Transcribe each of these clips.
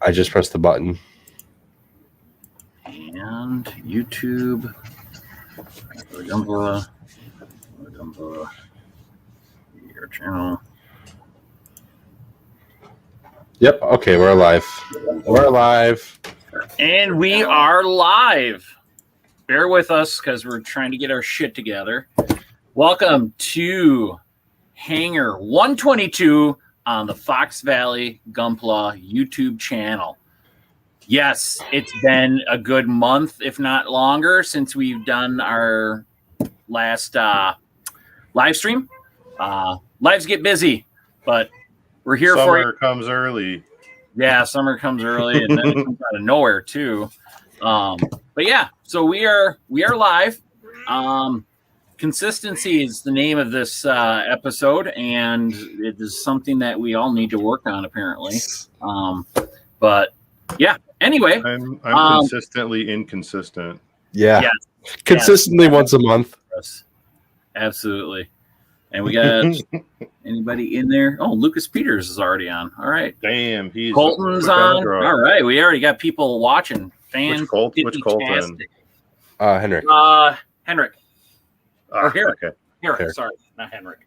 I just pressed the button. And YouTube. Your channel. Yep. Okay, we're alive. We're alive. And we are live. Bear with us because we're trying to get our shit together. Welcome to Hangar 122 on the Fox Valley Gunpla YouTube channel. Yes, it's been a good month, if not longer, since we've done our last live stream. Lives get busy, but we're here for you. Summer comes early. Yeah, summer comes early, and then it comes out of nowhere too. But yeah, so we are live. Consistency is the name of this episode, and it is something that we all need to work on, apparently. But yeah. Anyway, I'm consistently inconsistent. Yeah. Yes. Consistently once a month. Yes. Absolutely. And we got anybody in there? Oh, Lucas Peters is already on. All right. Damn, he's Colton's on. All right. We already got people watching. Which Colton? Henrik. Henrik. Or Herrick. Okay. Herrick. Sorry, not Henrik.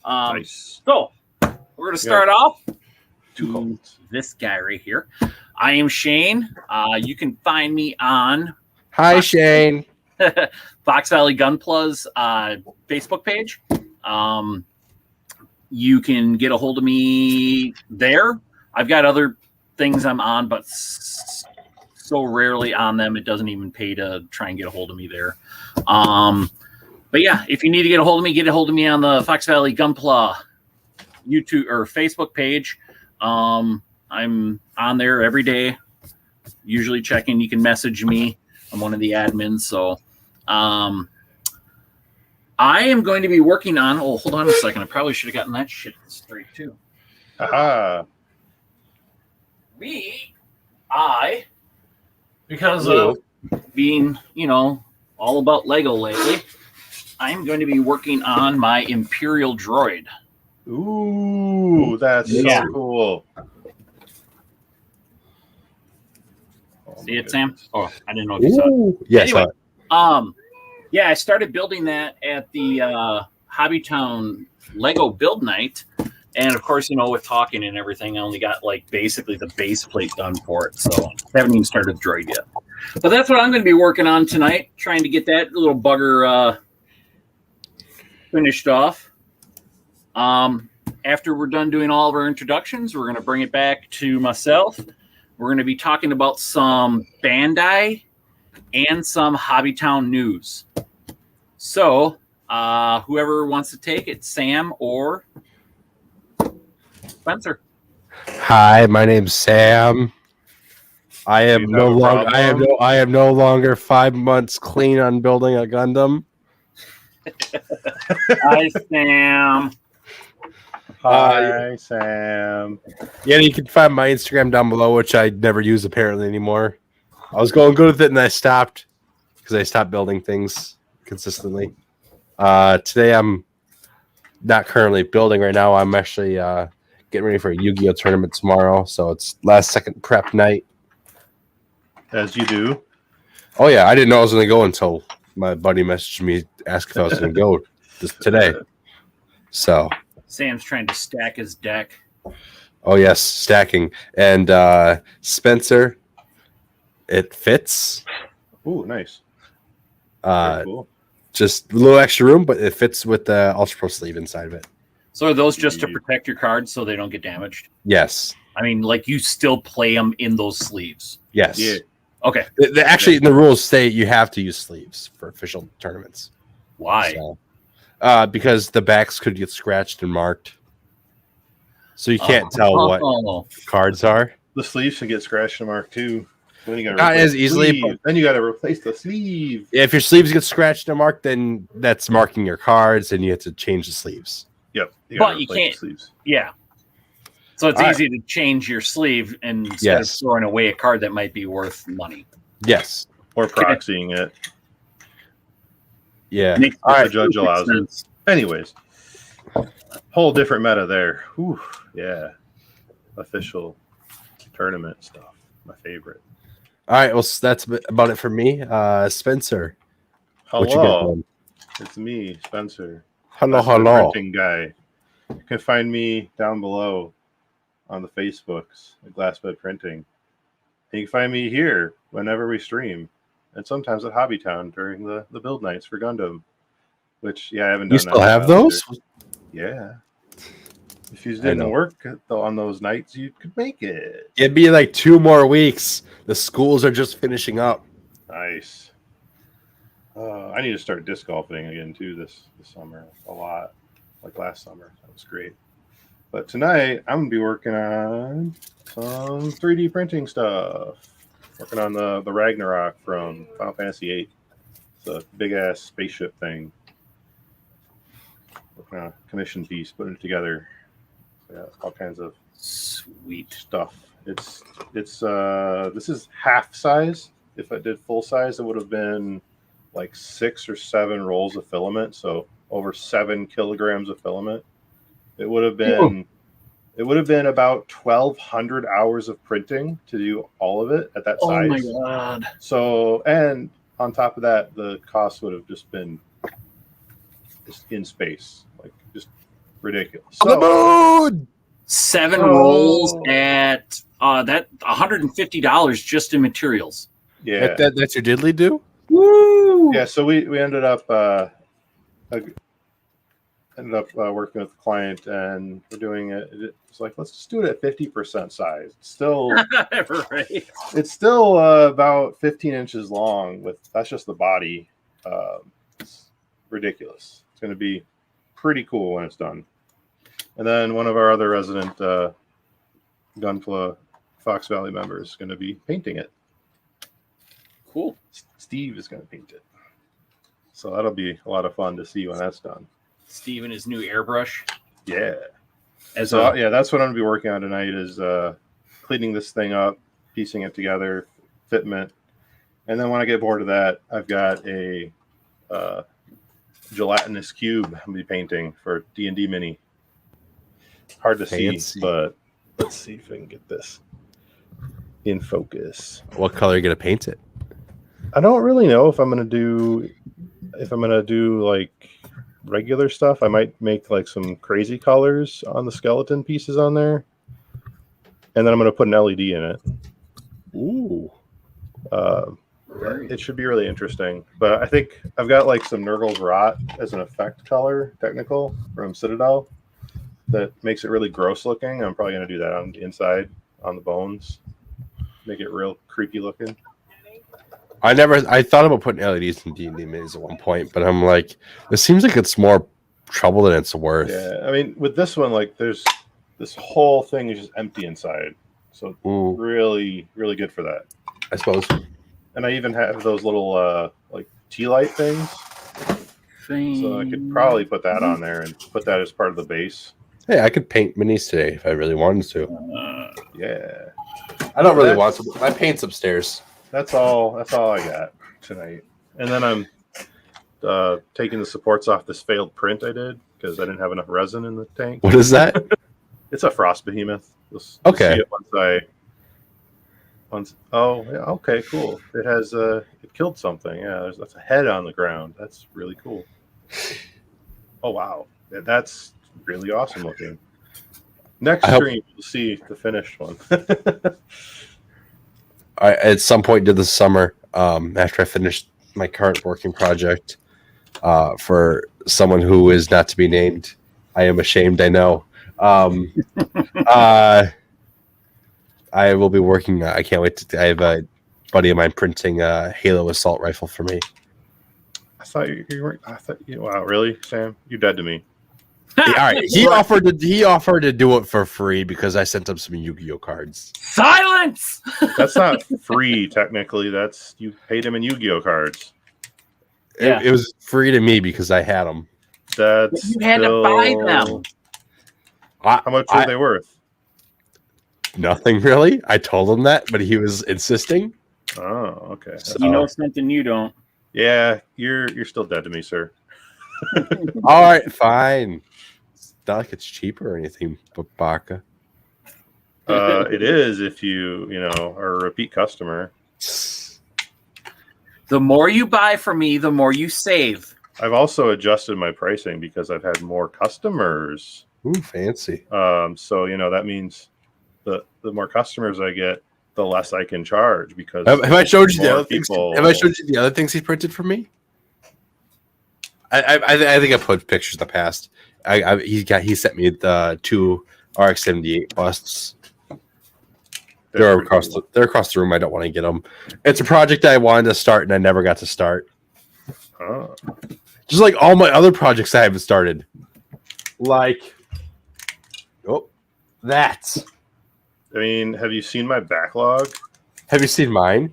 Nice. So we're gonna start off to this guy right here. I am Shane. You can find me on Shane. Fox Valley Gunpla's Facebook page. You can get a hold of me there. I've got other things I'm on, but so rarely on them, it doesn't even pay to try and get a hold of me there. But yeah, if you need to get a hold of me on the Fox Valley Gunpla YouTube or Facebook page. I'm on there every day, usually checking. You can message me. I'm one of the admins. So I am going to be working on, hold on a second. I probably should have gotten that shit straight too. Because of being, all about Lego lately, I'm going to be working on my Imperial droid. Ooh, that's so cool. See it, Sam? Oh, I didn't know if you saw it. Yes. Anyway, I started building that at the Hobbytown Lego Build Night. And of course, with talking and everything, I only got basically the base plate done for it. So I haven't even started the droid yet. But that's what I'm going to be working on tonight, trying to get that little bugger finished off. After we're done doing all of our introductions, we're going to bring it back to myself. We're going to be talking about some Bandai and some Hobbytown news. So, whoever wants to take it, Sam or Spencer. Hi, my name's Sam. I am no longer 5 months clean on building a Gundam. Hi, Sam. Hi, Sam. Yeah, you can find my Instagram down below, which I never use apparently anymore. I was going good with it, and I stopped because I stopped building things consistently. Today, I'm not currently building right now. I'm actually getting ready for a Yu-Gi-Oh tournament tomorrow, so it's last second prep night. As you do. Oh yeah, I didn't know I was going to go until my buddy messaged me, asked if I was going to go today. So Sam's trying to stack his deck. Oh yes, stacking. And Spencer, it fits. Ooh, nice. Cool. Just a little extra room, but it fits with the Ultra Pro sleeve inside of it. So are those just to protect your cards so they don't get damaged? Yes. I mean, you still play them in those sleeves? Yes. Yeah. Okay. Actually, in the rules state you have to use sleeves for official tournaments. Why? So, because the backs could get scratched and marked. So you can't tell what cards are. The sleeves should get scratched and marked too. Then you Not as easily. Then you got to replace the sleeve. If your sleeves get scratched and marked, then that's marking your cards, and you have to change the sleeves. Yep. But you can't. Sleeves. Yeah. So it's easy to change your sleeve instead of throwing away a card that might be worth money. Yes. Or proxying it. Yeah. All right. The judge allows it. Anyways. Whole different meta there. Whew. Yeah. Official tournament stuff. My favorite. All right, well, that's about it for me. Spencer, what you got Hello, going? it's me, Spencer. Hello, Glassbed hello. Printing guy. You can find me down below on the Facebooks at Glassbed Printing. And you can find me here whenever we stream, and sometimes at Hobbytown during the build nights for Gundam. Which, yeah, I haven't done You that still in a have while those? either. Yeah. If you I didn't know. work on those nights, you could make it. It'd be like 2 more weeks. The schools are just finishing up. Nice. I need to start disc golfing again too this summer a lot, like last summer. That was great. But tonight I'm gonna be working on some 3D printing stuff. Working on the Ragnarok from Final Fantasy VIII. It's a big ass spaceship thing. Working on a commission piece, putting it together. Yeah, all kinds of Sweet. stuff. It's this is half size. If I did full size, it would have been like 6 or 7 rolls of filament, so over 7 kilograms of filament. It would have been about 1,200 hours of printing to do all of it at that size. Oh my god! So, and on top of that, the cost would have just been just in space, like just ridiculous. On the moon! 7 Oh. rolls at that $150 just in materials. Yeah, That's your diddly do? Woo! yeah. So we ended up working with the client, and we're doing it. It's like, let's just do it at 50% size. It's still Right. it's still about 15 inches long. That's just the body. It's ridiculous. It's going to be pretty cool when it's done. And then one of our other resident Gunpla Fox Valley members is going to be painting it. Cool. Steve is going to paint it. So that'll be a lot of fun to see when that's done. Steve and his new airbrush. Yeah. As So a, yeah, that's what I'm going to be working on tonight is cleaning this thing up, piecing it together, fitment. And then when I get bored of that, I've got a gelatinous cube I'm going to be painting for D&D Mini. Hard to Fancy. see, but let's see if I can get this in focus. What color are you going to paint it? I don't really know if I'm gonna do like regular stuff. I might make like some crazy colors on the skeleton pieces on there, and then I'm gonna put an LED in it. Ooh. It should be really interesting. But I think I've got like some Nurgle's Rot as an effect color, technical from Citadel, that makes it really gross looking. I'm probably gonna do that on the inside on the bones, make it real creepy looking. I thought about putting LEDs in D&D minis at one point, but I'm like, it seems like it's more trouble than it's worth. Yeah, I mean, with this one, like, there's this whole thing is just empty inside, so Ooh, really, really good for that. I suppose. And I even have those little like tea light things, so I could probably put that on there and put that as part of the base. Hey, I could paint minis today if I really wanted to. Yeah, I don't really want to. My paint's upstairs. that's all I got tonight. And then I'm taking the supports off this failed print I did because I didn't have enough resin in the tank. What is that? It's a frost behemoth. You'll Okay. see it oh yeah, okay, cool. It has it killed something. Yeah, that's a head on the ground. That's really cool. Oh wow, that's really awesome looking. Next stream you'll see the finished one. I at some point did this summer, after I finished my current working project, for someone who is not to be named. I am ashamed, I know. I will be working. I can't wait to. I have a buddy of mine printing a Halo assault rifle for me. I thought you weren't. Wow, really, Sam? You're dead to me. All right, he offered to do it for free because I sent him some Yu-Gi-Oh cards. Silence. That's not free technically. That's you paid him in Yu-Gi-Oh cards. Yeah. It was free to me because I had them. That's You had to buy them. How much were they worth? Nothing really. I told him that, but he was insisting. Oh, okay. So- You know something you don't. Yeah, you're still dead to me, sir. All right, fine. It's not like it's cheaper or anything, but Baka. It is if you are a repeat customer. The more you buy from me, the more you save. I've also adjusted my pricing because I've had more customers. Ooh, fancy. So that means the more customers I get, the less I can charge because Have I showed you the more other things? people- Have I showed you the other things he printed for me? I think I put pictures in the past. He sent me the 2 RX-78 busts. They're across the room. I don't want to get them. It's a project I wanted to start and I never got to start. Oh. Just like all my other projects I haven't started. Like, that. I mean, have you seen my backlog? Have you seen mine?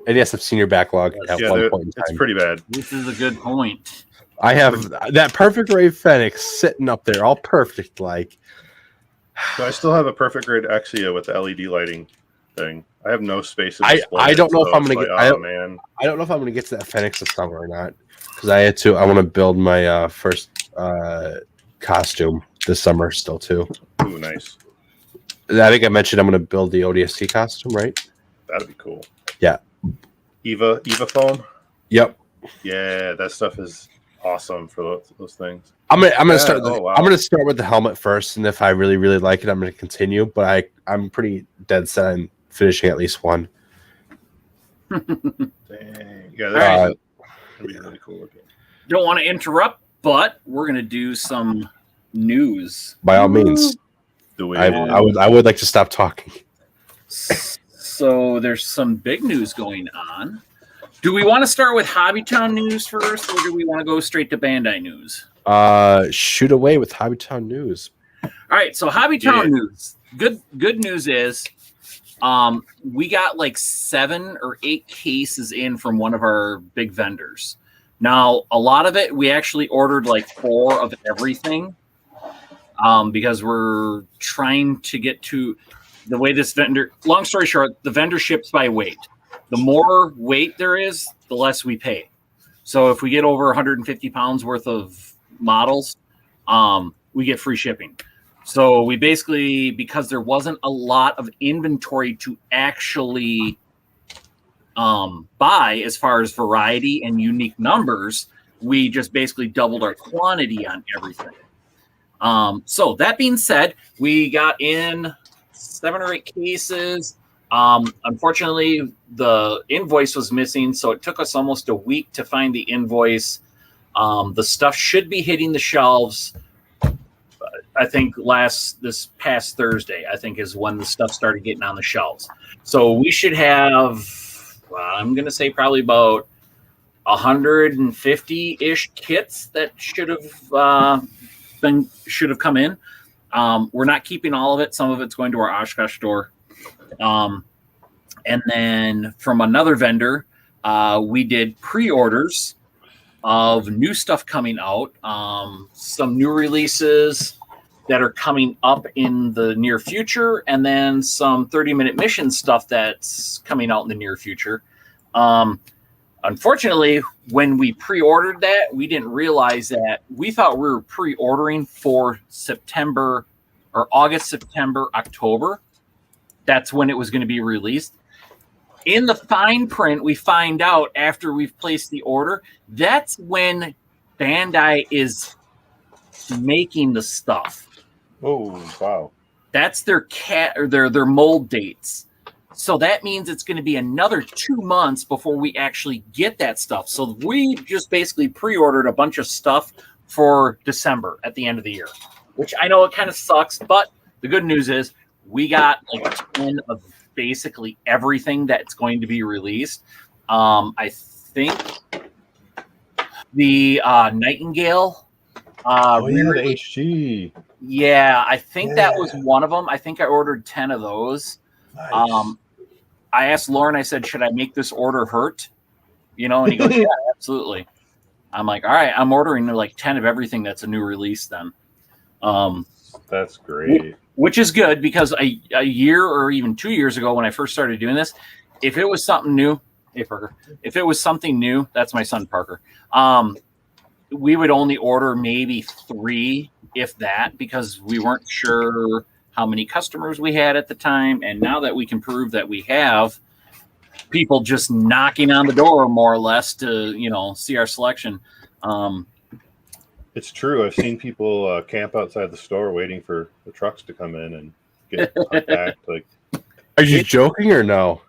And yes, I've seen your backlog at one point in time. It's pretty bad. This is a good point. I have that perfect Ray Fenix sitting up there, all perfect. Like, So I still have a perfect grade Exia with the LED lighting thing. I have no space. I don't know if I'm gonna get. Oh man, I don't know if I'm gonna get to that Fenix this summer or not because I want to build my first costume this summer still too. Ooh, nice. I think I mentioned I'm gonna build the ODST costume, right? That'd be cool. Yeah. Eva foam. Yep. Yeah, that stuff is awesome for those things. I'm gonna start. Wow. I'm gonna start with the helmet first, and if I really really like it, I'm gonna continue. But I'm pretty dead set on finishing at least one. Dang. Yeah, that'd be really cool looking. Don't want to interrupt, but we're going to do some news. By all means, I would like to stop talking. So there's some big news going on. Do we want to start with Hobbytown news first, or do we want to go straight to Bandai news? Shoot away with Hobbytown news. All right, so Hobbytown news. Good news is we got like 7 or 8 cases in from one of our big vendors. Now, a lot of it, we actually ordered like 4 of everything because we're trying to get to the way this vendor, long story short, the vendor ships by weight. The more weight there is, the less we pay. So if we get over 150 pounds worth of models, we get free shipping. So we basically, because there wasn't a lot of inventory to actually buy as far as variety and unique numbers, we just basically doubled our quantity on everything. So that being said, we got in 7 or 8 cases. Unfortunately, the invoice was missing, so it took us almost a week to find the invoice. The stuff should be hitting the shelves. I think this past Thursday, I think, is when the stuff started getting on the shelves. So we should have, I'm going to say probably about 150-ish kits that should have come in. We're not keeping all of it. Some of it's going to our Oshkosh store. And then from another vendor, we did pre-orders of new stuff coming out. Some new releases that are coming up in the near future, and then some 30-minute mission stuff that's coming out in the near future. Unfortunately, when we pre-ordered that, we didn't realize that we thought we were pre-ordering for September or August, September, October. That's when it was going to be released. In the fine print, we find out after we've placed the order, that's when Bandai is making the stuff. Oh, wow. That's their their mold dates. So that means it's going to be another 2 months before we actually get that stuff. So we just basically pre-ordered a bunch of stuff for December at the end of the year, which I know it kind of sucks, but the good news is we got like a ton of basically everything that's going to be released. I think the Nightingale. The HG. Yeah, I think that was one of them. I think I ordered 10 of those. Nice. I asked Lauren, I said, should I make this order hurt? And he goes, yeah, absolutely. I'm like, all right, I'm ordering like 10 of everything that's a new release then. That's great. Which is good because a year or even 2 years ago when I first started doing this, if it was something new, hey, Parker, if it was something new, that's my son, Parker, we would only order maybe 3 if that, because we weren't sure how many customers we had at the time. And now that we can prove that we have people just knocking on the door more or less to, see our selection. It's true. I've seen people camp outside the store waiting for the trucks to come in and get unpacked. Like, are you joking or no?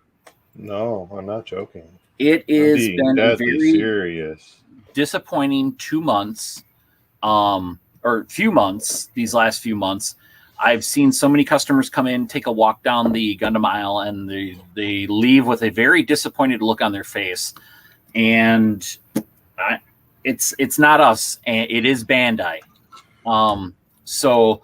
No, I'm not joking. It has been a very serious, disappointing 2 months, or few months. These last few months, I've seen so many customers come in, take a walk down the Gundam aisle, and they leave with a very disappointed look on their face. And it's not us, and it is Bandai. So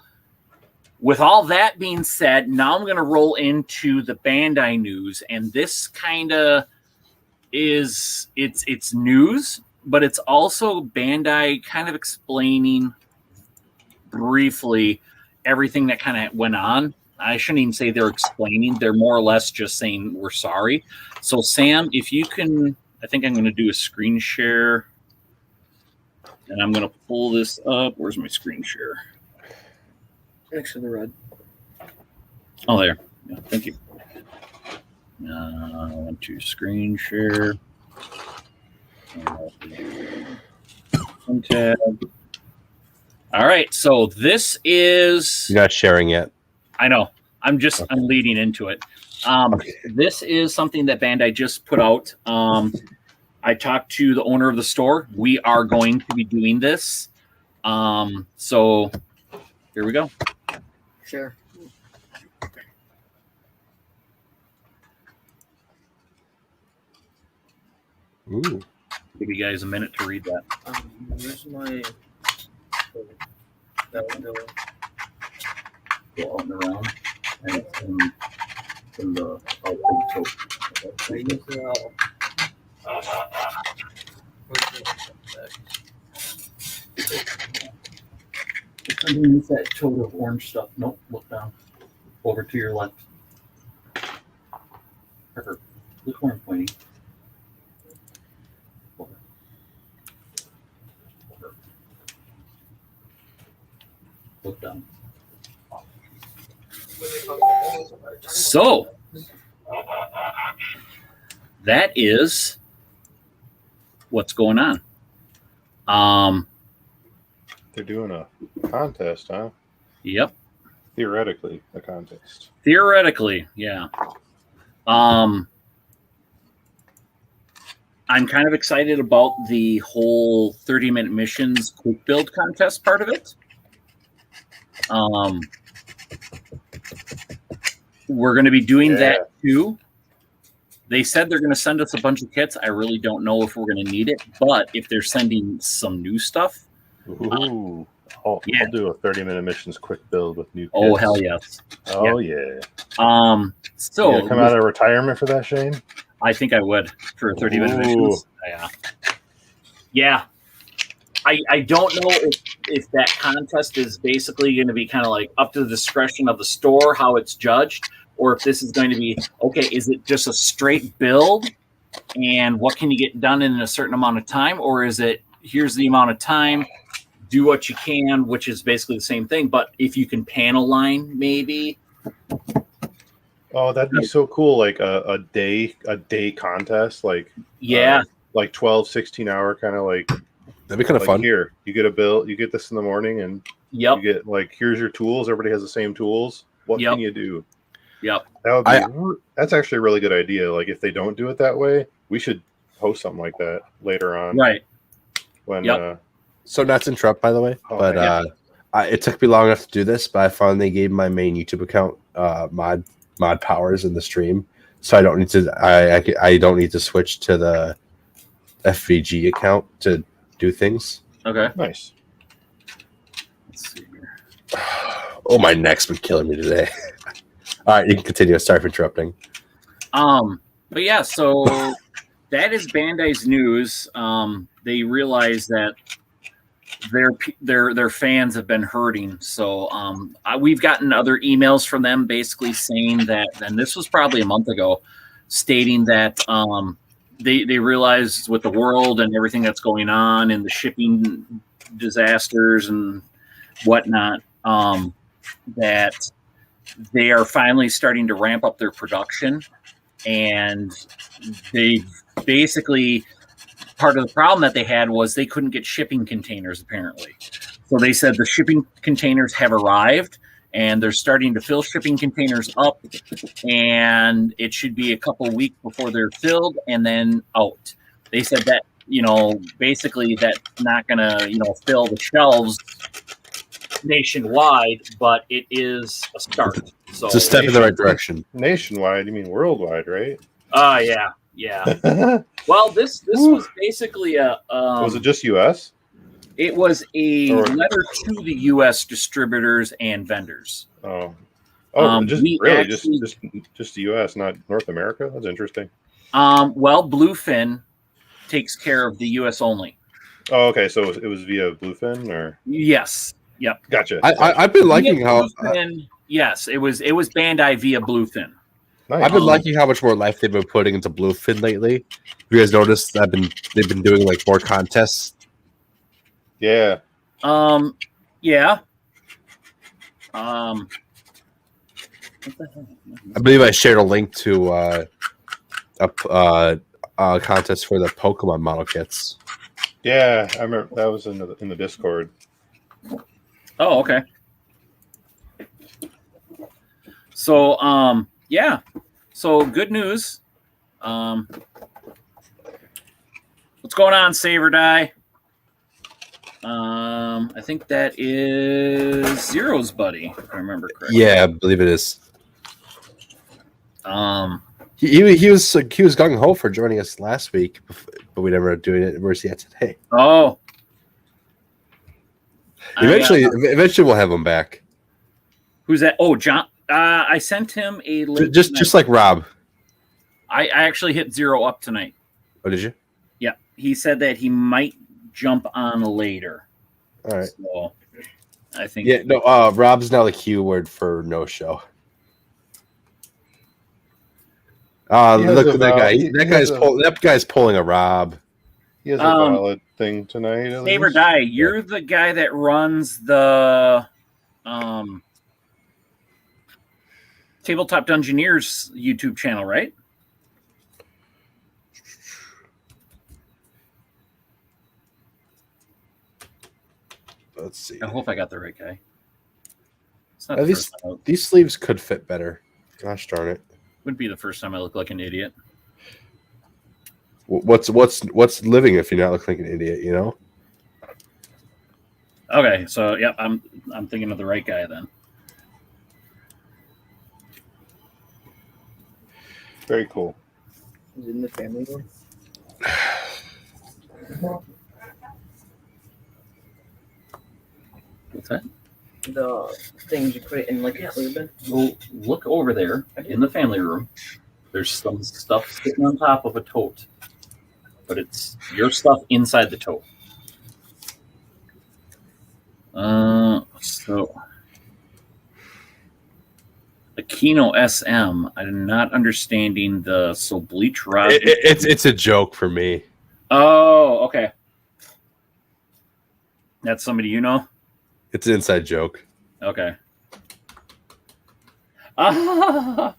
with all that being said, now I'm going to roll into the Bandai news, and this kind of is it's news, but it's also Bandai kind of explaining briefly everything that kind of went on. I shouldn't even say they're explaining. They're more or less just saying we're sorry. So Sam, if you can, I think I'm going to do a screen share, and I'm going to pull this up. Where's my screen share? Next to the red. Oh, there. Yeah, thank you. I want to screen share. Tab. All right, so this is. You're not sharing yet. I know. I'm leading into it. This is something that Bandai just put out. I talked to the owner of the store. We are going to be doing this. So here we go. Sure. Ooh. Give you guys a minute to read that. Where's my? That one going. Go out and around. And it's in the I use the. It's underneath that tote of orange stuff. Nope, look down. Over to your left. Parker, look where I'm pointing. Over. Over. Look down. So, that is what's going on. They're doing a contest, huh? Yep. Theoretically, a contest. Theoretically, yeah. I'm kind of excited about the whole 30-minute missions quick build contest part of it. We're going to be doing that too. They said they're going to send us a bunch of kits. I really don't know if we're going to need it, but if they're sending some new stuff. Ooh. I'll do a 30-minute missions quick build with new kits. Oh, hell yes. Oh, yeah. So you come out of retirement for that, Shane? I think I would for 30-minute missions. Yeah. I don't know if that contest is basically going to be kind of like up to the discretion of the store, how it's judged, or if this is going to be, okay, is it just a straight build and what can you get done in a certain amount of time? Or is it, here's the amount of time, do what you can, which is basically the same thing. But if you can panel line, maybe. Oh, that'd be so cool. Like a day contest, like 12, 16 hour kind of like. That'd be kind of fun. Here, you get a bill, you get this in the morning, and you get like, here's your tools. Everybody has the same tools. What can you do? Yep. That would be. That's actually a really good idea. Like, if they don't do it that way, we should post something like that later on. Right. When. So not to interrupt, by the way, but it took me long enough to do this, but I finally gave my main YouTube account mod powers in the stream, so I don't need to. I don't need to switch to the FVG account to do things. Okay. Nice. Let's see here. Oh, my neck's been killing me today. All right, you can continue. Sorry for interrupting. But yeah, so that is Bandai's news. They realize that their fans have been hurting. So we've gotten other emails from them basically saying that, and this was probably a month ago, stating that they realized with the world and everything that's going on and the shipping disasters and whatnot, that they are finally starting to ramp up their production, and they basically, part of the problem that they had was they couldn't get shipping containers, apparently. So they said the shipping containers have arrived, and they're starting to fill shipping containers up, and it should be a couple weeks before they're filled and then out. They said that, basically that's not going to, fill the shelves nationwide, but it is a start. So It's a step in the right direction. Nationwide, you mean worldwide, right? Yeah. Well, this was basically a. Was it just U.S.? It was a letter to the U.S. distributors and vendors. Just the U.S., not North America. That's interesting. Well, Bluefin takes care of the U.S. only. Oh, okay. So it was via Bluefin, or yes, yep. Gotcha. I've been liking how. Yes, it was Bandai via Bluefin. Nice. I've been liking how much more life they've been putting into Bluefin lately. You guys noticed they've been doing like more contests. Yeah. Yeah. I believe I shared a link to a contest for the Pokemon model kits. Yeah, I remember that was in the Discord. Oh, okay. So, yeah. So good news. What's going on, Save or Die? I think that is Zero's buddy, if I remember correctly. Yeah, I believe it is. He was gung ho for joining us last week, but we never doing it. Where's he at today? Oh, Eventually we'll have him back. Who's that? Oh, John. I sent him a link. Just like Rob. I actually hit Zero up tonight. Oh, did you? Yeah, he said that he might jump on later. All right. So I think. Yeah. No. Rob's now the keyword for no show. Look at that guy. That guy's pulling a Rob. He has a valid thing tonight. Save or Die. You're the guy that runs the Tabletop Dungeoneers YouTube channel, right? Let's see. I hope I got the right guy. It's not These sleeves could fit better. Gosh darn it! Wouldn't be the first time I look like an idiot. What's living if you're not looking like an idiot? You know. Okay, so yeah, I'm thinking of the right guy then. Very cool. Is it in the family room? What's that? The things you put it in like a sleeve bin? Well, look over there in the family room. There's some stuff sitting on top of a tote, but it's your stuff inside the tote. So the Kino SM. I'm not understanding the bleach rod. It's a joke for me. Oh, okay. That's somebody you know. It's an inside joke. Okay. All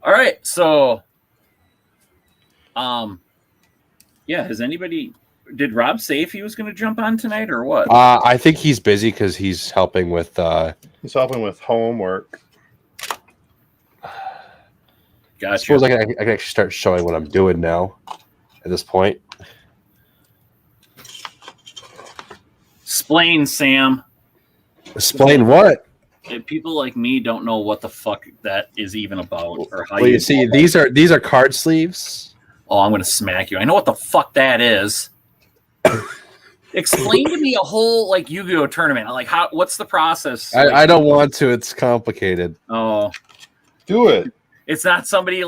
right. So, yeah. Did Rob say if he was going to jump on tonight or what? I think he's busy because he's helping with. He's helping with homework. Gotcha. I suppose I can actually start showing what I'm doing now. At this point. Explain, Sam. Explain what? If people like me don't know what the fuck that is even about, or how well, you see, these are card sleeves. Oh, I'm gonna smack you. I know what the fuck that is. Explain to me a whole like Yu-Gi-Oh tournament. Like what's the process? I don't want to. It's complicated. Oh, do it. It's not something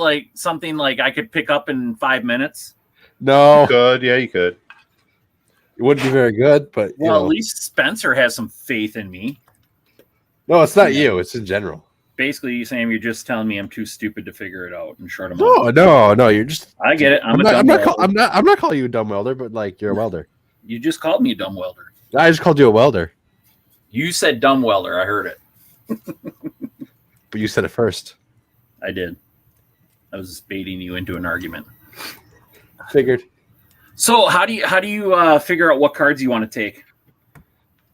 like I could pick up in 5 minutes. No, you could. Yeah, you could. It wouldn't be very good, but at least Spencer has some faith in me. No, it's not you. It's in general. Basically, Sam, you're just telling me I'm too stupid to figure it out and short him out. No. You're just. I get it. I'm not calling you a dumb welder, but like you're a welder. You just called me a dumb welder. I just called you a welder, You said dumb welder. I heard it. but you said it first. I did. I was baiting you into an argument. Figured. So how do you figure out what cards you want to take?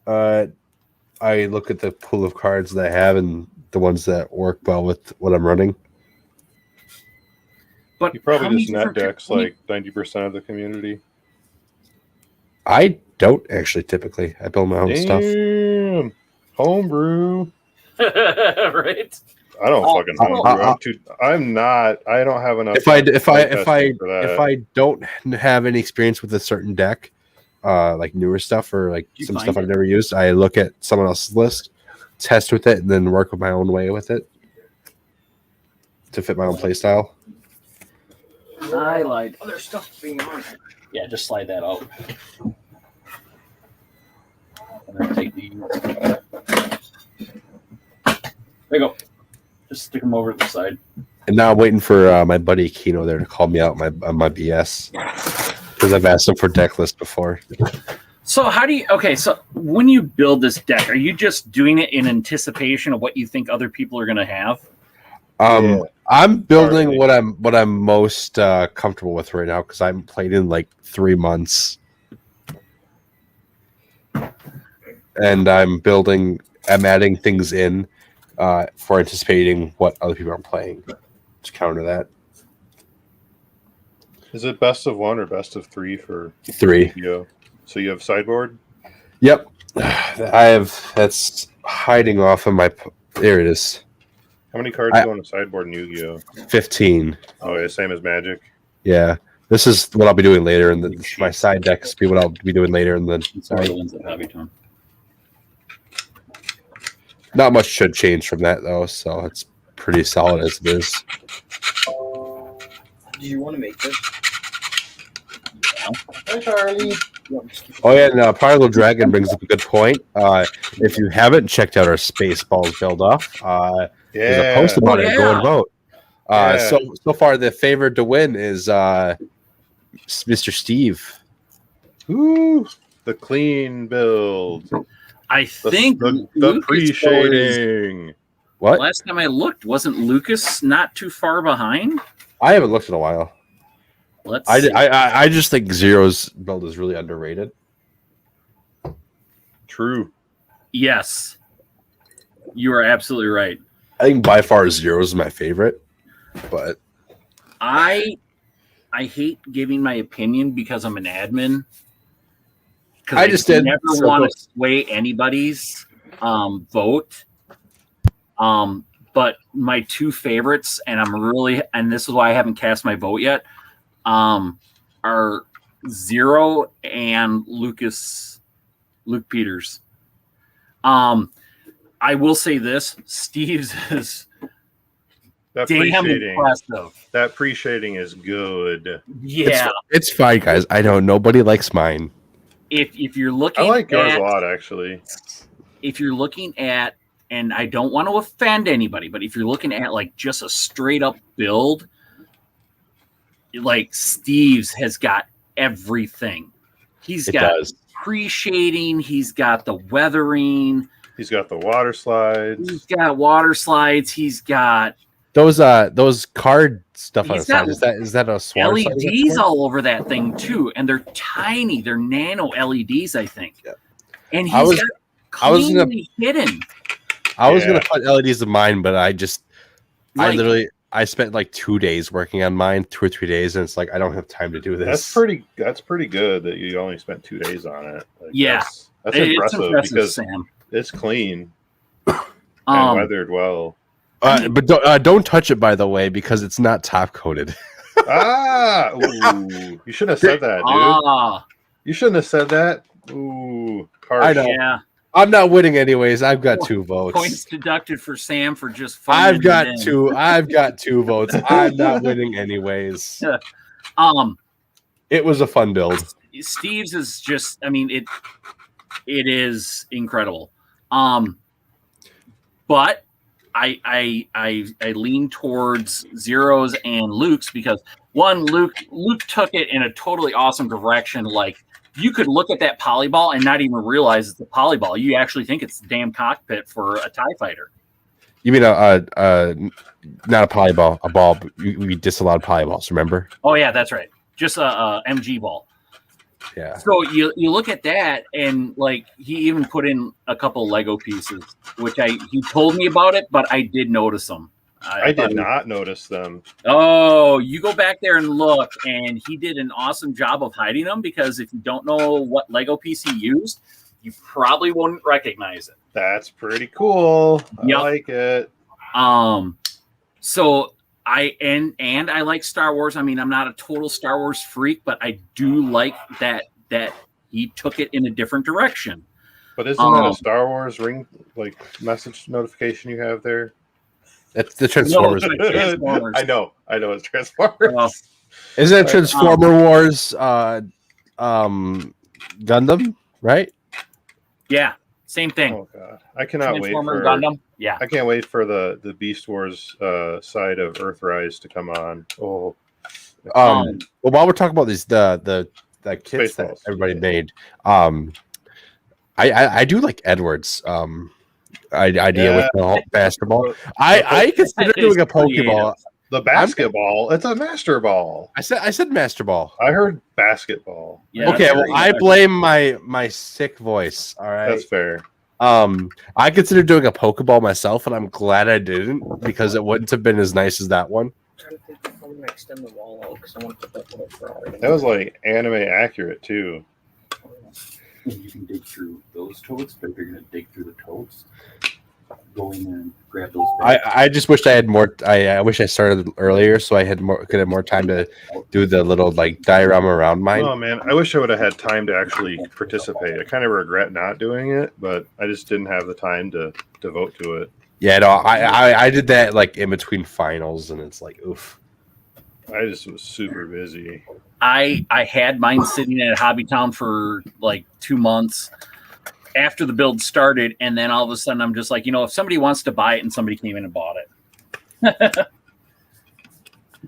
I look at the pool of cards that I have and the ones that work well with what I'm running. But You probably how many just net different- decks like 90% of the community. I don't actually typically. I build my own stuff. Damn. Homebrew. right? I don't Oh, fucking homebrew. I'm not. I don't have enough. If I don't have any experience with a certain deck, like newer stuff or like You some find stuff I've it? never used, I look at someone else's list, test with it, and then work with my own way with it to fit my own play style. I lied. Other stuff being on it. Yeah, just slide that out. And then take these. There you go. Just stick them over to the side. And now I'm waiting for my buddy Kino there to call me out on my BS because I've asked him for deck list before. So how do you? Okay, so when you build this deck, are you just doing it in anticipation of what you think other people are going to have? Yeah. I'm building Already. what I'm most comfortable with right now because I haven't played in like 3 months, and I'm adding things in for anticipating what other people are playing to counter that. Is it best of 1 or best of 3 for 3. Yu-Gi-Oh? So you have sideboard? Yep, that's hiding off of my. There it is. How many cards go on a sideboard in Yu-Gi-Oh? 15. Oh, yeah, same as Magic. Yeah, this is what I'll be doing later, and my side decks be what I'll be doing later, and then These are the ones that have you done. not much should change from that though, so it's pretty solid as it is. Do you want to make this? Hi, Charlie. Yeah, I'm just kidding. Oh yeah, and Prodigal Dragon brings up a good point. If you haven't checked out our Spaceballs build-off, there's a post about it. Go and vote. Yeah. So far, the favorite to win is Mr. Steve. Ooh, the clean build. I think The Lucas pre-shading. What? last time I looked, wasn't Lucas not too far behind? I haven't looked in a while. Let's see. I just think Zero's build is really underrated. True. Yes. You are absolutely right. I think by far Zero's is my favorite, but I hate giving my opinion because I'm an admin. 'Cause I just did. never So want go- to sway anybody's vote. But my two favorites, and this is why I haven't cast my vote yet, are Zero and Luke Peters. I will say this: Steve's is That damn pre-shading. impressive. That pre-shading is good. Yeah, it's fine, guys. I know nobody likes mine. if you're looking, I like yours at, a lot, actually. if you're looking at, and I don't want to offend anybody, but if you're looking at like just a straight up build, like Steve's has got everything. He's It got does. pre-shading, he's got the weathering, He's got the water slides. he's got water slides, he's got Those card stuff on the He's got side. Is that a swan? LEDs all over that thing too, and they're tiny. They're nano LEDs, I think. Yeah. And I was- got I was gonna- cleanly hidden. I was Yeah. gonna put LEDs in mine, but Like, I spent like 2 days working on mine, 2 or 3 days, and it's like I don't have time to do this. That's pretty good that you only spent 2 days on it. Like, Yeah. that's it's impressive, because Sam. it's clean and weathered well. But don't touch it, by the way, because it's not top coated. Ooh, you shouldn't have said that, dude. Ah, You shouldn't have said that. Ooh, harsh. I know. yeah. I'm not winning anyways. I've got 2 votes. Points deducted for Sam for just. I've phoning got it in. 2. I've got 2 votes. I'm not winning anyways. It was a fun build. Steve's is just. I mean it. It is incredible. But I lean towards Zero's and Luke's because one, Luke took it in a totally awesome direction. Like you could look at that polyball and not even realize it's a polyball. You actually think it's the damn cockpit for a TIE fighter. You mean not a polyball, a ball? We disallowed polyballs. Remember? Oh yeah, that's right. Just a MG ball. Yeah. So you look at that, and like he even put in a couple Lego pieces, which he told me about it, but I did notice them. I did not notice them. Oh, you go back there and look, and he did an awesome job of hiding them, because if you don't know what Lego piece he used, you probably won't recognize it. That's pretty cool. Yep. I like it. So I like Star Wars. I mean, I'm not a total Star Wars freak, but I do like that he took it in a different direction. But isn't that a Star Wars ring message notification you have there? That's the Transformers. No, Transformers. I know it's Transformers. Isn't it Transformer Wars Gundam, right? Yeah, same thing. Oh god, I cannot wait Transformer for Gundam. Yeah, I can't wait for the Beast Wars side of Earthrise to come on. Oh, well, while we're talking about these the kits that Spaceballs. everybody made, I do like Edward's idea with the whole basketball. I consider doing a Pokeball. The basketball, it's a master ball. I said master ball. I heard basketball. yeah. Okay, that's well, very I good. blame my sick voice. All right. That's fair. I considered doing a Pokeball myself, and I'm glad I didn't, because it wouldn't have been as nice as that one. I'm trying to think if I'm gonna extend the wall out because I want to put that little flower. That was like anime accurate too. You can dig through those toads, but if you're going to dig through the toads, go in there and grab those. I just wished I had more. I wish I started earlier, so I could have more time to do the little diorama around mine. Oh man, I wish I would have had time to actually participate. I kind of regret not doing it, but I just didn't have the time to devote to it. Yeah, no, I did that in between finals, and it's oof. I just was super busy. I had mine sitting at Hobbytown for 2 months after the build started, and then all of a sudden I'm just if somebody wants to buy it, and somebody came in and bought it.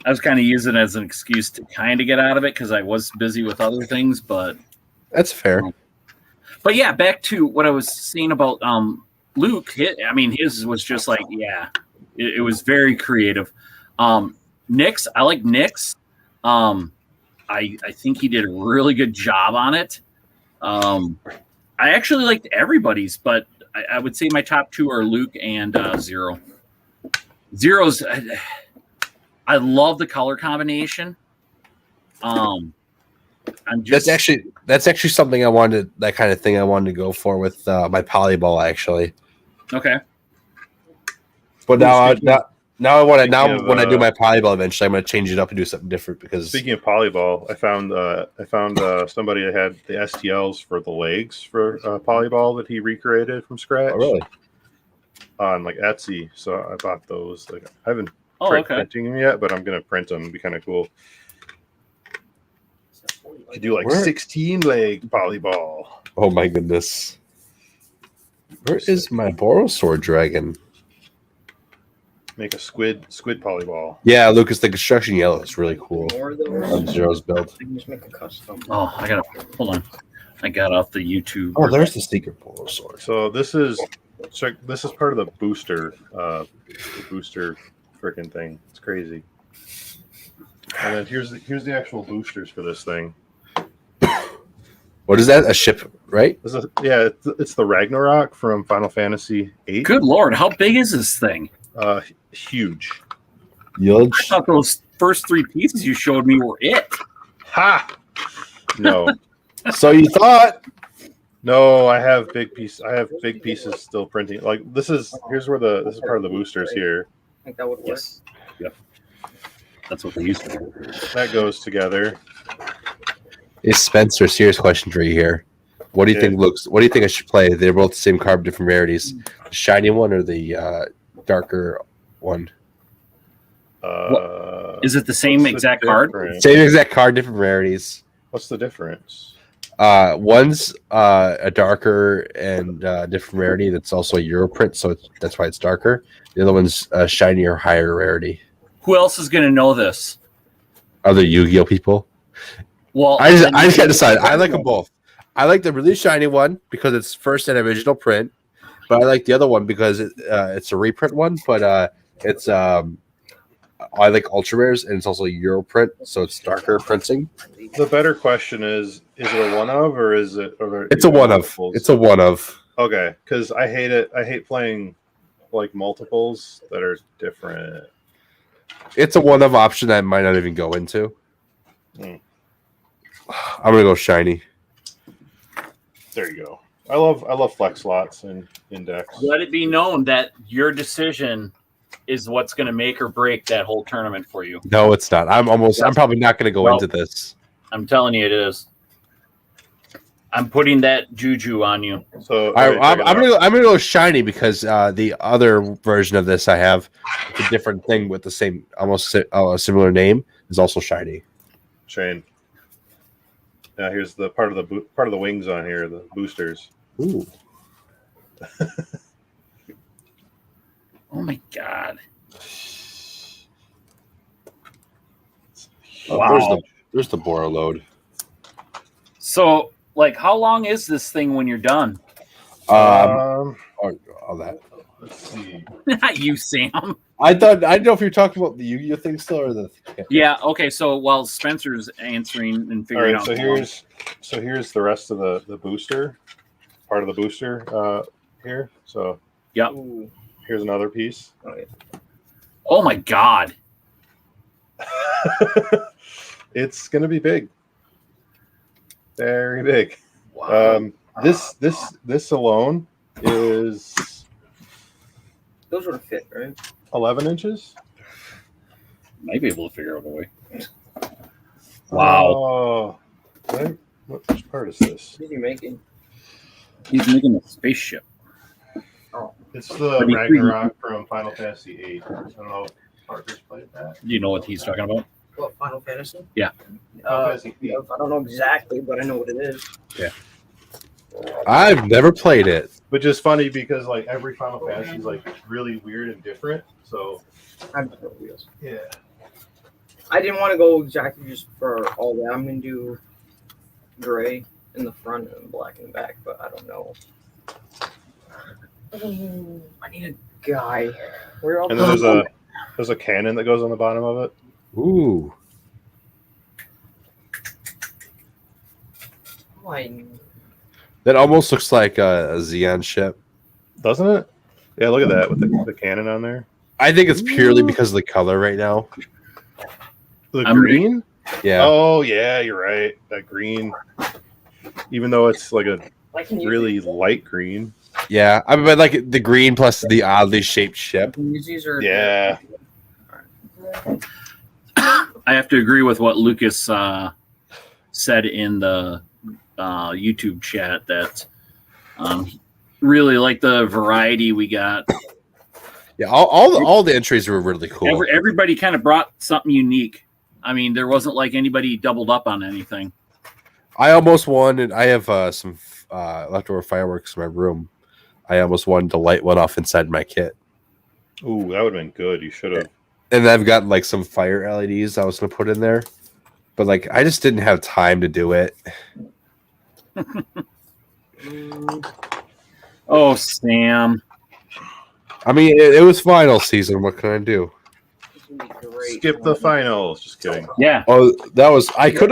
I was kind of using it as an excuse to kind of get out of it because I was busy with other things, but That's fair. But yeah, back to what I was saying about Luke. His was just it was very creative. Nick's, I like Nick's. I think he did a really good job on it. I actually liked everybody's, but I would say my top two are Luke and Zero. Zero's, I love the color combination. That's actually something I wanted. That kind of thing I wanted to go for with my polyball, actually. Okay. But when I do my polyball eventually, I'm going to change it up and do something different because. Speaking of polyball, I found somebody that had the STLs for the legs for polyball that he recreated from scratch. Oh, really? On Etsy, so I bought those. I haven't Okay. printing them yet, but I'm gonna print them. It'd be kind of cool. You do Where? 16 leg volleyball. Oh my goodness! Where is my Borosaur dragon? Make a squid volleyball. Yeah, Lucas, the construction yellow is really cool. More of those. On Zero's build. I can just make a custom. Oh, I gotta hold on. I got off the YouTube. Oh, there's the secret Borosaur. So this is part of the booster freaking thing. It's crazy. And then here's the actual boosters for this thing. What is that? A ship, right? It's the Ragnarok from Final Fantasy VIII. Good Lord, how big is this thing? Huge. Huge. I thought those first three pieces you showed me were it. Ha! No. So you thought? No, I have big pieces still printing. This is part of the boosters here. I think that would work. Yes. Yep. That's what they used to do. That goes together. Is Spencer, serious question for you here. What do you think looks? What do you think I should play? They're both the same card, different rarities. The shiny one or the darker one? Is it the same exact card? Same exact card, different rarities. What's the difference? One's a darker and different rarity. That's also a Euro print, so that's why it's darker. The other one's a shinier, higher rarity. Who else is going to know this? Other Yu-Gi-Oh people. Well, I just can't decide. I like them both. I like the really shiny one because it's first and original print, but I like the other one because it's a reprint one. But it's I like ultra rares and it's also Euro print, so it's darker printing. The better question is it a one of or is it? It's a one of. It's a one of. Okay, because I hate it. I hate playing like multiples that are different. It's a one of option that I might not even go into. Hmm. I'm gonna go shiny. There you go. I love flex slots and index. let it be known that your decision is what's going to make or break that whole tournament for you. No, it's not. I'm probably not gonna go into this. I'm telling you, it is. I'm putting that juju on you. So I'm gonna go shiny because the other version of this I have, it's a different thing with the same almost a similar name, is also shiny. Shane. Now here's the part of the wings on here, the boosters. Ooh. Oh my god! Oh, Wow. There's the Boro load. So, like, how long is this thing when you're done? All that. Let's see. Not you, Sam. I didn't know if you were talking about the Yu-Gi-Oh thing still or the. Yeah. Okay. So while Spencer's answering and All figuring right, out, here's the rest of the booster, part of the booster here. So Ooh. here's another piece. Oh, yeah. oh my god! It's gonna be big, very big. Wow. This alone is Those would fit, right? 11 inches. Might be able to figure out a way. Wow. Oh, right. Which part is this? What are you making? He's making a spaceship. It's the But he- Ragnarok from Final Fantasy VIII. I don't know if Parker's played that. Do you know what he's talking about? What, Final Fantasy? Yeah. Final Fantasy VIII. I don't know exactly, but I know what it is. I've never played it. Which is funny because like every Final Fantasy is like really weird and different. So I've never wheels. yeah. I didn't want to go exactly just for all that. I'm gonna do gray in the front and black in the back, but I don't know. I need a guy. Where all And then there's a cannon that goes on the bottom of it. Ooh. That almost looks like a Xeon ship. Doesn't it? Yeah, look at that with the cannon on there. I think it's purely because of the color right now. The I'm green? Yeah. Oh yeah, you're right. That green. Even though it's like a I can use really these. light green. Yeah. I mean, but like the green plus the oddly shaped I ship. can use these or Yeah. I have to agree with what Lucas said in the YouTube chat that really like the variety we got. Yeah. All the entries were really cool. Everybody kind of brought something unique. I mean, there wasn't like anybody doubled up on anything. I almost won, and I have some leftover fireworks in my room. I almost wanted to light one off inside my kit. Ooh, that would have been good. You should have. And I've got like some fire LEDs I was going to put in there. But like, I just didn't have time to do it. Oh, Sam. I mean, it was final season. What can I do? This would be great. Skip the finals. Just kidding. Yeah. Oh, that was I could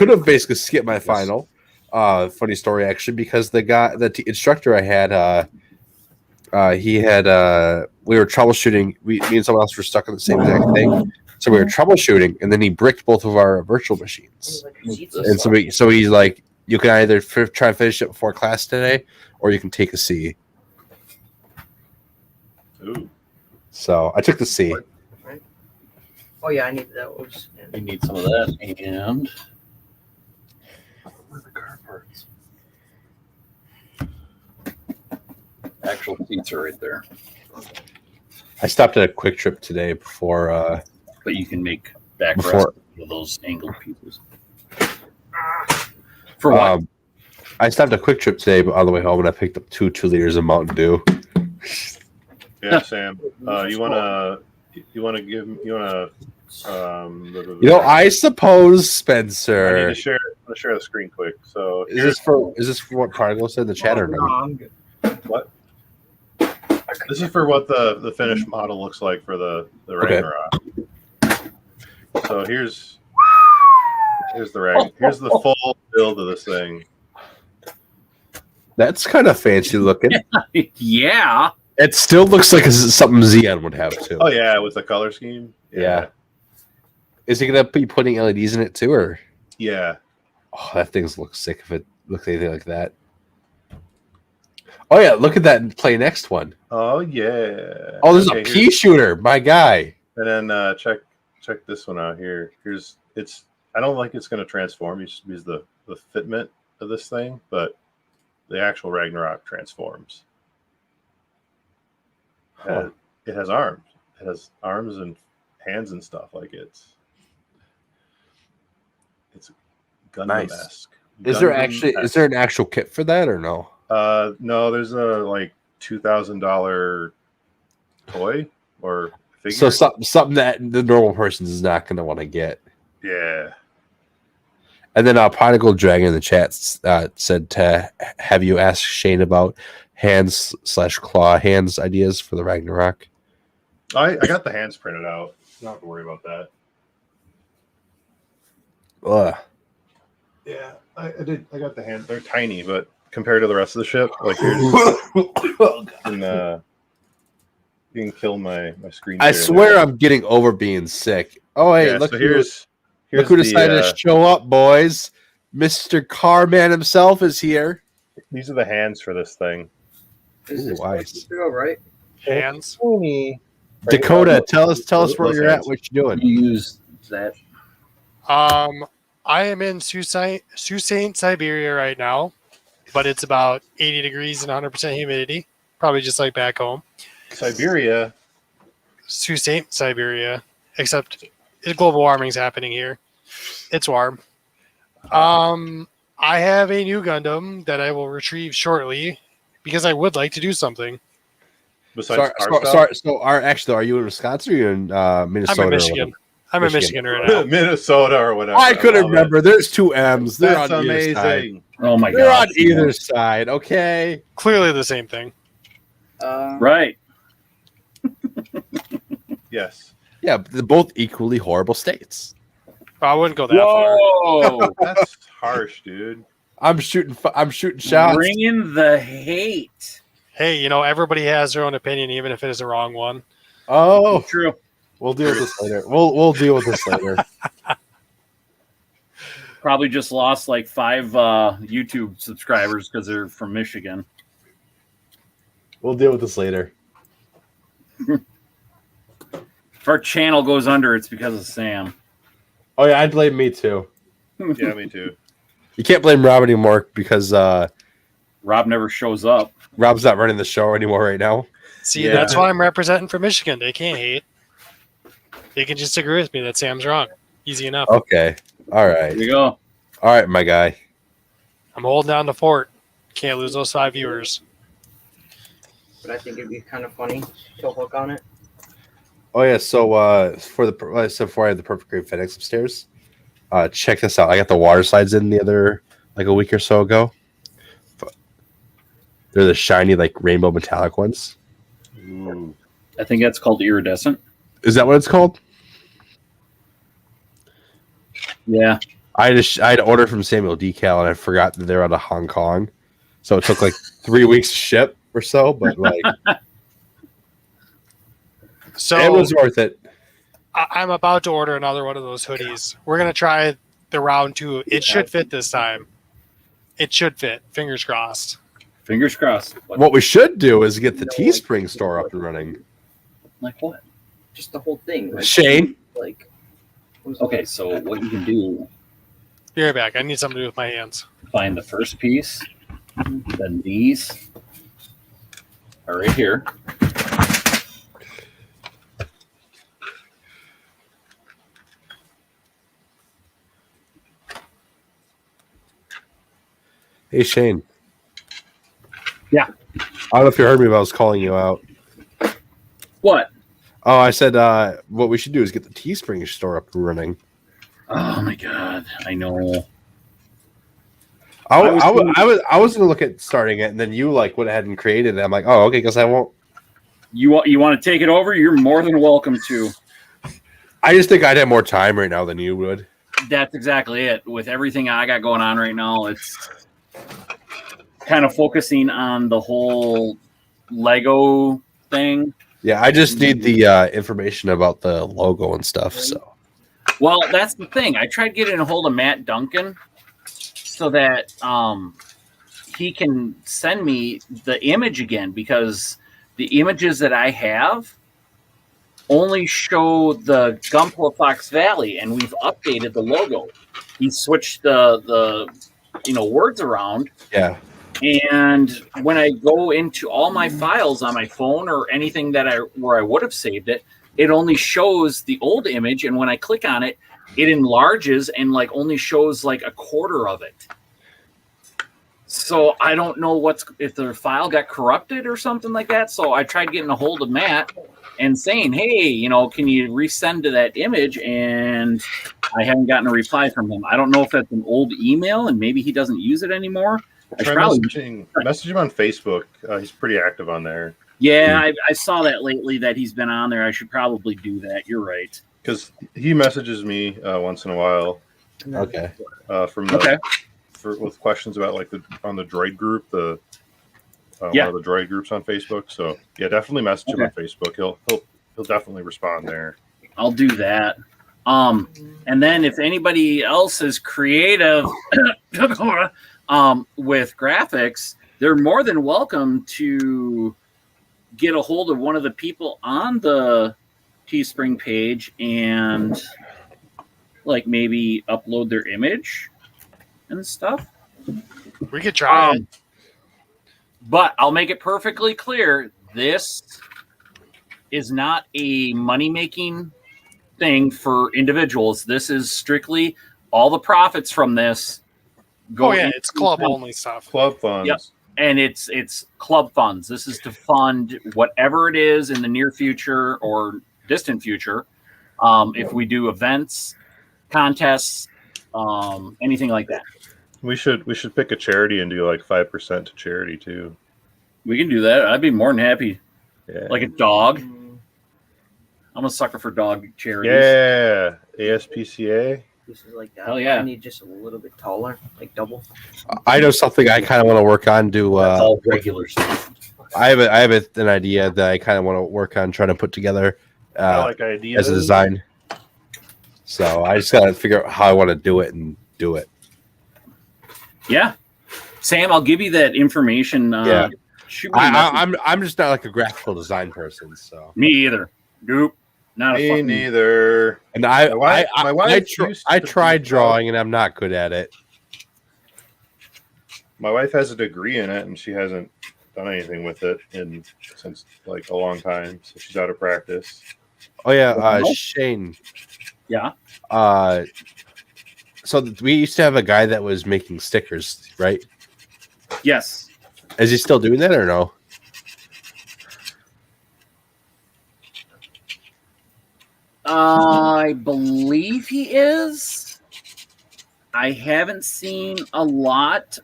have basically skipped my final. Funny story actually, because the instructor I had, he had we were troubleshooting. Me and someone else were stuck on the same exact thing, so we were troubleshooting, and then he bricked both of our virtual machines. And so he's like, you can either try and finish it before class today, or you can take a C. Ooh. So I took the C. Oh yeah, I need those. We need some of that. And Where are the car parts? actual seats are right there. I stopped at a Quick Trip today before. But you can make backrest Before- of those angled pieces. For what? I stopped at a Quick Trip today, but on the way home, and I picked up 2 liters of Mountain Dew. Yeah, Sam. You wanna I suppose, I need Spencer. to share. I'm gonna share the screen quick. So Is this for what Prodigal said in the chat or No, no? I'm good. what? This is for what the finished model looks like for the Okay. Ragnarok. So here's the full build of this thing. That's kind of fancy looking. Yeah. It still looks like something Xeon would have too. Oh yeah, with the color scheme. Yeah. Is he gonna be putting LEDs in it too, or? Yeah. Oh, that thing looks sick if it looks anything like that. Oh yeah, look at that play next one. Oh yeah. Oh, there's a pea shooter, my guy. And then check this one out here. I don't think it's going to transform. You just use the fitment of this thing, but the actual Ragnarok transforms. Huh. It has arms. It has arms and hands and stuff. Like it's Gundam-esque. Is there an actual kit for that or no? No, there's a like $2,000 toy or figure. So something that the normal person is not going to want to get. Yeah. And then Prodigal Dragon in the chat said to have you ask Shane about hands/claw hands ideas for the Ragnarok. I got the hands printed out. Don't have to worry about that. Ugh. Yeah, I did. I got the hands. They're tiny, but compared to the rest of the ship, like here's you can kill my screen. I swear I'm getting over being sick. Oh hey, yeah, look so look who decided to show up, boys. Mr. Carman himself is here. These are the hands for this thing. Is this Nice. supposed to go right? Hands. Dakota, tell us where those you're at, hands. what you're doing. You use that. I am in Sault Ste. Siberia right now, but it's about 80 degrees and 100% humidity. Probably just like back home. Siberia. Sault Ste. Siberia, except global warming's happening here. It's warm. I have a new Gundam that I will retrieve shortly because I would like to do something. Besides our stuff? So are you in Wisconsin or are you in Minnesota? I'm in Michigan. I'm in Michigan right now. Minnesota or whatever. I couldn't love remember. There's two M's. They're That's on either side. amazing. Oh my god. They're on either side, okay? Clearly the same thing. Right. Yes. Yeah, but they're both equally horrible states. I wouldn't go that far. Whoa. That's harsh, dude. I'm shooting shots. Bring in the hate. Hey, everybody has their own opinion, even if it is the wrong one. Oh, True. we'll deal with this later. We'll deal with this later. Probably just lost like 5 YouTube subscribers because they're from Michigan. We'll deal with this later. If our channel goes under, it's because of Sam. Oh yeah, I'd blame me too. Yeah, me too. You can't blame Rob anymore because Rob never shows up. Rob's not running the show anymore right now. See, Yeah. that's why I'm representing for Michigan. They can't hate. They can just agree with me that Sam's wrong. Easy enough. Okay. All Here right. we go. All right, my guy. I'm holding down the fort. Can't lose those 5 viewers. But I think it'd be kind of funny to hook on it. Oh yeah, so before I had the perfect grade FedEx upstairs, check this out. I got the water slides in the other like a week or so ago. They're the shiny like rainbow metallic ones. Ooh. I think that's called iridescent. Is that what it's called? Yeah. I had ordered from Samuel Decal and I forgot that they're out of Hong Kong, so it took like 3 weeks to ship or so. But like, So it was worth it. I'm about to order another one of those hoodies. We're going to try the round 2. It should fit this time. It should fit. Fingers crossed. Fingers crossed. What we should do is get the Teespring store up and running. Like what? Just the whole thing. Like, Shane, Like. Okay, so what you can do, Be right back. I need something to do with my hands. find the first piece, then these are right here. hey Shane. Yeah. I don't know if you heard me, but I was calling you out. What? Oh, I said what we should do is get the Teespring store up and running. Oh my god, I know. I was gonna look at starting it, and then you like went ahead and created it. I'm like, oh, okay, because I won't. You want to take it over? You're more than welcome to. I just think I'd have more time right now than you would. That's exactly it. With everything I got going on right now, it's kind of focusing on the whole Lego thing. Yeah, I just need the information about the logo and stuff. So, Well, that's the thing. I tried getting a hold of Matt Duncan so that he can send me the image again, because the images that I have only show the Gunpla Fox Valley, and we've updated the logo. He switched the words around. yeah. And when I go into all my files on my phone or anything where I would have saved it, it only shows the old image. And when I click on it, it enlarges and like only shows like a quarter of it. So I don't know if the file got corrupted or something like that. So I tried getting a hold of Matt and saying, hey, can you resend to that image? And I haven't gotten a reply from him. I don't know if that's an old email and maybe he doesn't use it anymore. Message him on Facebook. He's pretty active on there. Yeah, I saw that lately that he's been on there. I should probably do that. You're right. Because he messages me once in a while. Okay. With questions about on the droid group, one of the droid groups on Facebook. So yeah, definitely message him on Facebook. He'll definitely respond there. I'll do that. And then if anybody else is creative with graphics, they're more than welcome to get a hold of one of the people on the Teespring page and like maybe upload their image and stuff. We could try it. But I'll make it perfectly clear, this is not a money-making thing for individuals. This is strictly all the profits from this go. It's club only stuff. Club funds. Yep. And it's club funds. This is to fund whatever it is in the near future or distant future. If we do events, contests, anything like that. We should pick a charity and do like 5% to charity too. We can do that. I'd be more than happy. Yeah. Like a dog. I'm a sucker for dog charities. Yeah. ASPCA. This is like that. Hell yeah. I need just a little bit taller, like double. I know something I kind of want to work on. That's all regular stuff. I have an idea that I kind of want to work on trying to put together I like ideas as a design. So I just got to figure out how I want to do it and do it. Yeah, Sam, I'll give you that information. Yeah. Shoot me a message. I'm just not like a graphical design person. So Me either. Nope. Not a Me fucking neither. and My wife used I to tried do drawing and I'm not good at it. My wife has a degree in it and she hasn't done anything with it since like a long time. So she's out of practice. Oh yeah, Oh. Shane. Yeah. So we used to have a guy that was making stickers, right? Yes. Is he still doing that or no? I believe he is. I haven't seen a lot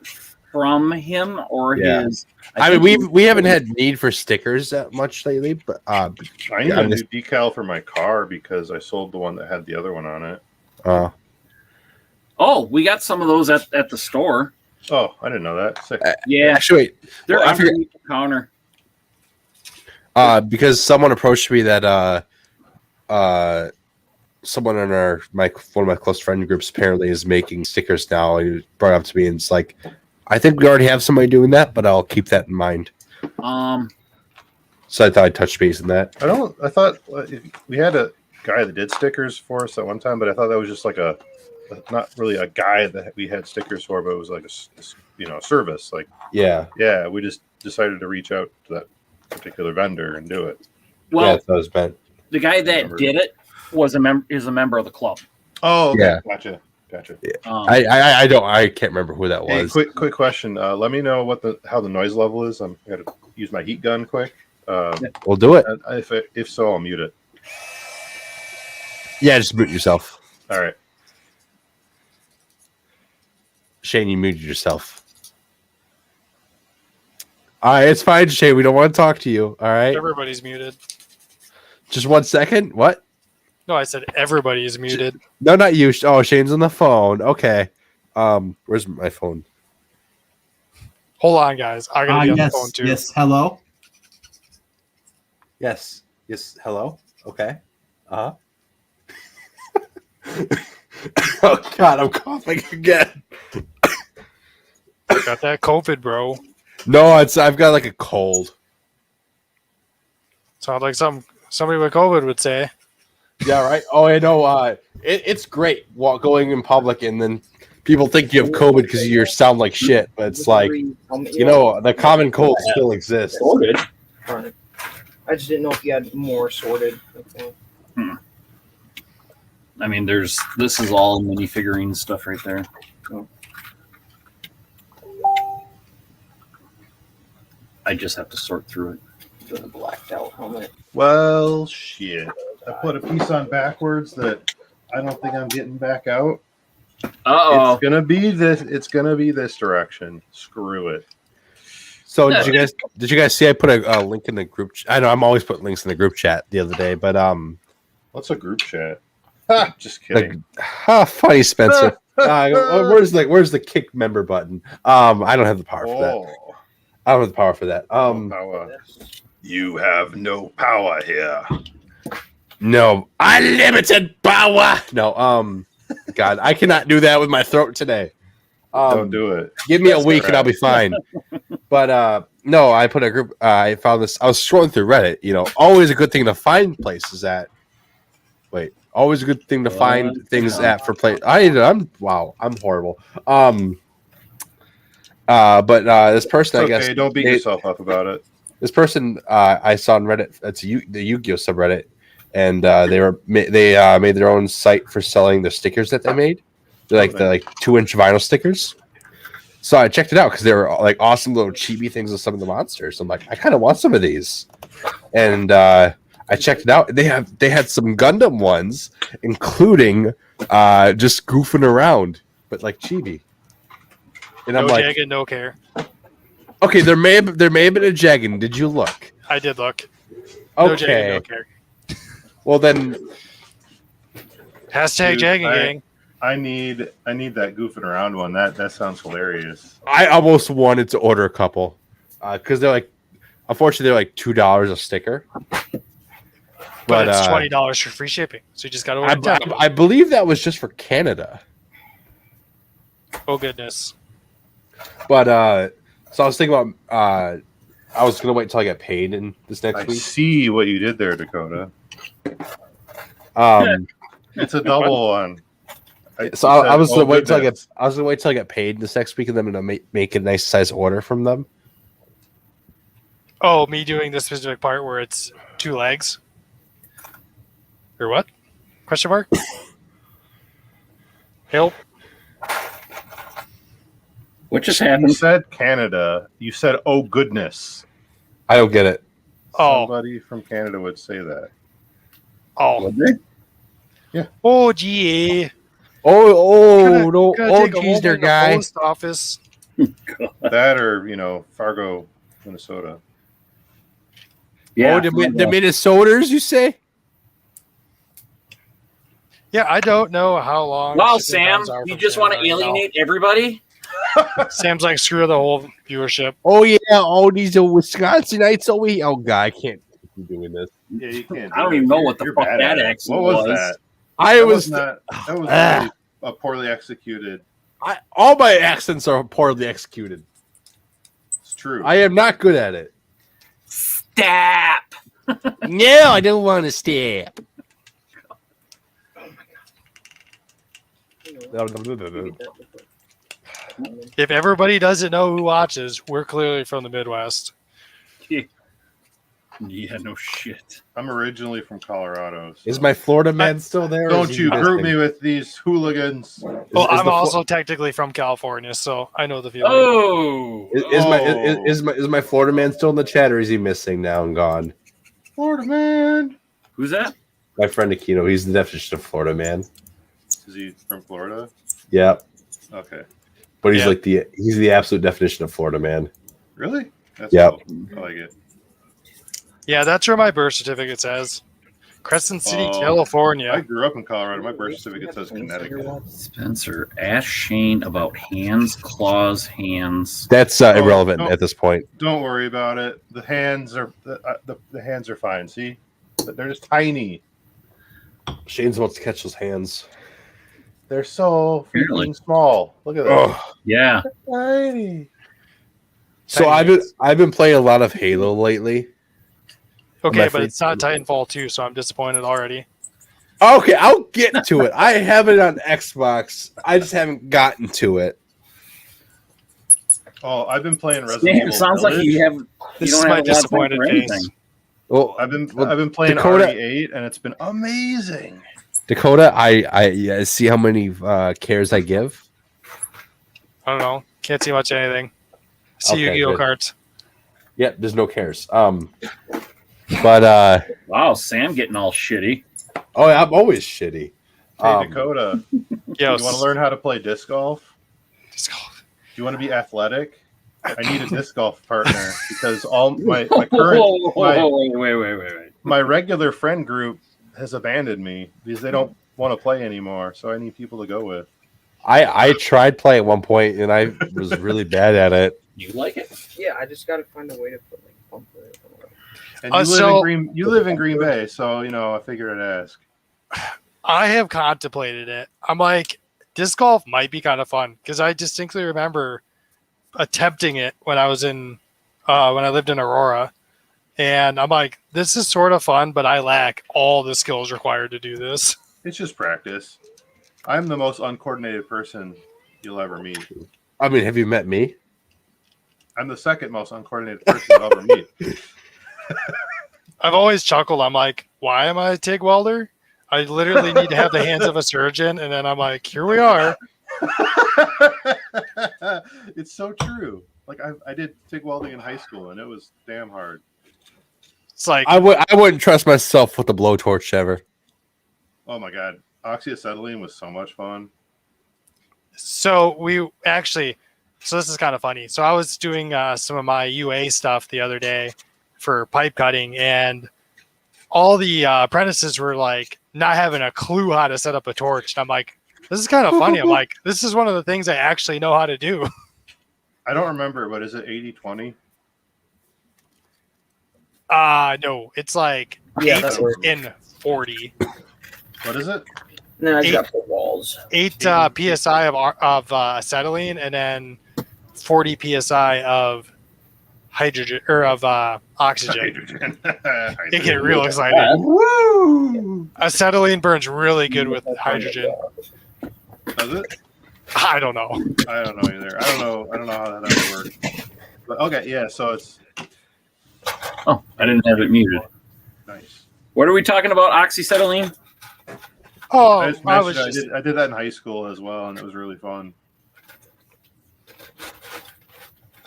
from him or Yeah. his. I mean, think we haven't had need for stickers that much lately, but I need Yeah, a I'm new just- decal for my car because I sold the one that had the other one on it. Oh, we got some of those at the store. Oh, I didn't know that. Sick. Yeah, actually, wait, they're well, I forget- underneath the counter. because someone approached me that someone in one of my close friend groups apparently is making stickers now. He brought it up to me and it's like, I think we already have somebody doing that, but I'll keep that in mind. So I thought I'd touch base on that. I thought we had a guy that did stickers for us at one time, but I thought that was just like not really a guy that we had stickers for, but it was like a service. Like, Yeah. yeah, we just decided to reach out to that particular vendor and do it. Well, Yeah, that was meant. the guy that did it is a member of the club. Oh, okay. Yeah. Gotcha. I can't remember who that Hey, was. quick question. Let me know how the noise level is. I'm gonna use my heat gun quick. We'll do it. If so, I'll mute it. Yeah, just mute yourself. All right. Shane, you muted yourself. All right, it's fine, Shane. We don't want to talk to you. All right. Everybody's muted. Just 1 second. What? No, I said everybody is muted. No, not you. Oh, Shane's on the phone. Okay. Where's my phone? Hold on, guys. I gotta be on the phone too. Yes, hello. Yes. Yes. Hello. Okay. Uh huh. Oh God, I'm coughing again. Got that COVID, bro. No, I've got like a cold. Sounds like somebody with COVID would say. Yeah, right. Oh, I know. It's great going in public, and then people think you have COVID because you sound like shit. But it's like, the common cold still exists. Sorted. Alright. I just didn't know if you had more sorted. Okay. I mean, this is all minifigurine stuff right there. I just have to sort through it. The blacked out helmet. Well, shit. I put a piece on backwards that I don't think I'm getting back out. Uh-oh. It's gonna be this. It's gonna be this direction. Screw it. So did you guys see I put a link in the group? I know I'm always putting links in the group chat the other day, but What's a group chat? Ha, just kidding. Funny, Spencer. Where's the kick member button? I don't have the power for that. I don't have the power for that. Power. You have no power here. No, unlimited power. No, God, I cannot do that with my throat today. Don't do it. Give me a week and I'll be fine. But no, I put a group. I found this. I was scrolling through Reddit. Always a good thing to find places at. Wait, always a good thing to find things at for play. I'm horrible. But this person, It's I guess, okay. Don't beat yourself up about it. This person I saw on Reddit. It's the Yu-Gi-Oh subreddit, and they made their own site for selling the stickers that they made. They're like the 2-inch vinyl stickers. So I checked it out because they were like awesome little chibi things of some of the monsters. I'm like, I kind of want some of these, and I checked it out. They had some Gundam ones, including just goofing around, but like chibi. And I'm like, Jagged, no care. okay, there may have been a Jagged. Did you look? I did look. No Okay. Jagged, no care. Well then, Hashtag Dude, Jagged gang. I need that goofing around one. That sounds hilarious. I almost wanted to order a couple because they're like, unfortunately, they're like $2 a sticker. But it's $20 for free shipping. So you just got to order 10. I believe that was just for Canada. Oh goodness. But so I was thinking about I was gonna wait till I get paid in this next I week. see what you did there, Dakota. It's a double one. I was gonna wait till I get paid this next week, and then I'm gonna make a nice size order from them. Oh, me doing this specific part where it's 2 legs? Or what? Question mark? Help. What just You happened? said Canada. You said, "Oh goodness." I don't get it. Oh. Somebody from Canada would say that. Oh. Yeah. Oh, gee. No, Take a geez, hold there, in the guy. post office. That or Fargo, Minnesota. Yeah. the Minnesoters, you say? Yeah, I don't know how long. Wow, shipping Sam, times are you from just want to Canada right now. alienate everybody? Sam's like, screw the whole viewership. Oh yeah, all these are Wisconsinites over here. Oh God, I can't keep doing this. Yeah, you can't. I don't even know what the fuck bad that at it. accent What was was. that? That was really a poorly executed. all my accents are poorly executed. It's true. I am not good at it. Stop! No, I don't want to step. If everybody doesn't know who watches, we're clearly from the Midwest. Yeah, no shit. I'm originally from Colorado. So. Is my Florida man still there? or Don't is he you group missing? me with these hooligans? Well, is I'm the also technically from California, so I know the feeling. Oh! Is my Florida man still in the chat, or is he missing now and gone? Florida man. Who's that? My friend Aquino, he's the definition of Florida man. Is he from Florida? Yeah, Okay. but he's Yeah. he's the absolute definition of Florida man. Really? That's Yep. cool. I like it. Yeah, that's where my birth certificate says. Crescent City, Oh, I California. grew up in Colorado. My birth certificate says Connecticut. Spencer, ask Shane about hands, claws, hands. That's irrelevant no. at this point. Don't worry about it. The hands are the hands are fine. See, they're just tiny. Shane's about to catch those hands. They're so Really? freaking small. Look at that. Oh. Yeah. Tiny. So I've been playing a lot of Halo lately. Okay, my but free it's not time. Titanfall 2, so I'm disappointed already. Okay, I'll get to it. I have it on Xbox. I just haven't gotten to it. Oh, I've been playing Resident Damn, Evil. sounds like you Village. have. This you is don't my have a lot of time disappointed for face. anything. Well, I've been playing Dakota- RE8 and it's been amazing. Dakota, I see how many cares I give. I don't know. Can't see much of anything. See Okay, Yu-Gi-Oh good. cards. Yep, there's no cares. But Wow, Sam getting all shitty. oh, I'm always shitty. Hey Dakota, Yes. you want to learn how to play disc golf? Disc Do you want to be athletic? I need a disc golf partner because all my current my regular friend group has abandoned me because they don't want to play anymore. So I need people to go with. I tried playing at one point and I was really bad at it. You like it? Yeah, I just gotta find a way to put like bump it. And you live in Green Bay, so I figured I'd ask. I have contemplated it. I'm like, disc golf might be kind of fun because I distinctly remember attempting it when I was when I lived in Aurora, and I'm like, this is sort of fun, but I lack all the skills required to do this. It's just practice. I'm the most uncoordinated person you'll ever meet. I mean, have you met me? I'm the second most uncoordinated person you'll ever meet. I've always chuckled. I'm like, why am I a TIG welder? I literally need to have the hands of a surgeon, and then I'm like, here we are. It's so true. Like I did TIG welding in high school, and it was damn hard. It's like I wouldn't trust myself with a blowtorch ever. Oh my god, oxyacetylene was so much fun. so this is kind of funny. So I was doing some of my UA stuff the other day for pipe cutting, and all the apprentices were like not having a clue how to set up a torch. And I'm like, this is kind of funny. I'm like, this is one of the things I actually know how to do. I don't remember, but is it 80-20? No, it's like Yeah, 8 that works. in 40. What is it? No, I just Eight. got the walls. 8 psi of acetylene, and then 40 psi of hydrogen or of oxygen. Hydrogen. It get real excited. Woo! Acetylene burns really good with hydrogen. Does it? I don't know. I don't know either. I don't know how that would work. But okay, yeah. So it's Oh, I didn't have it muted. nice. What are we talking about? Oxyacetylene? Oh, I just I was mentioned just I did that in high school as well, and it was really fun.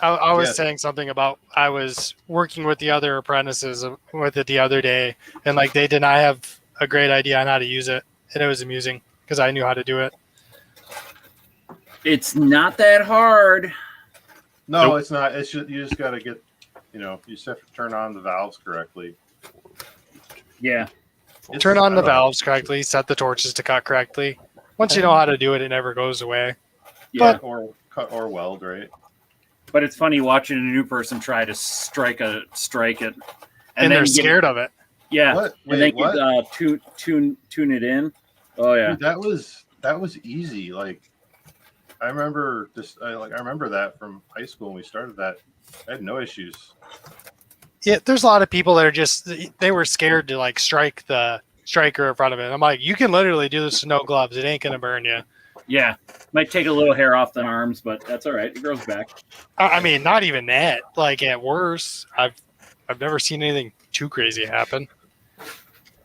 I was Yeah. saying something about I was working with the other apprentices with it the other day, and like they did not have a great idea on how to use it, and it was amusing because I knew how to do it. It's not that hard. No, Nope. it's not. It's just, you just got to get, you just have to turn on the valves correctly. Yeah. Turn on the I don't know. valves correctly, set the torches to cut correctly. Once you know how to do it, it never goes away. Yeah. Or cut or weld, right? But it's funny watching a new person try to strike it, And then they're you get- scared of it. Yeah, What? and then Wait, what? you tune it in. Oh yeah, Dude, that was easy. Like I remember I remember that from high school when we started that. I had no issues. Yeah, there's a lot of people that are just they were scared to like strike the striker in front of it. I'm like, you can literally do this with no gloves. It ain't gonna burn you. yeah. Might take a little hair off the arms, but that's all right. It grows back. I mean, not even that. Like at worst, I've never seen anything too crazy happen.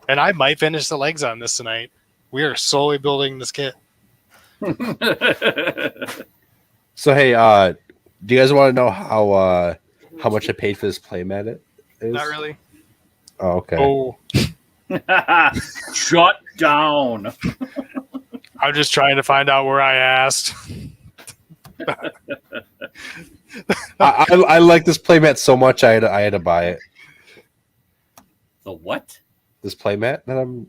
And I might finish the legs on this tonight. We are slowly building this kit. So hey, do you guys want to know how much I paid for this playmat? It is? Not really. Oh, okay. Oh, Shut down. I'm just trying to find out where I asked. I like this playmat so much. I had to buy it. The what? This playmat that I'm.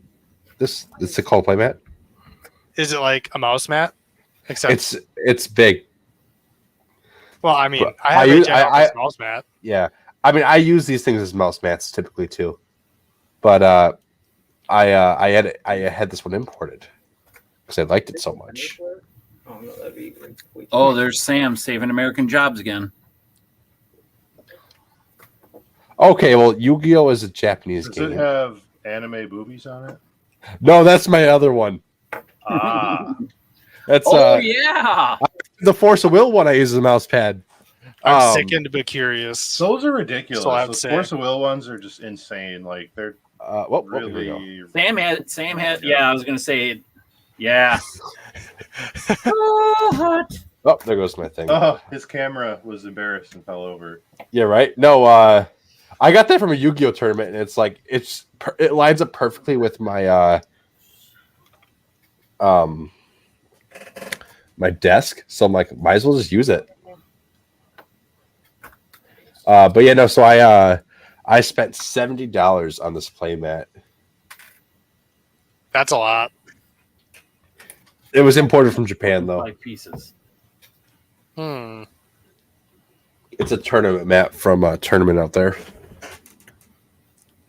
It's a called playmat. Is it like a mouse mat? Except It's big. well, I mean, But I have a general mouse mat. Yeah, I mean, I use these things as mouse mats typically too, but I had this one imported because I liked it so much. Oh no, that'd be way Oh, there's Sam saving American jobs again. Okay, well, Yu-Gi-Oh is a Japanese Does game. it have anime boobies on it? No, that's my other one. Ah, That's Oh yeah. the Force of Will one. I use as a mouse pad. I'm sickened but curious. those are ridiculous. So I have to Those say. Force of Will ones are just insane. Like they're Well, here we go. really. Sam had. Yeah, I was gonna say. Yeah. Oh, hot. Oh, there goes my thing. Oh, his camera was embarrassed and fell over. Yeah, right. No, I got that from a Yu-Gi-Oh tournament, and it's like it lines up perfectly with my my desk. So I'm like, might as well just use it. But yeah, no. So I spent $70 on this playmat. That's a lot. It was imported from Japan, though. 5 pieces. It's a tournament mat from a tournament out there.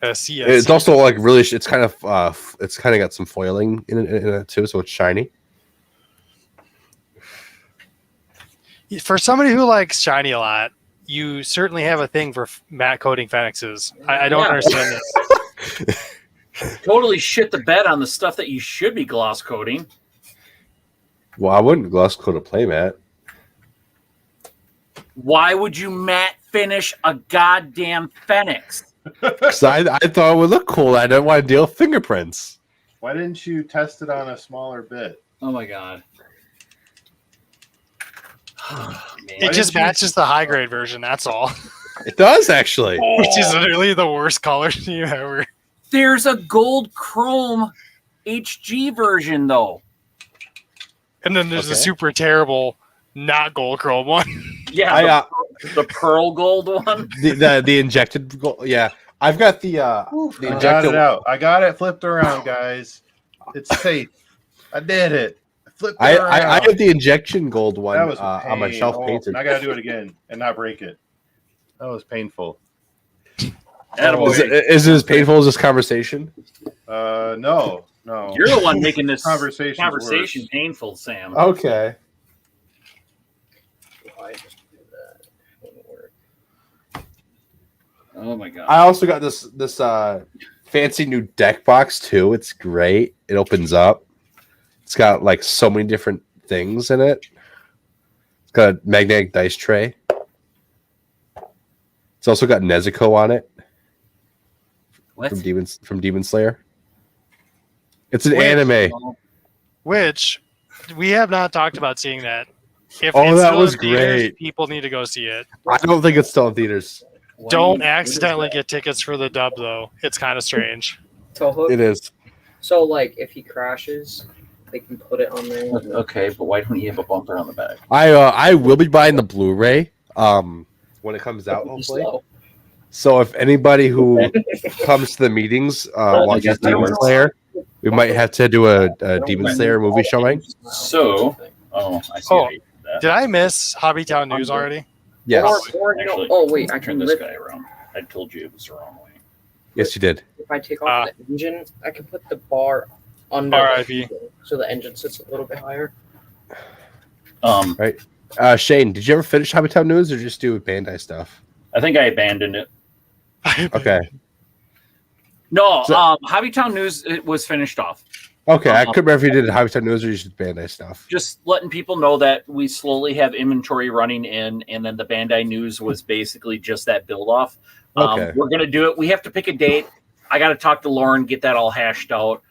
Yes. It's also like really. It's kind of got some foiling in it too, so it's shiny. For somebody who likes shiny a lot, you certainly have a thing for matte coating Fenixes. I don't understand this. Totally shit the bed on the stuff that you should be gloss coating. Well, I wouldn't gloss coat a playmat. Why would you matte finish a goddamn Fenix? Because I thought it would look cool. I didn't want to deal with fingerprints. Why didn't you test it on a smaller bit? Oh my god. It just matches the high grade version. That's all. It does actually. Which is literally the worst color scheme ever. There's a gold chrome HG version though. And then there's a Okay. super terrible, not gold chrome one. Yeah, the pearl gold one. The injected gold. Yeah, I've got the I got injected. it out. I got it flipped around, guys. It's safe. I did it. I flipped it around. I have the injection gold one That was on my shelf painted. I got to do it again and not break it. That was painful. Attaboy. Is it as painful as this conversation? No. You're the one making this Conversation's conversation worse. painful, Sam. Okay. I just do that. Wouldn't work. Oh my god. I also got this fancy new deck box too. It's great. It opens up. It's got like so many different things in it. It's got a magnetic dice tray. It's also got Nezuko on it What? from Demon Slayer. It's an anime. Which we have not talked about seeing that. If Oh, it's that still was in theaters, great. people need to go see it. I don't think it's still in theaters. Don't accidentally get tickets for the dub though. It's kind of strange. Toe It is. So like if he crashes, they can put it on there. Okay, but why don't you have a bumper on the back? I will be buying the Blu-ray when it comes out, hopefully. Slow. So if anybody who comes to the meetings watches Demon Slayer, we might have to do a Demon Slayer movie showing. So, I see. Oh, how you did that. Did I miss Hobbytown News already? Yes. Or you know, Actually, oh wait, I turn can this lift. guy around. I told you it was the wrong way. Yes, you did. If I take off the engine, I can put the bar under RIP. so the engine sits a little bit higher. Shane, did you ever finish Hobbytown News or just do Bandai stuff? I think I abandoned it. Okay. No, So- Hobbytown News it was finished off. Okay, I couldn't remember if you did Hobbytown News or you just did Bandai stuff. Just letting people know that we slowly have inventory running in, and then the Bandai News was basically just that build off. Okay. We're gonna do it. We have to pick a date. I got to talk to Lauren, get that all hashed out.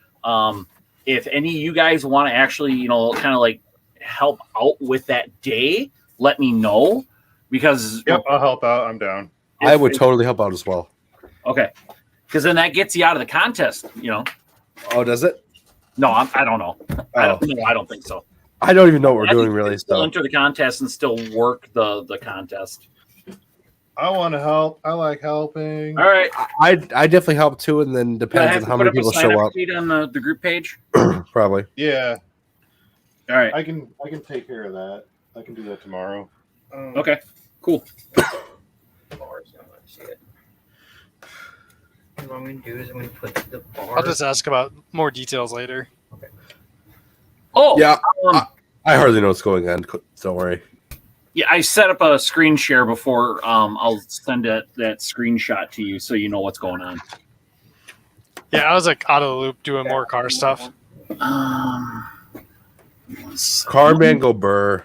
If any of you guys want to actually, kind of like help out with that day, let me know because Yep, I'll help out. I'm down. I would totally help out as well. Okay. because then that gets you out of the contest. Oh, does it? No, I don't know. I Oh. don't think so. I don't even know what we're I think doing you really. can still So enter the contest and still work the contest. I want to help. I like helping. All right. I definitely help too, and then Do I depends have on to how put many up a people sign-up show up. sheet on the group page? Probably. Yeah, All right. I can take care of that. I can do that tomorrow. Okay. Cool. Bars, I want to see it. What I'm going to do is I'm going to put the bar. I'll just ask about more details later. Oh, Yeah, Um, I hardly know what's going on. Don't worry. yeah. I set up a screen share before. I'll send that screenshot to you so you know what's going on. Yeah, I was like out of the loop doing more car stuff. Carman go burr.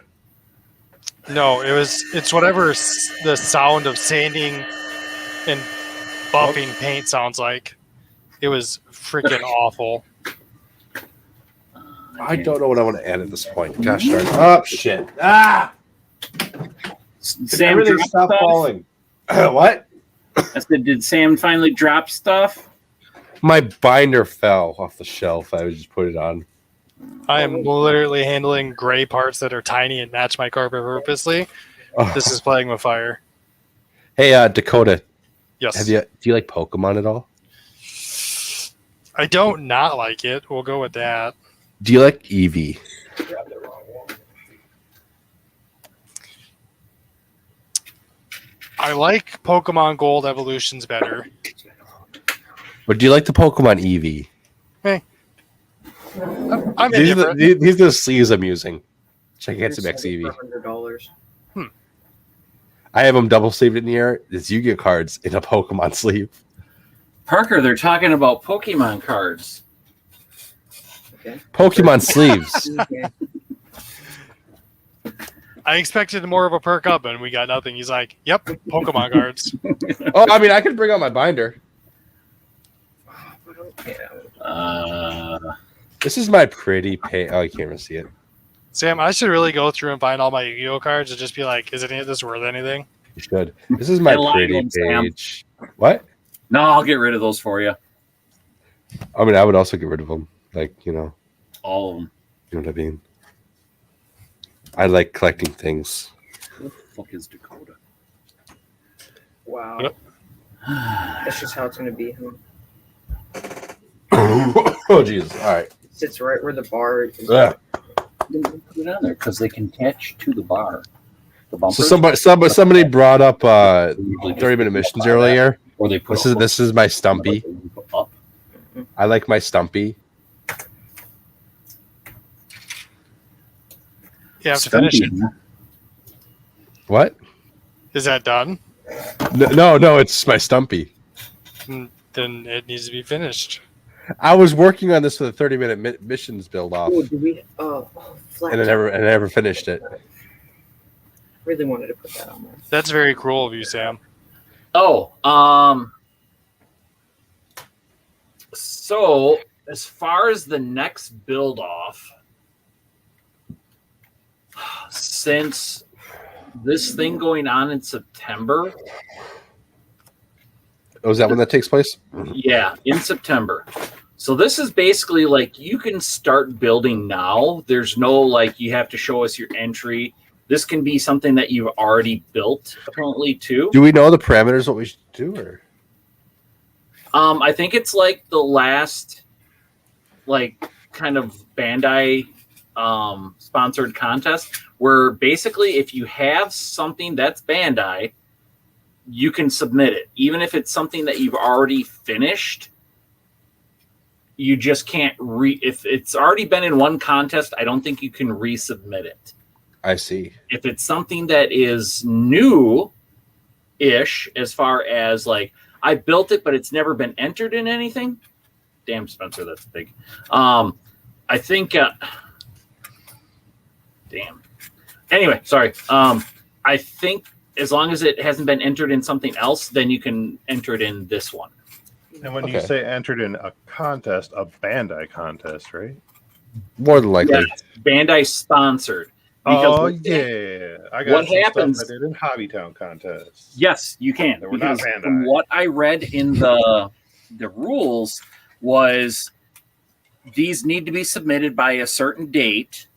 No, it's whatever the sound of sanding and buffing paint sounds like. It was freaking awful. I don't know what I want to add at this point. Gosh darn. Oh shit. Ah! Sam Everything dropped stopped stuff? falling. What? I said, did Sam finally drop stuff? My binder fell off the shelf. I just put it on. I am literally handling gray parts that are tiny and match my carpet purposely. Oh. This is playing with fire. Hey, Dakota. Yes. Do you like Pokemon at all? I don't not like it. We'll go with that. Do you like Eevee? I like Pokemon Gold Evolutions better. But do you like the Pokemon Eevee? I'm These are, indifferent. these are the sleeves I'm using. Gigantic X Eevee. $100. I have them double sleeved in here. It's Yu-Gi-Oh cards in a Pokemon sleeve. Parker, they're talking about Pokemon cards. Okay. Pokemon sleeves. Okay. I expected more of a perk up, and we got nothing. He's like, "Yep, Pokemon cards." Oh, I mean, I could bring out my binder. Yeah. This is my pretty pay. Oh, you can't even see it. Sam, I should really go through and find all my Yu-Gi-Oh cards and just be like, "Is any of this worth anything?" You should. This is my I like pretty them, Sam. page. What? No, I'll get rid of those for you. I mean, I would also get rid of them. Like, All of them. you know what I mean? I like collecting things. Who the fuck is Dakota? Wow. Yep. That's just how it's going to be. Oh, Jesus. All right. It sits right where the bar is. Ugh. Put it on there because they can attach to the bar. The bumper. So somebody brought up 30-minute missions earlier. Or they put This is my Stumpy. up. I like my Stumpy. You have to finish it. What? Is that done? No, it's my Stumpy. Then it needs to be finished. I was working on this for the 30-minute missions build off, Oh, do we? Flat. and I never finished it. Really wanted to put that on there. That's very cruel of you, Sam. Oh, so as far as the next build off, since this thing going on in September, Oh, is that when that takes place? yeah, in September. So this is basically like you can start building now. There's no like you have to show us your entry. This can be something that you've already built apparently too. Do we know the parameters? What we should do? Or I think it's like the last, like kind of Bandai sponsored contest where basically if you have something that's Bandai, you can submit it. Even if it's something that you've already finished, you just can't if it's already been in one contest, I don't think you can resubmit it. I see. If it's something that is new-ish, as far as like I built it, but it's never been entered in anything. Damn, Spencer, that's big. I think. Damn. Anyway, sorry. I think as long as it hasn't been entered in something else, then you can enter it in this one. And when you Okay. say entered in a contest, a Bandai contest, right? More than likely. Yeah, Bandai sponsored. Oh Because yeah, I got what some happens- stuff I did in Hobbytown contests. Yes, you can. They were not Because Bandai. from what I read in the the rules was these need to be submitted by a certain date.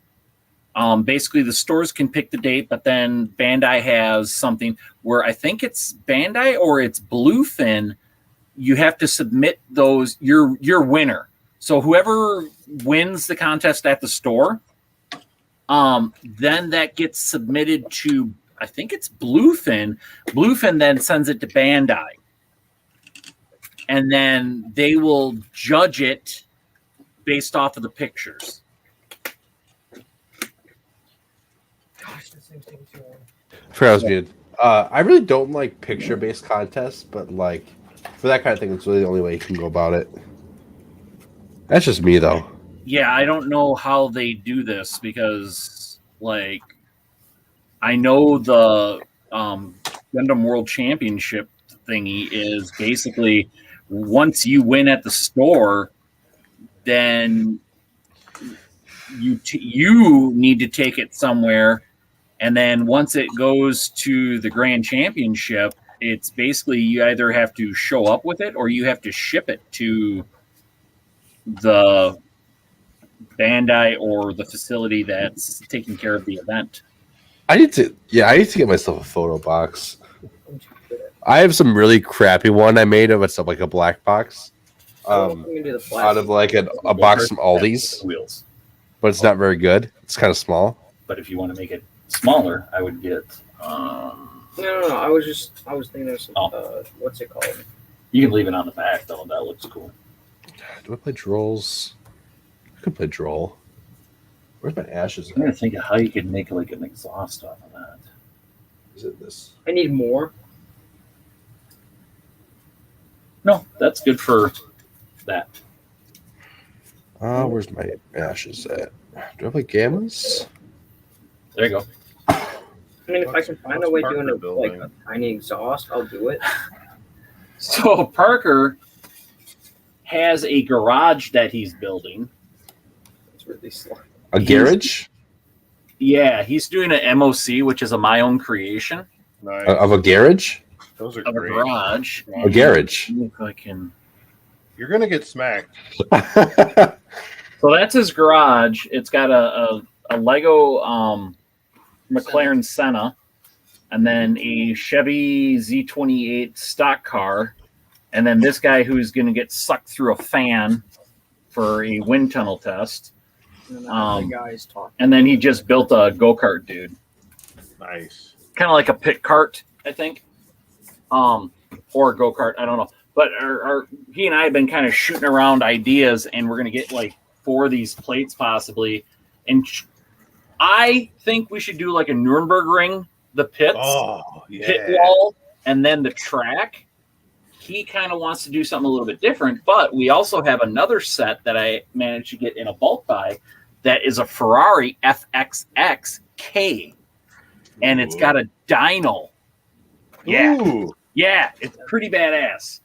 Basically, the stores can pick the date, but then Bandai has something where I think it's Bandai or it's Bluefin. You have to submit those your winner. So whoever wins the contest at the store, then that gets submitted to, I think it's Bluefin. Bluefin then sends it to Bandai, and then they will judge it based off of the pictures. Gosh, this thing's taking too long. I forgot I was muted. I really don't like picture-based contests, but like for that kind of thing, it's really the only way you can go about it. That's just me, though. Yeah, I don't know how they do this because, like, I know the Gundam World Championship thingy is basically once you win at the store, then you need to take it somewhere, and then once it goes to the Grand Championship, it's basically you either have to show up with it or you have to ship it to the Bandai or the facility that's taking care of the event. I need to get myself a photo box. I have some really crappy one I made of it's like a black box, out of like a box from Aldi's, Wheels. but it's not very good. It's kind of small. But if you want to make it smaller, I would get. No. I was thinking of some. What's it called? You can leave it on the back though. That looks cool. Do I play Drolls? I could play Droll. Where's my ashes? I'm trying to think of how you could make like an exhaust off of that. Is it this? I need more. No, that's good for that. Where's my ashes at? Do I play Gammas? There you go. I mean, if I can find a way What's doing Parker it building? like a tiny exhaust, I'll do it. So Parker has a garage that he's building. It's really slow. A garage? Yeah, he's doing an MOC, which is my own creation Nice. Of a garage? Those are of a great. garage. A garage. If I can. You're gonna get smacked. So that's his garage. It's got a Lego McLaren Senna, and then a Chevy Z28 stock car, and then this guy who's going to get sucked through a fan for a wind tunnel test. And then the guys talk. And then he just built a go-kart dude, Nice. kind of like a pit cart, I think, or a go-kart. I don't know. But he and I have been kind of shooting around ideas, and we're going to get like 4 of these plates possibly. And I think we should do like a Nuremberg ring, the pits, Oh pit yeah. wall, and then the track. He kind of wants to do something a little bit different, but we also have another set that I managed to get in a bulk buy that is a Ferrari FXX-K, and it's got a dyno. Yeah, Ooh. yeah, it's pretty badass.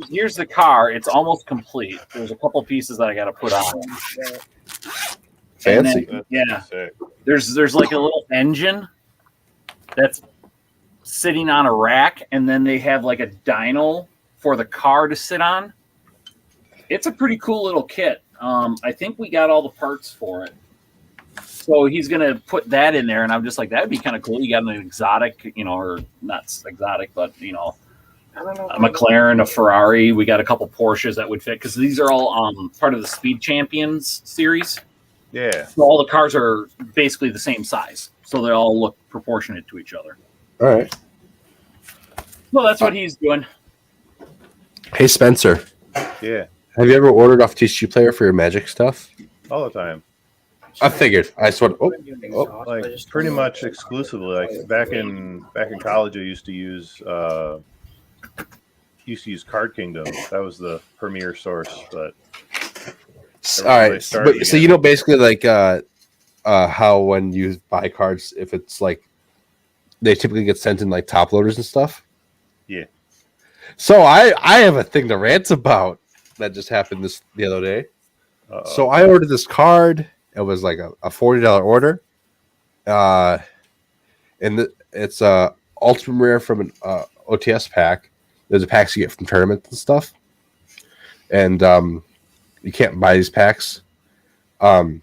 Here's the car. It's almost complete. There's a couple pieces that I got to put on. And Fancy. then, That's yeah. sick. There's like a little engine that's sitting on a rack, and then they have like a dyno for the car to sit on. It's a pretty cool little kit. I think we got all the parts for it. So he's gonna put that in there, and I'm just like, that'd be kind of cool. You got an exotic, or not exotic, but I don't know. a McLaren, a Ferrari. We got a couple Porsches that would fit because these are all part of the Speed Champions series. Yeah. So all the cars are basically the same size, so they all look proportionate to each other. All right. Well, that's what he's doing. Hey, Spencer. Yeah. Have you ever ordered off TCG Player for your Magic stuff? All the time. I figured. I just want. Like pretty much exclusively. Like back in college, I used to use Card Kingdom. That was the premier source. But All right. So basically, like how when you buy cards, if it's like they typically get sent in like top loaders and stuff. Yeah. So I have a thing to rant about that just happened the other day. Uh-oh. So I ordered this card. It was like a $40 order. And it's ultimate rare from an OTS pack. There's a packs you get from tournaments and stuff. and you can't buy these packs. So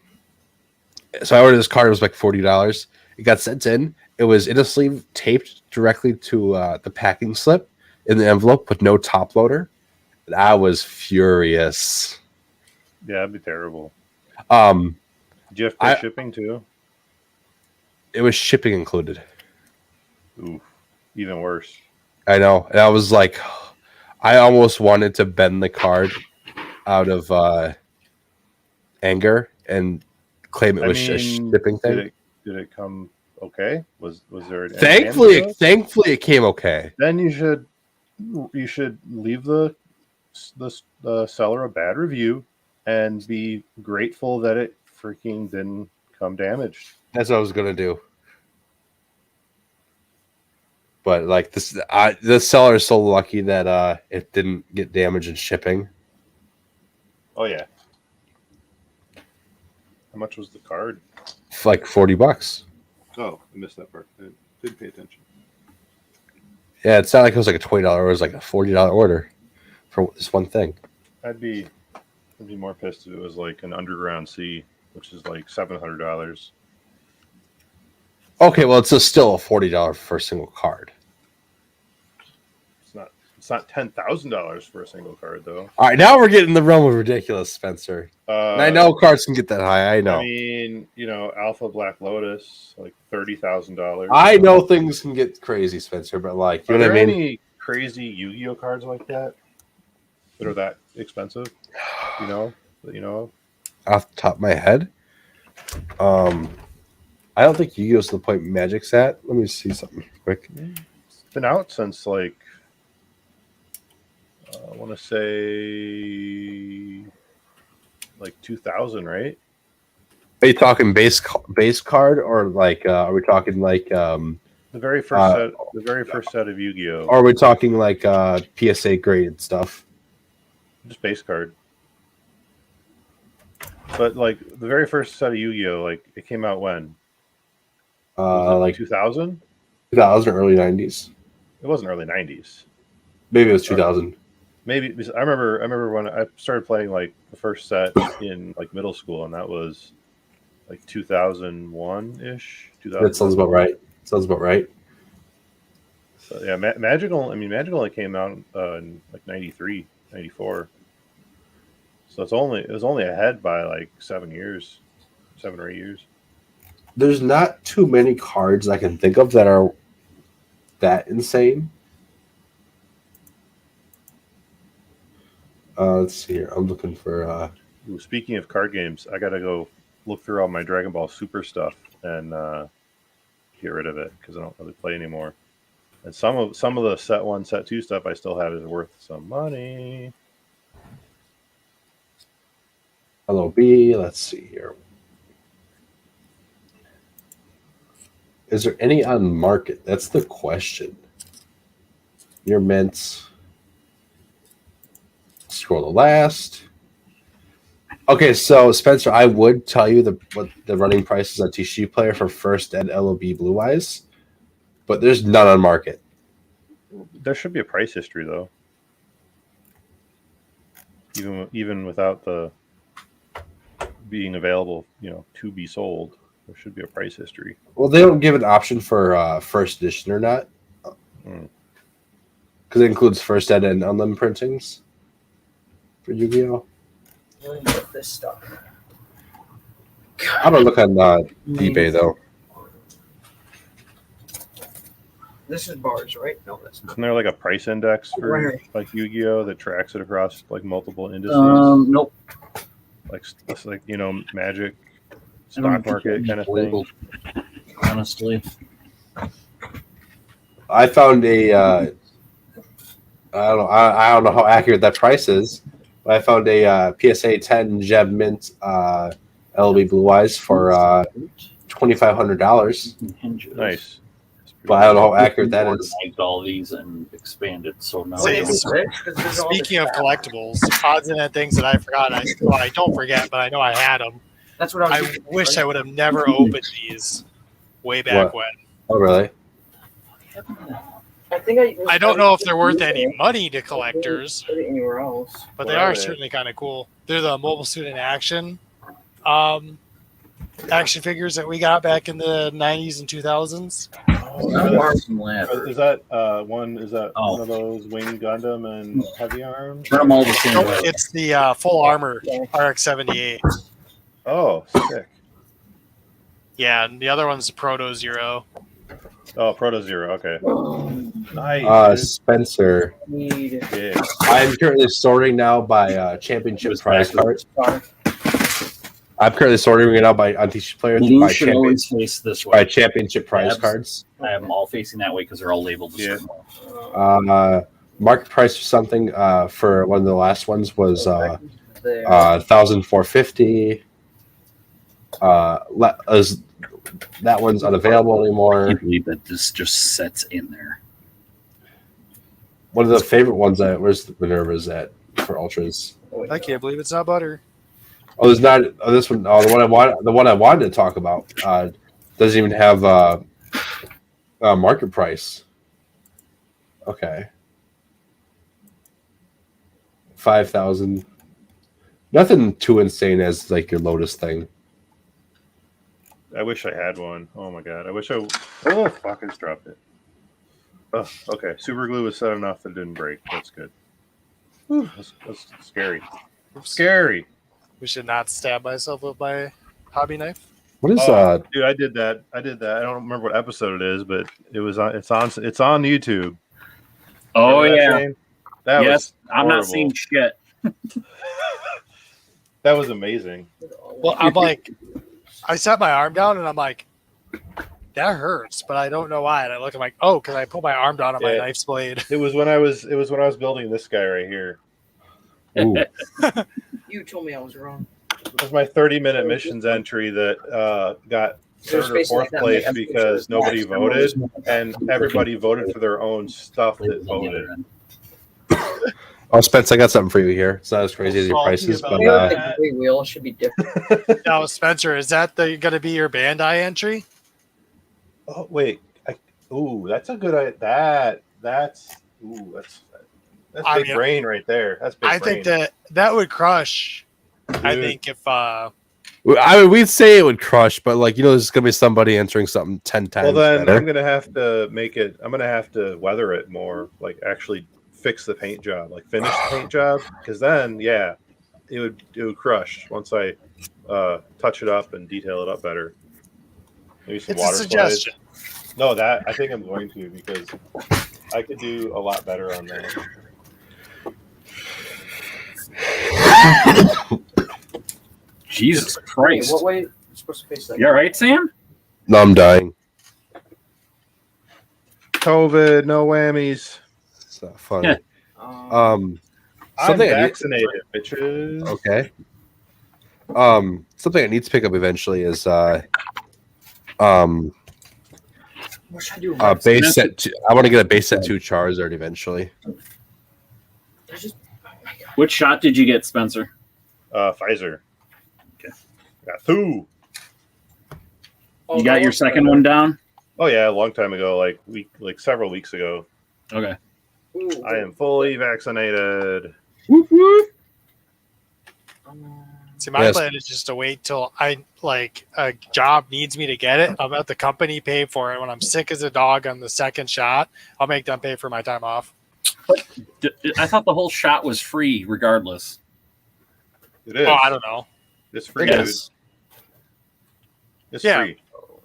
I ordered this card. It was like $40. It got sent in. It was in a sleeve taped directly to the packing slip in the envelope with no top loader. And I was furious. Yeah, that'd be terrible. Um, Did you have to pay shipping too? It was shipping included. Ooh, even worse. I know. And I was like, I almost wanted to bend the card out of anger and claim it was a shipping thing. Did it come okay? Was there? Thankfully it came okay. Then you should leave the seller a bad review and be grateful that it freaking didn't come damaged. That's what I was gonna do. But like this seller is so lucky that it didn't get damaged in shipping. Oh yeah. How much was the card? Like $40. Oh, I missed that part. I didn't pay attention. Yeah, it's not like it was like a $20 order, it was like a $40 order for this one thing. I'd be more pissed if it was like an Underground Sea, which is like $700. Okay, well, it's still a $40 for a single card. It's not $10,000 for a single card, though. All right, now we're getting in the realm of ridiculous, Spencer. And I know cards can get that high. I know. I mean, Alpha Black Lotus, like $30,000. I know things can get crazy, Spencer, but like, you know what I mean? Any crazy Yu-Gi-Oh cards like that are that expensive? That you know? Off the top of my head, I don't think Yu-Gi-Oh's the point Magic's at. Let me see something quick. It's been out since like I want to say like 2000, right? Are you talking base card or like are we talking like the very first set of Yu-Gi-Oh? Or are we talking like PSA graded stuff? Just base card. But like the very first set of Yu-Gi-Oh, like it came out when? Like 2000? 2000 or early 90s. It wasn't early 90s. Maybe it was 2000. Maybe I remember when I started playing like the first set in like middle school, and that was like 2001-ish. That sounds about right. So, yeah, Magical only came out in like 93, 94. So it was only ahead by like 7 or 8 years. There's not too many cards I can think of that are that insane. Let's see here. I'm looking for. Speaking of card games, I gotta go look through all my Dragon Ball Super stuff and get rid of it because I don't really play anymore. And some of the set 1, set 2 stuff I still have is worth some money. LOB. Let's see here. Is there any on market? That's the question. Your mints. Scroll the last. Okay, so Spencer, I would tell you what the running price is on TCG Player for first ed LOB Blue Eyes, but there's none on market. There should be a price history though. Even without the being available, to be sold, there should be a price history. Well, they don't give an option for first edition or not, because it includes first ed and unlimited printings for Yu-Gi-Oh. This stuff. I don't look on eBay though. This is bars, right? No, that's not. Isn't there like a price index for Right. like Yu-Gi-Oh that tracks it across like multiple indices? Nope. Like Magic, stock market kind of thing. Honestly, I found a. I don't know how accurate that price is. But I found a PSA 10 Jeb Mint LB Blue Eyes for $2,500. Nice. But I don't know how accurate that is. Organized all these and expanded, so now Wait, it's- Speaking of collectibles, odds and end things that I forgot. I don't forget, but I know I had them. That's what I was. I wish I would have never opened these way back What? when. Oh, really? I think I don't know if they're worth any money to collectors, Put it anywhere else. but What they are are they? certainly kind of cool. They're the mobile suit in action action figures that we got back in the 90s and Oh, 2000s. Arms and ladders. is that one? Is that Oh. one of those Wing Gundam and Heavy Arms? Turn them all the same Nope, way. it's the full armor RX-78. Oh, sick. Yeah, and the other one's the Proto Zero. Oh, Proto Zero. Okay, nice. dude. Spencer, Need Yeah. I'm currently sorting now by championship prize cards. I'm currently sorting it out by on TC players Blue by, should always face this way. by championship prize Tabs. cards. I have them all facing that way because they're all labeled the Yeah. same way. Market price for something for one of the last ones was there. 1,450. That one's unavailable I anymore. can't believe that this just sets in there. One of the favorite ones where's the Minerva's at for ultras? I can't believe it's not butter. Oh, there's not. Oh, this one. Oh, the one I wanted to talk about doesn't even have market price. Okay, 5,000. Nothing too insane as like your Lotus thing. I wish I had one. Oh my god. I wish I. Oh fuck! I just dropped it. Oh, okay. Super glue was set enough that it didn't break. That's good. Whew, that's scary. Scary. We should not stab myself with my hobby knife. What is Dude, I did that. I don't remember what episode it is, but it was on. It's on YouTube. Oh, Remember that, yeah. Shane? That Yes, was I'm not horrible. seeing shit. That was amazing. Well, I'm like, I set my arm down and I'm like, that hurts, but I don't know why. And I look, I'm like, oh, because I put my arm down on my Yeah. knife's blade. It was when I was building this guy right here. ooh, You told me I was wrong. It was my 30-minute missions entry that got There's third or space like fourth that, place like, because nobody voted, and everybody voted for their own stuff that voted. oh, Spence, I got something for you here. It's not as crazy as your Salty prices, about but I feel like the free wheel should be different. Now, Spencer, is that going to be your Bandai entry? Oh wait, that's a good. That's I big mean, brain right there. That's big I brain. think that would crush. I Dude. think if I mean, we'd say it would crush, but like there's gonna be somebody answering something 10 times. Well, then better. I'm gonna have to make it. I'm gonna have to weather it more, like actually fix the paint job, like finish the paint job, because then it would crush once I touch it up and detail it up better. Maybe some it's a water slides. suggestion. No, that I think I'm going to because I could do a lot better on that. Jesus Wait, Christ. what way are you supposed to face that? You all right, Sam? No, I'm dying. COVID, no whammies. It's not funny. Yeah. Um, I'm something I need, vaccinated, bitches. okay. Something I need to pick up eventually is What should I do? base set. I want to get a base set 2 Charizard eventually. There's just, oh my God. Which shot did you get, Spencer? Pfizer. Okay. Got 2. Oh, You got that your was second better. one down? Oh yeah, a long time ago, like several weeks ago. Okay. Ooh, I am fully vaccinated. Whoop, whoop. See, my Yes. plan is just to wait till a job needs me to get it. I'll let the company pay for it. When I'm sick as a dog on the second shot, I'll make them pay for my time off. I thought the whole shot was free regardless. It is. Oh, I don't know. It's free, It dude. is. It's Yeah. free.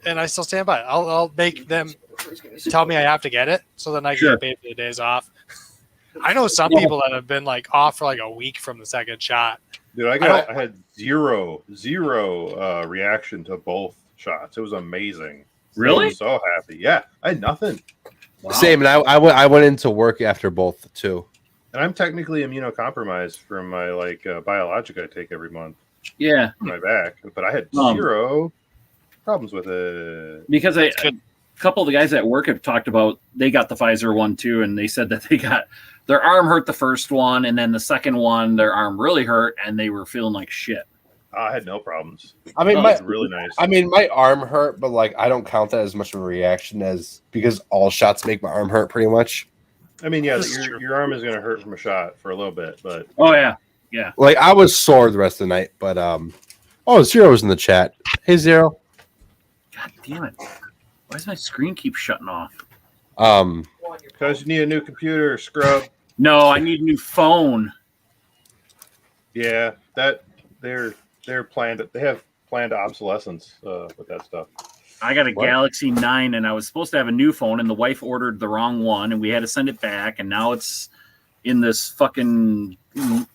And I still stand by it. I'll make them tell me I have to get it, so then I can Sure. get paid for the days off. I know some people that have been like off for like a week from the second shot. Dude, I had zero reaction to both shots. It was amazing. Really? I was so happy. Yeah, I had nothing. Wow. Same, and I went into work after both too. And I'm technically immunocompromised from my biologic I take every month Yeah, for my back, but I had Um, zero problems with it. because a couple of the guys at work have talked about they got the Pfizer one too, and they said that they got their arm hurt the first one, and then the second one their arm really hurt, and they were feeling like shit. I had no problems. I mean, Oh, my It's really nice. I mean, my arm hurt, but like I don't count that as much of a reaction as because all shots make my arm hurt pretty much. I mean, yeah, This is true. your arm is gonna hurt from a shot for a little bit, but Oh yeah. Like I was sore the rest of the night, but oh, Zero's in the chat. Hey Zero. God damn it! Why does my screen keep shutting off? because you need a new computer, scrub. No, I need a new phone. Yeah, that they're planned. They have planned obsolescence with that stuff. I got a What? Galaxy 9, and I was supposed to have a new phone, and the wife ordered the wrong one, and we had to send it back, and now it's in this fucking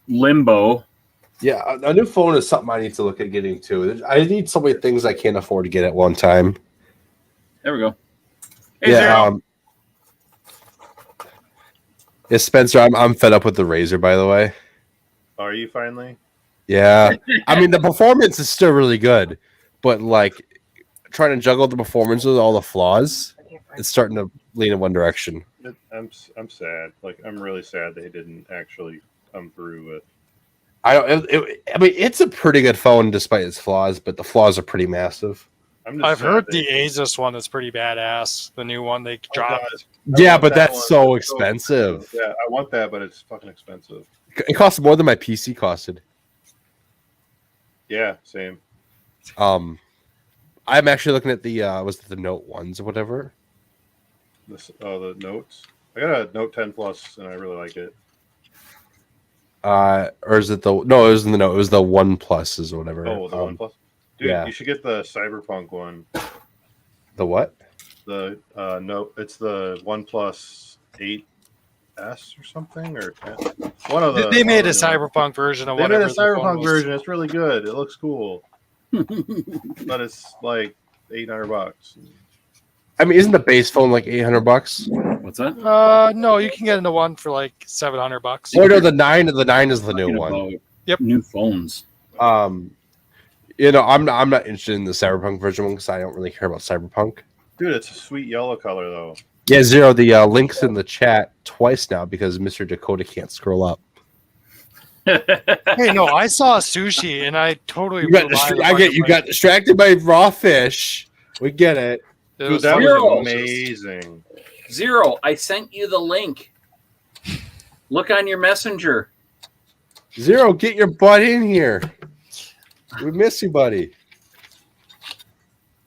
limbo. Yeah, a new phone is something I need to look at getting too. I need so many things I can't afford to get at one time. There we go. Hey, Zero. Yeah, Spencer, I'm fed up with the Razor, by the way. Are you finally? Yeah, I mean the performance is still really good, but like trying to juggle the performance with all the flaws, it's starting to lean in one direction. I'm sad. Like I'm really sad they didn't actually come through with. I mean, it's a pretty good phone despite its flaws, but the flaws are pretty massive. I'm just I've sad heard they- the Asus one is pretty badass. The new one they Oh, dropped. God. Yeah, want but that that's one. so It's expensive. Yeah, I want that, but it's fucking expensive. It costs more than my PC costed. Yeah, same. I'm actually looking at the was it the Note ones or whatever. The notes. I got a Note 10 Plus, and I really like it. Or is it the no? It was in the Note. It was the One Pluses or whatever. Oh, the One Plus. Dude, yeah. you should get the Cyberpunk one. The what? The Note. It's the OnePlus 8S or something, or 10. One of the. They made one a of the new ones. cyberpunk version of They made whatever. a the phone Cyberpunk was. version. It's really good. It looks cool, but it's like $800. I mean, isn't the base phone like $800? What's that? No, you can get into one for like $700. Oh no, the 9 is the new Talking one. about Yep. New phones. You know, I'm not interested in the Cyberpunk version one because I don't really care about Cyberpunk. Dude, it's a sweet yellow color though. Yeah, Zero. The link's in the chat twice now because Mr. Dakota can't scroll up. Hey, no, I saw sushi and I totally. You got blew by the you got distracted by raw fish. We get it. It Dude, was that Zero. was amazing. Zero, I sent you the link. Look on your messenger. Zero, get your butt in here. We miss you, buddy.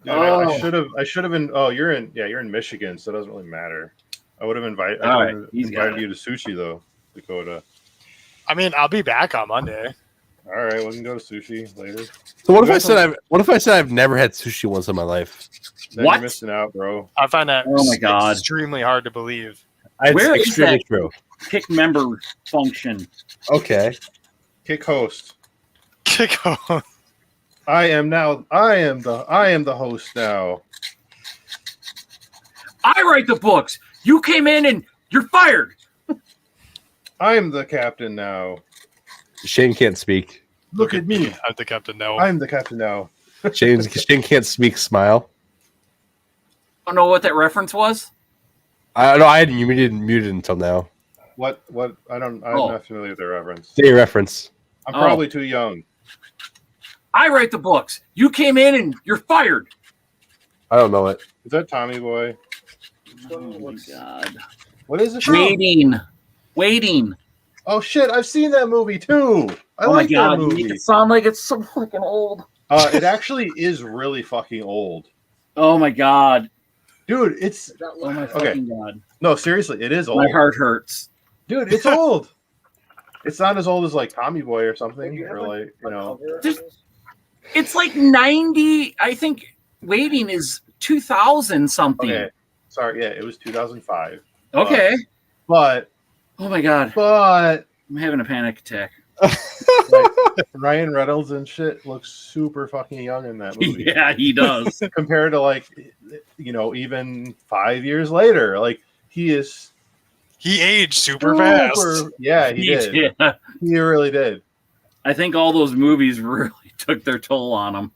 Dude, Oh. I should have been. Oh, you're in Michigan, so it doesn't really matter. I would have invited All right, he's got invited it. you to sushi though, Dakota. I mean, I'll be back on Monday. All right, we can go to sushi later. So what if I said I've never had sushi once in my life? Then What? You're missing out, bro. I find that Oh my God. extremely hard to believe. It's Where is extremely that? true. Pick member function. Okay. Kick host. Kick on. I am the host now. I write the books. You came in and you're fired. I am the captain now. Shane can't speak. Look at me. I'm the captain now. I'm the captain now. Shane can't speak. Smile. I don't know what that reference was. I know I hadn't muted until now. What? I'm Oh. not familiar with the reference. Say your reference. I'm Oh. probably too young. I write the books. You came in and you're fired. I don't know it. Is that Tommy Boy? Oh my God. What is it? from? Waiting. Oh shit! I've seen that movie too. I Oh my like that God. You movie. make it sound like it's so fucking old. It actually is really fucking old, Oh my God. dude. It's Oh my Okay. fucking God. no, seriously, it is old, My heart hurts. dude. It's old. It's not as old as like Tommy Boy or something, or like you know. It's like 90. I think Waiting is 2000 something. Okay, sorry. Yeah, it was 2005. Okay. But Oh my God. I'm I'm having a panic attack. Ryan Reynolds and shit looks super fucking young in that movie. Yeah, he does. Compared to like, you know, even 5 years later, like he is He aged super fast. Yeah, he did. Yeah. He really did. I think all those movies really took their toll on him.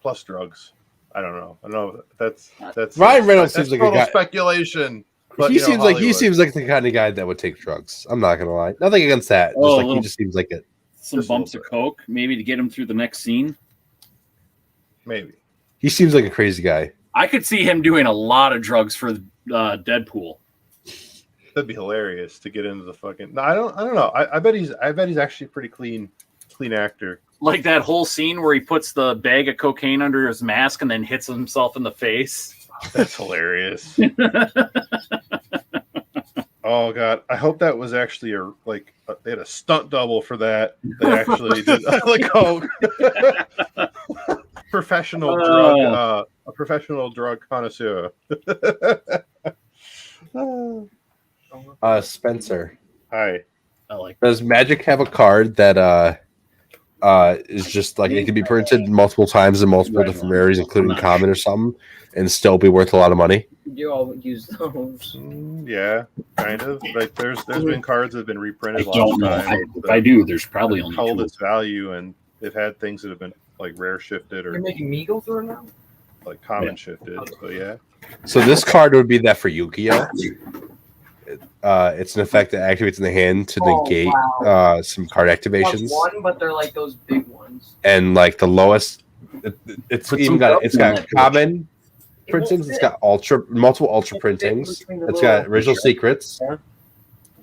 Plus drugs. I don't know. I don't know. That's Ryan Reynolds that's seems like a total guy. speculation. But, he you know, seems like Hollywood. the kind of guy that would take drugs. I'm not gonna lie. Nothing against that. Just Oh, like little- he just seems like it. some Just a bumps of little coke, maybe to get him through the next scene. Maybe. He seems like a crazy guy. I could see him doing a lot of drugs for Deadpool. That'd be hilarious to get into the fucking. No, I don't know. I bet he's actually a pretty clean actor. Like that whole scene where he puts the bag of cocaine under his mask and then hits himself in the face. That's hilarious. Oh god, I hope that was actually they had a stunt double for that. They actually did a professional drug connoisseur. Spencer. Hi. I like Does Magic have a card that is just like it can be printed multiple times in multiple different areas, including common or something, and still be worth a lot of money? You all use those. Yeah, kind of. Like there's been cards that have been I reprinted. don't know. If I do, there's probably only held two. its value, and they've had things that have been like rare shifted You're or making me go through it now? like common shifted. So yeah. So this card would be that for Yu-Gi-Oh. It's an effect that activates in the hand to negate some card activations. One, but they're like those big ones. And like the lowest, it's Put even some got it's got drugs in common printings. It's got multiple ultra printings. It's got original secrets.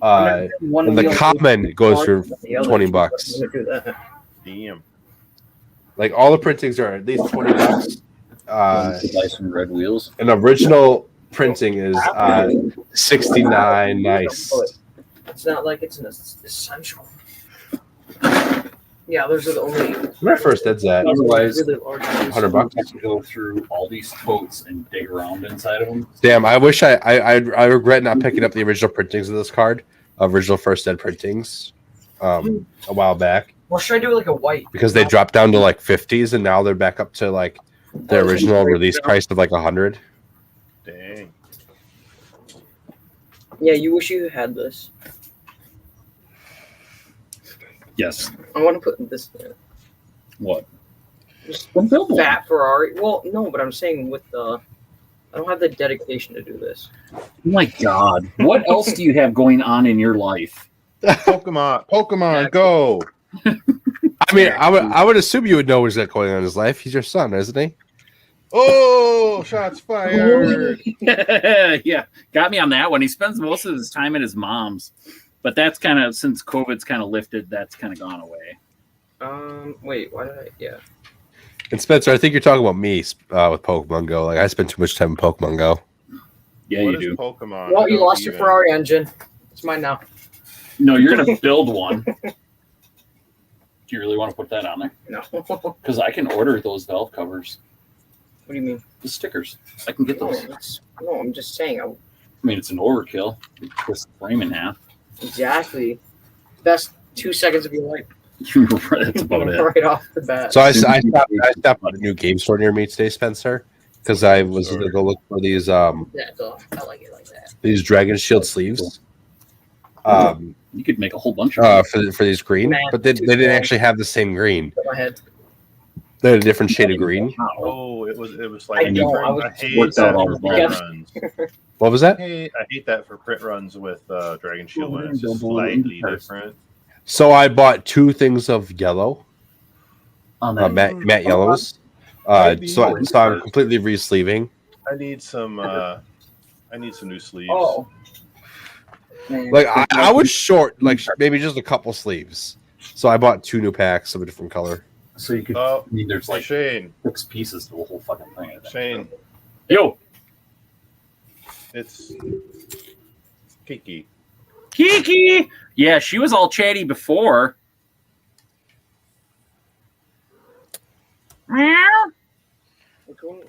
And the common goes for $20. Damn. Like all the printings are at least $20. Buy some red wheels. An original printing is $69. Nice. It's not like it's an essential. Yeah, those are the only. My first dead's at Otherwise, really large. $100. I have to go through all these totes and dig around inside of them. Damn, I wish I regret not picking up the original printings of this card, original first dead printings, a while back, Well, should I do like a white? because they dropped down to like 50s and now they're back up to like the original release price of like 100. Dang. Yeah, you wish you had this. Yes. I want to put this in. What? Just Then build one. fat Ferrari. Well, no, but I'm saying with the. I don't have the dedication to do this. Oh my God. What else do you have going on in your life? Pokemon, go. I mean, I would assume you would know what's going on in his life. He's your son, isn't he? Oh, shots fired. Yeah, got me on that one. He spends most of his time at his mom's, but that's kind of, since COVID's kind of lifted, that's kind of gone away. Wait, why did I? Yeah. And Spencer, I think you're talking about me with Pokemon Go. Like I spend too much time in Pokemon Go. Yeah, What you is do. Pokemon? Well, you Go lost your even. Ferrari engine. It's mine now. No, you're gonna build one. Do you really want to put that on there? No. What Because I can order those valve covers, do you mean? the stickers. I can get No, those. I'm just saying. I mean, it's an overkill. You twist the frame in half. Exactly. Best 2 seconds of your life. That's about it. Right off the bat. So I stopped at a new game store near me today, Spencer, because I was going to go look for these Yeah, so I like it like that. these Dragon Shield sleeves. You could make a whole bunch of For these green, but they didn't actually have the same green. Put my head. They had a different shade of green. Oh, it was like I know, I was hate worked that out all for the print bugs. runs. What was that? I hate that for print runs with Dragon Shield when it's Build just a little slightly interface. different. So I bought 2 things of yellow, on that. matte yellows. So I'm completely re-sleeving. I need some new sleeves. Oh. Man. Like I was short, like maybe just a couple sleeves. So I bought 2 new packs of a different color. So you could. Oh, I mean, there's like Shane, 6 pieces to the whole fucking thing. I think. Shane, Yo, it's Kiki. Kiki. Yeah, she was all chatty before. Which one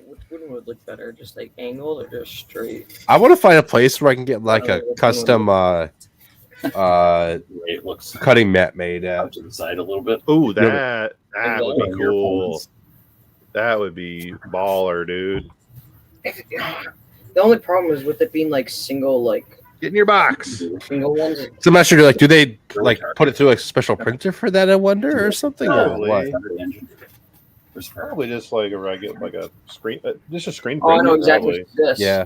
would look better? Just like angled or just straight? I want to find a place where I can get like a custom It looks cutting mat made out at. to the side a little bit. Ooh, that would be Like cool. earphones. That would be baller, dude. The only problem is with it being like single, like Get in your box. single ones. So I'm not sure. Like, do they like put it through like a special printer for that? I wonder, or something. Or Probably. what? There's Probably just like a regular, like a screen, just a screen Oh, I printer. know exactly. Probably. This. Yeah.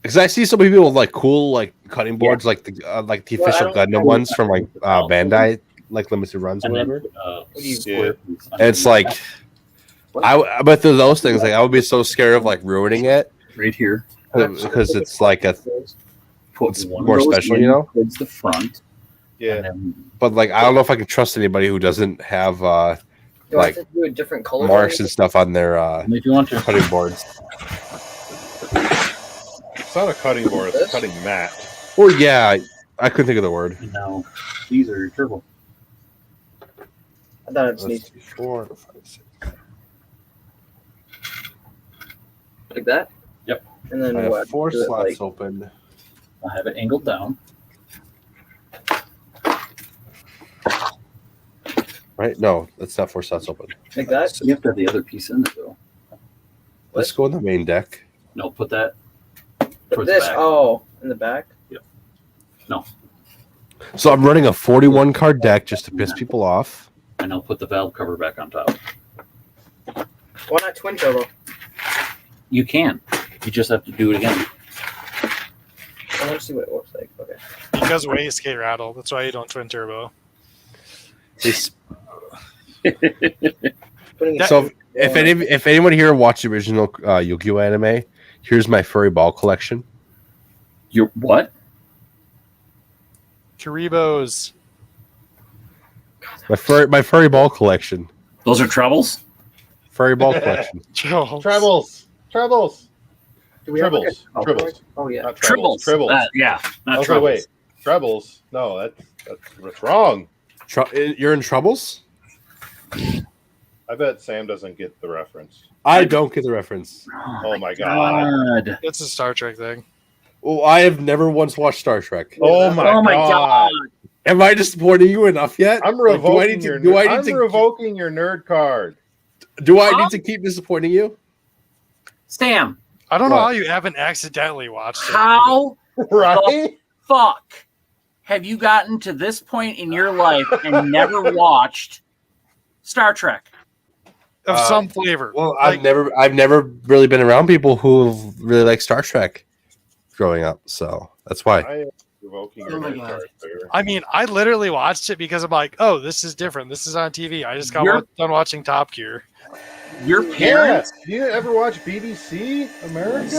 Because I see so many people with like cool like cutting boards, like the Well, I official don't- Gundam ones from like Bandai. like limited runs or And then whatever. square piece And it's like, but there's those things like I would be so scared of like ruining it right here. because it's like Put it's one more of those special, in you know? towards the front. Yeah. And then But like I don't know if I can trust anybody who doesn't have Do I like have to do a different color? marks and stuff on their if you want to, cutting boards. It's not a cutting board, it's a cutting mat. Well, yeah, I couldn't think of the word. no, these are turbo. I thought it's Let's neat. see, 4, 5, 6. Like that? Yep. And then I have what? 4 Do it slots like- open. I have it angled down. Right? No, that's not 4 slots open. Like that? So you have to have the other piece in it though. Let's go in the main deck. No, put that. But towards the this, back. in the back? So I'm running a 41 card deck just to piss people off. And I'll put the valve cover back on top. Why not twin turbo? You can. You just have to do it again. I want to see what it looks like. Okay. Because wastegate rattle. That's why you don't twin turbo. It's- Putting it so if anyone here watched the original Yu-Gi-Oh anime, here's my furry ball collection. Your what? Karibos. My furry ball collection. Those are trebles? Furry ball collection. Joel. Trebles. do we have like Tribbles. a color? Tribbles. Oh yeah. Not Tribbles. Tribbles. Yeah, not Okay, trebles. wait. Trebles? No, that's wrong. You're in troubles? I bet Sam doesn't get the reference. I don't get the reference. Oh my god. It's a Star Trek thing. Well, I have never once watched Star Trek. Oh my god. Am I disappointing you enough yet? I'm Like, revoking do revoking your nerd card. Do I need to keep disappointing you? Sam, I don't know What? how you haven't accidentally watched it. how Right? fuck have you gotten to this point in your life and never watched Star Trek? Of some flavor. Well, Like, I've never really been around people who really like Star Trek growing up, so that's why. I am revoking your Oh my nerd God. card, sir. I mean, I literally watched it because I'm like, oh, this is different. This is on TV. I just got You're- done watching Top Gear. Your Yeah. parents, You didn't ever watch BBC America?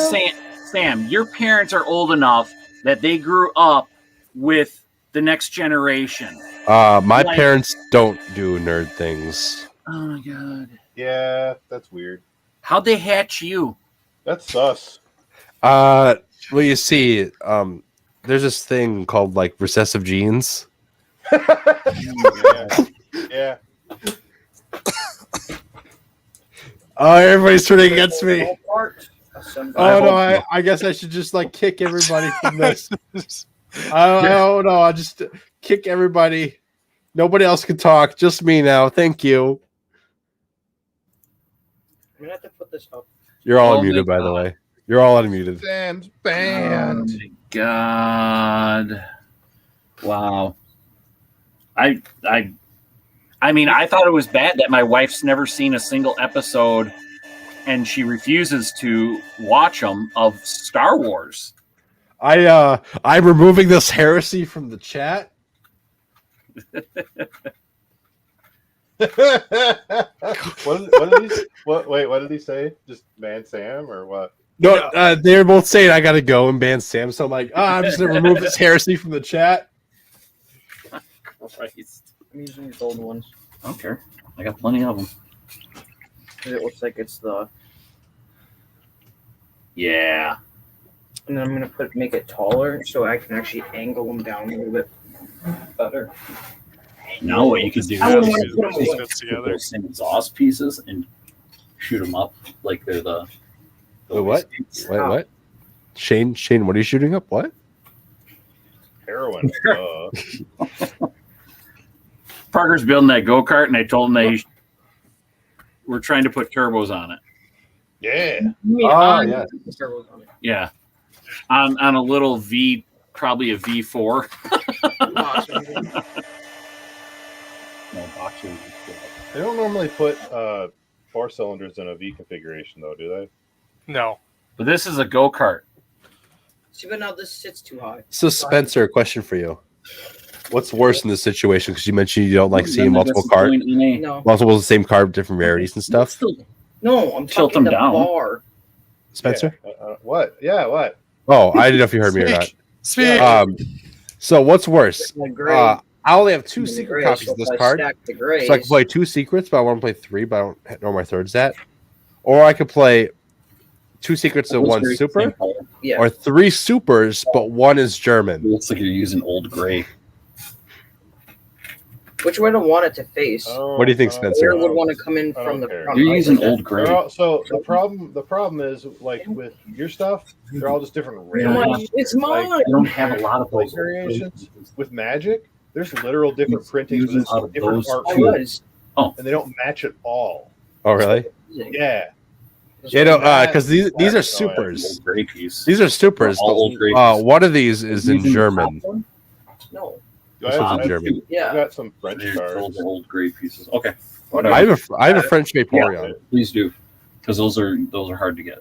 Sam, your parents are old enough that they grew up with the next generation. My Like- parents don't do nerd things. Oh my god. Yeah, that's weird. How'd they hatch you? That's sus. Well, you see, there's this thing called like recessive genes. Yeah. Oh, everybody's turning against me. All part, assemble. Oh no, hope I guess I should just like kick everybody from this. Oh no, I'll just kick everybody. Nobody else can talk, just me now. Thank you. I'm gonna have to put this up. You're all Oh my unmuted, by the God. way. You're all unmuted. Sam's Oh banned. my god. Wow. I mean, I thought it was bad that my wife's never seen a single episode and she refuses to watch them of Star Wars. I'm removing this heresy from the chat. What did he say? Just ban Sam or what? No, they're both saying I gotta go and ban Sam. So I'm like, I'm just gonna remove this heresy from the chat. Christ. I'm using these old ones Okay. I got plenty of them. because it looks like it's the. Yeah. And then I'm gonna make it taller so I can actually angle them down a little bit better. Now what you could do I wouldn't is want to put 'em These away. bits put together. those same exhaust pieces and shoot them up like they're the What? What? Shane, what are you shooting up? What? Heroin. Parker's building that go-kart and I told him they were trying to put turbos on it. Yeah. You mean Oh, on yeah. the turbos on it. Yeah. On a little V, probably a V4. No, boxing. They don't normally put 4 cylinders in a V configuration though, do they? No. But this is a go-kart. See, but now this sits too high. So Spencer, question for you. What's worse in this situation? Because you mentioned you don't like seeing Then I guess multiple it's cards, going in a- No, multiple the same card, different rarities and stuff. Still- no, I'm Tilt talking them the down. bar. Spencer? Yeah, what? Yeah, what? Oh, I didn't know if you heard me or not. Speak. So what's worse? The gray. I only have 2 the secret gray, copies so of this if I card. stack the grays, So I can play 2 secrets, but I want to play 3, but I don't know where my third's at. Or I could play 2 secrets and Those 1 are super, same color. yeah. or 3 supers, but 1 is It German. looks like you're using old gray. Which way do I want it to face? What do you think, Spencer? Where would want to come in I from the don't care. front? You're right? using Like old gray. So the problem is like with your stuff, they're all just different that? Come on, rarities. it's mine. I don't have a lot of Like those variations. With Magic, there's literal different printings Using with out of different those art, I two. was. and they don't match at all. Oh, really? Yeah, You know, that- because these are that's supers. Old gray piece. These are supers. All old gray But, pieces. one of these is in Using the top German. one? No. I This have, was in I have- German. I Yeah. got some French Those cards. are old gray pieces. Okay. I Whatever. have a French Vaporeon. Please do, because those are hard to get.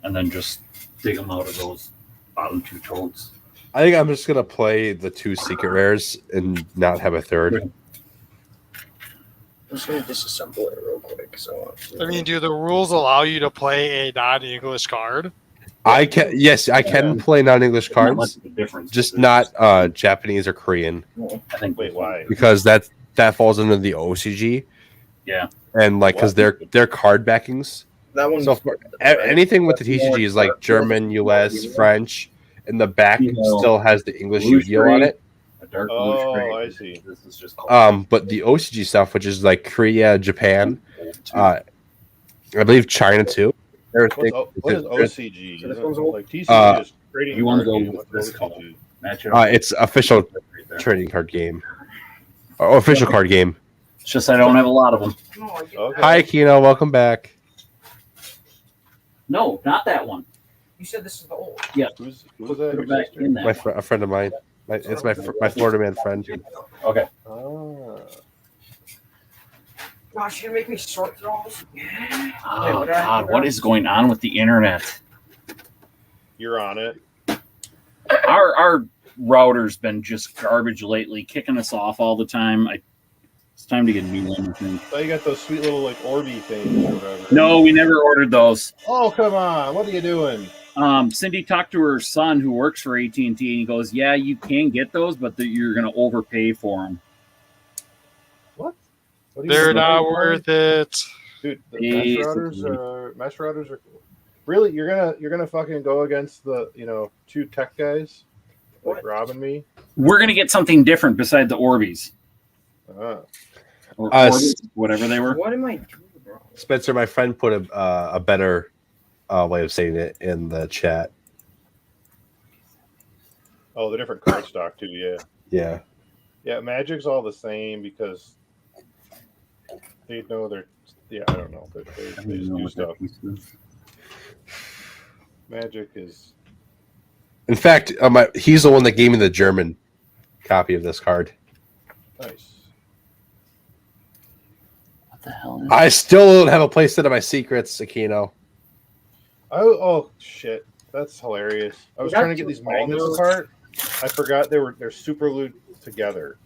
And then just dig them out of those bottom 2 toads. I think I'm just gonna play the 2 secret rares and not have a third. I'm just gonna disassemble it real quick. So I mean, do the rules allow you to play a non-English card? I can I can play non-English Not cards, much of a difference. just not Japanese or Korean, I think. Wait, why? because that falls under the OCG. Yeah. And like because they're card backings. that one. So anything with the TCG is like German, US, French, and the back still has the English Blue Yu-Gi-Oh on screen. it. A dark blue Oh, screen. I see. This is just called But the OCG stuff, which is like Korea, Japan, old too. I believe China too. What is OCG? So this Is it one's old? like TCG is trading. You wanna card go game. with What's this color? OCG? Match it up. It's official Right there. trading card game, or official card game. It's just I don't have a lot of them. No, I get Okay. that. Hi, Kino, welcome back. No, not that one. You said this is the old. Who's Put that? it Your back sister? in there. A friend of mine. It's my Florida man friend. Okay. Ah. Gosh, you're gonna make me sort through all this. Oh God, what is going on with the internet? You're on it. Our router's been just garbage lately, kicking us off all the time. It's time to get a new one, I think. So you got those sweet little like Orby things or whatever. No, we never ordered those. Oh come on! What are you doing? Cindy talked to her son who works for AT&T, and he goes, "Yeah, you can get those, but you're going to overpay for them." What do you They're mean? not worth it. Dude, the Basically. mesh routers are really you're gonna fucking go against the 2 tech guys like What? Rob and me. We're going to get something different beside the Orbeez Ah. or Orbis, whatever they were. What am I doing wrong? Spencer, my friend put a better way of saying it in the chat. Oh, the different card stock too. Yeah. Yeah, Magic's all the same because they know they're. Yeah, I don't know. They just do stuff. Magic is. In fact, he's the one that gave me the German copy of this card. Nice. What the hell? I still don't have a playset of my secrets, Aquino. Oh shit, that's hilarious. I was Is that trying to get these too magnets small? apart. I forgot they're super glued together.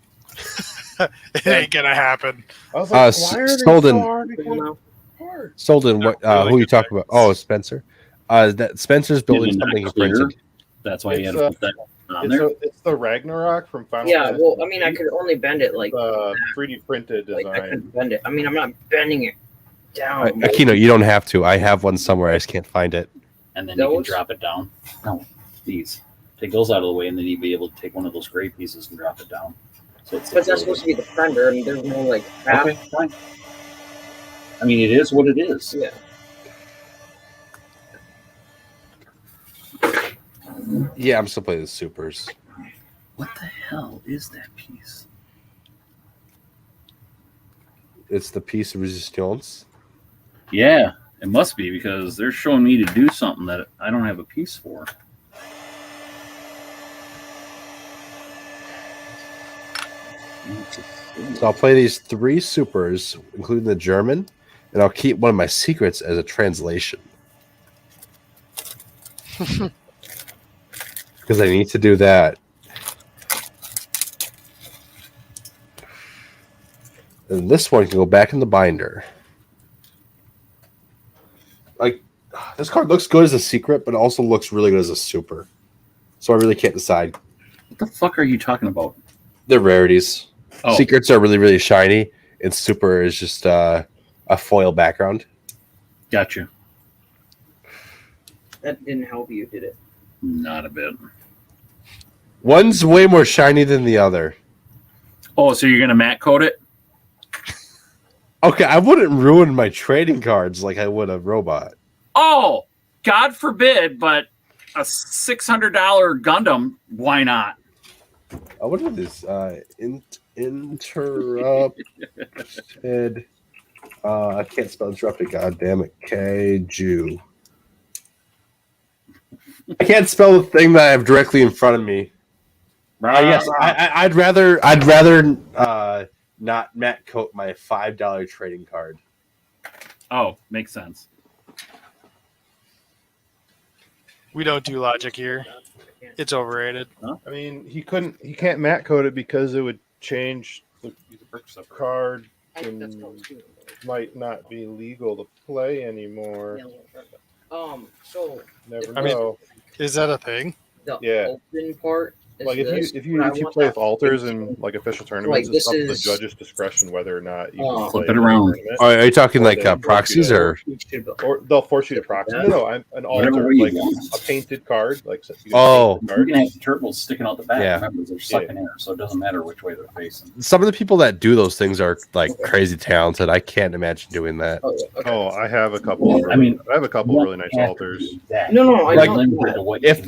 It ain't gonna happen. I was like, why are they so Solden. hard to You get know? apart? Solden, what? Really Who you good talking about? Oh, Spencer. That Spencer's building Is it something he not clear? printed. That's why you had It's, to put that on there. It's the Ragnarok from Final Yeah, Fantasy. well, I mean, I could only bend it like 3D printed I design. could bend it. I mean, I'm not bending it down. Aquino, you don't have to. I have one somewhere. I just can't find it. And then you can Those? drop it down. No, these. Take those out of the way, and then you'd be able to take one of those gray pieces and drop it down. So it's But that's supposed to be the fender. I mean, there's no like half. okay, fine. I mean, it is what it is. Yeah. Yeah, I'm still playing the supers. What the hell is that piece? It's the piece of resistance. Yeah, it must be because they're showing me to do something that I don't have a piece for. So I'll play these 3 supers, including the German, and I'll keep one of my secrets as a translation. Because I need to do that. And this one can go back in the binder. Like, this card looks good as a secret, but it also looks really good as a super. So I really can't decide. What the fuck are you talking about? They're rarities. Oh. Secrets are really, really shiny, and super is just a foil background. Gotcha. That didn't help you, did it? Not a bit. One's way more shiny than the other. Oh, so you're gonna matte coat it? Okay, I wouldn't ruin my trading cards like I would a robot. Oh, God forbid, but a $600 Gundam, why not? What is this? Interrupted. I can't spell interrupted. God damn it. K-Jew. I can't spell the thing that I have directly in front of me. Yes, I'd rather not matte coat my $5 trading card. Oh, makes sense. We don't do logic here. It's overrated. I mean, he can't matte coat it because it would change the card and might not be legal to play anymore. So Never I mean, know. Is that a thing? the Yeah. open part is Like this, if you but I play want with that alters fixed. and like official tournaments, Like, it's up to the this is- judge's discretion whether or not you Oh. can Flip play it around. in the tournament. Are you talking like Or proxies or? Or they'll force you to proxy. No, an Whatever alter, way you like want. a painted card. Like so you Oh. can paint the You card. can have turtles sticking out the back. Yeah. Remember, they're sucking air, so it doesn't matter which way they're facing. Some of the people that do those things are like crazy talented. I can't imagine doing that. Oh, yeah, okay. Oh, I have a couple. I mean, I have a couple really nice alters. No, I Like, know that. If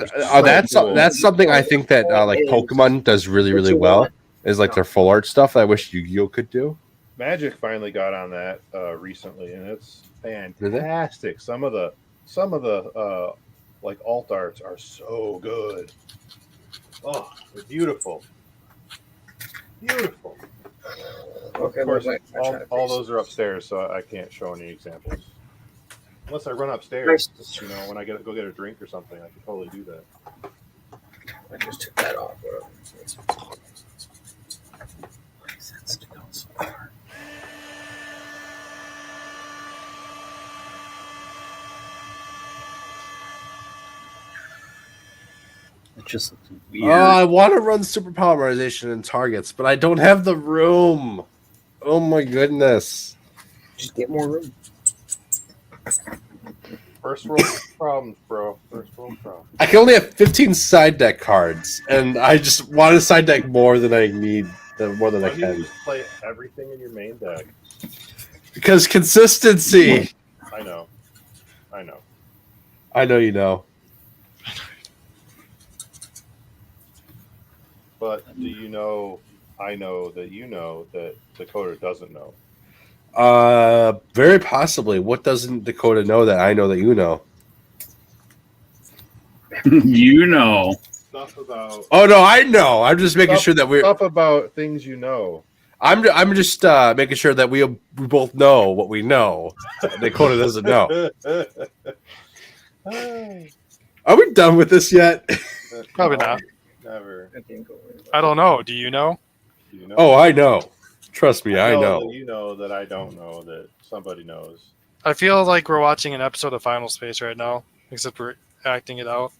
that's something I think that like Pokemon does really, really well is like their full art stuff. I wish Yu-Gi-Oh could do. Magic finally got on that recently, and it's Did they? fantastic. Some of the like alt arts are so good. Oh, they're beautiful, beautiful. Okay, Of course, wait, all those are upstairs, so I can't show any examples. Unless I run upstairs, you know, when I go get a drink or something, I can totally do that. I just took that off. Whatever. It's just Oh, weird. I want to run super polymerization in targets, but I don't have the room. Oh my goodness. Just get more room. First world problems, bro. First world problems. I can only have 15 side deck cards, and I just want to side deck more than I need, more than I Why don't you can. just play everything in your main deck? Because consistency. I know. I know you know. But do you know? I know that you know that Dakota doesn't know. Very possibly. What doesn't Dakota know that I know that you know? You know. Stuff about Oh no, I know. I'm just making sure that we're. stuff about things you know. I'm just making sure that we both know what we know. Dakota doesn't know. Are we done with this yet? Probably not. Never. I think I don't know. Do you know? Do you know? Oh, I know. Trust me, I that know. you know that I don't know that somebody knows. I feel like we're watching an episode of Final Space right now, except we're acting it out.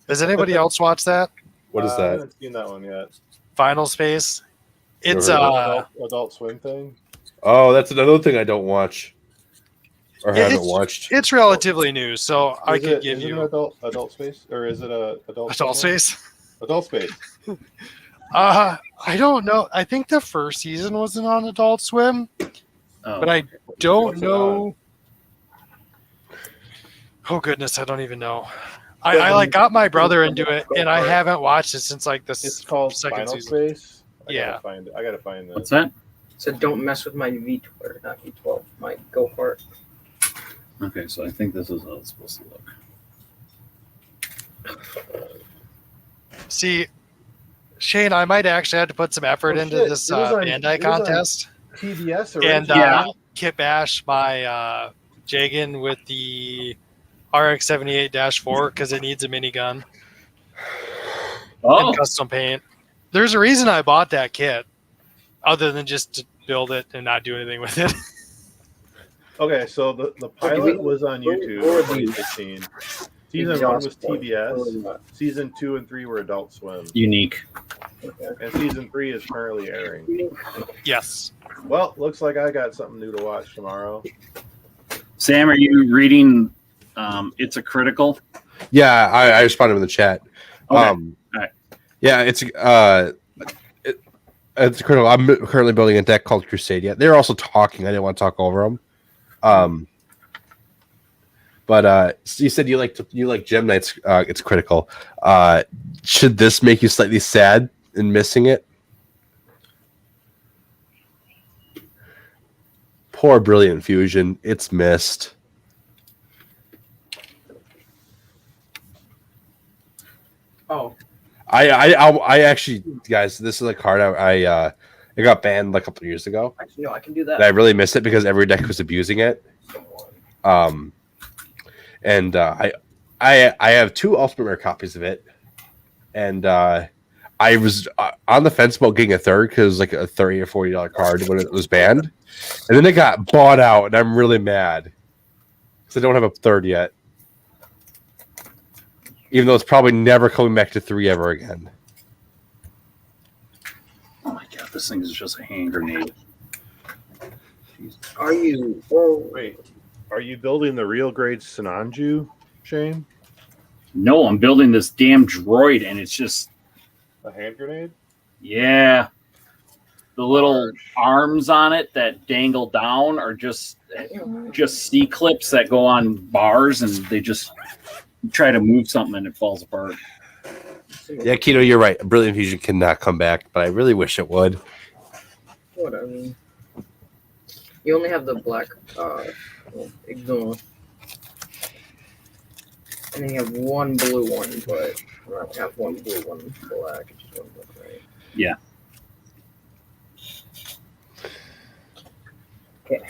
Has anybody else watched that? What is I that? haven't seen that one yet. Final Space. It's Never heard Adult Swim thing. Oh, that's another thing I don't watch or haven't It's- watched. it's relatively new, so I could give is it you an adult space or is it a adult Adult Swim one? Space. Adult space. I don't know. I think the first season wasn't on Adult Swim, Oh. but I don't What's it know. Oh goodness, I don't even know. I like got my brother into it, and I haven't watched it since like It's this called second Final season. Space. Yeah. I gotta find What's this. that? So don't mess with my V12, not V12. My Go Kart. Okay, so I think this is how it's supposed to look. See, Shane, I might actually have to put some effort Oh, into shit. this It was on- Bandai it was on contest TBS and Yeah. kit bash my Jagan with the RX-78-4 because it needs a minigun Oh, and custom paint. There's a reason I bought that kit, other than just to build it and not do anything with it. Okay, so the pilot was on YouTube in 2016. Season 1 was TBS. Season 2 and 3 were Adult Swim. Unique. And season 3 is currently airing. Yes. Well, looks like I got something new to watch tomorrow. Sam, are you reading It's a Critical? Yeah, I responded in the chat. Okay. Right. Yeah, it's critical. I'm currently building a deck called Crusade. Yeah, they're also talking. I didn't want to talk over them. But so you said you like Gem Knights. It's critical. Should this make you slightly sad in missing it? Poor Brilliant Fusion. It's missed. Oh, I actually, guys, this is a card it got banned like a couple of years ago. actually, no, I can do that. And I really miss it because every deck was abusing it. And I have 2 Ultimate Rare copies of it, and I was on the fence about getting a third because it was like a $30 or $40 card when it was banned, and then it got bought out, and I'm really mad because I don't have a third yet, even though it's probably never coming back to 3 ever again. Oh my god, this thing is just a hand grenade. Are you? Oh, Wait, are you building the real grade Sinanju, Shane? No, I'm building this damn droid, and it's just A hand grenade? yeah. The little arms on it that dangle down are just C clips that go on bars, and they just try to move something and it falls apart. Yeah, Keto, you're right. Brilliant Fusion cannot come back, but I really wish it would. whatever. You only have the black. Ignore. And then you have one blue one, but I have one blue, one black. It just wouldn't look right. Yeah. Okay.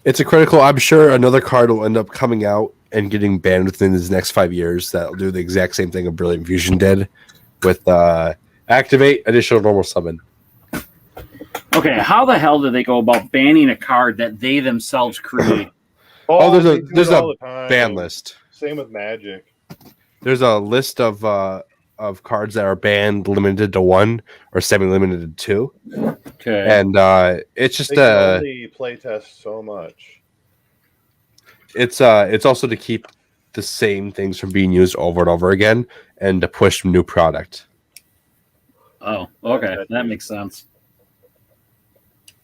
It's a critical. I'm sure another card will end up coming out and getting banned within these next 5 years. That'll do the exact same thing a Brilliant Fusion did with activate additional normal summon. Okay, how the hell do they go about banning a card that they themselves create? Oh, they do there's it a all the time. ban list. Same with Magic. There's a list of cards that are banned, limited to 1 or semi-limited to 2, Okay. and it's just They can only play test so much. it's also to keep the same things from being used over and over again, and to push new product. Oh, okay. That makes sense.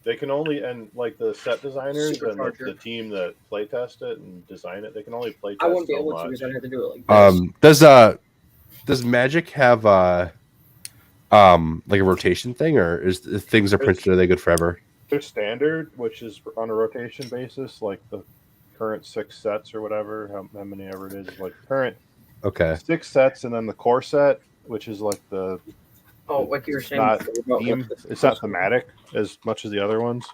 They can only, and like the set designers and Supercharger. the team that play test it and design it, they can only play test I wouldn't be so able to much. because I'd have to do it like this. Does Magic have like a rotation thing, or is if things are printed, are they good forever? Their standard, which is on a rotation basis, like the current 6 sets or whatever, how many ever it is, like current Okay. 6 sets, and then the core set, which is like the Oh, like you were saying. not about theme, what the- it's not thematic as much as the other ones.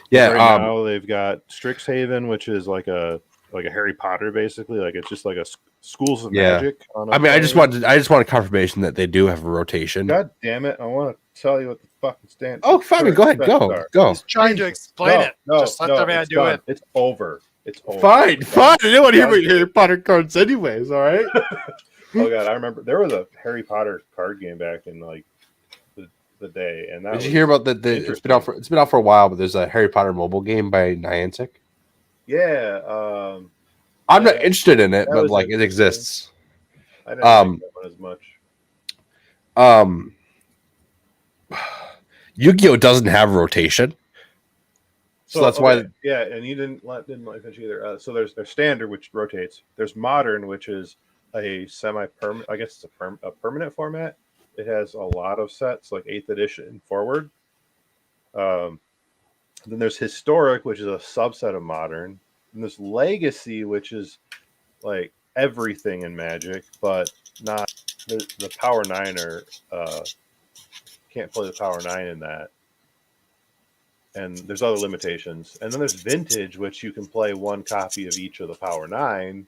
Yeah. Right now they've got Strixhaven, which is like a Harry Potter, basically. Like it's just like a schools of Yeah. magic. On a I mean, I just plane. wanted confirmation that they do have a rotation. God damn it! I want to tell you what the fucking stand. Oh, fine. Go ahead. Go. He's trying to explain it. Just let the man it's do done. it. It's over. It's over. Fine. It's done. I didn't want to hear about Harry Potter cards, anyways. All right. Oh god, I remember there was a Harry Potter card game back in like the day, and that Did you was hear about the? It's been out for a while, but there's a Harry Potter mobile game by Niantic. Yeah. I'm not Yeah, interested in it, that but was like it interesting. exists. I didn't like that one as much. Yu-Gi-Oh doesn't have rotation, so that's why. Yeah, and you didn't finish either. So there's standard, which rotates. There's modern, which is a semi-permanent. I guess it's a permanent format. It has a lot of sets, like 8th edition forward. Then there's historic, which is a subset of modern. And there's legacy, which is like everything in Magic, but not the Power 9 or can't play the Power 9 in that. And there's other limitations. And then there's vintage, which you can play 1 copy of each of the Power 9.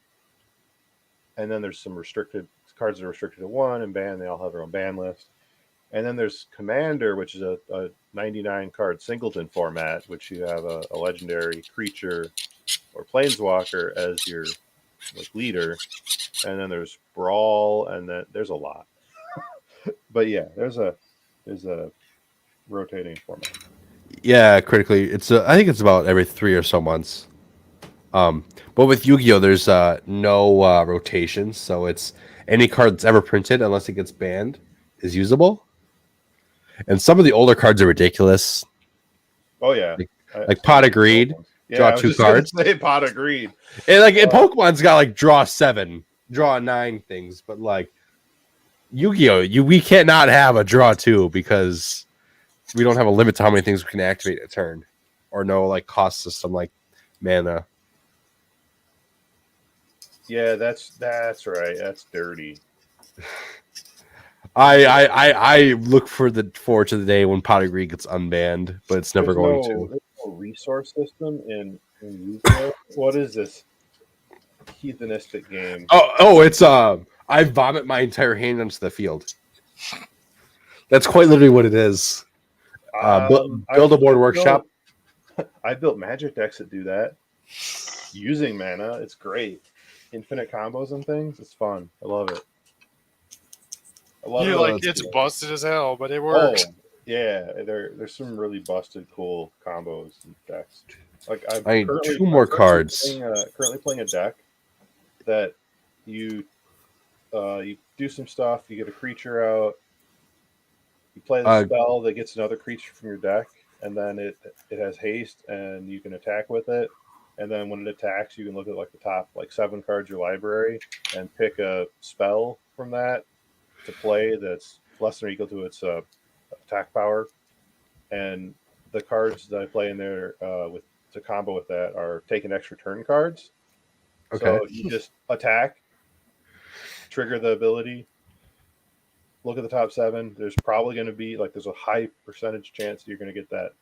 And then there's some restricted cards that are restricted to 1 and banned. They all have their own ban list. And then there's Commander, which is a 99 card singleton format, which you have a legendary creature or planeswalker as your like leader. And then there's Brawl, and then there's a lot. But yeah, there's a rotating format. Yeah, critically, I think it's about every 3 or so months. But with Yu-Gi-Oh, there's no rotation, so it's any card that's ever printed, unless it gets banned, is usable. And some of the older cards are ridiculous, Oh yeah, like Pot of Greed, Yeah, draw I was 2 just gonna cards. say Pot of Greed. And Pokemon's got like draw 7, draw 9 things, but like Yu-Gi-Oh, we cannot have a draw 2 because we don't have a limit to how many things we can activate a turn, or no like cost system like mana. Yeah, that's right. That's dirty. I look forward to the day when Pot of Greed gets unbanned, but it's never going to. There's no resource system in Yu-Gi-Oh. What is this heathenistic game? Oh, it's I vomit my entire hand onto the field. That's quite literally what it is. Build a board workshop. I built magic decks that do that using mana. It's great. Infinite combos and things. It's fun. I love it. It's busted as hell, but it works. Oh, yeah, there's some really busted, cool combos and decks. Like I need 2 more cards. Currently playing a deck that you do some stuff. You get a creature out. You play the spell that gets another creature from your deck, and then it has haste, and you can attack with it. And then when it attacks, you can look at like the top 7 cards of your library and pick a spell from that to play that's less than or equal to its attack power. And the cards that I play in there to combo with that are take an extra turn cards. Okay. So you just attack, trigger the ability, look at the top 7. There's probably going to be there's a high percentage chance that you're going to get that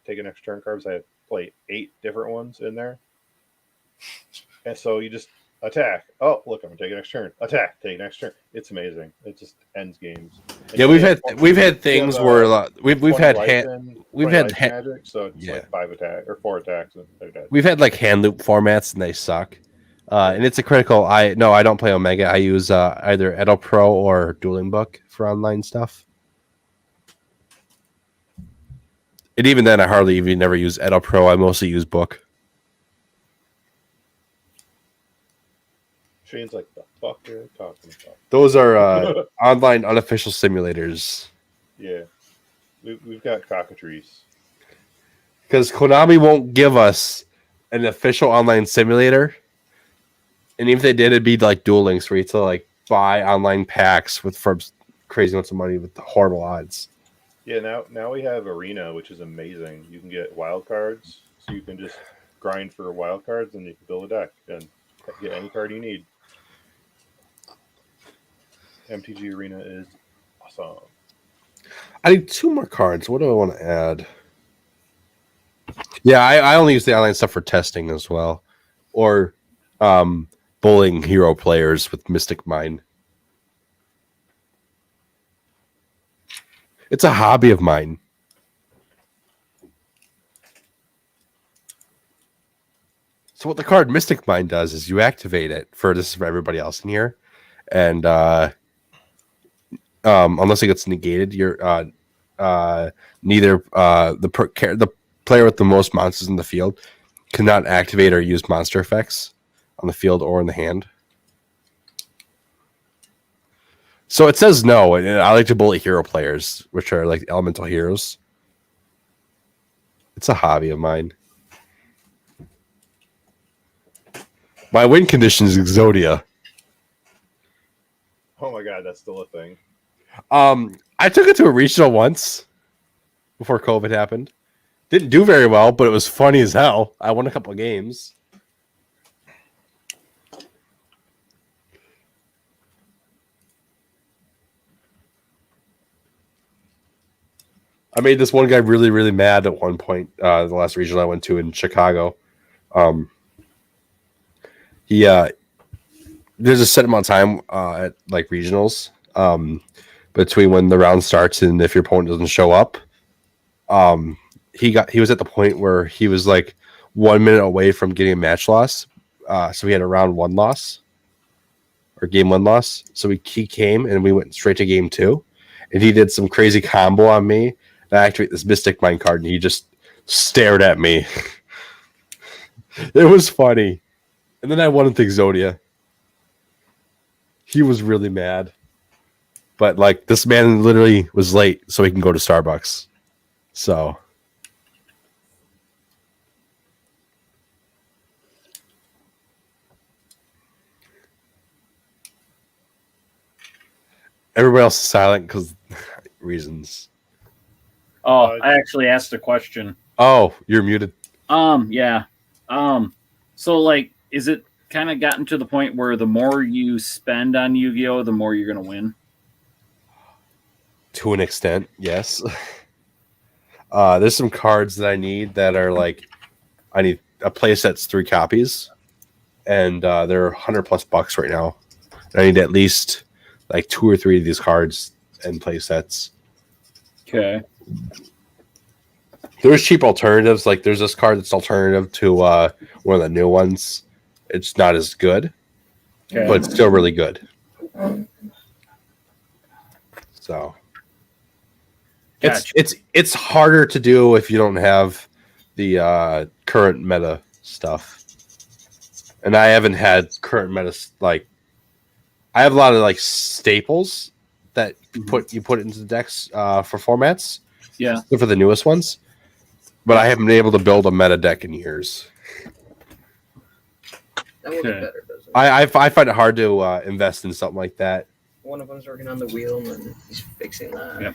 take an extra turn cards. I play 8 different ones in there. And so you just attack. Oh, look, I'm gonna take an next turn. Attack, take next turn. It's amazing. It just ends games. And yeah, we've had things where we've had magic, so it's 5 attack or 4 attacks. We've had hand loop formats and they suck. And it's a critical. I don't play Omega. I use either Edo Pro or Dueling Book for online stuff. And even then, I hardly even never use Edo Pro. I mostly use Book. Shane's like, the fuck are they talking about? Those are online unofficial simulators. Yeah. We've got cockatrice. Because Konami won't give us an official online simulator. And even if they did, it'd be like Duel Links, where you have to buy online packs for crazy amounts of money with horrible odds. Yeah, now we have Arena, which is amazing. You can get wild cards, so you can just grind for wild cards, and you can build a deck and get any card you need. MTG Arena is awesome. I need 2 more cards. What do I want to add? Yeah, I only use the online stuff for testing as well, or bullying hero players with Mystic Mine. It's a hobby of mine. So what the card Mystic Mine does is you activate it this is for everybody else in here, and unless it gets negated, you're neither the player with the most monsters in the field cannot activate or use monster effects on the field or in the hand. So it says no, and I like to bully hero players, which are like elemental heroes. It's a hobby of mine. My win condition is Exodia. Oh my god, that's still a thing. I took it to a regional once before COVID happened. Didn't do very well, but it was funny as hell. I won a couple of games. I made this one guy really, really mad at one point. The last regional I went to in Chicago. There's a set amount of time at regionals. But between when the round starts and if your opponent doesn't show up. He was at the point where he was like 1 minute away from getting a match loss. So he had a round 1 loss or game 1 loss. So he came and we went straight to game 2, and he did some crazy combo on me. And I activate this Mystic Mind card, and he just stared at me. It was funny. And then I won with Exodia. He was really mad. But like this man literally was late so he can go to Starbucks. So everybody else is silent because reasons. Oh, I actually asked a question. Oh, you're muted. Yeah. So like, is it kind of gotten to the point where the more you spend on Yu-Gi-Oh, the more you're gonna win? To an extent, yes. There's some cards that I need that are like, I need a playset's 3 copies, and they're $100+ right now. And I need at least like 2 or 3 of these cards and playsets. Okay. There's cheap alternatives. Like there's this card that's alternative to one of the new ones. It's not as good, Okay. but it's still really good. So Gotcha. it's harder to do if you don't have the current meta stuff. And I haven't had current meta like I have a lot of like staples that you put into the decks for formats. Yeah. For the newest ones. But I haven't been able to build a meta deck in years. That will Okay. get better, doesn't it? I find it hard to invest in something like that. One of them's working on the wheel, and then he's fixing that. Yep.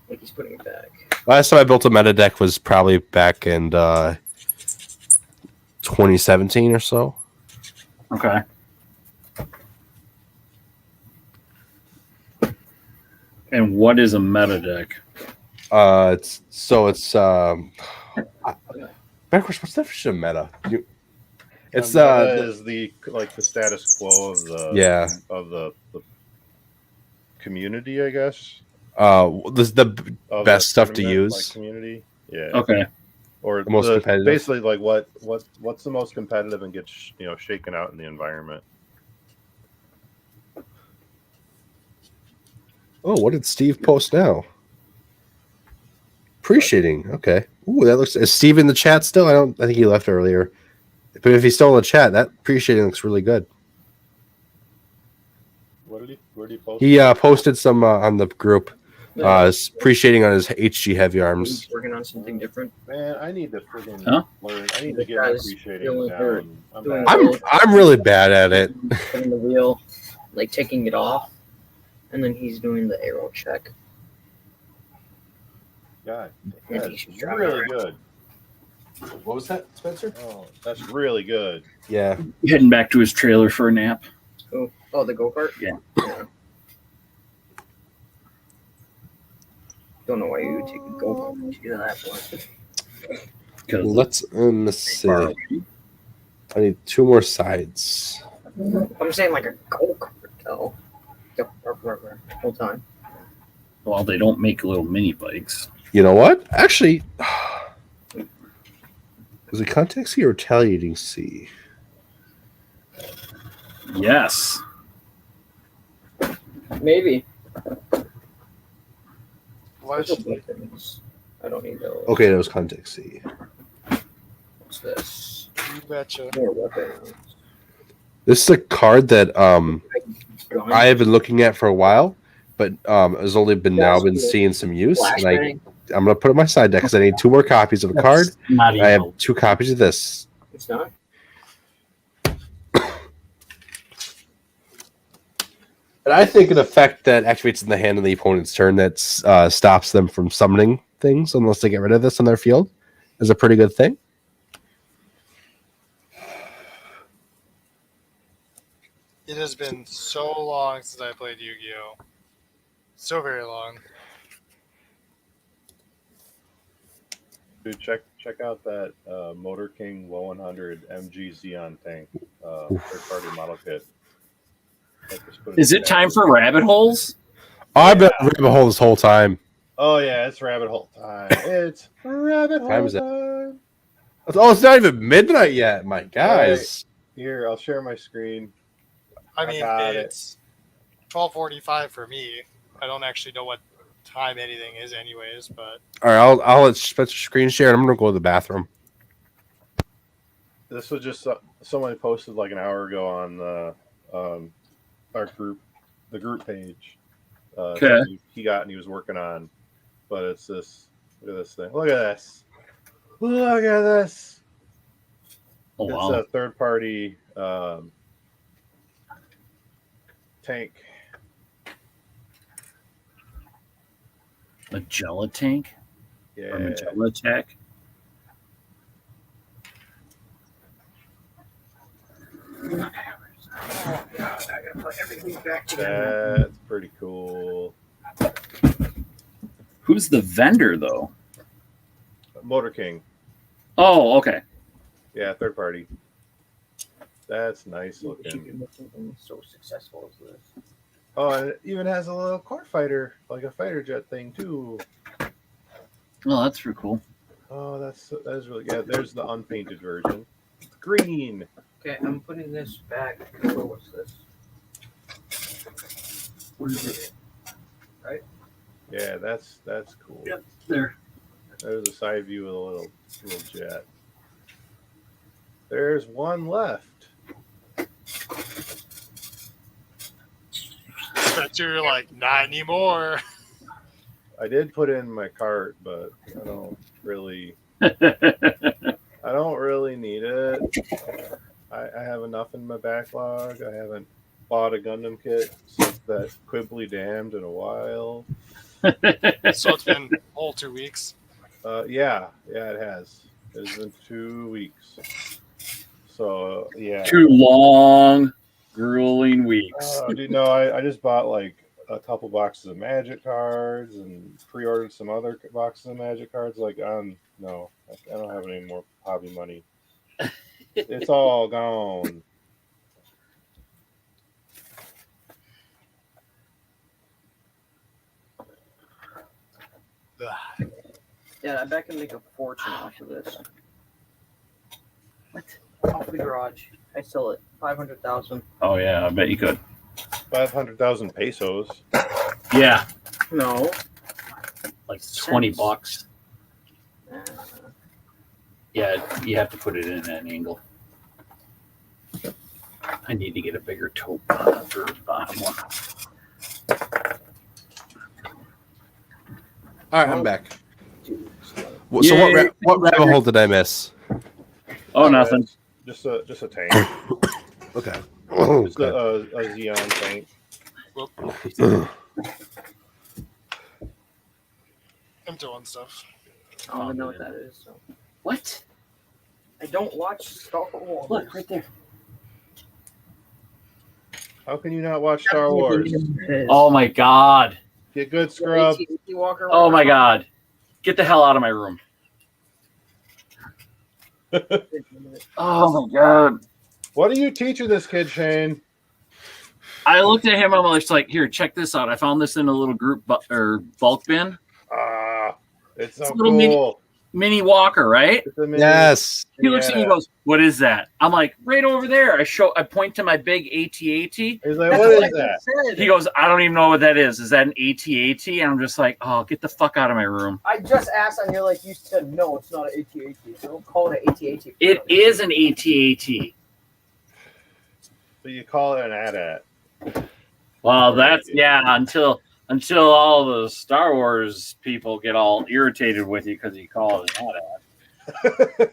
Like he's putting it back. Last time I built a meta deck was probably back in 2017 or so. Okay. And what is a meta deck? It's backwards. What's the definition of meta? It's meta is the status quo of the community, I guess. the Of best the stuff to tournament, use. like, community. Yeah. Okay. Or The most competitive. basically like what's the most competitive and gets shaken out in the environment. Oh, what did Steve post now? Appreciating. Okay. Ooh, that looks. Is Steve in the chat still? I think he left earlier. But if he's still in the chat, that appreciating looks really good. Where did he post? He posted some on the group. Yeah. Appreciating on his HG heavy arms. He's working on something different. Man, I need to freaking Huh? learn. I need to get my Guys appreciating feeling hurt. down. Doing bad. I'm really bad at it. Putting the wheel, like taking it off, and then he's doing the arrow check. God, And that's he's just driving really around. good. What was that, Spencer? Oh, that's really good. Yeah. Heading back to his trailer for a nap. Oh, the go kart. Yeah. Don't know why you would take a go kart to do that one. Because Let's see. I need 2 more sides. I'm saying like a go kart though. Whole time. well, they don't make little mini bikes. You know what? Actually, was it contact C or retaliating C? Yes. Maybe. What? I don't need those. Okay, that was contact C. What's this? You betcha. More weapons. This is a card that Gun. I have been looking at for a while, but has only been seeing some use. And Flashbang. I'm gonna put it in my side deck because I need 2 more copies of a card. That's not I have even. 2 copies of this. It's not. And I think an effect that activates in the hand of the opponent's turn that stops them from summoning things unless they get rid of this on their field is a pretty good thing. It has been so long since I played Yu-Gi-Oh. So very long. Dude, check out that Motor King 100 MG Xeon tank third party model kit. Is it time for rabbit holes? Oh, I've been rabbit hole this whole time. Oh yeah, it's rabbit hole time. It's rabbit hole Time is it? time. Oh, it's not even midnight yet, my guys. Here, I'll share my screen. I I mean, got it. it's 12:45 for me. I don't actually know what time anything is, anyways. But All right, I'll let Spencer screen share. And I'm gonna go to the bathroom. This was just someone posted like an hour ago on the our group, the group page. Okay. He got and he was working on, but it's this. Look at this thing. Look at this. Look at this. Oh It's wow. a third party tank. Magella tank Yeah. or Magella tech. I gotta put everything back together. That's pretty cool. Who's the vendor though? Motor King. Oh, okay. Yeah, third party. That's nice You can looking. make something so successful as this. Oh, and it even has a little car fighter, like a fighter jet thing too. Oh, that's pretty cool. Oh, that is really good. There's the unpainted version. It's green. Okay, I'm putting this back. What's this? What is it? Yeah, that's cool. Yep, there. There's a side view of a little jet. There's one left. but you're like, not anymore. I did put in my cart, but I don't really need it. I have enough in my backlog. I haven't bought a Gundam kit since that Quibbly Damned in a while. So it's been a whole 2 weeks. Yeah, it has. It's been 2 weeks. So yeah. 2 long, grueling weeks. Dude, no, I just bought like a couple boxes of Magic cards and pre-ordered some other boxes of Magic cards. Like, no, I don't have any more hobby money. It's all gone. Yeah, I bet I can make a fortune off of this. What? Off the garage. I sell it 500,000. Oh yeah, I bet you could. 500,000 pesos. Yeah, No. like 20 Cents. bucks. Uh, Yeah, you have to put it in an angle. I need to get a bigger toe for the bottom one. All right, I'm back. dude, So Yay. what rabbit hole did I miss? Oh, nothing. Just a tank. Okay. Just a Xeon tank. I'm doing stuff. I don't even know what that is. So. What? I don't watch Star Wars. Look right there. How can you not watch Star Wars? Oh my god. Get good, scrub. Oh my god. Get the hell out of my room. Oh my god. What are you teaching this kid, Shane? I looked at him. I'm just like, here, check this out. I found this in a little group or bulk bin. It's so It's a little cool. Mini walker, right? It's a mini- Yes. He looks at me and goes, "What is that?" I'm like, "Right over there." I point to my big AT-AT. He's like, That's what is what that? He goes, "I don't even know what that is. Is that an AT-AT?" And I'm just like, "Oh, get the fuck out of my room." I just asked, and you're like, you said no, it's not an AT-AT. So don't call it an AT-AT. It is an AT-AT. So you call it an AT-AT. Well, that's until all the Star Wars people get all irritated with you because you call it an AT-AT.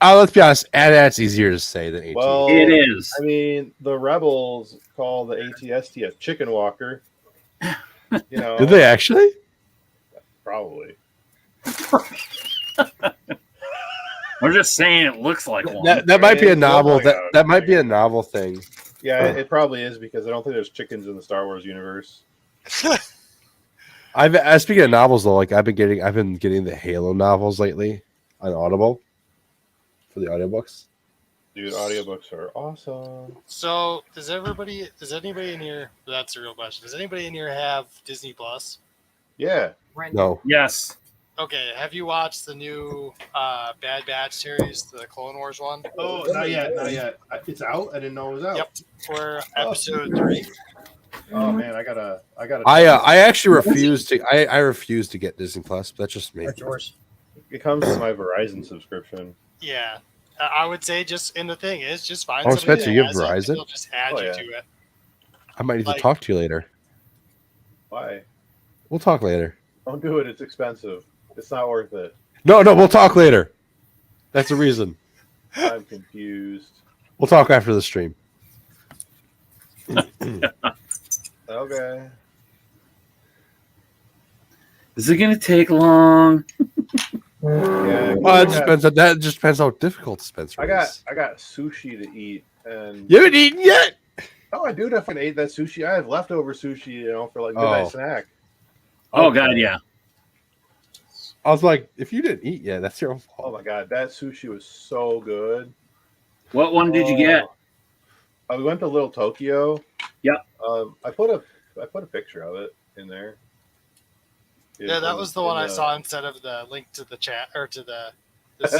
Let's be honest. AT-AT's easier to say than AT. Well, It is. I mean, the rebels call the ATST a chicken walker. You know, Did they actually? probably. I'm just saying it looks like one. That might be a It's novel. like a- That might be a novel thing. Yeah, it probably is because I don't think there's chickens in the Star Wars universe. Speaking of novels though, like I've been getting the Halo novels lately on Audible for the audiobooks. Dude, audiobooks are awesome. So does anybody in here? That's a real question. Does anybody in here have Disney Plus? Yeah. No. Yes. Okay, have you watched the new Bad Batch series, the Clone Wars one? Oh, not yet. It's out. I didn't know it was out. Yep, we're episode 3. Oh man, I gotta. I actually refuse to. I refuse to get Disney Plus. But that's just me. That's yours. It comes with my Verizon subscription. Yeah, I would say just in the thing is just find. Oh, somebody Spencer, that you have has it, and Verizon? they'll just add Oh, you yeah. to it. I might need Like- to talk to you later. Why? We'll talk later. Don't do it. It's expensive. It's not worth it. No, we'll talk later. That's the reason. I'm confused. We'll talk after the stream. Okay. Is it going to take long? Yeah. Well, that just depends how difficult Spencer I is. got sushi to eat, and You haven't eaten yet. oh, I do definitely ate that sushi. I have leftover sushi, for like midnight Oh. snack. Oh, God, yeah. I was like, if you didn't eat yet, that's your own Oh fault. my god, that sushi was so good. What one did you get? We went to Little Tokyo. Yep. I put a picture of it in there. Yeah, that was the one I saw instead of the link to the chat or to the. This,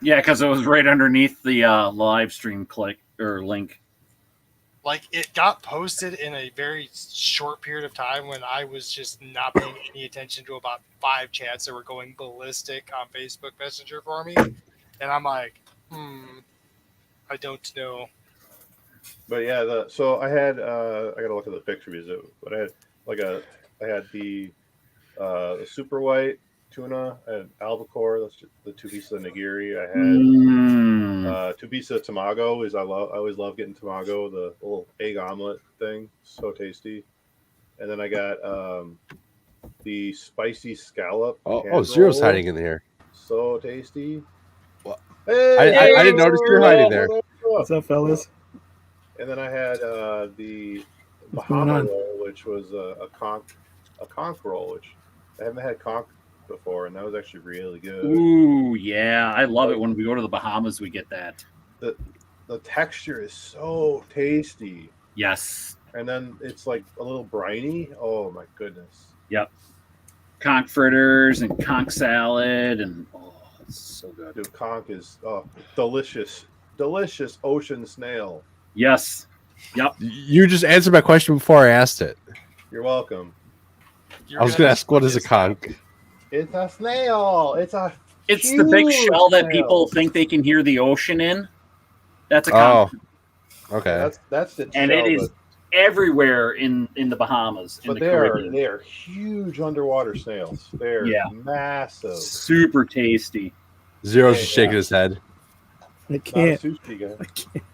Yeah, because it was right underneath the live stream click or link. like it got posted in a very short period of time when I was just not paying any attention to about 5 chats that were going ballistic on Facebook Messenger for me, and I'm like, I don't know. But yeah, so I had I gotta look at the picture but I had the super white tuna, I had albacore, that's the 2 pieces of nigiri. I had 2 pieces of tamago. I always love getting tamago, the little egg omelet thing, so tasty. And then I got the spicy scallop. Oh, Zero's roll. hiding in here. So tasty. Well, Hey, I didn't notice you were hiding there. What's up, fellas? And then I had the What's going Bahama on? roll, which was a conch roll, which I haven't had conch before, and that was actually really good. Ooh, yeah. I love it when we go to the Bahamas, we get that. The texture is so tasty, Yes. and then it's like a little briny. Oh my goodness! Conch fritters and conch salad, and it's so good. Dude, conch is delicious ocean snail. Yes. Yep. You just answered my question before I asked it. You're welcome. You're I was going to ask, what is a conch? It's a snail. It's It's the big huge shell that snail. people think they can hear the ocean in. That's a conch. Oh, okay. That's the And shell, it is everywhere in the Bahamas. In but the they Caribbean. are huge underwater snails. They're Yeah. massive. Super tasty. Zero's Yeah, just shaking yeah. his head. I Not a can't. sushi guy. I can't.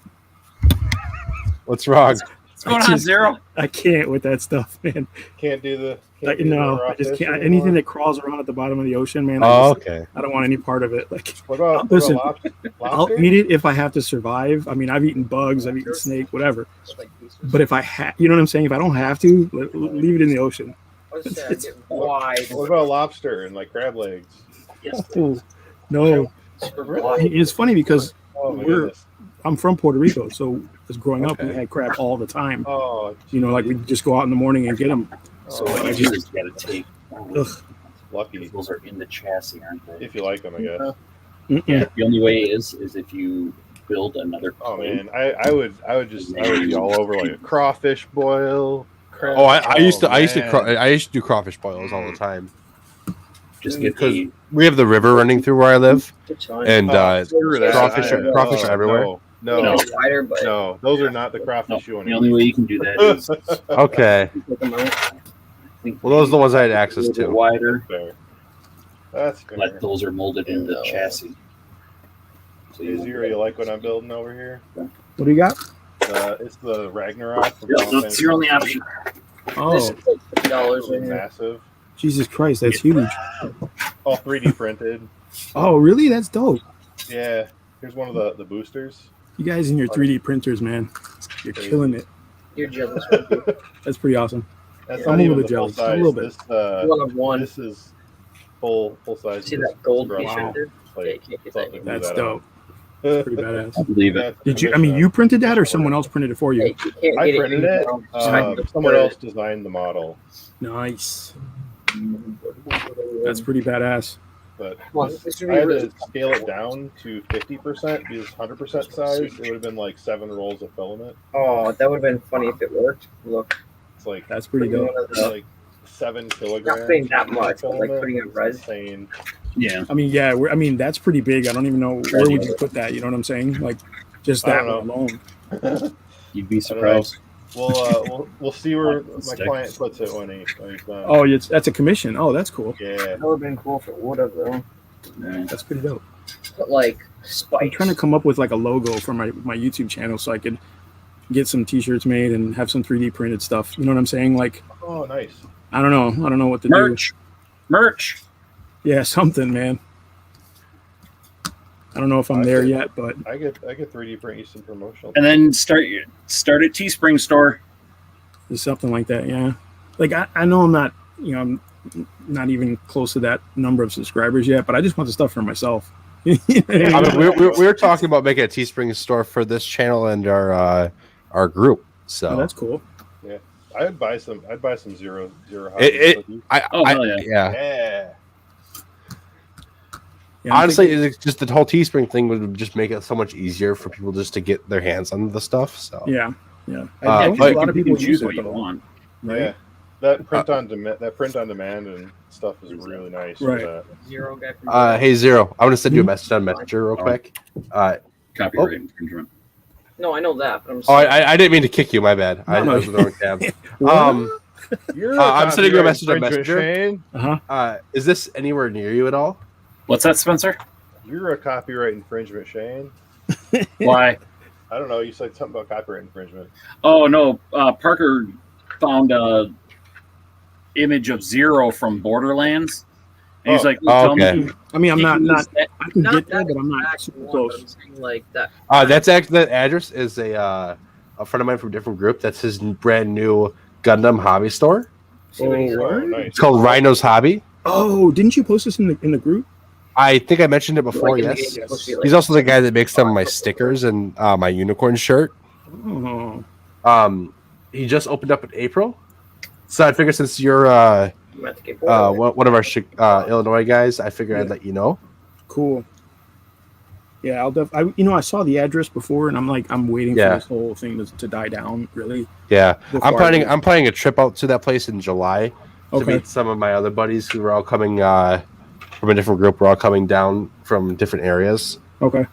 What's wrong? What's going on, Zero? I can't with that stuff, man. Can't do the. Like, do the no, raw I just fish can't. anymore? Anything that crawls around at the bottom of the ocean, man. Oh, okay. I don't want any part of it. Like, What about Listen, lobster? I'll eat it if I have to survive. I mean, I've eaten bugs, I've eaten snake, whatever. But if I you know what I'm saying? If I don't have to, leave it in the ocean. It's wide. What about lobster and like crab legs? Oh, no. It's funny because Oh my We're- goodness. I'm from Puerto Rico, so as growing up, we Okay. had crab all the time. Oh, You know, like we just go out in the morning and get them. so What I you just- do is you gotta take. lucky Those are in the chassis, aren't they? if you like them, I guess. Mm-mm. The only way is if you build another. Oh plate. man, I would be all over like a crawfish boil. Crab. Oh, I used to man. do crawfish boils all the time. Just get Because the. we have the river running through where I live, and Screw that. crawfish I- are everywhere. No, No. Wider, but no, those are not the No, crawfish you want the to only eat. way you can do that is. Okay. take them out. I think Well, those are the ones I had a access little bit to. wider, Fair. That's fair. but those are molded in the chassis. So Is you like what I'm building over here? What do you got? It's the Ragnarok. from Yeah, Final that's Fantasy your only 14. option. This Oh, is like $50 It's in here. massive. Jesus Christ, that's huge. All 3D printed. Oh, really? That's dope. Yeah. Here's one of the boosters. You guys and your 3D printers, man. You're killing it. You're jealous. That's pretty awesome. That's I'm not a even little the full jealous. A size. little bit. This, One of one. this is full size. See This that gold scrub. piece right there? plate. Yeah, keep Thought that. they blew That's that dope. out. Pretty badass. I believe it. Did you? I mean, you printed that, or someone else printed it for Hey, you? you can't I get printed it. anymore. Just trying to Someone put else designed the model, Nice. That's pretty badass. but Well, this- this would I be had really to scale it down to 50% because 100% size, it would have been like 7 rolls of filament. Oh, that would have been funny if it worked. Look, It's like That's pretty putting dope. one of it's the, like 7 kilograms. not putting that of much, but like filament. putting it It's res. insane. Yeah. I mean, yeah. I mean, that's pretty big. I don't even know where would you put that. You know what I'm saying? Like, just I that don't one alone. You'd be I don't know. surprised. We'll see where my Stick. client puts it when he's done. Oh, that's a commission. Oh, that's cool. Yeah. That would have been cool if it would have though. Yeah. That's pretty dope. But like I'm spikes. trying to come up with like a logo for my YouTube channel so I could get some T-shirts made and have some 3D printed stuff. You know what I'm saying? Like, Oh, nice. I don't know what to Merch. do. Yeah, something, man. I don't know if I'm there yet, but I get 3D print you some promotional. And then start at Teespring store. it's something like that. Yeah. Like I know I'm not, I'm not even close to that number of subscribers yet, but I just want the stuff for myself. I mean, we're talking about making a Teespring store for this channel and our group. So Oh, that's cool. I'd buy some zero It- cookies. Hell yeah. Yeah. Yeah, I'm honestly, thinking- it's just the whole Teespring thing would just make it so much easier for people just to get their hands on the stuff. So yeah. Uh, I think but a lot of You people can use choose it, what you though, want. right? Yeah. That print on demand and stuff is really nice. for Right. that. Zero guy from hey Zero, I want to send you a Mhm. message on Messenger real quick. Copyright infringement. No, I know that, but I'm Oh, saying I didn't mean to kick you. My bad. I No. was in the wrong tab. You're I'm sending you a copyright message on infringement, Messenger. Shane. Is this anywhere near you at all? What's that, Spencer? You're a copyright infringement, Shane. Why? I don't know. You said something about copyright infringement. Oh no, Parker found a image of Zero from Borderlands, and he's Oh. like, Oh, "Tell okay. me, I mean, I'm you not can use that." I can not get that there, but I'm not exact super one, but I'm close. saying like that. That's actually that address is a friend of mine from a different group. That's his brand new Gundam hobby store. See what he's Oh, doing. Oh, nice. It's called Rhino's Hobby. Oh, didn't you post this in the group? I think I mentioned it before. Like in the Yes, game, it's supposed to be like- he's also the guy that makes some of my stickers and my unicorn shirt. Oh, He just opened up in April, so I figured since you're I'm about to get bored. one of our Illinois guys, I figured I'd let you know. cool. Yeah, I saw the address before, and I'm waiting Yeah. for this whole thing to die down. Really, Yeah, Before I I'm leave. planning a trip out to that place in July to Okay. meet some of my other buddies who are all coming from a different group. We're all coming down from different areas. Okay.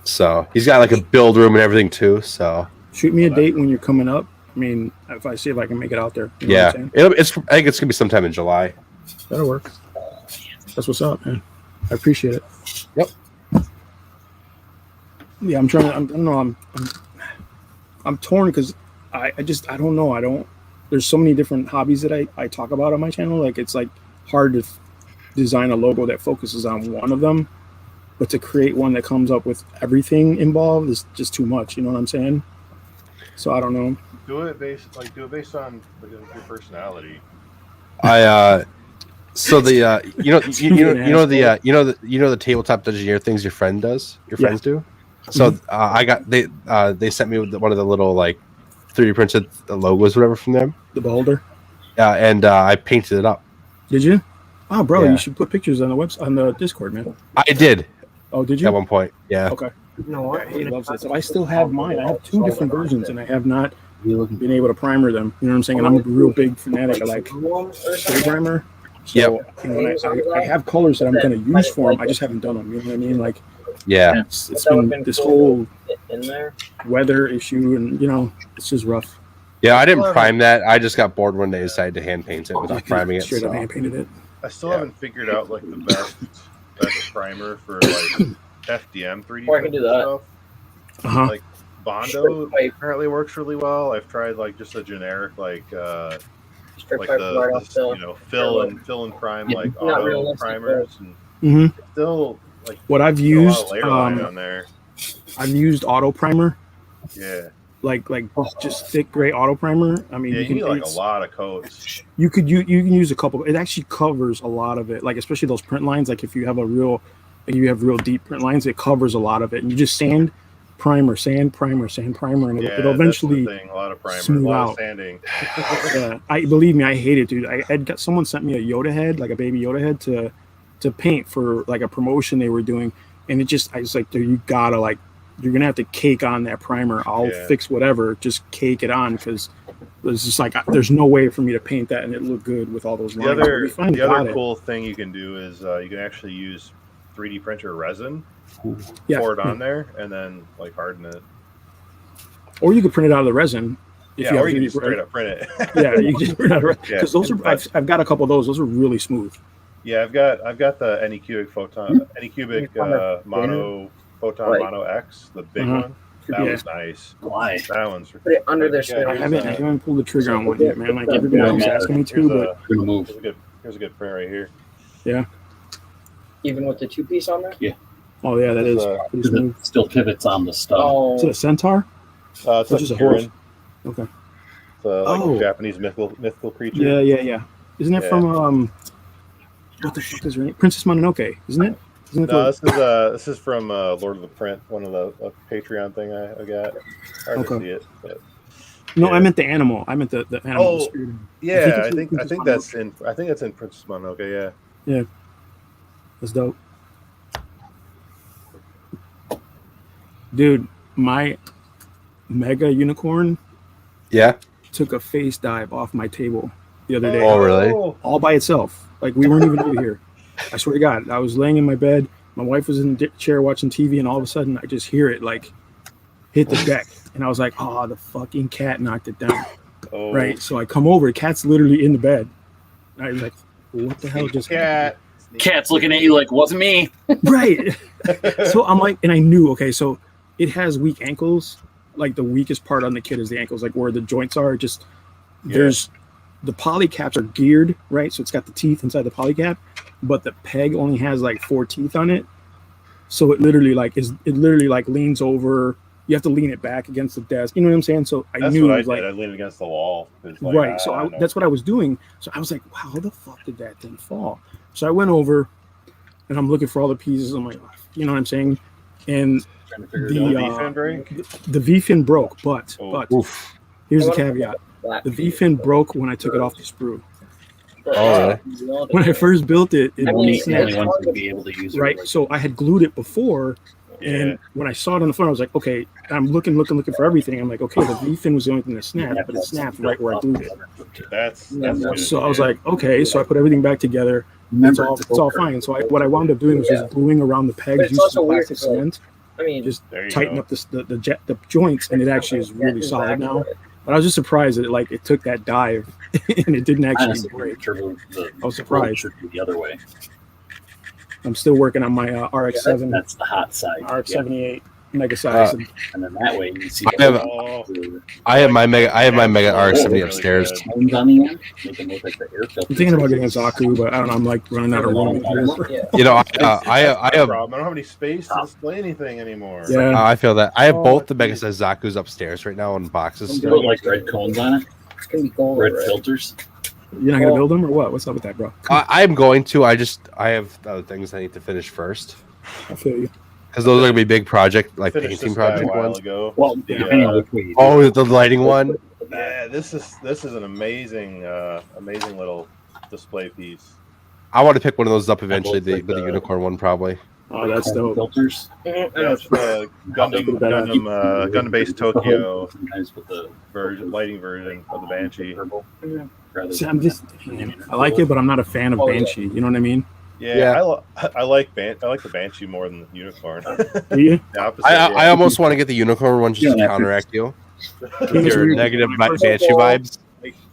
So he's got like a build room and everything too. So Shoot me a date when you're coming up. I mean, if I see if I can make it out there. You know yeah, what I'm saying? I think it's gonna be sometime in July. That'll work. That's what's up, man. I appreciate it. Yep. Yeah, I'm trying to. I don't know. I'm torn because I don't know. There's so many different hobbies that I talk about on my channel. Like it's like hard to design a logo that focuses on one of them, but to create one that comes up with everything involved is just too much. You know what I'm saying? So I don't know. Do it based on your personality. So the the tabletop engineer things your friend does, your friends do. So they sent me with one of the little like 3D printed logos, whatever from them. The beholder. And I painted it up. Did you? Oh, bro, Yeah. you should put pictures on the website on the Discord, man. I did Oh, did you? at one point. Yeah. Okay. No, Yeah, he loves it. So I still have mine. I have two different versions, and I have not been able to primer them. You know what I'm saying? And I'm a real big fanatic of like spray primer. So Yep. you know, I have colors that I'm going to use for them. I just haven't done them. You know what I mean? Like Yeah. it's been this whole in there. weather issue, and it's just rough. Yeah. I didn't prime that. I just got bored one day, decided to hand paint it without priming it. Straight up So. hand painted it. I still Yeah. haven't figured out like the best primer for like FDM 3D. Or I can do that. Stuff. Uh-huh. Like Bondo Straight pipe. apparently works really well. I've tried like just a generic Straight like pipe the right off the. fill and prime Yeah, like not auto realistic, primers and Mm-hmm. still like What I've a lot used, of layer line on there. I've used auto primer, Yeah, like just thick gray auto primer. I mean, yeah, you need like a it's- lot of coats. you can use a couple. It actually covers a lot of it, like especially those print lines. Like if you have a real like you have real deep print lines, it covers a lot of it, and you just sand primer, and it'll eventually that's the thing, a lot of primer, smooth a lot out. of sanding. Yeah, I believe me, I hate it, dude. I had got someone sent me a Yoda head, like a baby Yoda head, to paint for like a promotion they were doing, and I was like, dude, you gotta like, you're gonna have to cake on that primer. I'll fix whatever, just cake it on, because it's just like there's no way for me to paint that and it look good with all those lines. The other cool thing you can do is you can actually use 3D printer resin, pour it on there, and then like harden it. Or you could print it out of the resin. Or you can just straight up print it. Yeah, you can just print it out of resin. Because those are, I've got a couple of those. Those are really smooth. Yeah, I've got the Anycubic Mono X, the big one. That was nice. Why? That one's Put it under their I haven't pulled the trigger on one yet, man. Like everybody keeps asking me to, but here's a good print right here. Yeah. Even with the 2-piece on there? Yeah. Oh yeah, that is pretty smooth. It still pivots on the stud. Oh. Is it a centaur? It's just a horse. Okay. It's like a Japanese mythical creature. Yeah. Isn't it from what the fuck is her name? Princess Mononoke, isn't it? No, this is from Lord of the Print, one of the Patreon thing I got. Hard to see it, but no, I meant the animal. I meant the animal. Oh, yeah, I think that's in Princess Mononoke. Yeah, that's dope, dude. My mega unicorn, took a face dive off my table the other day. Oh, really? All by itself. Like we weren't even over here. I swear to God, I was laying in my bed. My wife was in the chair watching TV, and all of a sudden, I just hear it like hit the deck, and I was like, "Oh, the fucking cat knocked it down." Oh. Right. So I come over. Cat's literally in the bed. I was like, "What the hell just happened?" Cat's looking at you like, "Wasn't me." Right. So I'm like, and I knew. Okay, so it has weak ankles. Like the weakest part on the kid is the ankles, like where the joints are. Just there's the polycaps are geared, right? So it's got the teeth inside the polycap, but the peg only has like 4 teeth on it. So it literally leans over. You have to lean it back against the desk. You know what I'm saying? So I knew it was like I leaned against the wall. Right. So that's what I was doing. So I was like, wow, how the fuck did that thing fall? So I went over and I'm looking for all the pieces. I'm like, you know what I'm saying? And the V-fin broke, but here's the caveat. The V-fin broke when I took it off the sprue. Oh, When I first built it, right. So I had glued it before, and when I saw it on the phone, I was like, okay, I'm looking for everything. I'm like, okay, the V-fin was the only thing that snapped, but it snapped right where I glued it. That's so I was like, okay, so I put everything back together. It's all fine. So what I wound up doing was just gluing around the pegs, using some plastic cement. I mean, just tighten up the joints, and it actually is really solid now. But I was just surprised that it took that dive and it didn't actually break. I was surprised. The other way. I'm still working on my RX-7. That's the hot side. RX-78 mega size. And then that way you see. I have my mega RX-70 upstairs. I'm thinking about getting a Zaku, but I don't know. I'm like running out of room. You know, I have. I don't have any space to display anything anymore. Yeah, I feel that. I have both the mega size Zaku's upstairs right now in boxes. Put like red cones on it. It's gonna be gold. Red filters. You're not gonna build them or what? What's up with that, bro? I'm going to. I have other things I need to finish first. I feel you. Because those are gonna be big project, like Finished painting this guy project a while ones. ago. Well, depending on which way you do Oh, the lighting one. Yeah, this is an amazing little display piece. I want to pick one of those up eventually. The unicorn one, probably. Oh, that's dope. Filters. That's the Gundam-based Tokyo lighting version of the Banshee. See, I like it, but I'm not a fan of Banshee. You know what I mean? Yeah. I like the Banshee more than the Unicorn. Do you? I almost want to get the unicorn one just to counteract you. Your negative Banshee vibes.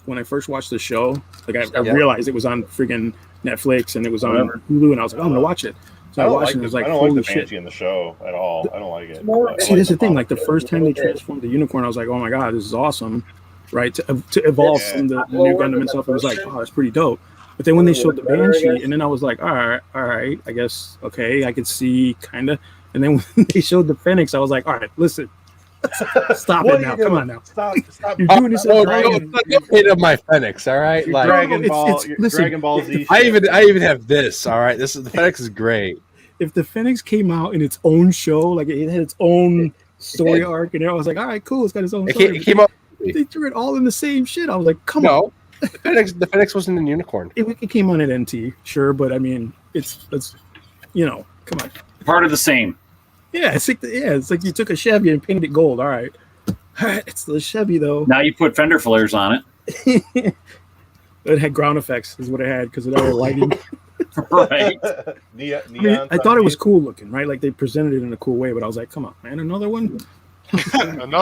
When I first watched the show, I realized it was on freaking Netflix and it was on Hulu, and I was like, oh, I'm gonna watch it. So I watched it. And it was like, I don't holy like the shit. Banshee in the show at all. I don't like it. See, that's the thing. Like the first time they transformed the unicorn, I was like, oh my god, this is awesome, right? To evolve from the new Gundam and stuff, it was like, oh, that's pretty dope. But then when they showed the Banshee, and then I was like, all right, I guess, okay, I could see kind of. And then when they showed the Phoenix, I was like, all right, listen, stop it now, come on now, stop. You're doing this. Get rid of my Phoenix, all right? Like Dragon Ball Z. I even have this. All right, the Phoenix is great. if the Phoenix came out in its own show, like it had its own story arc, and I was like, all right, cool, it's got its own story. It came out. They threw it all in the same shit. I was like, come on. No, the Phoenix wasn't a unicorn. It came on at NT, sure, but I mean, it's come on. Part of the same. Yeah, it's like you took a Chevy and painted it gold. All right, it's the Chevy though. Now you put fender flares on it. It had ground effects, is what it had, because it had lighting. Right. Neon I thought it was cool looking, right? Like they presented it in a cool way, but I was like, come on, man, another one.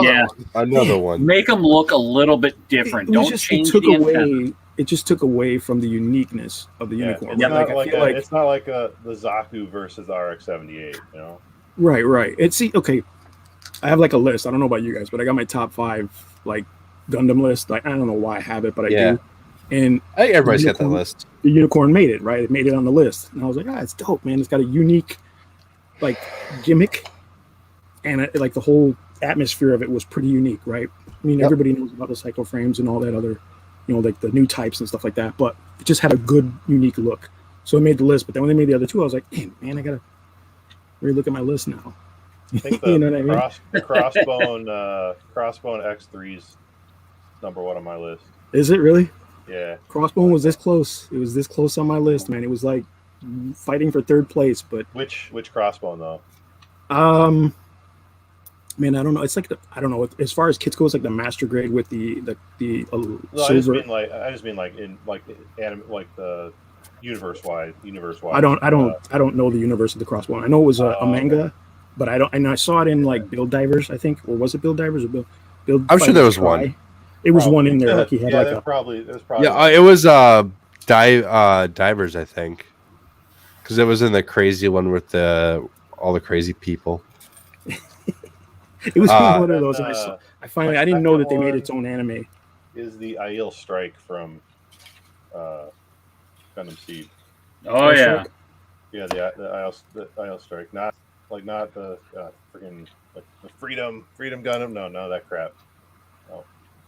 Yeah. Another one. Make them look a little bit different. Don't change took the away. antenna. It just took away from the uniqueness of the unicorn. It's Right? not it's not like the Zaku versus the RX-78, you know. Right. Okay. I have like a list. I don't know about you guys, but I got my top 5 like Gundam list. Like I don't know why I have it, but I do. And I think everybody's got that list. The unicorn made it, right? It made it on the list, and I was like, it's dope, man. It's got a unique like gimmick, and like the whole atmosphere of it was pretty unique, right? I mean, everybody knows about the cycle frames and all that other, like the new types and stuff like that, but it just had a good, unique look. So it made the list. But then when they made the other 2, I was like, hey, man, I gotta really look at my list now. I think You know what I mean? the Crossbone X3's number 1 on my list. Is it really? Yeah. Crossbone was this close. It was this close on my list, man. It was like fighting for 3rd place, but Which Crossbone though? Man, I don't know. It's like I don't know. As far as kits go, it's like the master grade with the No, silver. I just mean like in like anime, like the universe wide. I don't know the universe of the Crossbone. I know it was a manga, but I don't. And I saw it in like Build Divers, I think, or was it Build Divers or Build? I'm sure there was one. It was one in there. Like he had like there's a probably Yeah, it was Divers, I think, because it was in the crazy one with all the crazy people. It was one of those. And I didn't know that they made one its own anime. is the Aiel Strike from Gundam Seed. Oh yeah. Yeah, the Aiel Strike, not the freaking like the Freedom Gundam. No, that crap. No.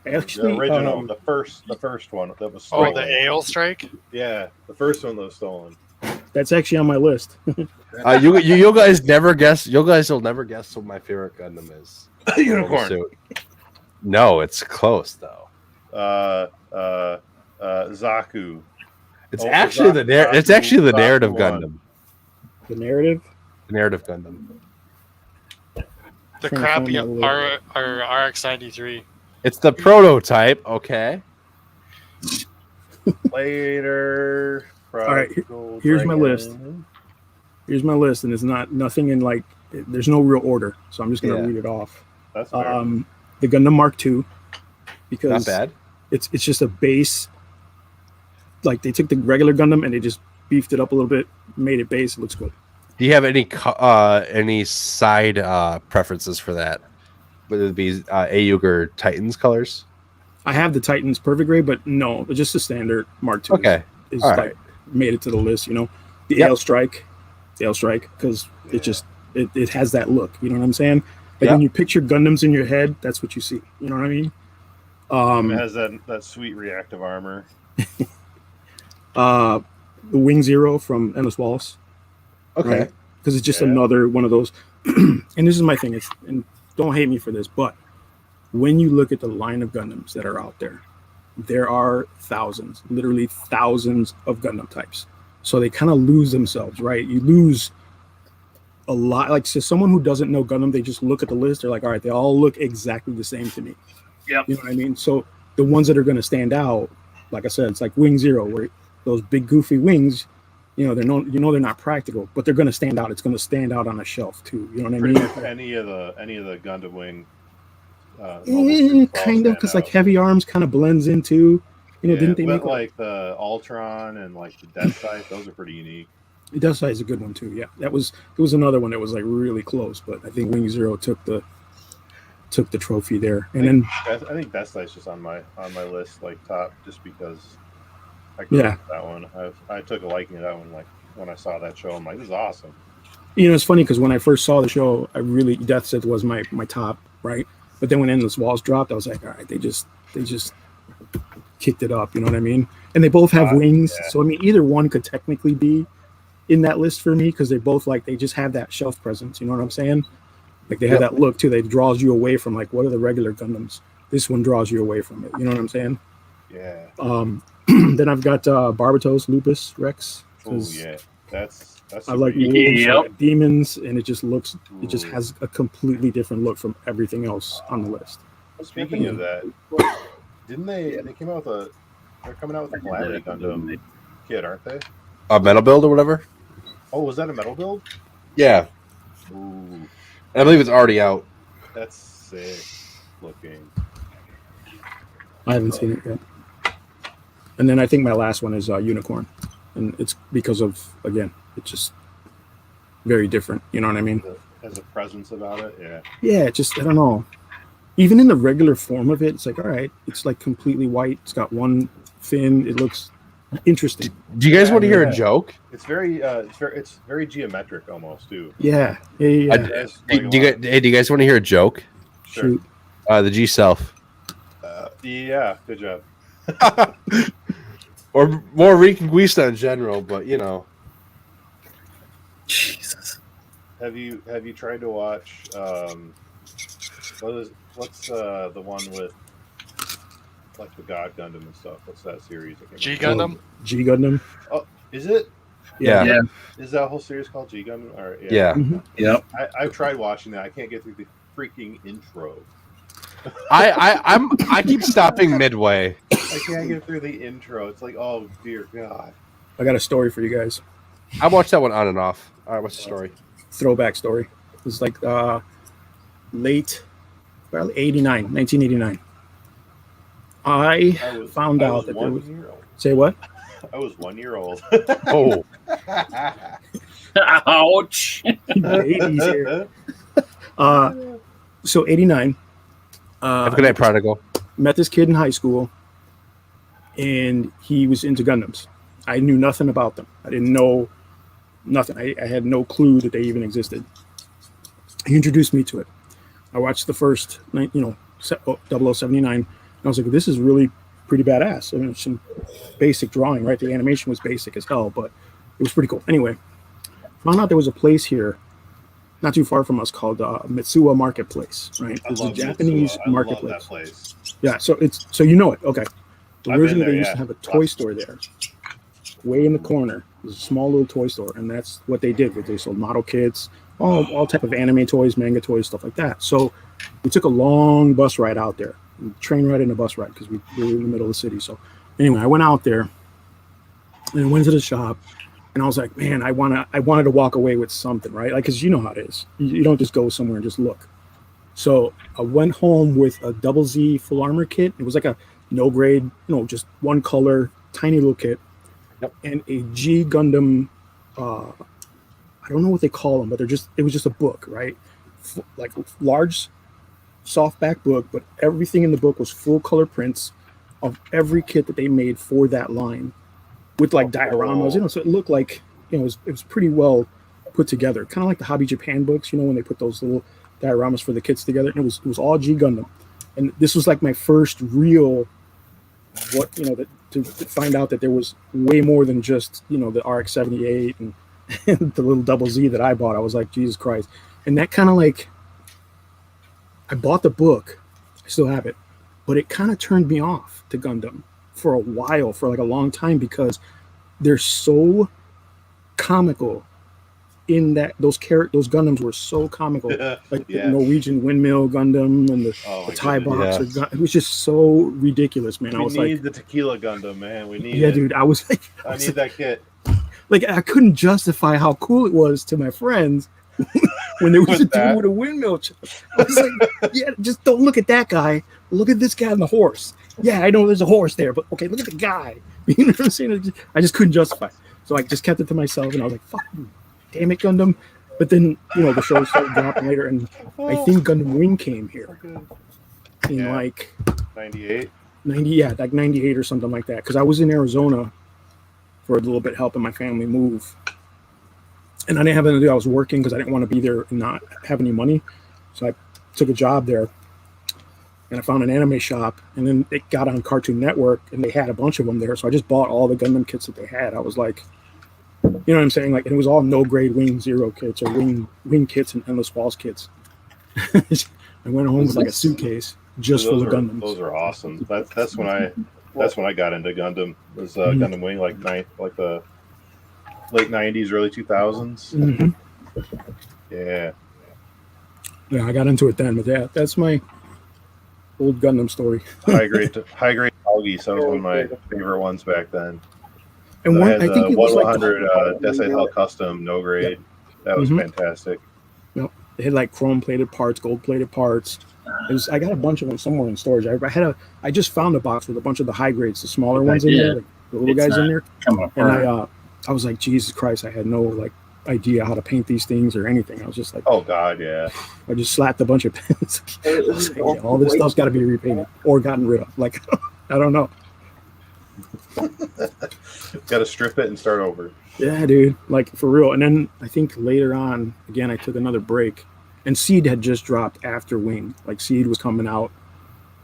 Actually, The original, the first one that was Oh, stolen. the Ale Strike? Yeah, the first one that was stolen. that's actually on my list. You guys never guess. You guys will never guess what my favorite Gundam is. Unicorn. Suit. No, it's close though. Zaku. It's Oh, actually it's actually the narrative Zaku Gundam. The narrative. The narrative Gundam. The Trying to crappy find my RX-93. It's the prototype. Okay. Later. All right, here's my list. Here's my list, and it's nothing in like. There's no real order, so I'm just gonna read it off. That's fair. The Gundam Mark II, because Not bad. It's just a base. Like they took the regular Gundam and they just beefed it up a little bit, made it base. It looks good. Do you have any side preferences for that? Whether it be Ayug or Titans colors? I have the Titans Perfect Grade, but no, just the standard Mark II. Okay. is All like right. made it to the list. The Ale Strike, because it has that look. You know what I'm saying? Like when you picture Gundams in your head, that's what you see. You know what I mean? It has that sweet reactive armor. The Wing Zero from Endless Waltz. Okay. Because it's just another one of those. And this is my thing. And don't hate me for this, but when you look at the line of Gundams that are out there are thousands, literally thousands of Gundam types. So they kind of lose themselves, right? You lose a lot. Like, so someone who doesn't know Gundam, they just look at the list. They're like, all right, they all look exactly the same to me. Yep. You know what I mean? So the ones that are going to stand out, like I said, it's like Wing Zero, where those big goofy wings, they're not practical, but they're going to stand out. It's going to stand out on a shelf too. You know what I mean? Any of the Gundam Wing. Kind of, because like Heavy Arms kind of blends into. Didn't they make like the Ultron and like the Death Sight? Those are pretty unique. Death Sight is a good one too. Yeah, there was another one that was like really close, but I think Wing Zero took the trophy there. And I think Death Sight's just on my list, like top, just because. That one. I took a liking to that one. Like when I saw that show, I'm like, this is awesome. It's funny because when I first saw the show, Death Set was my top, right? But then when Endless Walls dropped, I was like, all right, they just kicked it up. You know what I mean? And they both have wings, so I mean, either one could technically be in that list for me because they both like they just have that shelf presence. You know what I'm saying? Like they have that look too. They draws you away from like what are the regular Gundams. This one draws you away from it. You know what I'm saying? Yeah. Then I've got Barbatos, Lupus, Rex. Oh yeah, that's I like super wolves, easy. I like demons, and it just looks. It just has a completely different look from everything else on the list. Speaking of that, didn't they? They came out with a. They're coming out with a Calamity Gundam kit, aren't they? A metal build or whatever. Oh, was that a metal build? Yeah, Ooh, I believe it's already out. that's sick looking. I haven't seen it yet. And then I think my last one is Unicorn, and it's because of again, it's just very different. You know what I mean? Has a presence about it, yeah. Yeah, it just I don't know. Even in the regular form of it, it's like all right, it's like completely white. It's got one fin. It looks interesting. Do you guys want to hear Yeah. a joke? It's very geometric almost too. Yeah. Do you guys want to hear a joke? Sure. Shoot. The G self, Yeah, good job. or more Reconquista in general, but you know. Jesus. Have you tried to watch what's the one with like the God Gundam and stuff? What's that series? I can't G remember. Gundam. G Gundam. Oh, is it? Yeah. Yeah. Is that whole series called G Gundam? Or, Yeah. Mhm. Yep. I've tried watching that. I can't get through the freaking intro. I keep stopping midway. I can't get through the intro. It's like, oh dear God. I got a story for you guys. I watched that one on and off. All right, what's the story? Throwback story. It's like late, probably 1989. I found out that there was. 1 year old. Say what? I was 1 year old. Oh, Ouch. Babies here. So 89. have a good night, Prodigal. Met this kid in high school, and he was into Gundams. I knew nothing about them. I didn't know nothing. I had no clue that they even existed. He introduced me to it. I watched the first, 0079, and I was like, this is really pretty badass. I mean, it's some basic drawing, right? The animation was basic as hell, but it was pretty cool. Anyway, found out there was a place here not too far from us called Mitsuwa Marketplace, right? I It's a love Japanese Mitsuwa. I marketplace. love that place. Yeah, so you know it. Okay. I've Originally, been there, they used yeah. to have a toy store there, way in the corner. There's a small little toy store, and that's what they did. They sold model kits, all type of anime toys, manga toys, stuff like that. So we took a long bus ride out there, train ride and a bus ride because we were in the middle of the city. So anyway, I went out there and I went to the shop, and I was like, man, I wanted to walk away with something, right? Like, because you know how it is. You don't just go somewhere and just look. So I went home with a Double Z full armor kit. It was like a no grade, just one color, tiny little kit. Yep. And a G Gundam, I don't know what they call them, but it was just a book, right? Like large softback book, but everything in the book was full color prints of every kit that they made for that line with like dioramas, so it looked like, it was pretty well put together. Kind of like the Hobby Japan books, when they put those little dioramas for the kits together. And it was all G Gundam. And this was like my first real, to find out that there was way more than just, the RX-78 and the little Double Z that I bought. I was like, Jesus Christ. And that kind of like, I bought the book. I still have it. But it kind of turned me off to Gundam for a while, for like a long time, because they're so comical in that those Gundams were so comical. Like the Norwegian windmill Gundam and the Thai boxer. Yeah. It was just so ridiculous, man. I was We need like, the tequila Gundam, man. We need yeah, it. dude. I was like, I need that kit. like I couldn't justify how cool it was to my friends when there was a dude with a windmill. I was like, yeah, just don't look at that guy. Look at this guy on the horse. Yeah, I know there's a horse there, but okay, look at the guy. You know what I'm saying? I just couldn't justify it. So I just kept it to myself, and I was like, fuck you, damn it, Gundam. But then, the show started dropping later, and I think Gundam Wing came here in like 98. 98 or something like that. Because I was in Arizona for a little bit helping my family move. And I didn't have anything to do. I was working because I didn't want to be there and not have any money. So I took a job there. And I found an anime shop. And then it got on Cartoon Network. And they had a bunch of them there. So I just bought all the Gundam kits that they had. I was like, You know what I'm saying? Like, it was all no grade wing zero kits or wing kits and endless walls kits. I went home with like a suitcase just full of Gundams. Those are awesome. That's when I got into Gundam. Was Gundam Wing like the late '90s, early 2000s. Mm-hmm. Yeah. Yeah, I got into it then, but yeah, that's my old Gundam story. high grade Augie. So that was one of my favorite ones back then. And I had I think the it was 100 like Desai Hell Custom, no grade. That was fantastic. Yep. It had like chrome plated parts, gold plated parts. I got a bunch of them somewhere in storage. I just found a box with a bunch of the high grades, the smaller ones in there, like the little guys in there. And I was like, Jesus Christ, I had no like idea how to paint these things or anything. I was just like, oh God, yeah. I just slapped a bunch of pins. Like, yeah, all this stuff's got to be repainted or gotten rid of. Like, I don't know. Got to strip it and start over. Yeah, dude, like for real. And then I think later on, again, I took another break, and Seed had just dropped after Wing. Like Seed was coming out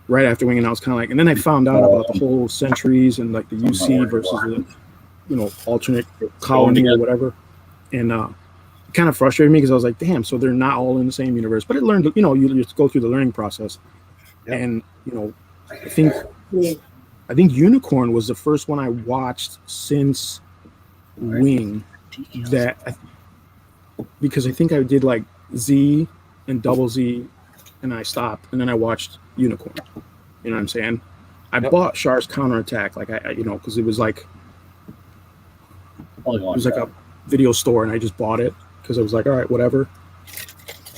right after Wing, and I was kind of like, and then I found out about the whole Centuries and like the UC versus the alternate colony or whatever, and it kind of frustrated me because I was like, damn, so they're not all in the same universe. But it learned, you just go through the learning process, and I think Unicorn was the first one I watched since Wing because I think I did like Z and Double Z and I stopped, and then I watched Unicorn. You know what I'm saying? I bought Char's Counterattack, like I because it was like a video store, and I just bought it because I was like, all right, whatever.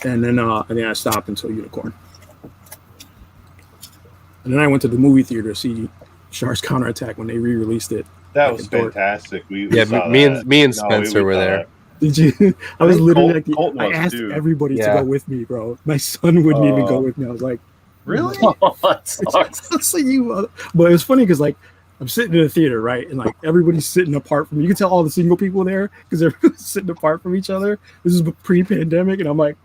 And then I stopped until Unicorn, and then I went to the movie theater to see Char's Counterattack when they re-released it. That was fantastic. We saw me that. and Spencer were there. Did you? I was literally Colton I was asked too. everybody to go with me, bro. My son wouldn't even go with me. I was like, really? That sucks. It's like but it was funny because like I'm sitting in a theater, right, and like everybody's sitting apart from me. You can tell all the single people there because everyone's sitting apart from each other. This is pre-pandemic, and I'm like,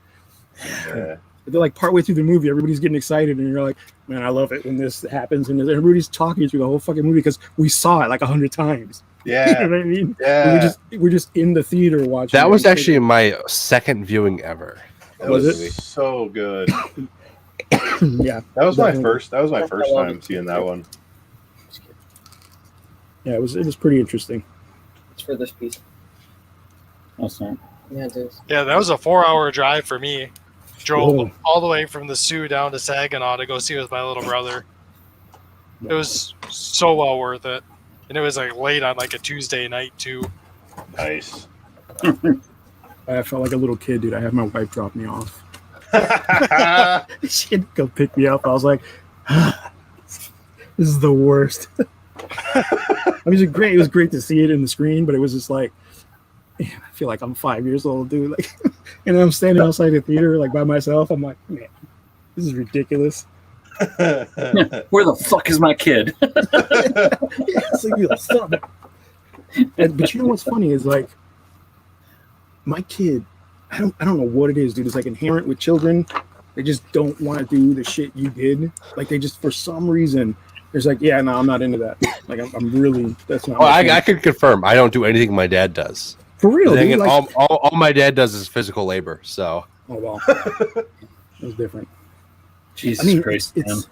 they're like partway through the movie, everybody's getting excited, and you're like, man, I love it when this happens, and everybody's talking through the whole fucking movie because we saw it like 100 times. Yeah. You know what I mean? Yeah. We're just in the theater watching. That was actually my second viewing ever. Was it so good? Yeah. That was my first time seeing that one. Yeah, it was pretty interesting. It's for this piece. That's not. Yeah, it is. Yeah, that was a 4-hour drive for me. Drove Oh. all the way from the Sioux down to Saginaw to go see it with my little brother. It was so well worth it. And it was like late on like a Tuesday night too. Nice. I felt like a little kid, dude. I had my wife drop me off. She'd go pick me up. I was like, this is the worst. It was great. It was great to see it in the screen, but it was just like, man, I feel like I'm 5 years old, dude. Like, and I'm standing outside the theater like by myself. I'm like, man, this is ridiculous. Where the fuck is my kid? It's like, you stop it. But you know what's funny is like my kid, I don't know what it is, dude. It's like inherent with children. They just don't want to do the shit you did. Like they just, for some reason, there's like, yeah, no, I'm not into that. Like I'm really, that's not. Well, I can confirm. I don't do anything my dad does. For real, dude, Again, like, all my dad does is physical labor. So. Oh well, it was different. Jesus Christ, man.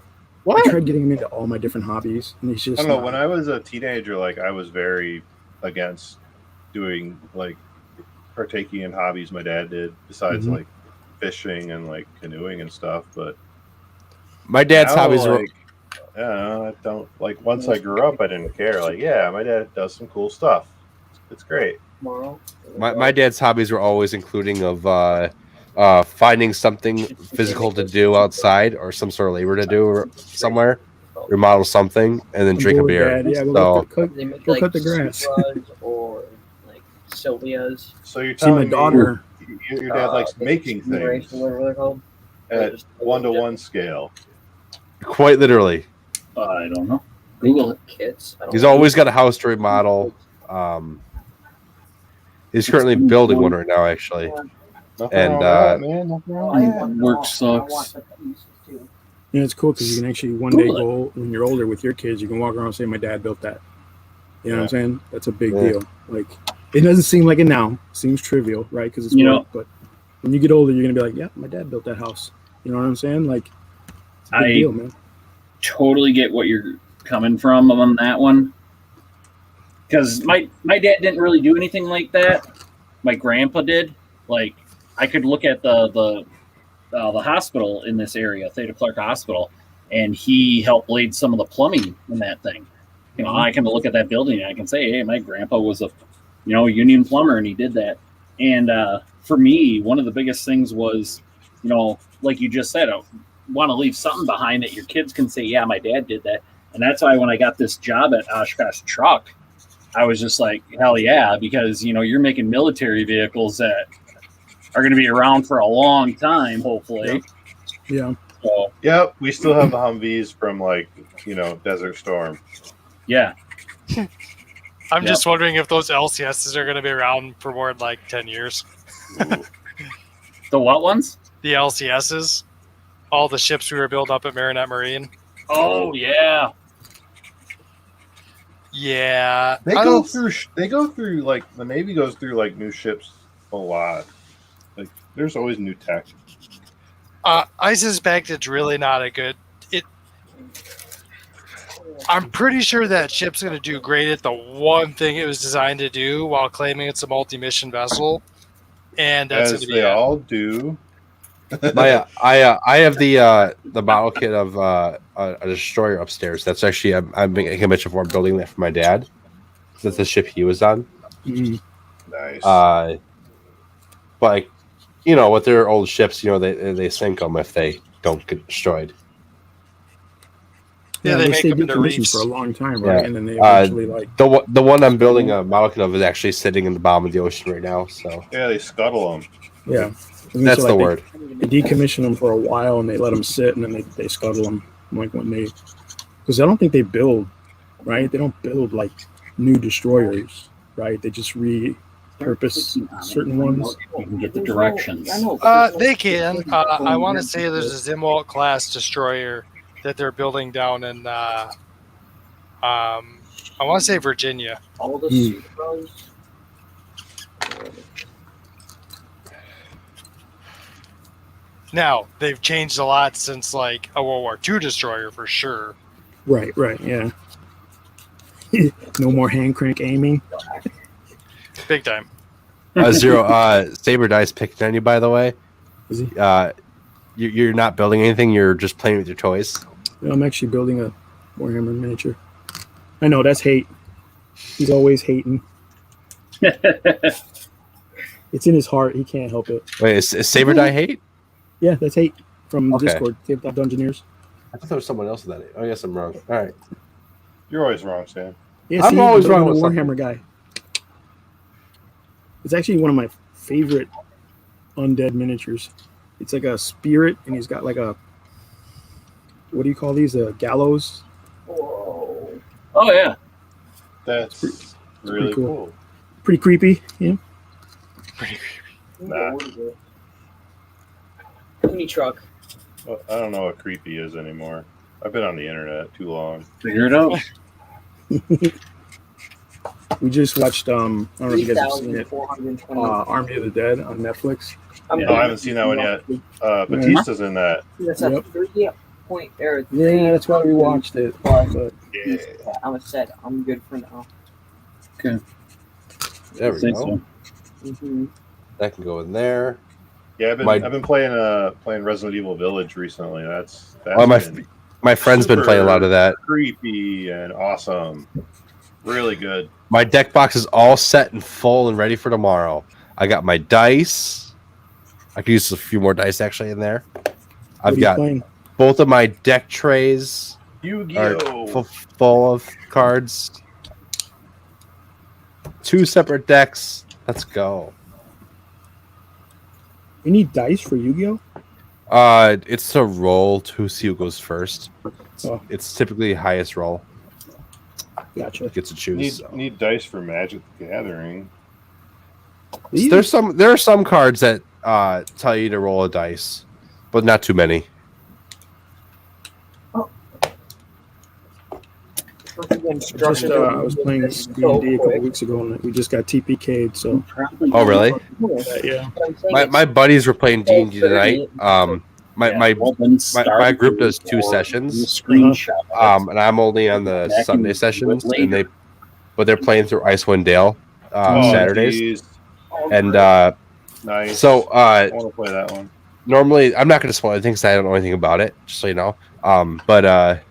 I tried getting him into all my different hobbies, and he's just. I don't know. When I was a teenager, like I was very against doing like partaking in hobbies my dad did, besides like fishing and like canoeing and stuff. But my dad's now, hobbies like, were. Yeah, I don't like. Once I grew up, I didn't care. Like, yeah, my dad does some cool stuff. It's great. My dad's hobbies were always including of finding something physical to do outside or some sort of labor to do somewhere, remodel something, and then drink a beer. Dad. Yeah, So go Like cut the grass. or like Sylvia's. So you're See, my telling me daughter. your dad likes making things Whatever they're called. at 1-to-1 scale. quite literally, I don't know. Google it. Kits. he's always got a house to remodel. He's currently building one right now, actually. Nothing And, wrong with that, man. Nothing wrong with that. Work sucks. Yeah, it's cool because you can actually one day go when you're older with your kids. You can walk around and say, "My dad built that." You know what I'm saying? That's a big deal. Like It doesn't seem like it now. Seems trivial, right? Because it's You know- work. But when you get older, you're gonna be like, yeah, my dad built that house. You know what I'm saying? Like, it's a big deal, man. Totally get what you're coming from on that one. Because my dad didn't really do anything like that. My grandpa did. Like, I could look at the hospital in this area, Theta Clark Hospital, and he helped laid some of the plumbing in that thing. You know, I can look at that building and I can say, hey, my grandpa was a, union plumber, and he did that. And for me, one of the biggest things was, like you just said, I want to leave something behind that your kids can say, yeah, my dad did that. And that's why when I got this job at Oshkosh Truck, I was just like, hell yeah, because, you're making military vehicles that are going to be around for a long time, hopefully. Yeah. So, Yep, we still have the Humvees from Desert Storm. yeah. I'm just wondering if those LCSs are going to be around for more than like 10 years. Ooh. The what ones? The LCSs, all the ships we were building up at Marinette Marine. Oh, yeah. Yeah. They go through like the Navy goes through like new ships a lot. Like there's always new tech. I suspect it's really not a good. I'm pretty sure that ship's going to do great at the one thing it was designed to do while claiming it's a multi-mission vessel, and that's As they all do. I have the model kit of a destroyer upstairs. That's actually I'm making a mission for building that for my dad. That's the ship he was on. Mhm. Nice. But with their old ships, they sink them if they don't get destroyed. Yeah, they make stay them into decommissioned reefs. for a long time, right? Yeah. And then they eventually The one I'm building a model kit of is actually sitting in the bottom of the ocean right now. So Yeah, they scuttle them. yeah. that's the word. They decommission them for a while and they let them sit and then they scuttle them like when they, because I don't think they build, right? They don't build like new destroyers, right? They just repurpose certain ones. You can get the directions. They can. I want to say there's a Zimwalt class destroyer that they're building down in. I want to say Virginia. All the Supras. Now they've changed a lot since like a World War II destroyer for sure. Right, yeah. No more hand crank aiming. Big time. Zero. Saber Dice picked on you, by the way. Is he? You're not building anything. You're just playing with your toys. No, I'm actually building a Warhammer miniature. I know, that's hate. He's always hating. It's in his heart. He can't help it. Wait, is Saber Die hate? Yeah, that's hate from Okay. Discord. Tabletop Dungeoneers. I thought there was someone else with that. Oh, yes, I'm wrong. All right. You're always wrong, Sam. Yeah, I'm always building wrong a with Warhammer guy. It's actually one of my favorite undead miniatures. It's like a spirit, and he's got like a, what do you call these? A gallows. Whoa. Oh, yeah. That's really cool. cool. Pretty creepy. Yeah. Nah. Mini truck. Well, I don't know what creepy is anymore. I've been on the internet too long. Figure it out. We just watched. I don't know if you guys have seen it. 3,420. Army of the Dead on Netflix. Oh, I haven't seen that one yet. Batista's in that. That's Yep. a 3 point there. Yeah, that's why we watched it. But Yeah. I'm set. I'm good for now. There we Think go. so. Mm-hmm. That can go in there. Yeah, I've been playing Resident Evil Village recently. That's been My friend's been playing a lot of that. creepy and awesome. Really good. My deck box is all set and full and ready for tomorrow. I got my dice. I could use a few more dice actually in there. I've got playing. both of my deck trays are Yu-Gi-Oh! full of cards. 2 separate decks. Let's go. You need dice for Yu-Gi-Oh? It's a roll to see who goes first. Oh. It's typically highest roll Gotcha. gets to choose. Need dice for Magic the Gathering. There are some cards that tell you to roll a dice, but not too many. Just I was playing D&D a couple weeks ago, and we just got TPK'd. So Oh, really? yeah, My buddies were playing D&D tonight. My group does 2 sessions. And I'm only on the Sunday sessions, and they're playing through Icewind Dale Saturdays. Geez. And Nice. so I want to play that one. normally I'm not going to spoil anything because I don't know anything about it, just so you know. But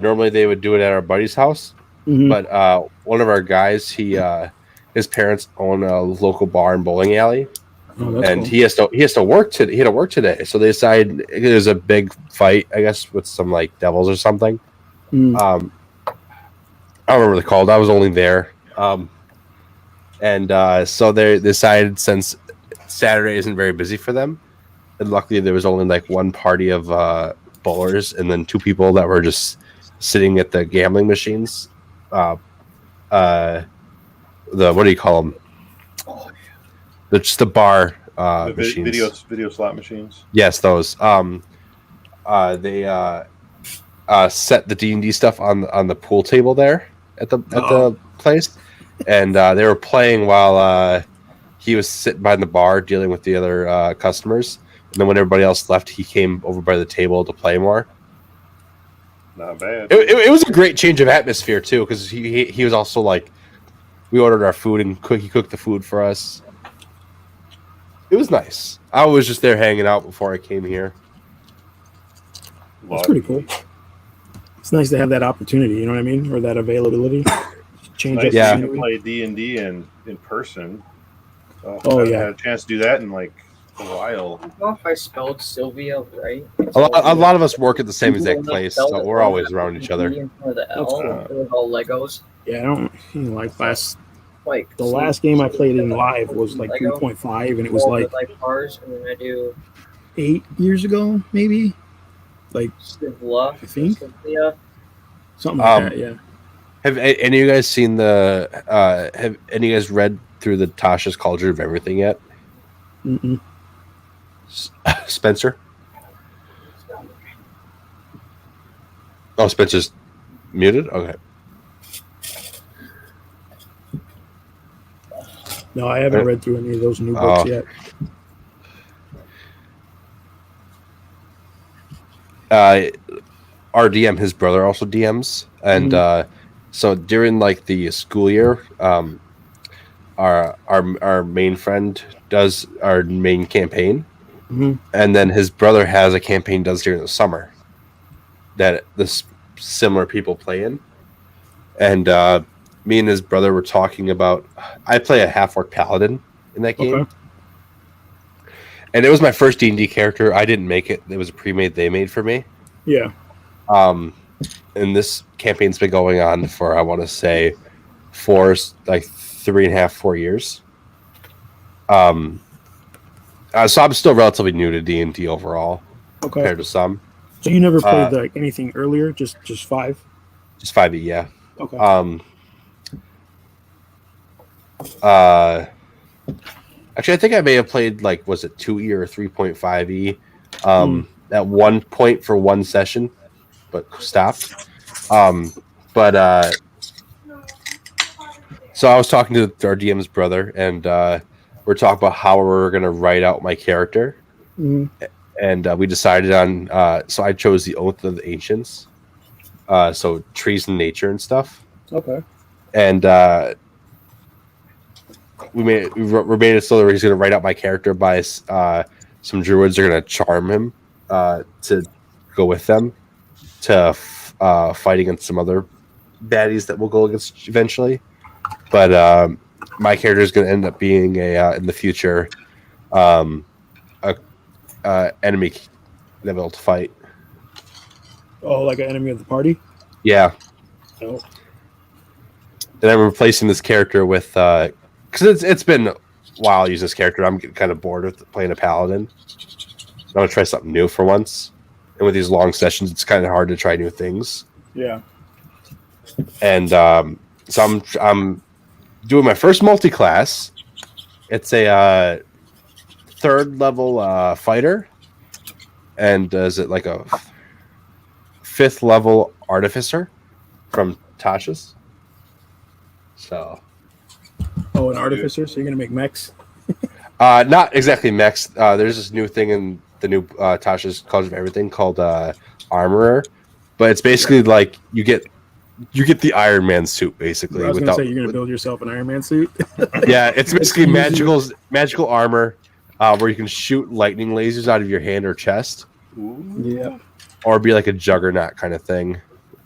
normally they would do it at our buddy's house. Mhm. But one of our guys, his parents own a local bar and bowling alley, oh, that's and cool. he has to work today. He had to work today, so they decided there's a big fight, I guess, with some like devils or something. Mm. I don't remember what they called. I was only there. So they decided, since Saturday isn't very busy for them, and luckily there was only like one party of bowlers and then 2 people that were just sitting at the gambling machines. The what do you call them? Just the bar The machines. video slot machines. Yes, those. They set the D&D stuff on the pool table there at the place, and they were playing while he was sitting behind the bar dealing with the other customers. And then when everybody else left, he came over by the table to play more. Not bad. It was a great change of atmosphere too, because he was also like, we ordered our food and he cooked the food for us. It was nice. I was just there hanging out before I came here. That's pretty cool. It's nice to have that opportunity. You know what I mean, or that availability. Change Nice up. Yeah. to play D&D in person. Oh, I haven't yeah. had a chance to do that in like a while. I don't know if I spelled Sylvia right. A lot of us work at the same exact place, so we're always around each other. In front of the L, cool. it was all Legos. Yeah, I don't like Like the last game I played in live was like Lego. 3.5, and it was like cars, and then I do 8 years ago, maybe. Like Sylvia. I think. Sylvia. something like that. Yeah. Have any of you guys seen have any of you guys read through the Tasha's Cauldron of Everything yet? Mm-mm. Spencer? Oh, Spencer's muted? Okay. No, I haven't read through any of those new books yet. Our DM, his brother also DMs, and so during like the school year, our main friend does our main campaign, and then his brother has a campaign does during the summer that the similar people play in, and me and his brother were talking about. I play a half-orc paladin in that game. Okay. And it was my first D&D character. I didn't make it. It was a pre-made they made for me. Yeah. And this campaign's been going on for, I want to say, 3.5, 4 years. So I'm still relatively new to D&D overall Okay. compared to some. So you never played like anything earlier? Just 5? Just 5e, yeah. Okay. Actually, I think I may have played like, was it 2e or 3.5e at one point for one session, but stopped. So I was talking to our DM's brother, and we're talking about how we're going to write out my character. And we decided on, so I chose the Oath of the Ancients. So trees and nature and stuff. Okay. And we made it so that he's going to write out my character by some druids are going to charm him to go with them to fight against some other baddies that we'll go against eventually. But my character is going to end up being in the future enemy that we'll to fight. Oh, like an enemy of the party? Yeah. Oh. And I'm replacing this character with because it's been a while using this character. I'm getting kind of bored with playing a paladin. I want to try something new for once. And with these long sessions, it's kind of hard to try new things. Yeah. And so I'm doing my first multi-class. It's a 3rd level fighter, and is it like a 5th level artificer? from Tasha's. So, Oh, an artificer. So you're gonna make mechs. not exactly mechs. There's this new thing in the new Tasha's College of Everything called Armorer, but it's basically like you get the Iron Man suit basically. I was gonna say you're gonna build yourself an Iron Man suit. Yeah, it's basically It's magical armor where you can shoot lightning lasers out of your hand or chest, Yeah. or be like a juggernaut kind of thing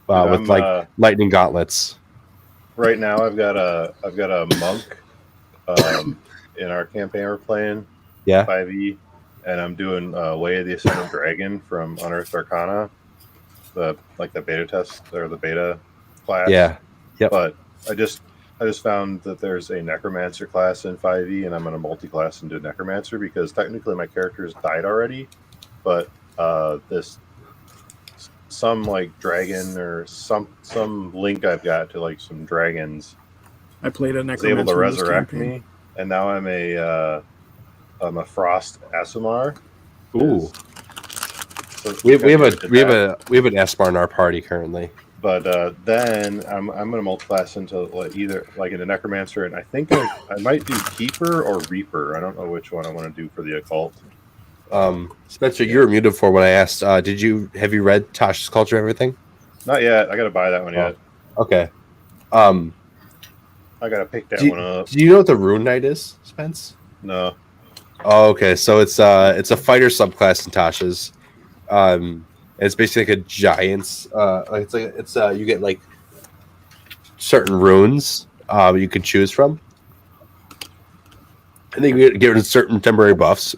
with like lightning gauntlets. Right now, I've got a monk in our campaign we're playing. Yeah. 5e, and I'm doing Way of the Ascended Dragon from Unearthed Arcana, the beta test or the beta class. Yeah. Yep. But I just found that there's a Necromancer class in 5e, and I'm going to multi-class into Necromancer because technically my character's died already, but this some like dragon or some link I've got to like some dragons I played a is necromancer. able to in this resurrect campaign. me, and now I'm a Frost Asumar. Ooh. So We have an Esmar in our party currently. But then I'm gonna multi-class into either into Necromancer, and I think I might do Keeper or Reaper. I don't know which one I want to do for the occult. Spencer, you were muted for when I asked. Have you read Tasha's Culture Everything? Not yet. I gotta buy that one yet. Okay. I gotta pick that one up. Do you know what the Rune Knight is, Spence? No. Oh, okay. So it's a fighter subclass in Tasha's. It's basically like a giant's. You get like certain runes you can choose from, and then you get given certain temporary buffs.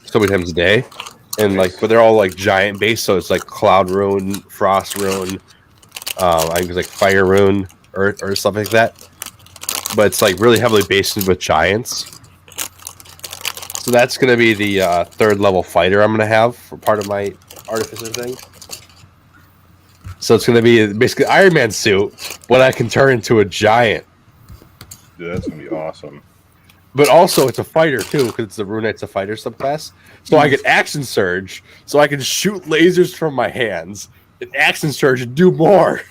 So many times a day, and but they're all like giant based. So it's like Cloud Rune, Frost Rune, I think it's like Fire Rune or something like that. But it's like really heavily based with giants. So that's going to be the third level fighter I'm going to have for part of my artificer thing. So it's going to be basically Iron Man suit, but I can turn into a giant. Dude, that's gonna be awesome. But also it's a fighter too, because the Rune Knight's a fighter subclass. So I get Action Surge, so I can shoot lasers from my hands, and Action Surge and do more.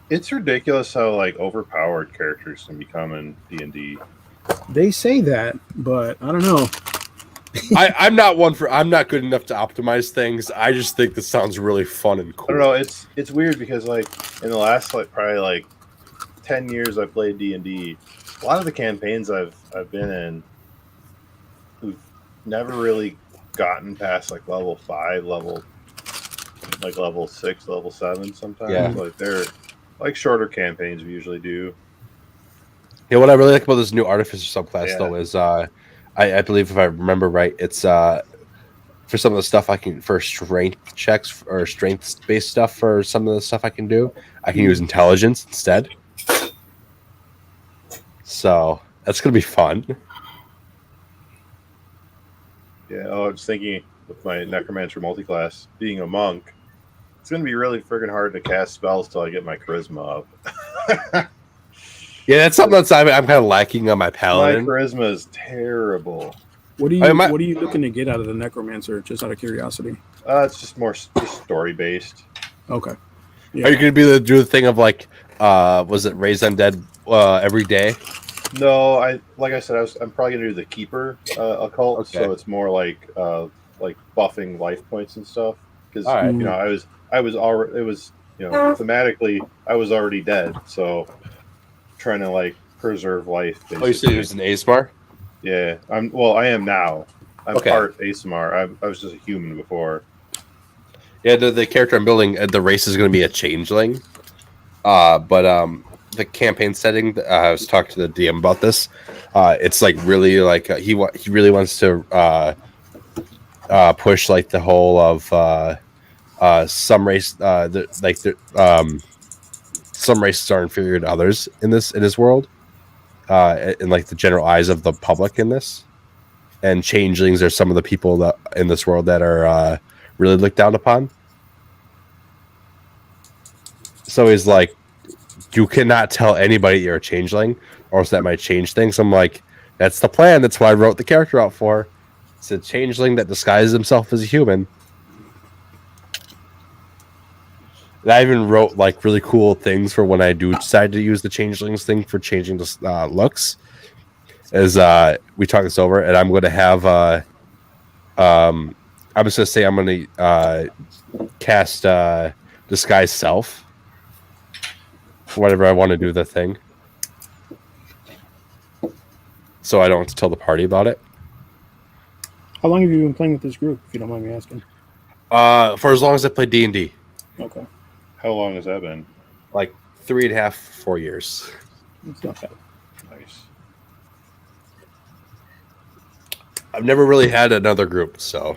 It's ridiculous how overpowered characters can become in D&D. They say that, but I don't know. I'm not good enough to optimize things. I just think this sounds really fun and cool. I don't know. It's weird because in the last probably 10 years I played D&D. A lot of the campaigns I've been in, we've never really gotten past level 5, level 6, level 7 sometimes. Yeah. They're shorter campaigns we usually do. Yeah, what I really like about this new artificer subclass though is I believe if I remember right, it's for some of the stuff I can for strength checks or strength based stuff for some of the stuff I can do, I can use intelligence instead. So that's gonna be fun. Yeah, I was thinking with my Necromancer multiclass, being a monk, it's going to be really friggin' hard to cast spells till I get my charisma up. Yeah, that's something that's I'm kind of lacking on my My paladin. charisma is terrible. What are you I mean, What are you looking to get out of the necromancer? Just out of curiosity. It's just more story based. Okay. Are you going to be able to do the thing of was it raise undead every day? No, like I said, I'm probably gonna do the keeper occult, Okay. so it's more like buffing life points and stuff. Because All right. I was already thematically I was already dead, so trying to preserve life. Oh, you said basically. it was an ASMR? Yeah, I am now. I'm Okay. part ASMR. I was just a human before. Yeah, the character I'm building, the race is going to be a changeling. But the campaign setting, I was talking to the DM about this. It's really he really wants to push the whole of some race some races are inferior to others in this world, in the general eyes of the public in this, and changelings are some of the people that in this world that are really looked down upon. So he's like, you cannot tell anybody you're a changeling, or else that might change things. I'm like, that's the plan. That's what I wrote the character out for. It's a changeling that disguises himself as a human. And I even wrote like really cool things for when I do decide to use the changelings thing for changing the looks. As we talk this over, and I'm going to have I'm just going to say I'm going to cast disguise self whenever I want to do the thing, so I don't have to tell the party about it. How long have you been playing with this group, if you don't mind me asking? For as long as I play D&D, Okay, How long has that been? like 3.5, 4 years. it's not bad. Nice. I've never really had another group, so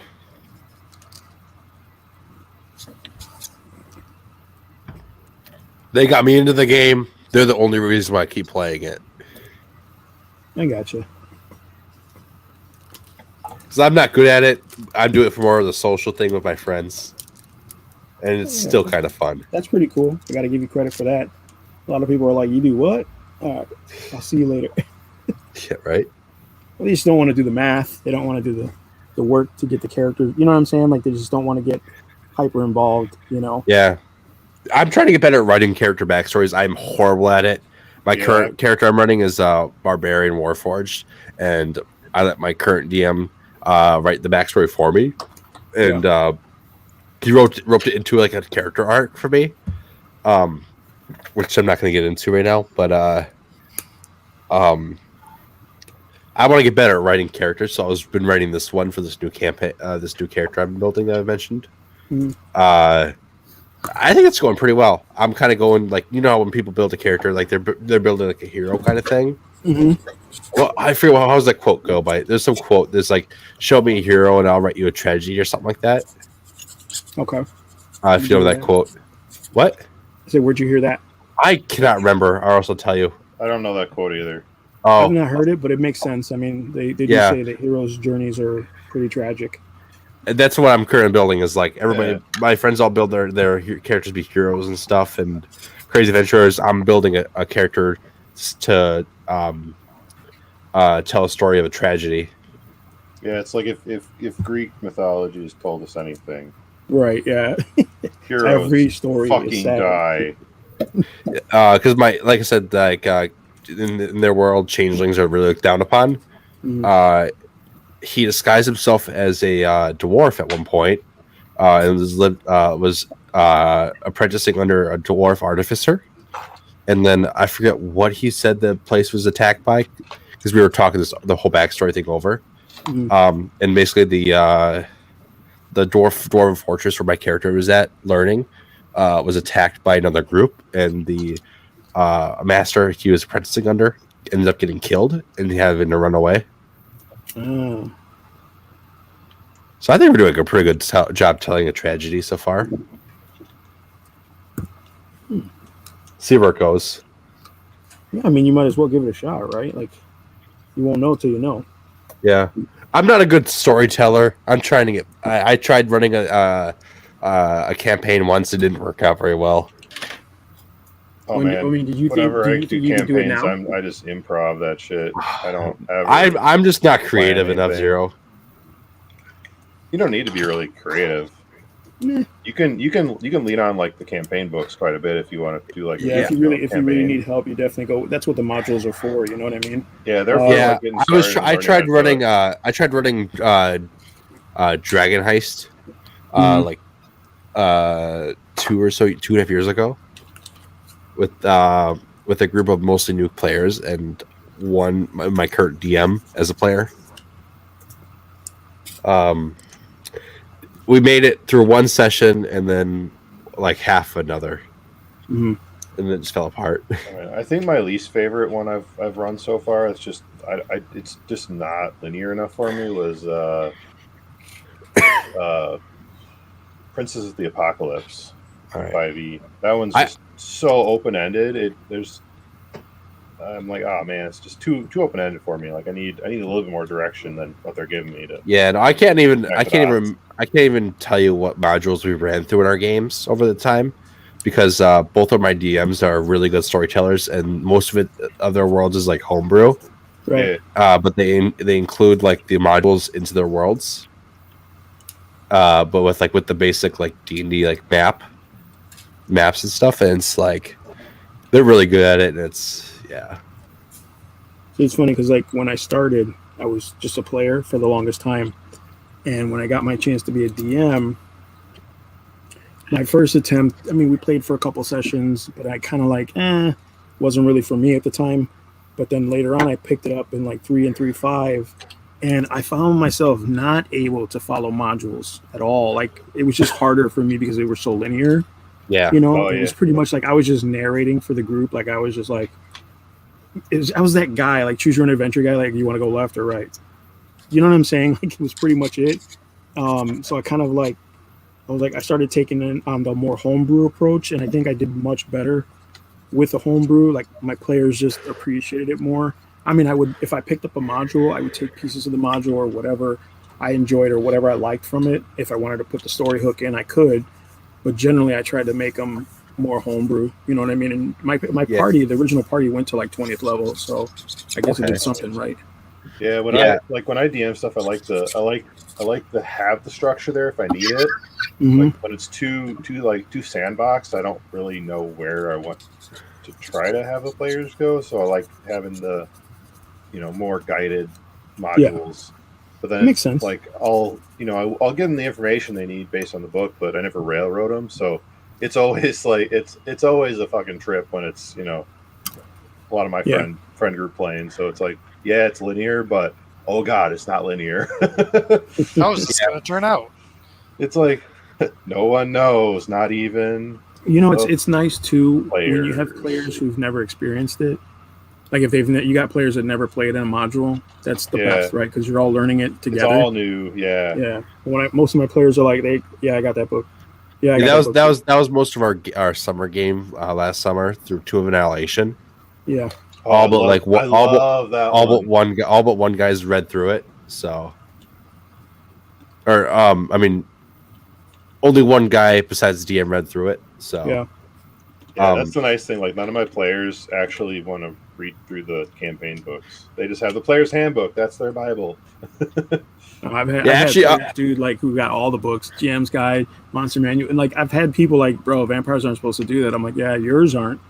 they got me into the game. They're the only reason why I keep playing it. I gotcha. Because I'm not good at it. I'm doing it for more of the social thing with my friends. And it's still kind of fun. That's pretty cool. I got to give you credit for that. A lot of people are like, "You do what? All right, I'll see you later." Yeah, right? Well, they just don't want to do the math. They don't want to do the work to get the characters. You know what I'm saying? Like they just don't want to get hyper involved. You know? Yeah. I'm trying to get better at writing character backstories. I'm horrible at it. My current character I'm running is Barbarian Warforged. And I let my current DM write the backstory for me. And he roped it into like a character arc for me. Which I'm not going to get into right now. But I want to get better at writing characters, so I've been writing this one for this new campaign, this new character I'm building that I mentioned. Mhm. I think it's going pretty well. I'm kind of going like, you know how when people build a character, like they're building like a hero kind of thing. Mm-hmm. Well, I forget how does that quote go by. There's some quote. There's like, show me a hero and I'll write you a tragedy or something like that. Okay. If you know that quote. What? I said, where'd you hear that? I cannot remember. I'll also tell you. I don't know that quote either. I've Oh, not heard it, but it makes sense. I mean, they do Yeah. say that heroes' journeys are pretty tragic. and that's what I'm currently building. Is like everybody, Yeah. my friends all build their characters be heroes and stuff and crazy adventurers. I'm building a character to tell a story of a tragedy. Yeah, it's like if Greek mythology has told us anything, Right, yeah. heroes Every story is fucking sad. die. Because like I said, like in their world, changelings are really looked down upon. Mhm. He disguised himself as a dwarf at one point, and was apprenticing under a dwarf artificer. And then I forget what he said the place was attacked by, because we were talking the whole backstory thing over. Mhm. And basically the dwarven fortress where my character was at learning was attacked by another group, and the master he was apprenticing under ended up getting killed and having to run away. Ah. So I think we're doing a pretty good job telling a tragedy so far. See where it goes. Yeah, I mean, you might as well give it a shot, right? Like, you won't know till you know. Yeah, I'm not a good storyteller. I'm trying to get. I tried running a campaign once. It didn't work out very well. Oh When- man! I mean, did you think- Whenever do I you do think you could do it campaigns, now? I just improv that shit. I don't ever. I'm just not creative plan enough, anything. Zero. You don't need to be really creative. Nah. You can lean on like the campaign books quite a bit if you want to do like a Yeah, if you detailed really campaign. need help, you definitely go. That's what the modules are for. You know what I mean? Yeah, they're for, Yeah, like, getting I was. started and I learning tried how to- running. I tried running Dragon Heist, Mhm. like 2.5 years ago, with a group of mostly new players and my current DM as a player. We made it through one session and then like half another, Mhm. and then it just fell apart. I think my least favorite one I've run so far. It's just it's just not linear enough for me. Was Princess of the Apocalypse All right. 5e. That one's just so open ended. I'm like, oh man, it's just too open ended for me. Like I need a little bit more direction than what they're giving me to. Yeah, no, I can't even Connect tell you what modules we ran through in our games over the time, because both of my DMs are really good storytellers, and most of their worlds is like homebrew. Right. Yeah, But they include like the modules into their worlds. But with the basic like D&D like map. maps and stuff, and it's like they're really good at it. And it's So it's funny because like when I started, I was just a player for the longest time, and when I got my chance to be a DM, my first attempt, I mean, we played for a couple sessions, but I kind of like, wasn't really for me at the time. But then later on, I picked it up in like 3 and 3.5, and I found myself not able to follow modules at all. Like it was just harder for me because they were so linear. yeah. You know, Oh, it was yeah. pretty much like I was just narrating for the group. Like I was just like, I was that guy, like choose your own adventure guy. Like, you want to go left or right? You know what I'm saying? Like it was pretty much it. So I kind of like, I started taking in on the more homebrew approach, and I think I did much better with the homebrew. Like my players just appreciated it more. I mean, I would, if I picked up a module, I would take pieces of the module or whatever I enjoyed or whatever I liked from it. If I wanted to put the story hook in, I could. But generally, I tried to make them more homebrew. You know what I mean? And my Yeah. party, the original party, went to like 20th level, so I guess I Okay. did something right. Yeah, when Yeah. I DM stuff, I like to have the structure there if I need it. Mhm. Like when it's too sandboxed, I don't really know where I want to try to have the players go. So I like having the more guided modules. But then Makes it's sense. like I'll give them the information they need based on the book, but I never railroad them. So it's always like it's always a fucking trip when it's a lot of my Yeah. friend group playing. So it's like, yeah, it's linear, but oh god, it's not linear. How is this going to turn out? It's like no one knows, not even You know, Oh. it's nice too when you have Players. players who've never experienced it. Like if you got players that never played in a module, that's the Yeah. best, right? Because you're all learning it it's together. all new. Yeah. Yeah. Most of my players are like, I got that book. Yeah, I Yeah, got that book. was most of our summer game last summer through Two of Annihilation. Yeah. Oh, All I but love- like what- I all but- love that All but one guy's read through it. So, or I mean, only one guy besides DM read through it. So Yeah. Yeah, Um, that's the nice thing. Like none of my players actually want to read through the campaign books. They just have the player's handbook. That's their Bible. I've had, Yeah, I've actually, had players, dude, like who got all the books, GM's Guide, Monster Manual, and like I've had people like, bro, vampires aren't supposed to do that. I'm like, yeah, yours aren't,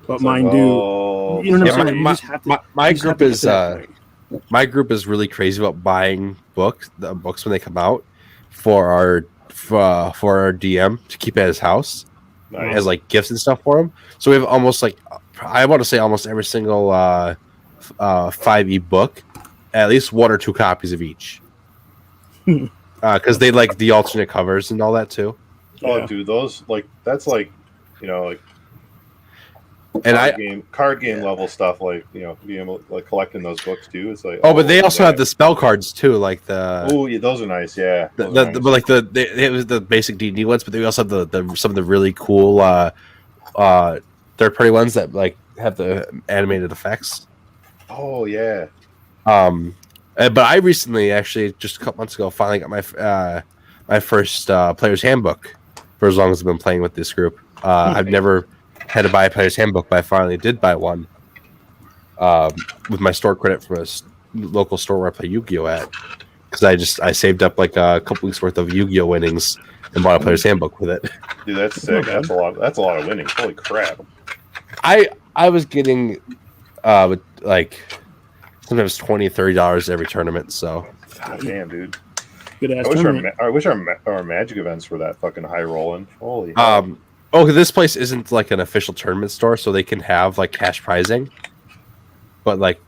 but It's like, mine do. well, You know what I'm Yeah, saying? You just have to. my you just have group to get to that point. my group is really crazy about buying the books when they come out for our DM to keep at his house nice. as like gifts and stuff for him. So we have almost like I want to say almost every single 5e book, at least 1 or 2 copies of each, because they like the alternate covers and all that too. Oh, Yeah. dude, those that's like like And card game level stuff. Like being able like collecting those books too. It's like but they also yeah. have the spell cards too, like the. Oh, yeah, those are nice. Yeah, The, those are but nice. like it was the basic D&D ones, but they also have the some of the really cool third-party ones that like have the animated effects. Oh yeah, But I recently, actually, just a couple months ago, finally got my first player's handbook. For as long as I've been playing with this group, I've never had to buy a player's handbook, but I finally did buy one with my store credit from a local store where I play Yu-Gi-Oh at. Because I saved up like a couple weeks worth of Yu-Gi-Oh winnings and bought a player's handbook with it. dude, that's sick. That's a lot. That's a lot of winnings. Holy crap! I was getting with like sometimes $20-$30 every tournament. So God damn, dude. Good ass I wish tournament. our magic events were that fucking high rolling. Holy. this place isn't like an official tournament store, so they can have like cash prizing, but like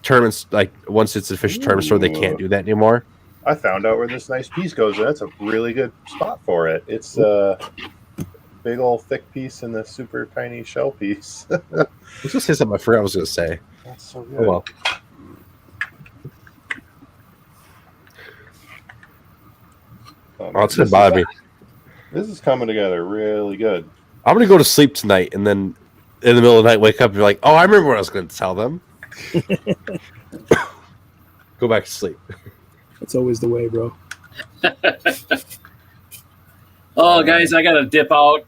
tournaments, like once it's an official tournament store, they can't do that anymore. I found out where this nice piece goes. And that's a really good spot for it. It's a big old thick piece and the super tiny shell piece. I was gonna say something I forgot I was gonna say. That's so good. Oh well. Oh, it's gonna bother me. This is coming together really good. I'm gonna go to sleep tonight, and then in the middle of the night, wake up and be like, "Oh, I remember what I was gonna tell them." Go back to sleep. That's always the way, bro. Oh, guys, I gotta dip out.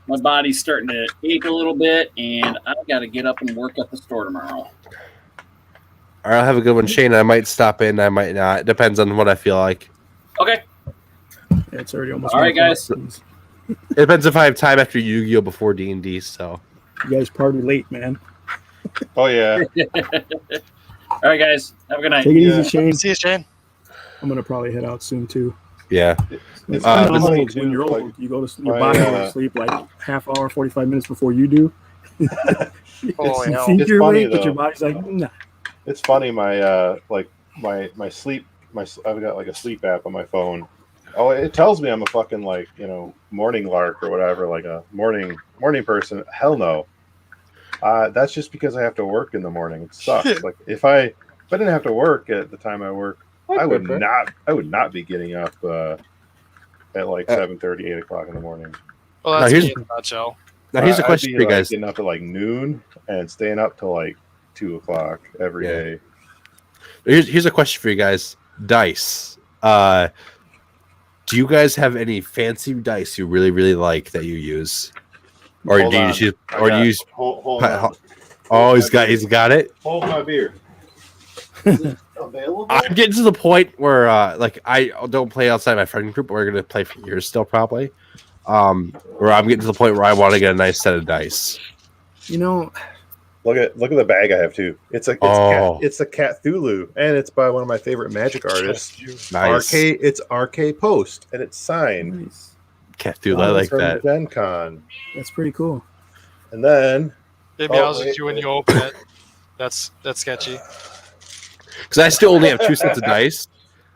My body's starting to ache a little bit, and I've got to get up and work at the store tomorrow. All right, I'll have a good one, Shane. I might stop in. I might not. It depends on what I feel like. Okay. Yeah, it's already almost. All right, 1 guys. o'clock. It depends if I have time after Yu-Gi-Oh before D&D. So You guys party late, man. Oh yeah. All right, guys. Have a good night. Take it Yeah. easy, Shane. See you, Shane. I'm gonna probably head out soon too. yeah, It's I kinda know, funny, like, too, when you're old, like, you go to your my, body goes to sleep like half hour, 45 minutes before you do. Holy You hell. think It's you're funny, awake, but your though. body's like, nah. It's funny. My sleep. I've got like a sleep app on my phone. Oh, it tells me I'm a fucking like morning lark or whatever, like a morning person. Hell no. That's just because I have to work in the morning. It sucks. Like if I didn't have to work at the time I work, I would not be getting up at like 7:30, 8 o'clock in the morning. Well, Now, that's here's- me in a nutshell. now here's a I'd question be, for you like, guys. getting up at like noon and staying up till like 2 o'clock every Yeah. day. Here's a question for you guys. Dice. Do you guys have any fancy dice you really, really like that you use, or Hold do you on. just use, I or do got- you use? hold on. Oh, he's got it. Hold my beer. Is it available? I'm getting to the point where like I don't play outside my friend group. We're gonna play for years still, probably. Where I'm getting to the point where I want to get a nice set of dice. You know, Look at the bag I have too. It's a Oh. Cthulhu, and it's by one of my favorite magic artists. Nice. It's RK Post, and it's signed. nice. Dude, I like from that. Gen Con. That's pretty cool. And then Maybe I was just you when you open it. That's sketchy. Because I still only have 2 sets of dice.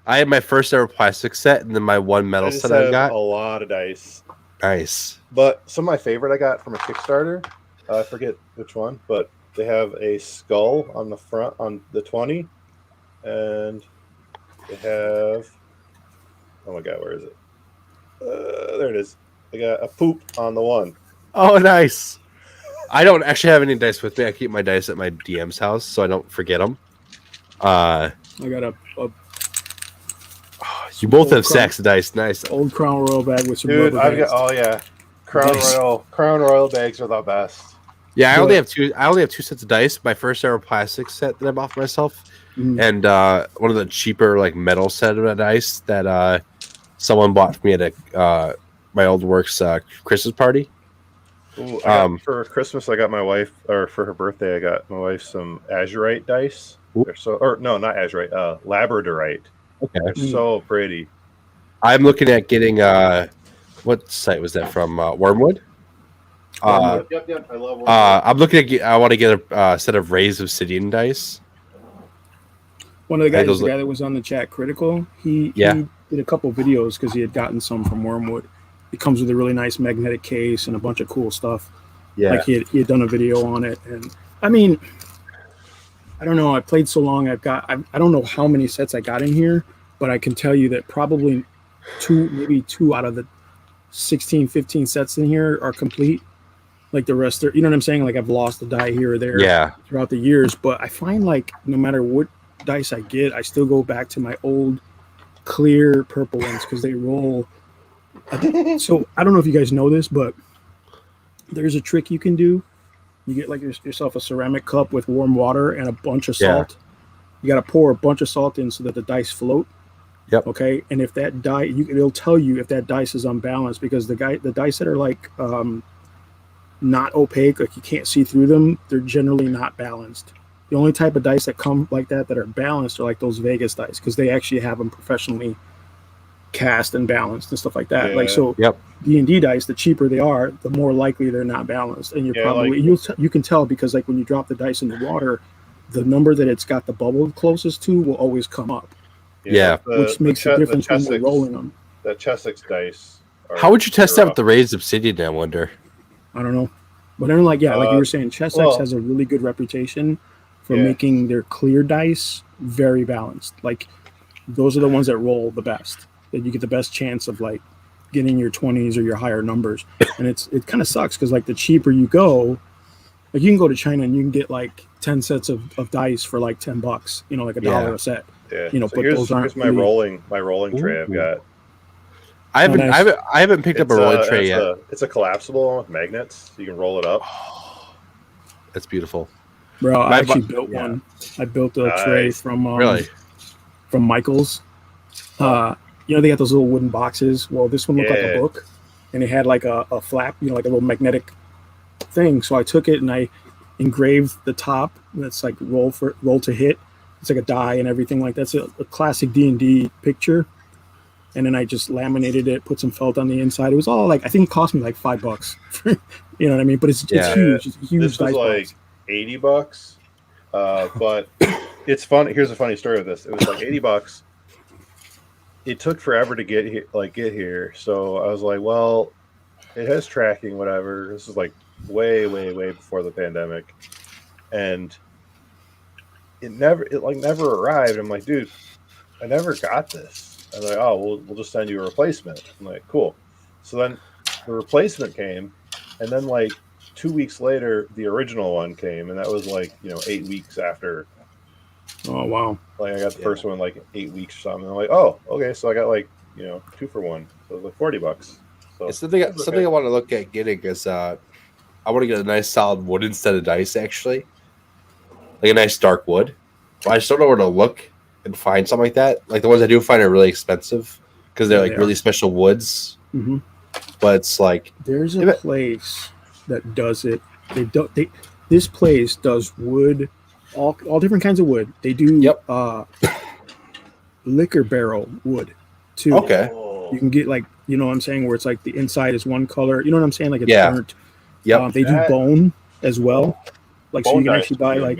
I have my first ever plastic set, and then my one metal I just set I have got. a lot of dice. Nice. But some of my favorite I got from a Kickstarter. I forget which one, but they have a skull on the front on the 20, and they have. Oh my god, where is it? There it is. They got a poop on the one. Oh, nice. I don't actually have any dice with me. I keep my dice at my DM's house, so I don't forget them. I got a You both have Crown. stacks of dice. Nice. old Crown Royal bag with some Dude, rubber I've bands. got Crown Nice. Royal bags are the best. Yeah, I But- only have 2. I only have 2 sets of dice. My first ever plastic set that I bought for myself, Mhm. and one of the cheaper like metal set of dice that someone bought for me at a my old work's Christmas party. Ooh, for Christmas, I got my wife, or for her birthday, I got my wife some azurite dice. Ooh. Not azurite, labradorite. Okay. They're so pretty. I'm looking at getting what site was that from? Wormwood. Yep. I love. I'm looking at. I want to get a set of Rays Obsidian dice. One of the guys, those the look- guy that was on the chat critical, he Yeah. did a couple videos because he had gotten some from Wormwood. It comes with a really nice magnetic case and a bunch of cool stuff. Yeah. Like he had done a video on it, and I mean, I don't know. I played so long. I don't know how many sets I got in here, but I can tell you that probably maybe two out of the 16, 15 sets in here are complete. Like the rest are, you know what I'm saying? Like I've lost a die here or there Yeah. throughout the years, but I find like no matter what dice I get, I still go back to my old clear purple ones because they roll. So I don't know if you guys know this, but there's a trick you can do. You get like yourself a ceramic cup with warm water and a bunch of salt. You got to pour a bunch of salt in so that the dice float. Yep. Okay. And if that die, it'll tell you if that dice is unbalanced because the dice that are like not opaque, like you can't see through them, they're generally not balanced. The only type of dice that come like that are balanced are like those Vegas dice because they actually have them professionally cast and balanced and stuff like that. Yeah. Like so, Yep. D&D dice, the cheaper they are, the more likely they're not balanced, and you're Yeah, probably you can tell because like when you drop the dice in the water, the number that it's got the bubble closest to will always come up, Yeah. which makes a difference when you're rolling them. The Chessex dice. How would you test that with the Rays Obsidian? I wonder. I don't know, but then like you were saying, Chessex has a really good reputation for making their clear dice very balanced. Like those are the ones that roll the best. That you get the best chance of like getting your 20s or your higher numbers. And it kind of sucks because like the cheaper you go, like you can go to China and you can get like 10 sets of dice for like $10, you know, like $1 a set. Yeah. You know, so but those aren't here's my really- rolling tray I've Ooh. got. I haven't. nice. I haven't picked up a rolling tray yet. It's a collapsible one with magnets. So you can roll it up. That's beautiful. Bro, I My actually bu- built yeah. one. I built a tray Nice. from Really? from Michael's. You know, they got those little wooden boxes. Well, this one looked like Yeah. a book. and it had like a flap, like a little magnetic thing. So I took it and I engraved the top. That's like roll to hit. It's like a die and everything like that's a classic D&D picture. And then I just laminated it, put some felt on the inside. It was all like, I think it cost me like $5. You know what I mean? But it's huge. It's a huge This was dice like box. $80. But it's fun. Here's a funny story of this. It was like $80. It took forever to get here. So I was like, well, it has tracking, whatever. This is like way before the pandemic. And it never arrived. I'm like, dude, I never got this. And they're like, oh, we'll just send you a replacement. I'm like, cool. So then the replacement came, and then like 2 weeks later, the original one came, and that was like 8 weeks after. Oh wow! Like I got the first one like 8 weeks or something. And I'm like, oh, okay, so I got like 2 for 1, so it was like $40. So It's something I want to look at getting is I want to get a nice solid wood instead of dice, actually, like a nice dark wood. But I just don't know where to look and find something like that. Like the ones I do find are really expensive because they're like really special woods. Mm-hmm. But it's like there's a place that does it. This place does wood, all different kinds of wood. They do liquor barrel wood too. Okay. You can get like what I'm saying, where it's like the inside is one color. You know what I'm saying? Like it's burnt. Yep. They do bone as well. Like bone so you can actually buy like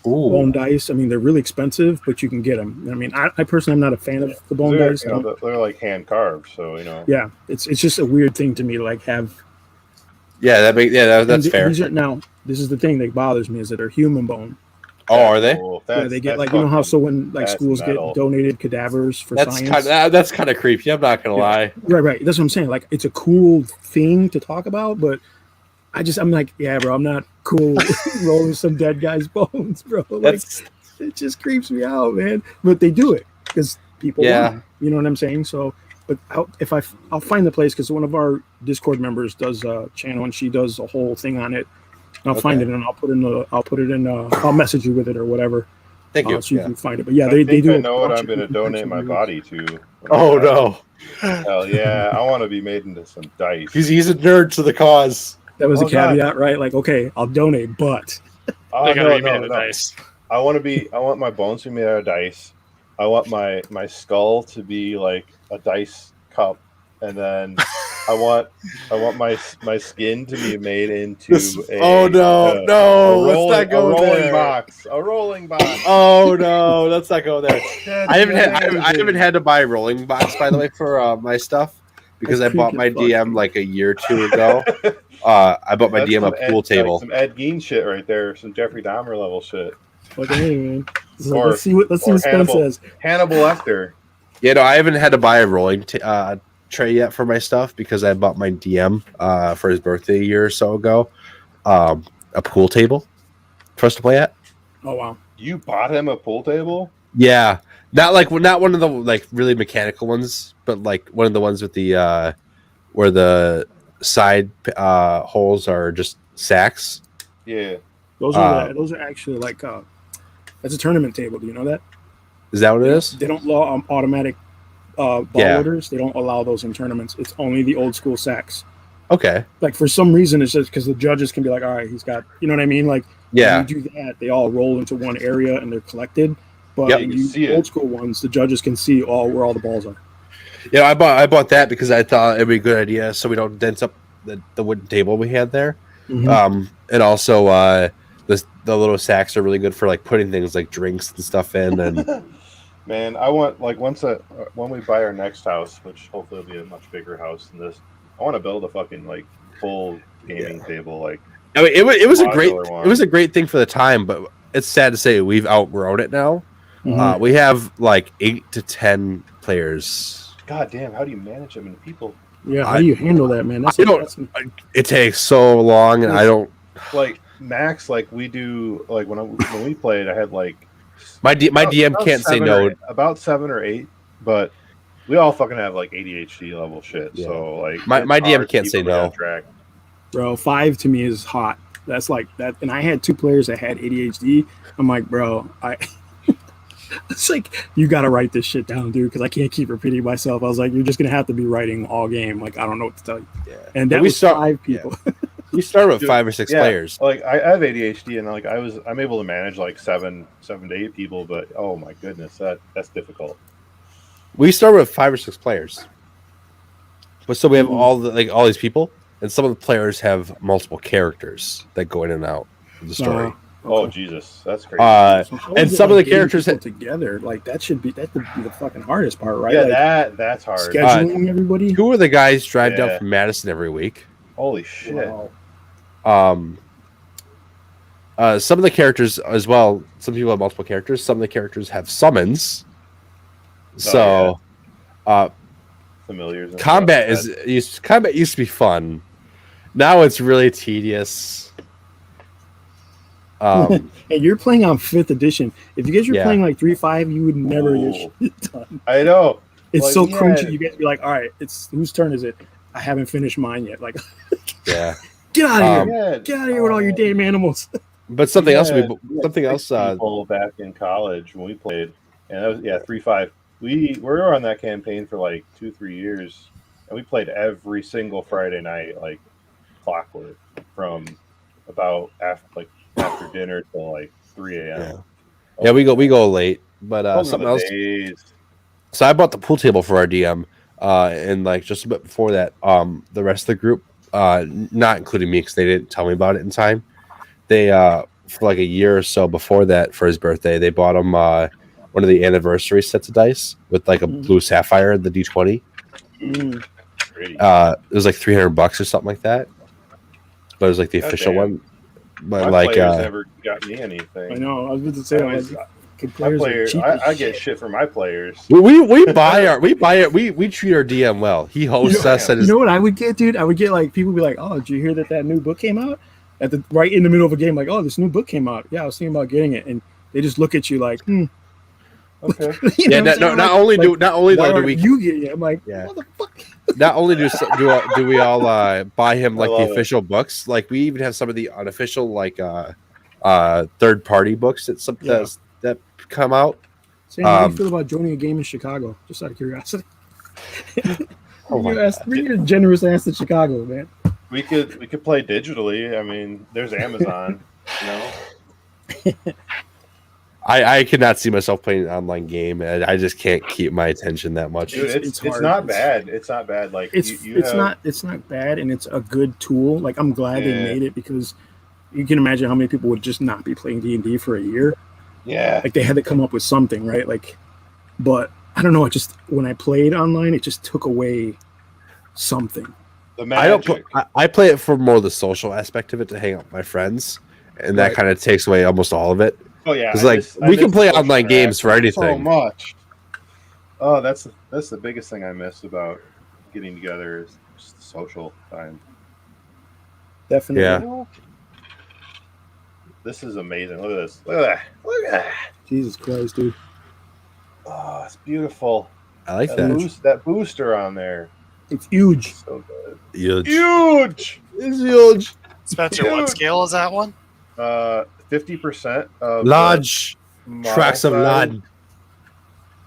bone dice. I mean, they're really expensive, but you can get them. I mean, I personally am not a fan of the bone dice. They're like hand carved, so Yeah, it's just a weird thing to me to like have. Yeah, that's fair. Now, this is the thing that bothers me is that they're human bone. Oh, are they? Yeah, they get like how so when like schools get donated cadavers for science. That's kind of creepy. I'm not gonna lie. Right. That's what I'm saying. Like it's a cool thing to talk about, but I'm like, yeah, bro, I'm not cool rolling some dead guy's bones, bro. Like it just creeps me out, man. But they do it because people want it. You know what I'm saying? So, but I'll find the place because one of our Discord members does a channel and she does a whole thing on it. I'll find it and I'll message you with it or whatever. Thank you. So you can find it. But yeah, they do. I know what I'm going to donate my body to. Oh no! Hell yeah! I want to be made into some dice. He's a nerd to the cause. That was a caveat, right? Like, okay, I'll donate, but no. Dice. I want my bones to be made out of dice. I want my skull to be like a dice cup, and then I want my skin to be made into a let's not go there. A rolling box. Oh no, let's not go there. I haven't had to buy a rolling box, by the way, for my stuff because I bought my DM like a year or two ago. I bought my DM a pool table. Like some Ed Gein shit right there, some Jeffrey Dahmer level shit. Okay, man. So let's see what Spence says. Hannibal Lecter. Yeah, no, I haven't had to buy a rolling tray yet for my stuff because I bought my DM for his birthday a year or so ago. A pool table for us to play at. Oh wow! You bought him a pool table? Yeah, not one of the like really mechanical ones, but like one of the ones with the where the side holes are just sacks. Yeah, those are actually like that's a tournament table. Do you know that? Is that what it is? They don't allow automatic ball loaders. They don't allow those in tournaments. It's only the old school sacks. Okay. Like for some reason, it's just because the judges can be like, all right, he's got, you know what I mean? Like, when you do that, they all roll into one area and they're collected. But old school ones, the judges can see where all the balls are. Yeah, I bought that because I thought it'd be a good idea so we don't dent up the wooden table we had there. Mm-hmm. And also the little sacks are really good for like putting things like drinks and stuff in. And man, I want like when we buy our next house, which hopefully will be a much bigger house than this, I want to build a fucking like full gaming table. Like, I mean, it was a great thing for the time, but it's sad to say we've outgrown it now. Mm-hmm. We have like 8 to 10 players. God damn, how do you manage that many people? Yeah, how do you handle that, man? It takes so long, and I don't like max. Like we do, like when we played, I had like my DM can't say no. About 7 or 8, but we all fucking have like ADHD level shit. Yeah. So like my DM can't say no. Bro, 5 to me is hot. That's like that, and I had 2 players that had ADHD. I'm like, bro, It's like, you got to write this shit down, dude, because I can't keep repeating myself. I was like, you're just going to have to be writing all game. Like, I don't know what to tell you. Yeah. And that But we was start- 5 people. You start with Dude, 5 or 6 yeah. players. Like I have ADHD, and like I'm able to manage like seven to 8 people, but oh my goodness, that's difficult. We start with 5 or 6 players. But so we have Mhm. all these people, and some of the players have multiple characters that go in and out of the story. Oh Jesus, that's crazy. So how And is it, some of the getting characters people together, like that would be the fucking hardest part, right? yeah, Like that's hard. scheduling everybody. 2 of the guys drive down Yeah. from Madison every week. Holy shit. Wow. Some of the characters as well. Some people have multiple characters. Some of the characters have summons. So, Familiars. And combat stuff. combat used to be fun. Now it's really tedious. And you're playing on 5th edition. If you guys were Yeah. playing like 3.5, you would never Ooh. get shit done. I know. It's Like, so yeah. cringy. You guys be like, all right, it's whose turn is it? I haven't finished mine yet. Like, Yeah, get out of here. Yeah, Get out of here with all your damn animals. but something else. we had Something 6 else. people back in college when we played, and that was 3-5. We were on that campaign for like 2-3 years, and we played every single Friday night, like clockwork, from about after dinner till like 3 a.m. Yeah, we go late. But Those were something the else. days. So I bought the pool table for our DM, and like just a bit before that, the rest of the group, not including me because they didn't tell me about it in time. They for like a year or so before that, for his birthday, they bought him one of the anniversary sets of dice with like a blue sapphire, the D20. Pretty. It was like $300 or something like that, but it was like the God official damn. one. But My like, players never got me anything. I know. I was going to say, I was- good My players are players, cheap as I get shit. shit from my players. we buy our we treat our DM well. He hosts us at You his. know what I would get, dude? I would get like people be like, "Oh, did you hear that new book came out?" Right in the middle of a game, like, "Oh, this new book came out. Yeah, I was thinking about getting it," and they just look at you like, Okay. You know Yeah, what I'm saying? not Like, only do like, not only why do aren't we you get it? I'm like, Yeah. motherfucker. not only do we all buy him like I the love it. official books, like we even have some of the unofficial like third party books that come out. Sam, how do you feel about joining a game in Chicago? Just out of curiosity. Oh my Bring your generous ass to Chicago, man. We could play digitally. I mean, there's Amazon. You know. I could not see myself playing an online game, and I just can't keep my attention that much. Dude, It's it's hard. not bad. It's not bad. Like It's you have, it's not bad, and it's a good tool. Like, I'm glad they Yeah. made it, because you can imagine how many people would just not be playing D&D for a year. Yeah. Like, they had to come up with something, right? Like, but I don't know. It just, when I played online, it just took away something. The I don't. magic. I play it for more the social aspect of it, to hang out with my friends, and that Right. kind of takes away almost all of it. Oh yeah. Because I like miss- I we can miss play the social online games for aspect so anything. much. Oh, that's the biggest thing I miss about getting together is just the social time. Definitely. Yeah. This is amazing. Look at this. Look at that. Look at that. Jesus Christ, dude. Oh, it's beautiful. I like That, that. that booster on there. It's huge. So good. Huge. Huge. It's huge. Spencer, what Dude. scale is that one? 50% of Large the tracks of model size. land.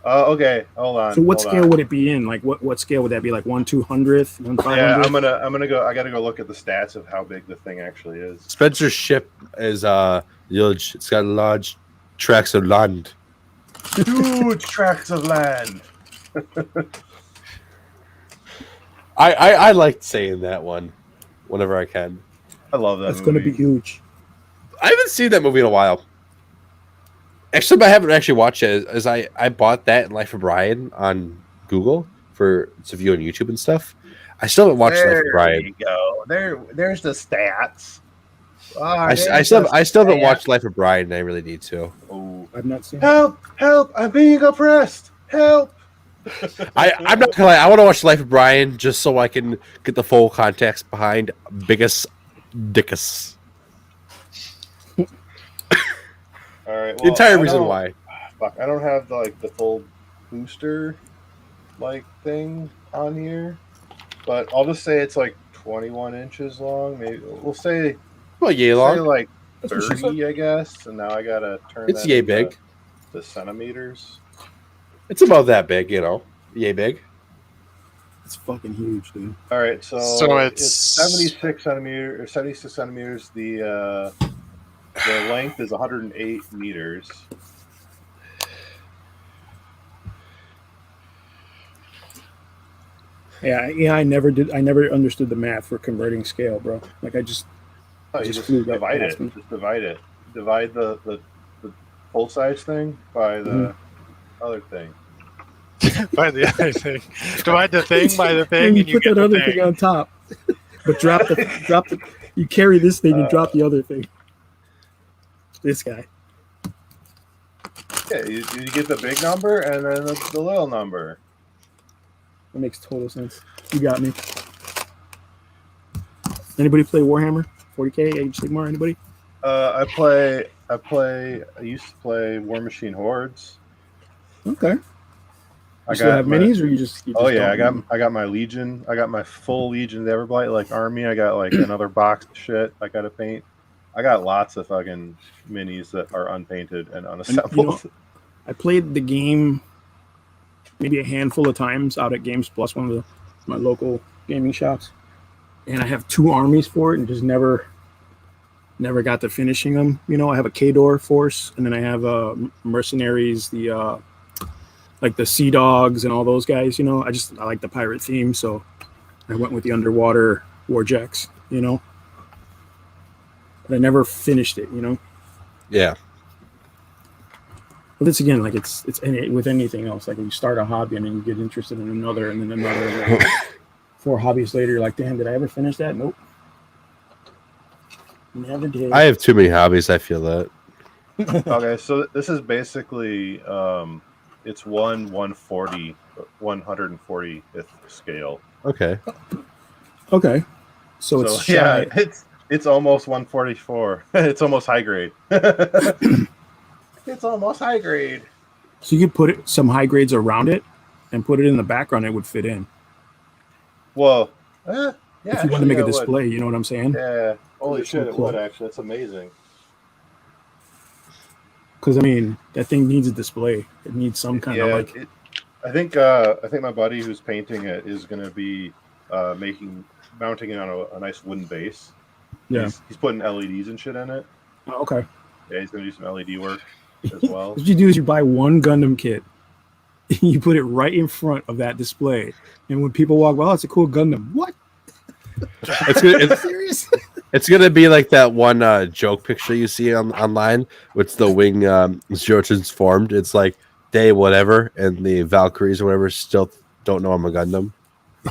Okay, hold on. So what hold scale on. would it be in? Like, what scale would that be? Like 1/200th, 1/500th? Yeah, I'm gonna go. I gotta go look at the stats of how big the thing actually is. Spencer's ship is huge. It's got large tracks of land. Huge tracts of land. I like saying that one whenever I can. I love that. That's going to be huge. I haven't seen that movie in a while. Actually, I haven't actually watched it. As I bought that in Life of Brian on Google to view on YouTube and stuff. I still haven't watched Life of There Brian. you go. There's the stats. I still haven't watched Life of Brian, and I really need to. Oh. I've not seen it. Help! Help! I'm being oppressed. Help! I'm not gonna lie. I want to watch Life of Brian just so I can get the full context behind Biggest Dickus. All right. The entire reason why. Fuck, I don't have the full booster thing on here, but I'll just say it's like 21 inches long. Maybe we'll say Well, yay say long. like That's what she 30, I guess. And now I gotta turn. It's that yay into- big. the centimeters. It's about that big, yay big. It's fucking huge, dude. All right, so it's 76 centimeters or 76 centimeters. The length is 108 meters. Yeah. I never understood the math for converting scale, bro. Like I just Oh, you Just just flew right divide past it. me. Just divide it. Divide the full size thing by the other thing. by the other thing. Divide the thing by the and thing, you and you put get that the other thing. thing on top. But drop the you carry this thing and drop the other thing. This guy. Yeah, you get the big number and then the little number. That makes total sense. You got me. Anybody play Warhammer 40K, Age of Sigmar? Anybody? I used to play War Machine Hordes. Okay. I You still have my, minis, or you just oh yeah, don't? I got my Legion. I got my full Legion of Everblight like army. I got like another box of shit I gotta paint. I got lots of fucking minis that are unpainted and unassembled. I played the game maybe a handful of times out at Games Plus, one of my local gaming shops, and I have 2 armies for it, and just never got to finishing them. I have a Kador force, and then I have mercenaries, the like the Sea Dogs and all those guys. I like the pirate theme, so I went with the underwater Warjacks. But I never finished it. Yeah. But it's again like it's with anything else. Like when you start a hobby and then you get interested in another, and then another, and then 4 hobbies later, you're like, damn, did I ever finish that? Nope. Never did. I have too many hobbies. I feel that. Okay, so this is basically it's 140th scale. Okay. Okay. So it's shy. yeah, it's almost 144. It's almost high grade. It's almost high grade. So you could put some high grades around it and put it in the background. It would fit in. Well, yeah. If you want to make a display, you know what I'm saying? Yeah. Holy It's shit, so it cool. would actually. That's amazing. Because that thing needs a display. It needs some kind of like. I think my buddy who's painting it is going to be mounting it on a nice wooden base. Yeah. He's putting LEDs and shit in it. Oh, okay. Yeah, he's going to do some LED work as well. What you do is you buy one Gundam kit, you put it right in front of that display, and when people walk, well, it's a cool Gundam. What? It's Serious? It's gonna be like that one joke picture you see online with the wing zero transformed. It's like day whatever, and the Valkyries or whatever still don't know I'm a Gundam.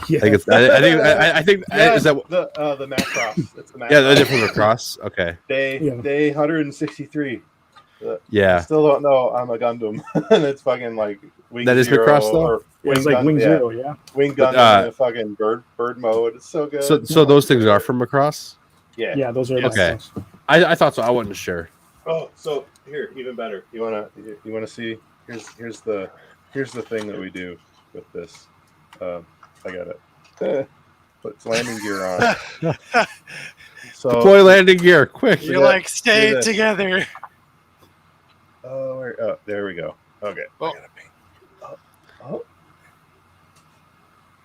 Yeah. I think Yeah, is that the Macross. It's the Macross. yeah, they're different across. Okay, Day 163. yeah, I still don't know I'm a Gundam, and it's fucking like Wing That is Zero Macross, though? or Yeah, it's like Gundam, Wing yeah. Zero, yeah. Wing But, Gundam in a fucking bird mode. It's so good. so those things are from across. yeah. Yeah, those are Okay. I thought so. I wasn't sure. Oh, so here, even better. You wanna see? Here's the thing that we do with this. I got it. Put landing gear on. So Deploy landing gear, quick! You're like, stay do this. together. oh, there we go. Okay. Oh. I gotta paint. Oh.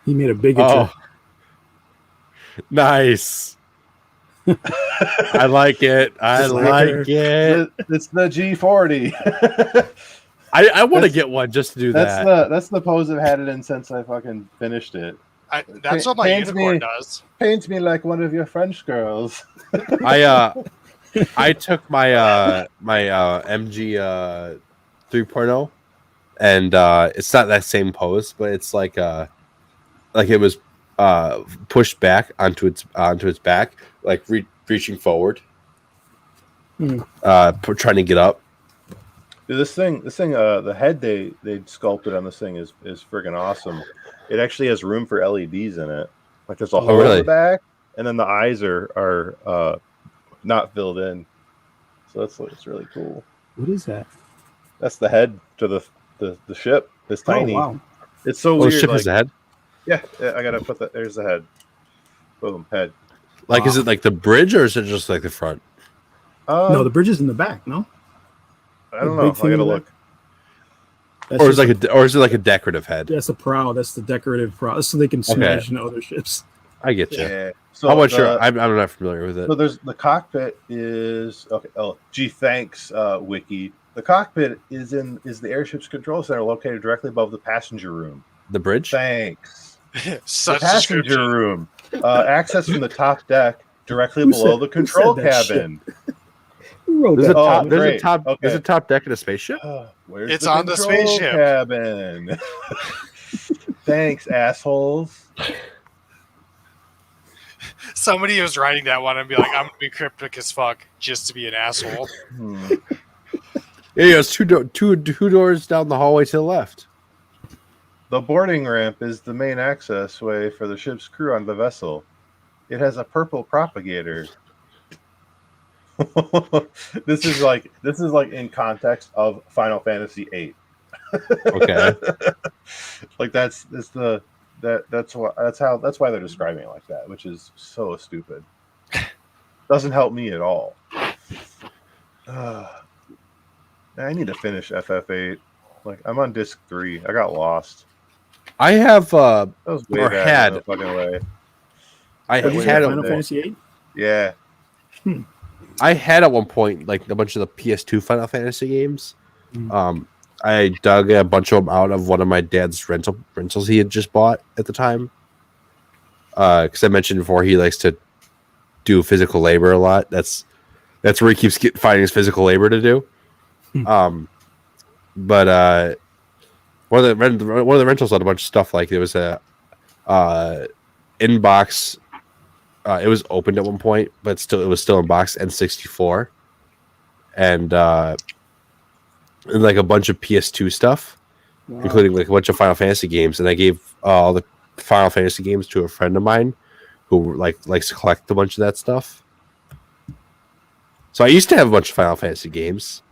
He made a big Oh, nice. I like it. I Just like like it. It's the G40. I want to That's- get one just to do That's that. that's the pose I've had it in since I fucking finished it. That's what my Paint unicorn me. does. Paint me like one of your French girls. I took my my MG 3.0 and it's not that same pose, but it's like it was pushed back onto its back, like reaching forward, trying to get up. Dude, this thing, the head they sculpted on this thing is friggin' awesome. It actually has room for LEDs in it. Like there's a hole in really? the back, and then the eyes are not filled in. So it's really cool. What is that? That's the head to the ship. It's tiny. Oh, wow. It's so Oh, weird. the ship like, has a head. yeah, I gotta put that. There's the head. Boom, head. Like, is it like the bridge or is it just like the front? No, the bridge is in the back, no? I don't the know. big thing I in gotta the look. That's Or is just it like a decorative head? that's the prow. That's the decorative prow. That's so they can smash into other ships. I get you. Yeah. So How much I'm not familiar with it. So there's the cockpit is okay. Oh, gee, thanks, Wiki. The cockpit is the airship's control center located directly above the passenger room. The bridge? Thanks. Such The passenger description. room. Access from the top deck directly Who below said- the who control said that cabin. Who wrote There's a that? Oh, top. There's a great. top. Okay. There's a top deck in a spaceship. Where's It's the on the control spaceship. cabin? Thanks, assholes. Somebody was writing that one and be like, I'm gonna be cryptic as fuck just to be an asshole. Yeah, it's two doors down the hallway to the left. The boarding ramp is the main access way for the ship's crew on the vessel. It has a purple propagator. This is like in context of Final Fantasy VIII. Okay. Like that's why they're describing it like that, which is so stupid. Doesn't help me at all. I need to finish FF8. Like I'm on disc 3. I got lost. I have That was way Or back had. in the fucking way. I What is had it, a, Final Fantasy VIII? Yeah. I had at one point like a bunch of the PS2 Final Fantasy games. Mm. I dug a bunch of them out of one of my dad's rentals he had just bought at the time. Because I mentioned before he likes to do physical labor a lot. That's where he keeps finding his physical labor to do. But one of the rentals had a bunch of stuff. Like there was a inbox. It was opened at one point, but it was still in box N64, and like a bunch of PS2 stuff, Wow. including like a bunch of Final Fantasy games. And I gave all the Final Fantasy games to a friend of mine who likes to collect a bunch of that stuff. So I used to have a bunch of Final Fantasy games.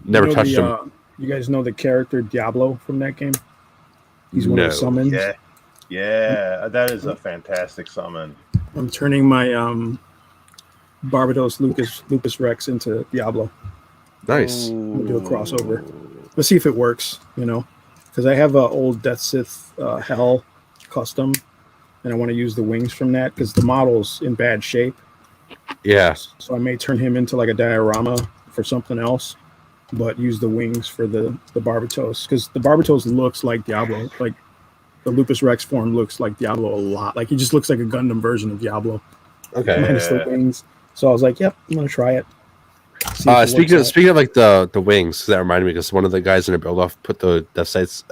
Never touched them. You guys know the character Diablo from that game? He's one of the summons. Yeah, that is a fantastic summon. I'm turning my Barbados Lupus Rex into Diablo. Nice. I'm gonna do a crossover. Let's see if it works, because I have a old Death Sith Hell custom, and I want to use the wings from that because the model's in bad shape. Yeah. So I may turn him into like a diorama for something else, but use the wings for the Barbatos because the Barbatos looks like Diablo. Like the Lupus Rex form looks like Diablo a lot. Like he just looks like a Gundam version of Diablo. Okay. Minus the wings. So I was like, yep, I'm gonna try it. See if it Speaking works of like the wings, that reminded me because one of the guys in the build off put the Death Sights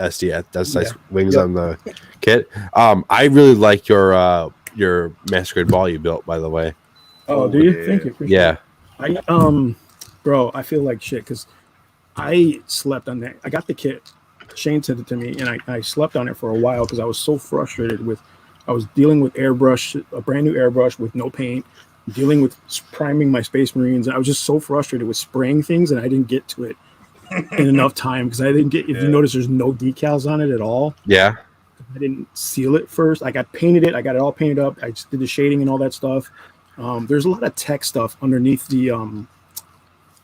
wings on the kit. I really like your Masquerade ball you built, by the way. out. Oh, do you? Yeah. Thank you. Appreciate Yeah. it. Bro, I feel like shit because I slept on that. I got the kit. Shane sent it to me, and I slept on it for a while because I was so frustrated with. I was dealing with airbrush, a brand new airbrush with no paint, dealing with priming my Space Marines, and I was just so frustrated with spraying things, and I didn't get to it in enough time because I didn't get. If you notice, there's no decals on it at all. Yeah. I didn't seal it first. I painted it. I got it all painted up. I just did the shading and all that stuff. There's a lot of tech stuff underneath the.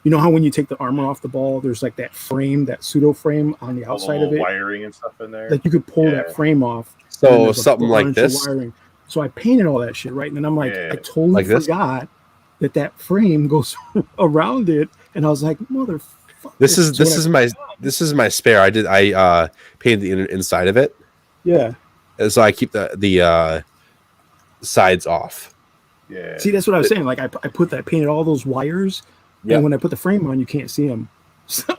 You know how when you take the armor off the ball, there's like that frame, that pseudo frame on the outside of it. Wiring and stuff in there. Like you could pull that frame off. So and there's a something like bunch of this. wiring. So I painted all that shit, right? And then I'm like, Yeah. I totally Like this? forgot that frame goes around it, and I was like, motherfucker. This is So when this is my spare. I painted the inside of it, yeah. and so I keep the sides off. Yeah. See, that's what I was saying. Like I painted all those wires, Yeah. and when I put the frame on, you can't see them.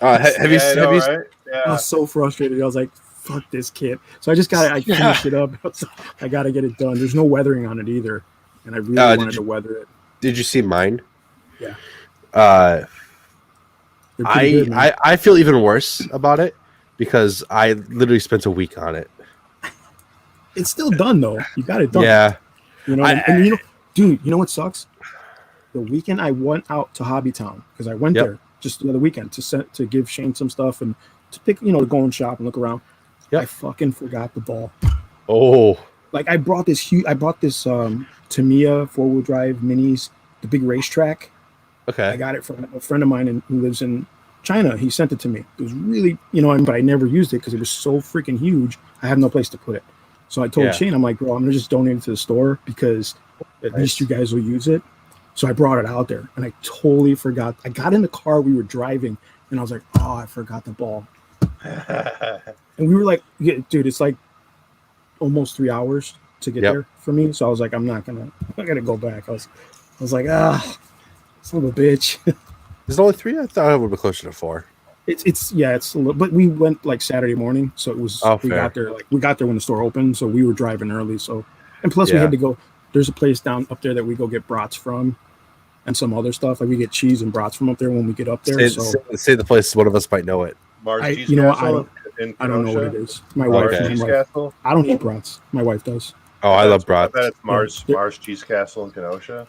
Have you? Yeah, I know, right? I Yeah. was so frustrated. I was like, fuck this kit. So I just I finished it up. I got to get it done. There's no weathering on it either. And I really wanted to weather it. Did you see mine? Yeah. They're pretty good, man. I feel even worse about it because I literally spent a week on it. It's still done though. You got it done. Yeah. You know, and dude, you know what sucks? The weekend I went out to Hobbytown because I went there just the other weekend to give Shane some stuff and to pick, to go and shop and look around. Yep. I fucking forgot the ball. Oh. Like I brought this Tamiya 4-wheel drive minis, the big racetrack. Okay. I got it from a friend of mine who lives in China. He sent it to me. It was really, but I never used it because it was so freaking huge. I have no place to put it. So I told Shane, I'm like, bro, I'm gonna just donate it to the store because at least you guys will use it. So I brought it out there, and I totally forgot. I got in the car, we were driving, and I was like, oh, I forgot the ball. And we were like, dude, it's like almost 3 hours to get there for me. So I was like, I gotta go back. I was like, son of a bitch. Is it only 3? I thought it would be closer to 4. It's a little, but we went like Saturday morning, so it was we got there when the store opened, so we were driving early. So, and plus we had to go. There's a place down up there that we go get brats from, and some other stuff. Like we get cheese and brats from up there when we get up there. Say the place. One of us might know it. Mars Cheese Castle. I don't know what it is. My wife. Cheese Castle. I don't eat brats. My wife does. Oh, I love brats. I bet it's Mars Cheese Castle in Kenosha.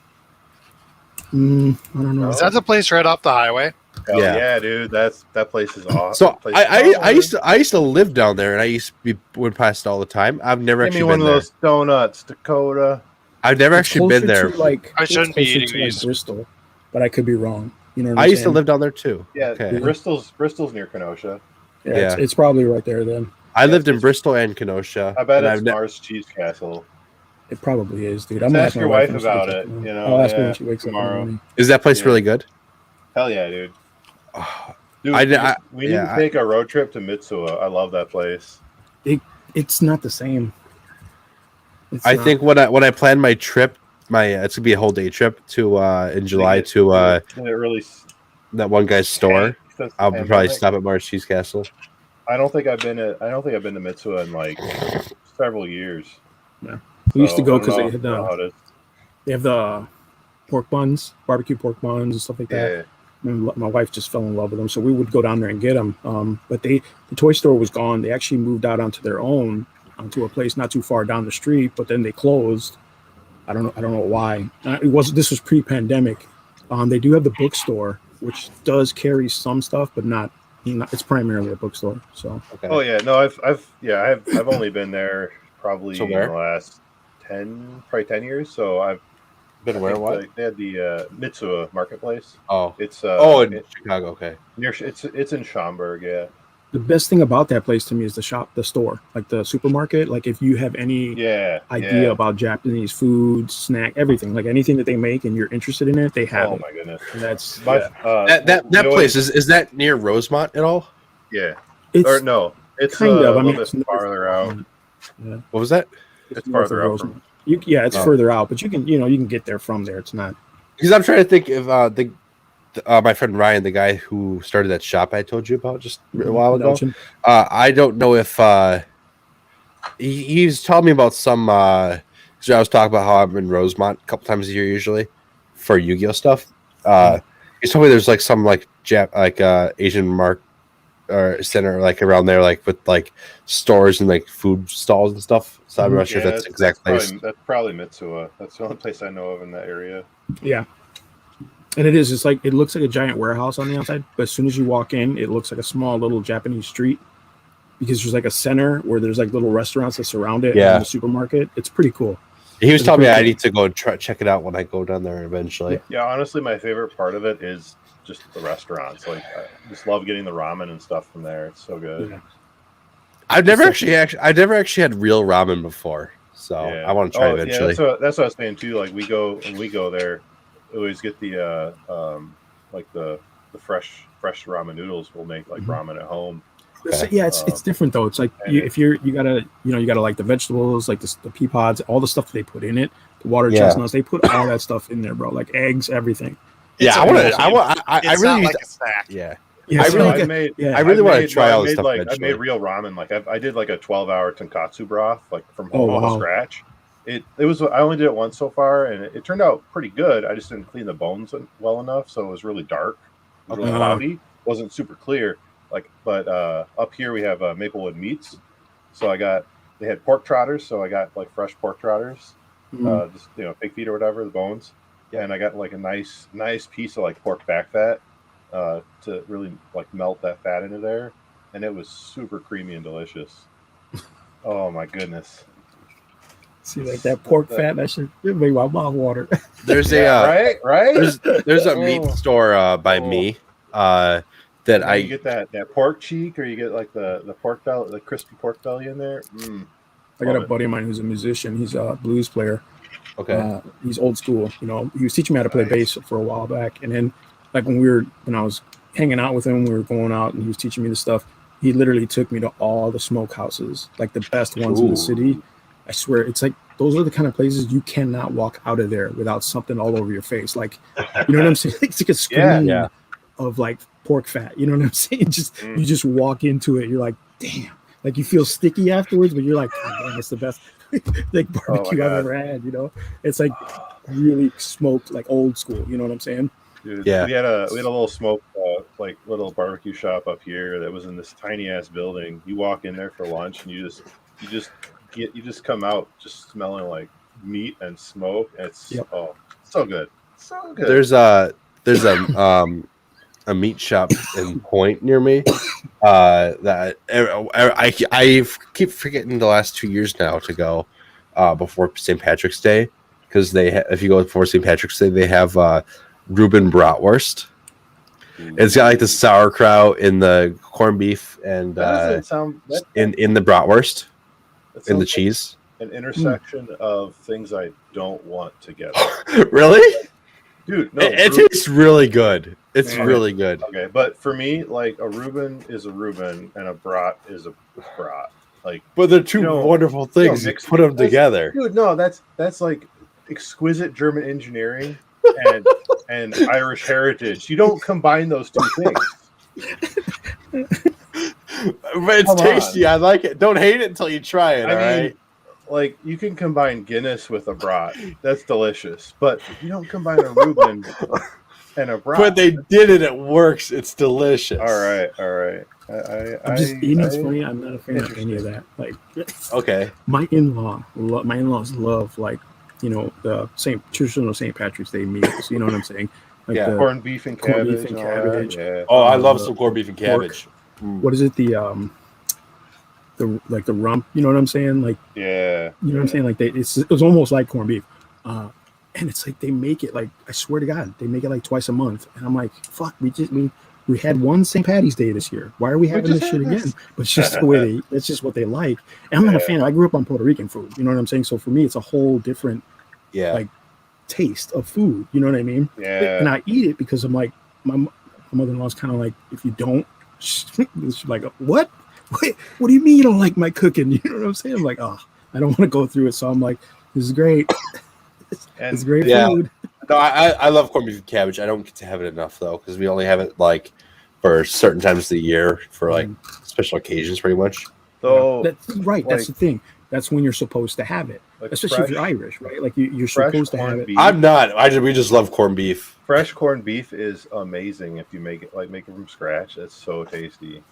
I don't know. Is that the place right off the highway? Yeah, dude, that place is awesome. So I used to live down there, and I used to would pass it all the time. I've never Give me actually one been of there. those donuts, Dakota. I've never actually been there. I shouldn't be eating these. Bristol, but I could be wrong. You know what I I'm used to saying? live down there too. Yeah, Okay. Bristol's near Kenosha. Yeah, it's probably right there then. I lived in Bristol and Kenosha. I bet it's Mars Cheese Castle. It probably is, dude. I'm gonna ask your wife about it. I'll ask her when she wakes up tomorrow. Is that place really good? Hell yeah, dude. Dude, we need to take a road trip to Mitsuwa. I love that place. It's not the same. I think when I plan my trip, it's gonna be a whole day trip to in July to that one guy's store. I'll probably stop at Mars Cheese Castle. I don't think I've been to Mitsuwa in like several years. Yeah. We used to go because they have the pork buns, barbecue pork buns and stuff like that. My wife just fell in love with them, so we would go down there and get them. But the toy store was gone. They actually moved out onto their own, onto a place not too far down the street. But then they closed. I don't know why. This was pre-pandemic. They do have the bookstore, which does carry some stuff, but not. It's primarily a bookstore. So. Okay. Oh yeah, no, I've only been there probably in the last 10 years. So I've been where? What? They had the Mitsuwa Marketplace. Oh, it's in Chicago. Okay, it's in Schaumburg. Yeah. The best thing about that place to me is the store, like the supermarket. Like if you have any idea about Japanese food, snack, everything, like anything that they make, and you're interested in it, they have. Oh my goodness, that's that place is that near Rosemont at all? Yeah, it's it's kind of. a little bit farther out. Yeah. What was that? It's farther out from. It's further out, but you can get there from there. It's not because I'm trying to think if my friend Ryan, the guy who started that shop I told you about just a while ago, I don't know if he's telling me about some. So I was talking about how I'm in Rosemont a couple times a year usually for Yu-Gi-Oh stuff. He's told me there's like some Asian mark or center like around there, like with like stores and like food stalls and stuff. So I'm not sure if that's the exact place. That's probably Mitsuwa. That's the only place I know of in that area. Yeah. And it is. It's like it looks like a giant warehouse on the outside, but as soon as you walk in, it looks like a small little Japanese street because there's like a center where there's like little restaurants that surround it. Yeah. And the supermarket. It's pretty cool. He was telling me I need to go check it out when I go down there eventually. Yeah, honestly, my favorite part of it is just the restaurants. Like, I just love getting the ramen and stuff from there. It's so good. Yeah. I've never actually had real ramen before, so I want to try eventually. Yeah, that's what I was saying too. Like when we go there, we always get the like the fresh ramen noodles. We'll make like ramen at home. Okay. Yeah, it's different though. It's like you gotta like the vegetables, like the pea pods, all the stuff that they put in it, the water chestnuts. They put all that stuff in there, bro. Like eggs, everything. I really like a snack. Yeah. Yeah, I really want to try all this stuff. I made real ramen. Like I did like a 12-hour tonkatsu broth, like from home from scratch. It was I only did it once so far, and it turned out pretty good. I just didn't clean the bones well enough, so it was really dark, really cloudy. Wasn't super clear. But up here we have Maplewood Meats, so they had pork trotters, so I got like fresh pork trotters, just pig feet or whatever, the bones. Yeah, and I got like a nice piece of like pork back fat to really like melt that fat into there, and it was super creamy and delicious. Oh my goodness! See, like that pork fat, that should make my mouth water. There's right. There's a meat store by me. that You get that pork cheek, or you get like the pork belly, the crispy pork belly in there. I got Love a it. buddy of mine who's a musician. He's a blues player. okay. He's old school. You know, he was teaching me how to play Nice. bass for a while back, and then like when I was hanging out with him, we were going out, and he was teaching me the stuff. He literally took me to all the smokehouses, like the best ones in Ooh. the city. I swear, it's like those are the kind of places you cannot walk out of there without something all over your face. Like, you know what I'm saying? It's like a screen Yeah. of like pork fat. You know what I'm saying? You just walk into it. You're like, damn. Like you feel sticky afterwards, but you're like, God damn, it's the best like barbecue I've God. ever had. You know, it's like really smoked, like old school. You know what I'm saying? Dude, Yeah. we had a little smoke like little barbecue shop up here that was in this tiny ass building. You walk in there for lunch and you just come out just smelling like meat and smoke. It's Yep. so good. So good. There's a meat shop in Point near me that I keep forgetting the last 2 years now to go before St. Patrick's Day, because if you go before St. Patrick's Day, they have Reuben bratwurst. It's got like the sauerkraut in the corned beef and That doesn't sound in the bratwurst that in the sounds like cheese. an intersection of things I don't want together. Really? Dude, no. It tastes really good. It's Okay. really good. Okay, but for me, like a Reuben is a Reuben and a brat is a brat. Like, But they're two You know, wonderful things. You mix- put them that's- together. dude, no, that's like exquisite German engineering and Irish heritage. You don't combine those two things. But it's Come tasty. I like it. Don't hate it until you try it. I all mean, right. like you can combine Guinness with a brat. That's delicious. But you don't combine a Reuben and a brat. But they did it. It works. It's delicious. All right. I'm just, you know, it's funny. I'm not a fan of any of that. Like, Okay. my in-laws love, like, you know, the traditional St. Patrick's Day meals. You know what I'm saying? Like Yeah. corned beef and corned cabbage. beef and all that, cabbage. Yeah. Oh, I love the some corned beef and pork. cabbage. what is it? The rump. You know what I'm saying? Like, Yeah. you know what I'm saying? Like it was almost like corned beef. And it's like they make it like, I swear to God, they make it like twice a month. And I'm like, fuck, we had one St. Patty's Day this year. Why are we having this just shit had this. again? But it's just the way it's just what they like. And I'm not a fan. I grew up on Puerto Rican food. You know what I'm saying? So for me, it's a whole different Yeah. like taste of food. You know what I mean? Yeah. And I eat it because I'm like, my mother-in-law's kind of like, if you don't, she's like, what? What do you mean you don't like my cooking? You know what I'm saying? I'm like, oh, I don't want to go through it. So I'm like, this is great. And It's great Yeah. food. No, I love corned beef and cabbage. I don't get to have it enough though, because we only have it like for certain times of the year for like special occasions, pretty much. so That's right. That's the like- thing. That's when you're supposed to have it, like especially if you're Irish, right? Like you're fresh supposed to have corned it. beef. I'm not. We just love corned beef. Fresh corned beef is amazing if you make it from scratch. It's so tasty.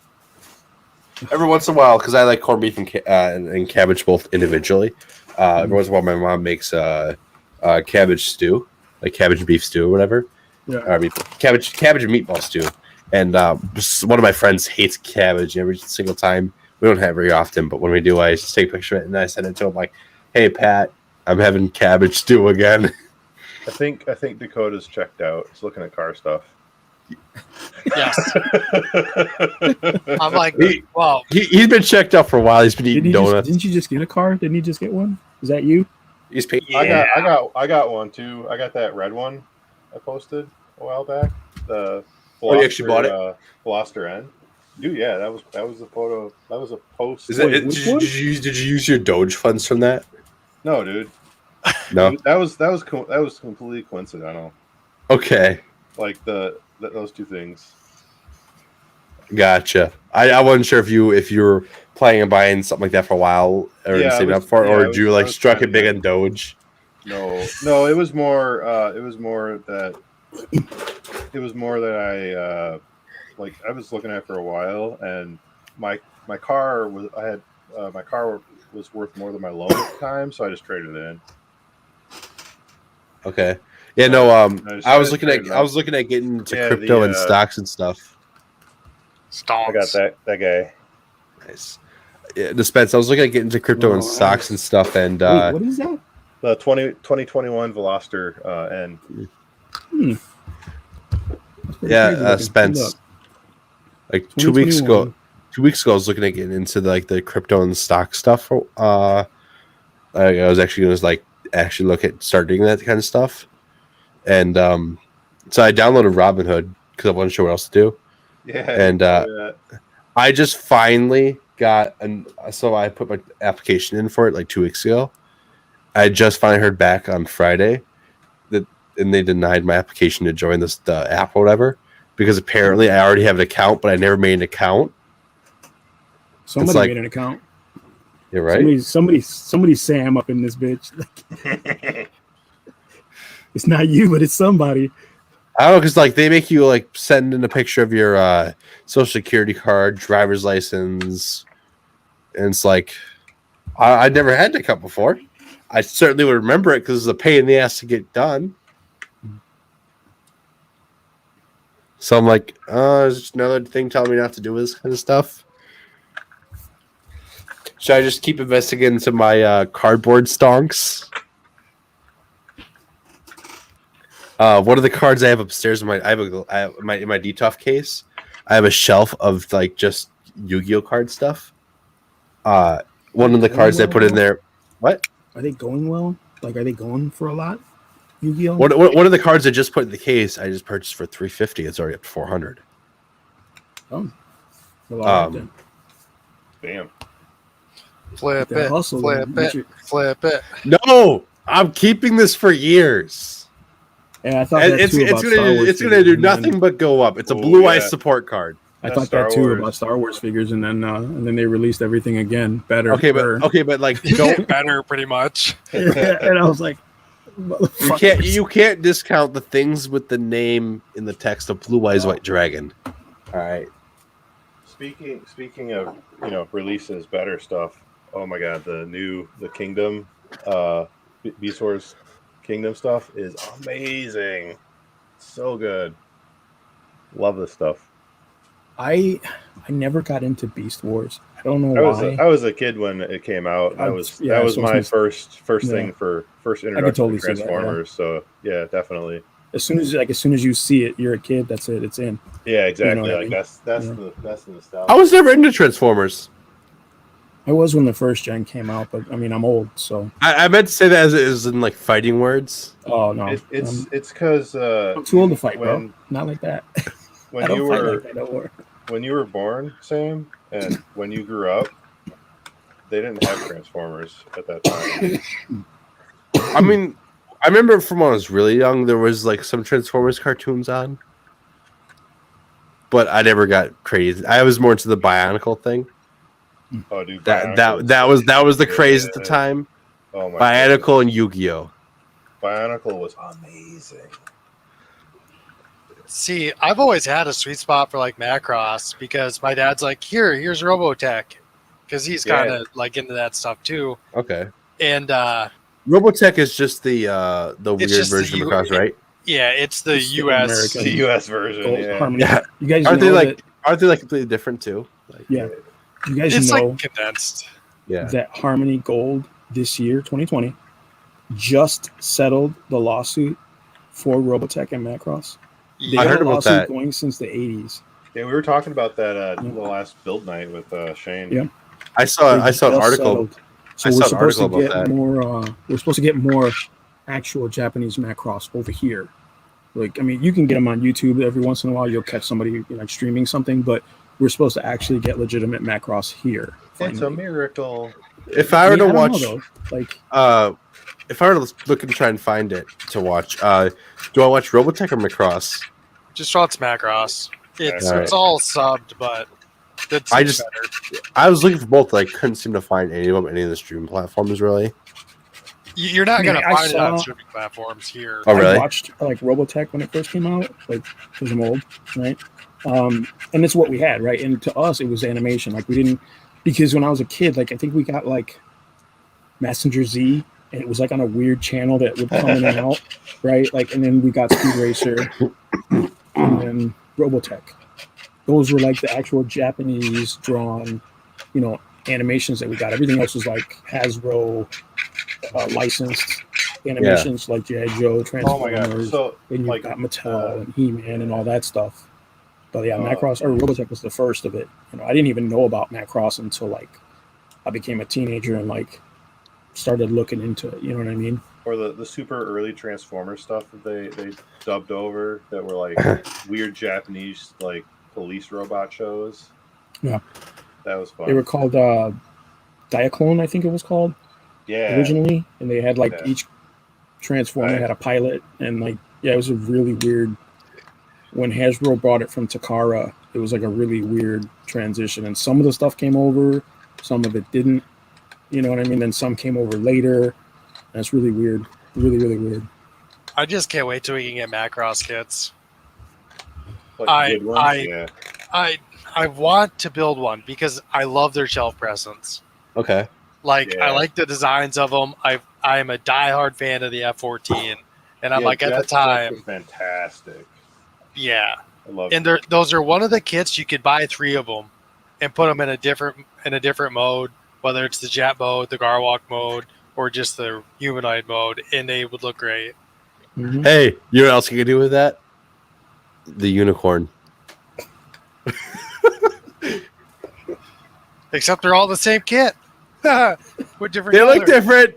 Every once in a while, because I like corned beef and cabbage both individually. Every once in a while, my mom makes cabbage stew, like cabbage and beef stew or whatever. Yeah. I mean, cabbage and meatball stew. And one of my friends hates cabbage every single time. We don't have it very often, but when we do, I just take a picture of it and I send it to him like, "Hey, Pat, I'm having cabbage stew again." I think Dakota's checked out. He's looking at car stuff. Yes. I'm like, He- wow. He's been checked out for a while. He's been eating donuts. Didn't you just get a car? Didn't you just get one? Is that you? He's paid. I got one too. I got that red one I posted a while back. The Oh, you actually bought it? Veloster N. Dude, yeah, that was the photo. That was a post. Is it, Wait, which one? did you use your Doge funds from that? No, dude. No. That was completely coincidental. Okay, Like those two things. gotcha. I wasn't sure if you were planning on buying something like that for a while or Yeah, saving I up was- for it, yeah, or I did you was- I like was struck it trying big to- on Doge? No, it was more that I like I was looking at for a while, and my car was worth more than my loan at the time, so I just traded it in. Okay. Yeah, no. just I was started looking at getting into Yeah, crypto the, and stocks and stuff. Stonks. I got that guy. Nice. Yeah, dispense. I was looking at getting into crypto and Oh, stocks and stuff, and Wait, what is that? The 2021 Veloster N. That's pretty yeah, crazy looking. Spence. Hold up. Like 2 weeks ago. 2021. 2 weeks ago, I was looking at getting into the crypto and stock stuff. I was actually going to actually start doing that kind of stuff, and so I downloaded Robinhood because I wasn't sure what else to do. Yeah. And I just finally got so I put my application in for it like 2 weeks ago. I just finally heard back on Friday and they denied my application to join the app or whatever because apparently I already have an account, but I never made an account. Somebody made an account. You're right. Somebody Sam up in this bitch. It's not you, but it's somebody. I don't know, because they make you send in a picture of your social security card, driver's license, and it's I'd never had that account before. I certainly would remember it because it's a pain in the ass to get done. So I'm like, is just another thing telling me not to do this kind of stuff? Should I just keep investing into my cardboard stonks? One of the cards I have upstairs in my DTOF case, I have a shelf of just Yu-Gi-Oh card stuff. One of the cards I put in there. What? Are they going well? Are they going for a lot? Yu-Gi-Oh. One of the cards I just put in the case, I just purchased for $350. It's already up to $400. Oh, a lot right Damn. Flip there. it, Hustle, flip man. it, flip it. No, I'm keeping this for years. Yeah, I thought that It's too about Star Wars it's gonna do figures, nothing but go up. It's a Blue Eye support card. I That's thought that Star too Wars. about Star Wars figures, and then they released everything again better. Okay, but don't Better, pretty much. and I was like, you can't discount the things with the name in the text of Blue Eyes White Dragon. All right. Speaking of releases better stuff. Oh my god, the Kingdom, Beast Wars Kingdom stuff is amazing. So good. Love this stuff. I never got into Beast Wars. I don't know why. I was a kid when it came out. That was my first thing for first introduction totally to see that, Transformers. So yeah, definitely. As soon as you see it, you're a kid. That's it. It's in. Yeah, exactly. You know what I mean? That's the nostalgia. I was never into Transformers. I was when the first gen came out, but I mean, I'm old, so. I meant to say that as in fighting words. Oh no, It's because I'm too old to fight, bro. Not like that. When you were born, Sam, and when you grew up, they didn't have Transformers at that time. I mean, I remember from when I was really young, there was some Transformers cartoons on, but I never got crazy. I was more into the Bionicle thing. Oh, dude, That was the craze at the time. Oh my Bionicle goodness. and Yu-Gi-Oh. Bionicle was amazing. See, I've always had a sweet spot for Macross because my dad's here's Robotech, because he's kind of into that stuff too. Okay. And Robotech is just the weird just version of Macross, right? yeah, it's the It's the U.S. American. The U.S. version. Yeah. Harmony. Yeah. You guys Aren't know they that, aren't they completely different too? yeah. You guys It's know condensed. Yeah. that Harmony Gold this year, 2020, just settled the lawsuit for Robotech and Macross. They I had heard a about lawsuit that. going since the 80s. Yeah, we were talking about that the last build night with Shane. Yeah. I saw They an just article. settled. So I we're saw an supposed to article get about that. more. We're supposed to get more actual Japanese Macross over here. I mean, you can get them on YouTube every once in a while. You'll catch somebody streaming something, but we're supposed to actually get legitimate Macross here. It's a finally. miracle. If I were to I don't watch, know, though. if I were to look and try and find it to watch, do I watch Robotech or Macross? Just watch Macross. It's Alright. it's all subbed, but it's I just- better. I was looking for both, but I couldn't seem to find any of them, any of the streaming platforms, really. You're not I mean, gonna I find it on saw- streaming platforms here. Oh, really? I watched Robotech when it first came out, because I'm old, right? And it's what we had, right? And to us, it was animation. We didn't, because when I was a kid, I think we got Messenger Z, and it was on a weird channel that would come in and out, right? And then we got Speed Racer, and then Robotech. Those were the actual Japanese drawn, animations that we got. Everything else was Hasbro licensed animations like G.I. Joe, Oh my god! Transformers, So and you got Mattel and He-Man and all that stuff. But yeah, Macross or Robotech was the first of it. You know, I didn't even know about Macross until like I became a teenager and like started looking into it. You know what I mean? Or the super early Transformer stuff that they dubbed over that were like weird Japanese like police robot shows. Yeah, that was fun. They were called Diaclone, I think it was called. Yeah. Originally, and they had like each Transformer had a pilot, and like it was a really weird. When Hasbro brought it from Takara, it was like a really weird transition, and some of the stuff came over, some of it didn't. You know what I mean? Then some came over later. That's really weird. Really, really weird. I just can't wait till we can get Macross kits. Like I want to build one because I love their shelf presence. Okay. Like I like the designs of them. I am a diehard fan of the F-14, and I'm like at the time, fantastic. Yeah, I love. And those are one of the kits you could buy 3 of them, and put them in a different mode, whether it's the jet mode, the Garwalk mode, or just the humanoid mode, and they would look great. Mm-hmm. Hey, you know what else you can do with that? The unicorn. Except they're all the same kit. With different They colors. look different.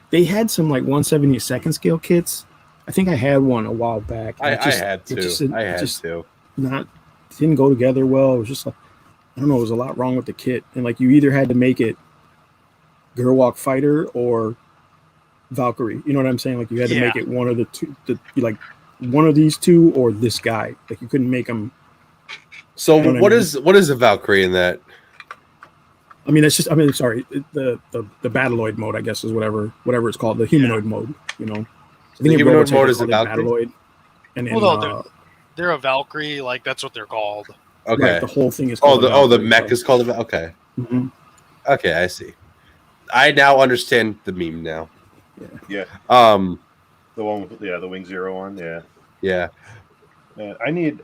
They had some like 1/72 scale kits. I think I had one a while back. I had to. Not didn't go together well. It was just like I don't know. There was a lot wrong with the kit, and like you either had to make it Gerwalk Fighter or Valkyrie. You know what I'm saying? Like you had to make it one of the two. Like one of these two or this guy. Like you couldn't make them. So you know what is a Valkyrie in that? I mean, it's just. I mean, sorry. The Battloid mode, I guess, is whatever it's called. The humanoid mode. You know. I think the humanoid mode is a Valkyrie. They're a Valkyrie. Like that's what they're called. Okay. Right, the whole thing is called the mech is called a okay. Mm-hmm. Okay, I see. I now understand the meme now. Yeah. The one with the Wing Zero one. Yeah. Yeah. Man, I need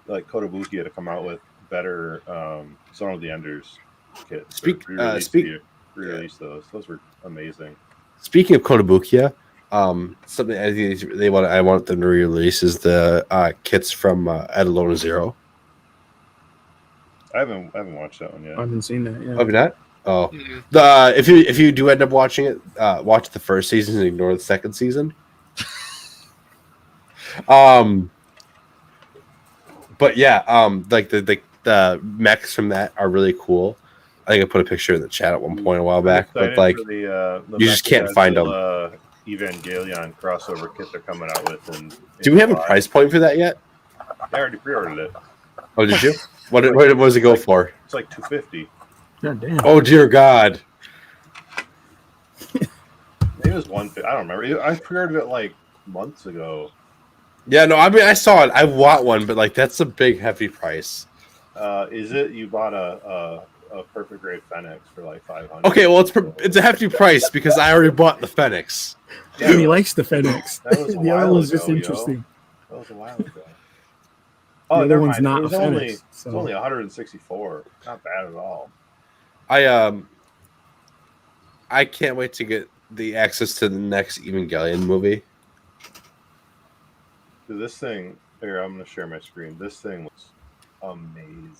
like Kotobukiya to come out with better Zone of the Enders kits. Re-release those. Those were amazing. Speaking of Kotobukiya, something I think I want them to re-release is the kits from Adelona Zero. I haven't watched that one yet. I haven't seen that yet. Have you not? Oh, Mm-hmm. If you do end up watching it, watch the first season and ignore the second season. But yeah, like the mechs from that are really cool. I think I put a picture in the chat at one point a while back, but like the you just can't find them. Evangelion crossover kit they're coming out with. Do we have a price point for that yet? I already pre-ordered it. Oh, did you? What does it go for? It's like $250. God damn. Oh dear God. Maybe it was $150. I don't remember. I pre-ordered it like months ago. Yeah, no, I mean I saw it. I want one, but like that's a big hefty price. Is it? You bought a perfect grade Fenix for like $500. Okay, well it's a hefty price because I already bought the Fenix. Yeah, he likes the Fenix. The other one's just interesting. That was a while ago. The other one's not a Fenix. It's only 164. Not bad at all. I can't wait to get the access to the next Evangelion movie. Dude, this thing here, I'm gonna share my screen. This thing looks amazing.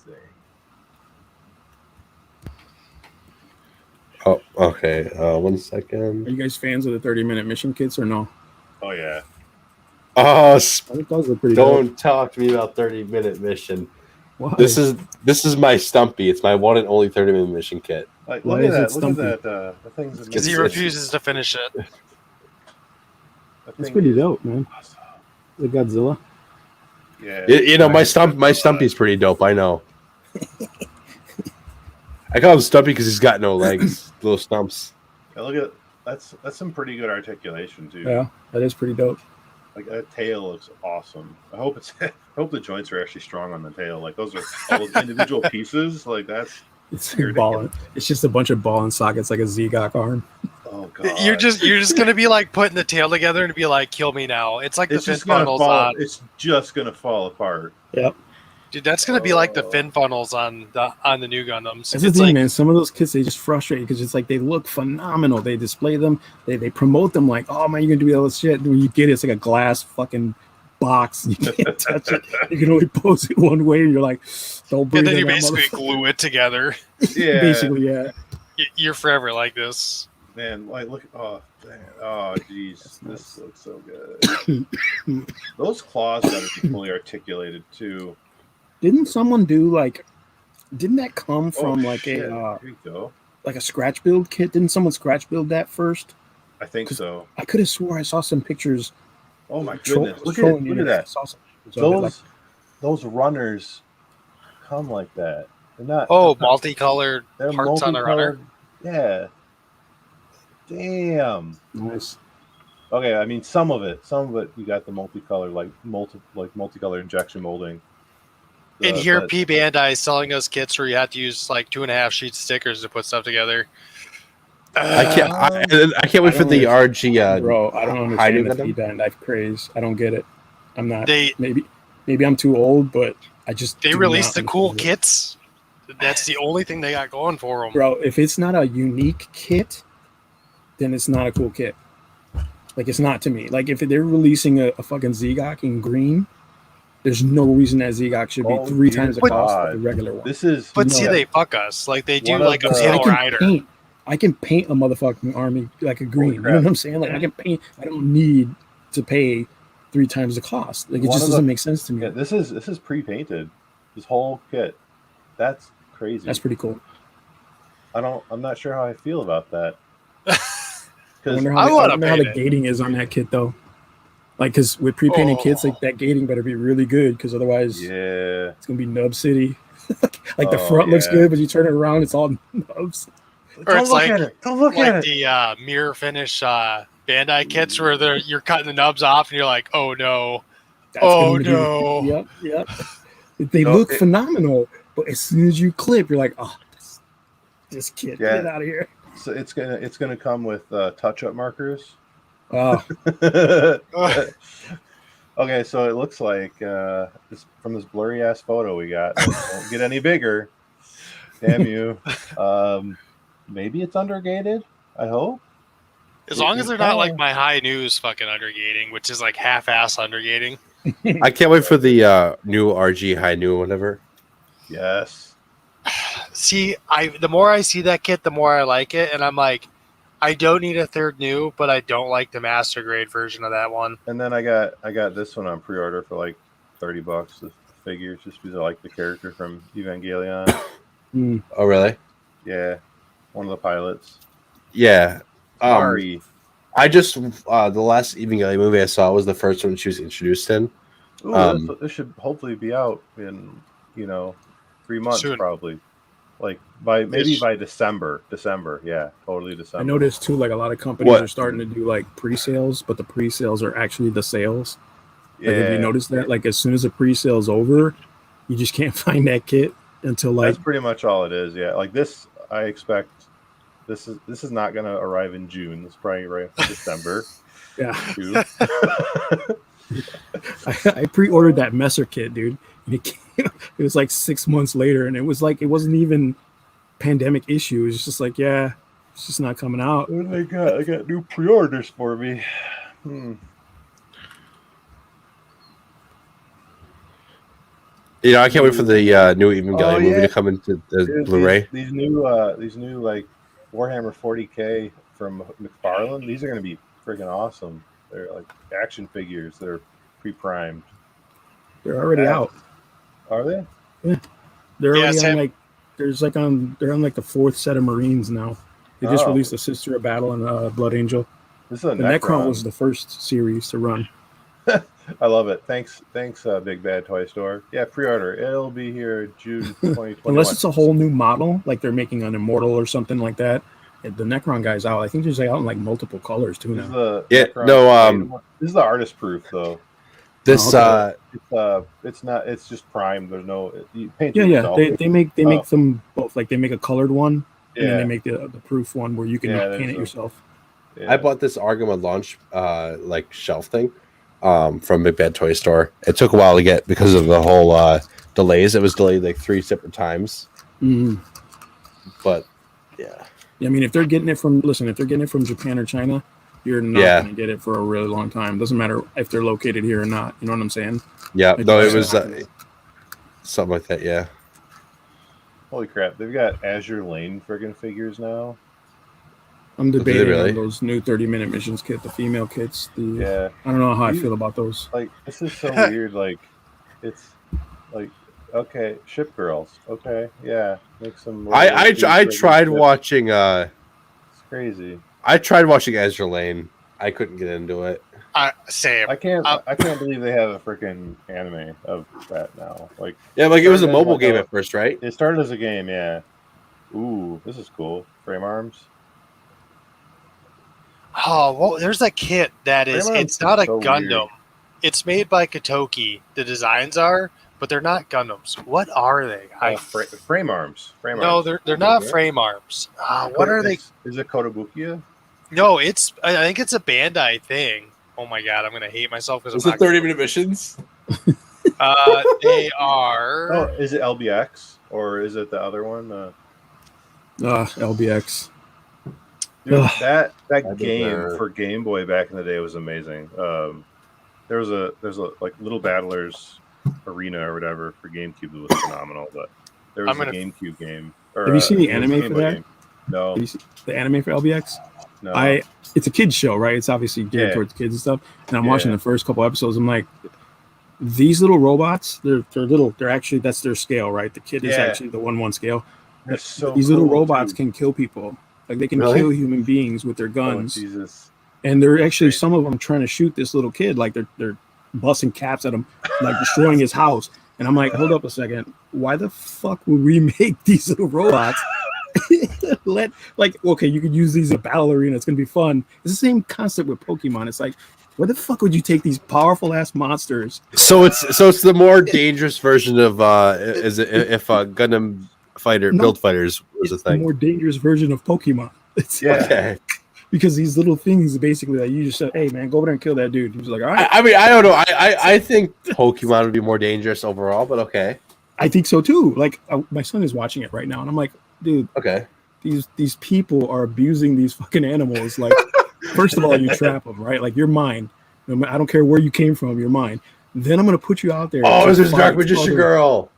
Oh, okay. 1 second. Are you guys fans of the 30-minute mission kits or no? Oh yeah. Oh, I think those are pretty. don't talk to me about 30-minute mission. Why? This is my Stumpy. It's my one and only 30-minute mission kit. Like, Why look at is it that. Look stumpy? at that. The thing's Because he It's- refuses to finish it. That's pretty dope, man. Awesome. The Godzilla. Yeah. You know, my Stumpy's pretty dope. I know. I call him Stumpy because he's got no legs, little stumps. Yeah, look at that's some pretty good articulation too. Yeah, that is pretty dope. Like that tail looks awesome. I hope the joints are actually strong on the tail. Like those are all those individual pieces. Like that's It's ball. It's just a bunch of ball and sockets like a Zigok arm. oh god. You're just gonna be like putting the tail together and be like, "Kill me now." It's like it's the fin just gonna funnels fall. on. It's just gonna fall apart. Yep. Dude, that's gonna be like the fin funnels on the new Gundams. That's the thing, man. Some of those kits they just frustrate because it's like they look phenomenal. They display them. They promote them like, oh man, you're gonna do all this shit. And when you get it, it's like a glass fucking box. You can't touch it. You can only pose it one way. And you're like, don't breathe. And then in you that basically motherfucker. glue it together. Yeah, Basically, yeah. You're forever like this. man. Like, look. Oh, damn. Oh, jeez. This looks so good. Those claws gotta be fully articulated too. Didn't someone do like? Didn't that come from Oh, like shit. a Here we go. like a scratch build kit? Didn't someone scratch build that first? I think so. I could have swore I saw some pictures. Oh my Tro- goodness! Look trolling at you. I that. saw some pictures of it, like, Those runners come like that. They're not. Oh, multicolored they're parts on the runner. multicolored. Yeah. Damn. nice. Okay, I mean some of it. You got the multicolor, like multicolor injection molding. And here, But P Bandai is selling us kits where you have to use like 2.5 sheets of stickers to put stuff together. I can't wait for the RG. Bro, I don't hiding understand the them? feedback knife craze. I don't get it. I'm not. They Maybe I'm too old, but I just do released the not cool understand it. kits. That's the only thing they got going for them. Bro, if it's not a unique kit, then it's not a cool kit. Like, it's not to me. Like, if they're releasing a fucking Zegok in green, there's no reason that Zegok should be Oh, 3 dear times the God. cost of the regular one. this is. But No. see, they fuck us. Like they do One of like a the- pale rider. I can paint a motherfucking army like a green. You know what I'm saying? Like, I can paint. I don't need to pay 3 times the cost. Like, it One just of the- doesn't make sense to me. Yeah, this is pre-painted. This whole kit. That's crazy. That's pretty cool. I'm not sure how I feel about that. I Because wonder I how, wanna I wonder how the paint it. gating is on that kit, though. Like, because with pre-painted kits, like, that gating better be really good, because otherwise yeah, it's gonna be nub city. Like, the Oh, front looks yeah. good, but you turn it around, it's all nubs. Or it's like Don't look like the mirror finish Bandai kits where you're cutting the nubs off and you're like, oh no, That's oh gonna be- no. Yep. They No, look it- phenomenal, but as soon as you clip, you're like, oh, this kid, Yeah. get out of here. So it's gonna come with touch-up markers. Oh, Okay, so it looks like from this blurry ass photo we got. It won't get any bigger. Damn you. Maybe it's undergated. I hope. As long as they're not like my high news fucking undergating, which is like half-ass undergating. I can't wait for the new RG high new whatever. Yes. See, the more I see that kit, the more I like it, and I'm like, I don't need a third new, but I don't like the master grade version of that one. And then I got this one on pre-order for like $30. The figures, just because I like the character from Evangelion. Oh really? Yeah, one of the pilots. Yeah. Sorry. I just the last Evangelion movie I saw was the first one she was introduced in. Ooh, this should hopefully be out in 3 months Soon. probably. Like by December. Yeah, totally December. I noticed too, like a lot of companies What? are starting to do like pre-sales, but the pre-sales are actually the sales. Yeah, Like, have you noticed that? Like, as soon as the pre-sale's over, you just can't find that kit until like that's pretty much all it is. Yeah, like this, I expect this is not going to arrive in June. It's probably right in December. yeah. too. I pre-ordered that Messer kit, dude. And it was like 6 months later, and it was like it wasn't even pandemic issue. It was just like, yeah, it's just not coming out. What do I got? I got new pre-orders for me. I can't wait for the new Evangelion Oh, movie yeah. to come into the Dude, Blu-ray. These new like Warhammer 40K from McFarlane. These are going to be freaking awesome. They're like action figures. They're pre-primed. They're already Yeah. out. Are they? They're Yeah, already Sam- on like they're on like the 4th set of Marines now. They just Oh. released a Sister of Battle and Blood Angel. This is a The Necron Necron. was the first series to run. I love it. Thanks, Big Bad Toy Store. Yeah, pre-order. It'll be here June 2021. Unless it's a whole new model, like they're making an Immortal or something like that. The Necron guy's out. I think there's like out in like multiple colors too This is now. the Yeah, Necron. no, This is the artist proof though. This Oh, It's not. It's just primed. There's no. You paint it Yeah. yourself. They make Oh. them both. Like they make a colored one, and then Yeah. they make the proof one where you can Yeah, paint there's it a- yourself. Yeah. I bought this Argama launch like shelf thing from Big Bad Toy Store. It took a while to get because of the whole delays. It was delayed like 3 separate times. Mhm. But yeah. I mean, if they're getting it from Japan or China, you're not Yeah. going to get it for a really long time. Doesn't matter if they're located here or not. You know what I'm saying? Yeah, It no, it just was happens. something like that. Yeah. Holy crap! They've got Azure Lane friggin' figures now. I'm they debating really? on those new 30-minute missions kit, the female kits. Yeah, I don't know how I You- feel about those. like this is so weird. Like, it's like okay, ship girls. Okay, yeah, make some. I friggin' tried ship. watching It's crazy. Azure Lane. I couldn't get into it. Same. I can't believe they have a freaking anime of that now. Like, Yeah, like it was a started as mobile like game at first, right? It started as a game, yeah. Ooh, this is cool. Frame arms. Oh, well, there's a kit that is. Frame arms It's not is a so Gundam. weird. It's made by Kotoki. The designs are, but they're not Gundams. What are they? Frame arms. Frame No, arms. they're not Yeah. frame arms. What are they? Is it Kotobukiya? No, it's. I think it's a Bandai thing. Oh my god, I'm gonna hate myself because Was I'm it 30-minute missions? They are. Oh, is it LBX or is it the other one? LBX. Dude, Ugh. that game for Game Boy back in the day was amazing. There's a like Little Battlers Arena or whatever for GameCube that was phenomenal. But there was a GameCube game. Have you seen the anime for that? No. Have you seen the anime for LBX? No. It's a kids show, right? It's obviously geared towards kids and stuff. And I'm watching the first couple episodes. I'm like, these little robots, they're little. They're actually, that's their scale, right? The kid is actually the 1/1 scale. So these little cool, robots too. can kill people. Like they can Really? kill human beings with their Oh, guns. Jesus. And they're actually some of them trying to shoot this little kid. Like they're busting caps at him, like destroying his house. And I'm like, hold up a second. Why the fuck would we make these little robots? Okay, you could use these in a battle arena. It's gonna be fun. It's the same concept with Pokemon. It's like, where the fuck would you take these powerful ass monsters? So it's the more dangerous version of is it if Gundam build fighters was a It's the thing. more dangerous version of Pokemon. It's Okay. because these little things basically that you just said, hey man, go over there and kill that dude. He was like, all right. I mean, I don't know. I think Pokemon would be more dangerous overall, but okay. I think so too. Like my son is watching it right now, and I'm like, dude, Okay. these people are abusing these fucking animals. Like, first of all, you trap them, right? Like you're mine. I don't care where you came from, you're mine. Then I'm gonna put you out there. Oh, to there's a Dark fight Magician girl.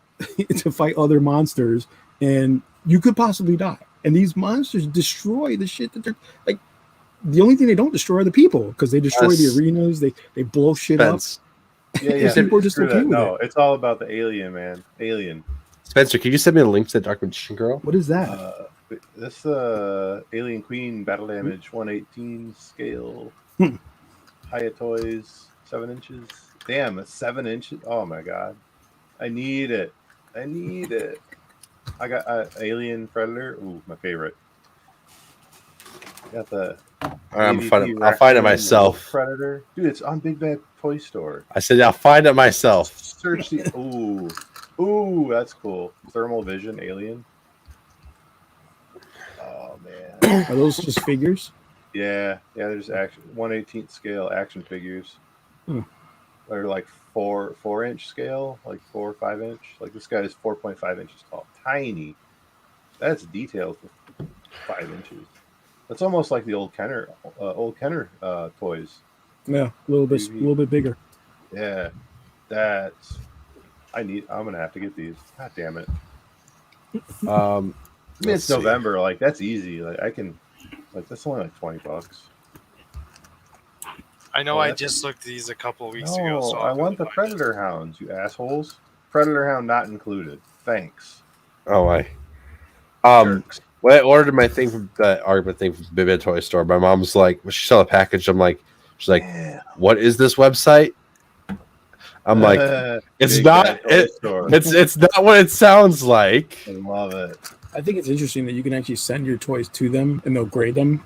to fight other monsters, and you could possibly die. And these monsters destroy the shit that they're like. The only thing they don't destroy are the people because they destroy the arenas. They blow shit Spence. Yeah. People are just Screw okay that. with No, it. it's all about the alien, man. Alien. Spencer, can you send me a link to the Dark Magician girl? What is that? This Alien Queen battle damage 118 scale. Hiya Toys 7 inches. Damn, it's 7 inches. Oh my god, I need it. I got Alien Predator. Ooh, my favorite. Got the. I'll AVP find it Raccoon myself. Predator, dude. It's on Big Bad Toy Store. I said I'll find it myself. Search the. Ooh, that's cool. Thermal Vision Alien. Oh man. Are those just figures? Yeah. There's action 1/18th scale action figures. They're like 4-inch scale, like 4 or 5 inch. Like this guy is 4.5 inches tall, tiny. That's detailed for 5 inches. That's almost like the old Kenner toys. Yeah, a little bit bigger. Yeah, I'm gonna have to get these. God damn it! I mean, it's November. Like that's easy. Like I can. Like that's only like $20. I know. I just looked at these a couple of weeks ago. So I want the Predator Hounds, you assholes. Predator Hound not included. Thanks. Oh my. Jerks. When I ordered my thing from the argument thing from Big Bad Toy Store, my mom's like, when she saw the package, she's like, what is this website? I'm like, it's Big not Bad Toy Store. it's not what it sounds like. I love it. I think it's interesting that you can actually send your toys to them and they'll grade them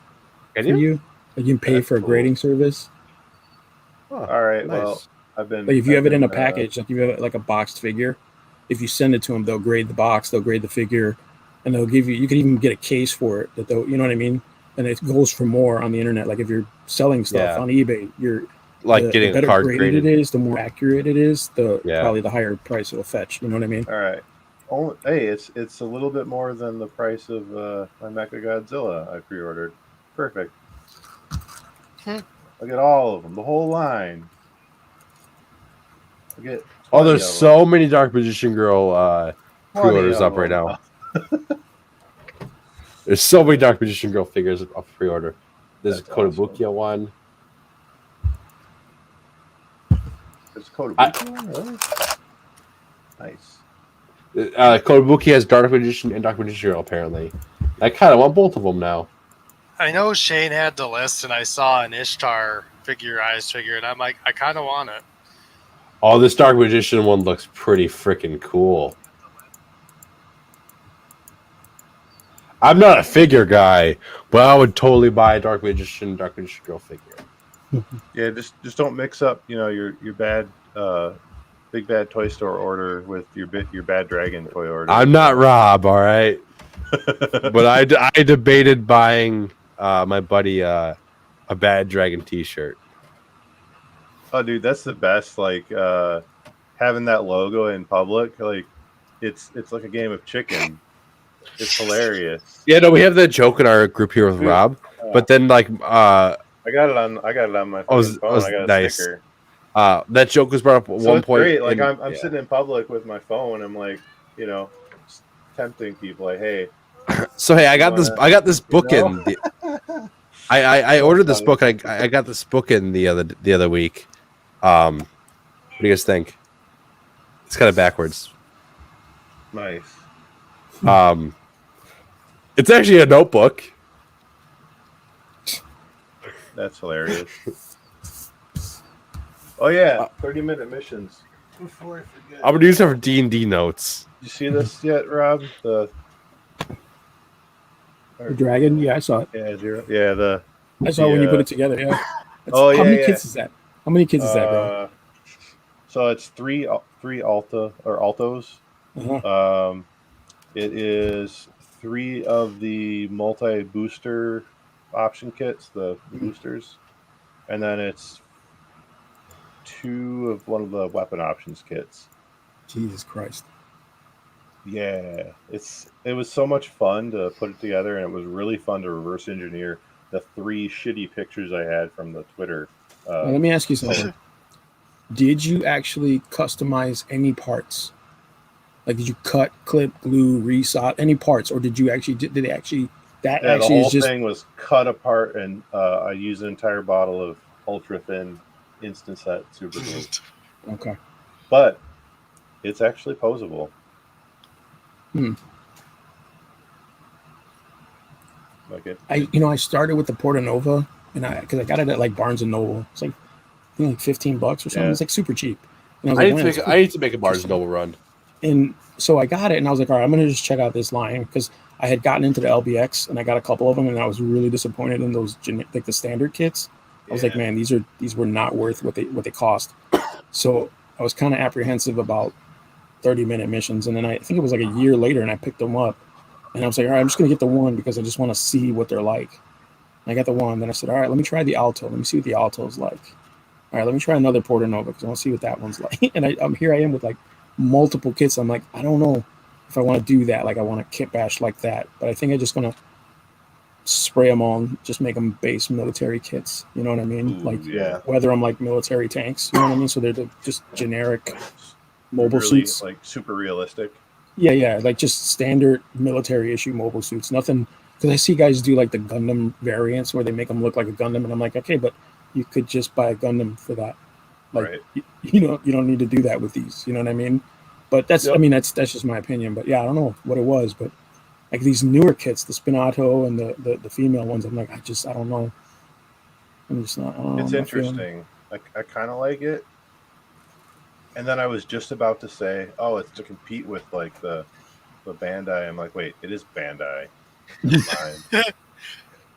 Can for you? you. Like you can pay That's for a cool. grading service. Oh, All right. nice. Well, I've been. Like if you have it in a I've been, package, like you have like a boxed figure, if you send it to them, they'll grade the box, they'll grade the figure, and they'll give you. You can even get a case for it. That they'll, you know what I mean? And it goes for more on the internet. Like if you're selling stuff on eBay, you're like the getting a better card graded graded. it is, the more accurate it is, Yeah. probably the higher price it'll fetch. You know what I mean? All right. Hey, it's a little bit more than the price of my Mecha Godzilla I pre-ordered. Perfect. Look at all of them, the whole line. Look at Oh, there's 20 of so many Dark Magician Girl 20 pre-orders of up right them. now. There's so many Dark Magician Girl figures up pre-order. There's a That's Kotobukiya one. There's a Kotobukiya one, really? Nice. Kotobukiya has Dark Magician and Dark Magician Girl, apparently. I kind of want both of them now. I know Shane had the list, and I saw an Ishtar figurized figure, and I'm like, I kind of want it. Oh, this Dark Magician one looks pretty freaking cool. I'm not a figure guy, but I would totally buy a Dark Magician Girl figure. Yeah, just don't mix up, your bad big bad toy store order with your bad dragon toy order. I'm not Rob, all right. But I debated buying my buddy a Bad Dragon T-shirt. Oh, dude, that's the best. Like having that logo in public, like it's like a game of chicken. It's hilarious. Yeah, no, we have that joke in our group here with Dude, Rob, but then like I got it on my phone. I got a nice. sticker. That joke was brought up at So one it's point. great. Like and- I'm sitting in public with my phone. I'm like, tempting people. Like, hey, So hey, I got this book know? in. I ordered this book. I got this book in the other week. What do you guys think? It's kind of backwards. nice. It's actually a notebook. That's hilarious. Oh yeah, 30-minute missions. Before I forget, I'm gonna use it for D&D notes. Did you see this yet, Rob? The dragon? Yeah, I saw it. I I saw when you put it together. Yeah. Oh, How yeah, many yeah. kids is that? How many kids is that, bro? So it's three altos. Uh-huh. It is 3 of the multi-booster option kits, the boosters, and then it's 2 of one of the weapon options kits. Jesus Christ. Yeah, it was so much fun to put it together, and it was really fun to reverse engineer the 3 shitty pictures I had from the Twitter. Now, let me ask you something. Did you actually customize any parts? Like, did you cut, clip, glue, resaw any parts, or did they actually? The whole thing was cut apart, and I used an entire bottle of ultra thin instant set super glue. Okay. But it's actually posable. Like it. I started with the Portanova, and because I got it at like Barnes and Noble. It's like I think like $15 or something. Yeah. It's like super cheap. And I was I like, need, man, I need to make a Barnes Noble run. And so I got it, and I was like, all right, I'm gonna just check out this line because I had gotten into the LBX, and I got a couple of them, and I was really disappointed in those like the standard kits. I was like, man, these were not worth what they cost. So I was kind of apprehensive about 30-minute missions, and then I think it was like a year later, and I picked them up, and I was like, all right, I'm just gonna get the one because I just want to see what they're like. And I got the one, then I said, all right, let me try the Alto. Let me see what the Alto is like. All right, let me try another Portanova because I want to see what that one's like. And I'm here. I am with like multiple kits. I'm like, I don't know if I want to do that. Like, I want to kit bash like that, but I think I'm just gonna spray them all and just make them base military kits. You know what I mean? Ooh, like, yeah. whether I'm like military tanks. You know what I mean? So they're just generic mobile really, suits. like super realistic. Yeah, like just standard military issue mobile suits. Nothing, because I see guys do like the Gundam variants where they make them look like a Gundam, and I'm like, okay, but you could just buy a Gundam for that. Like, Right. you don't need to do that with these. You know what I mean? But that's, Yep. I mean, that's just my opinion. But yeah, I don't know what it was, but like these newer kits, the Spinato and the female ones, I'm like, I don't know. I'm just not. I don't know, It's I'm not feeling it. interesting. I kind of like it. And then I was just about to say, oh, it's to compete with like the Bandai. I'm like, wait, it is Bandai. Fine.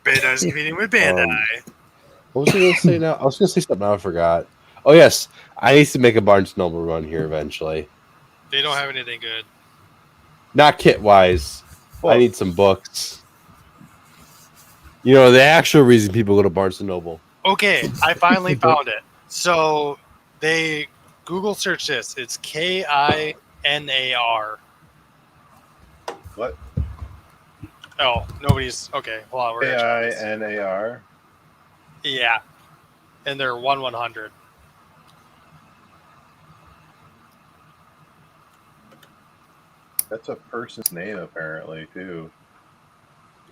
Bandai's competing with Bandai. What was I going to say now? I was going to say something I forgot. Oh, yes. I need to make a Barnes Noble run here eventually. They don't have anything good. Not kit-wise. I need some books. You know, the actual reason people go to Barnes & Noble. Okay, I finally found it. So they Google search this. It's Kinar. What? Oh, nobody's okay. Hold on, we're gonna try this. Kinar. Yeah. and they're 1/100. That's a person's name apparently too.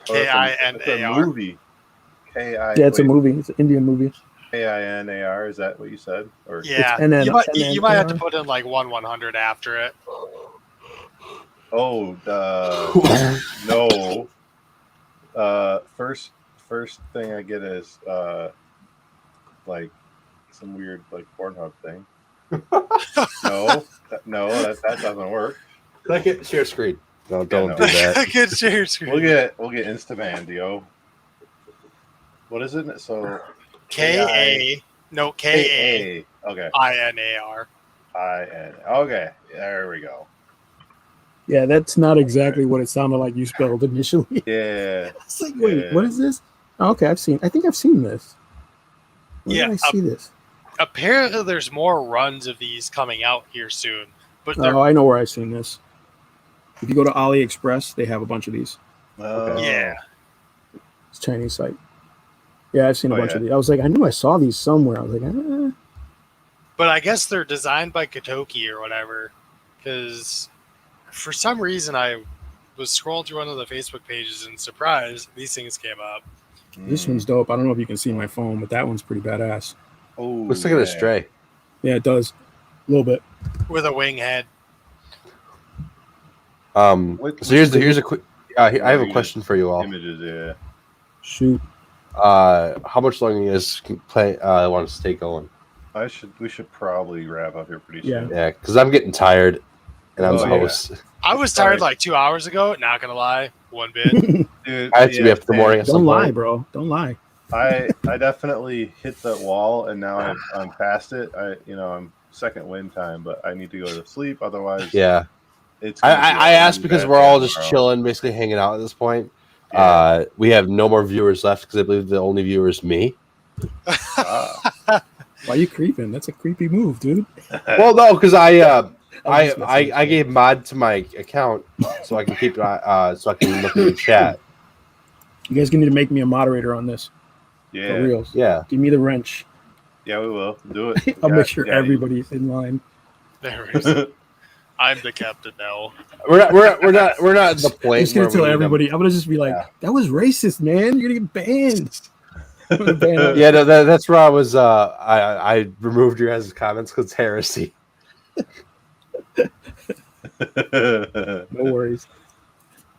K I N It's A a R. movie. Yeah, it's a movie. It's an Indian movie. Kinar. Is that what you said? Or Yeah, NN you might have to NNAR. put in like 1/100 after it. oh, no. First thing I get is like some weird like Pornhub thing. no, that doesn't work. Second share screen. No, don't no. do that. Good share screen. We'll get Instaband, yo. What is it? So K A Okay. INAR. Okay. There we go. Yeah, that's not exactly what it sounded like you spelled initially. Yeah. It's like, wait, Yeah. what is this? Oh, okay, I think I've seen this. Where Yeah, did I see this? Apparently, there's more runs of these coming out here soon, but Oh, I know where I've seen this. If you go to AliExpress, they have a bunch of these. Oh. yeah, It's a Chinese site. Yeah, I've seen a Oh, bunch yeah. of these. I was like, I knew I saw these somewhere. I was like, but I guess they're designed by Kotoki or whatever, because for some reason I was scrolling through one of the Facebook pages and surprised these things came up. this one's dope. I don't know if you can see my phone, but that one's pretty badass. Oh, Looks like an Astray. Yeah, it does. A little bit. With a wing head. So here's a quick. I have a question for you all. Images, yeah. Shoot. How much longer you guys can play? Want to stay going? We should probably wrap up here pretty Yeah. soon. Yeah, because I'm getting tired, and I'm Oh, the yeah. host. I was tired like 2 hours ago. Not gonna lie, one bit. Dude, I have to be up in the morning. At Don't some lie, point. bro. Don't lie. I definitely hit that wall, and now I'm past it. I'm second wind time, but I need to go to sleep. Otherwise, Yeah, it's. I asked because we're all just chilling, basically hanging out at this point. Yeah. We have no more viewers left because I believe the only viewer is me. Why are you creeping? That's a creepy move, dude. Well, no, because I just messing with you. gave mod to my account so I can keep so I can look at the chat. You guys need to make me a moderator on this. For Yeah, reals. Yeah, Give me the wrench. yeah, we will do it. I'll make sure Yeah. everybody's in line. There it is. I'm the captain now. we're not at the I'm point. just gonna where we tell need everybody. I'm gonna just be like, Yeah. that was racist, man. You're gonna get banned. I'm gonna ban them. everybody. Yeah, no, that's where I was. I removed your guys' comments because it's heresy. No worries.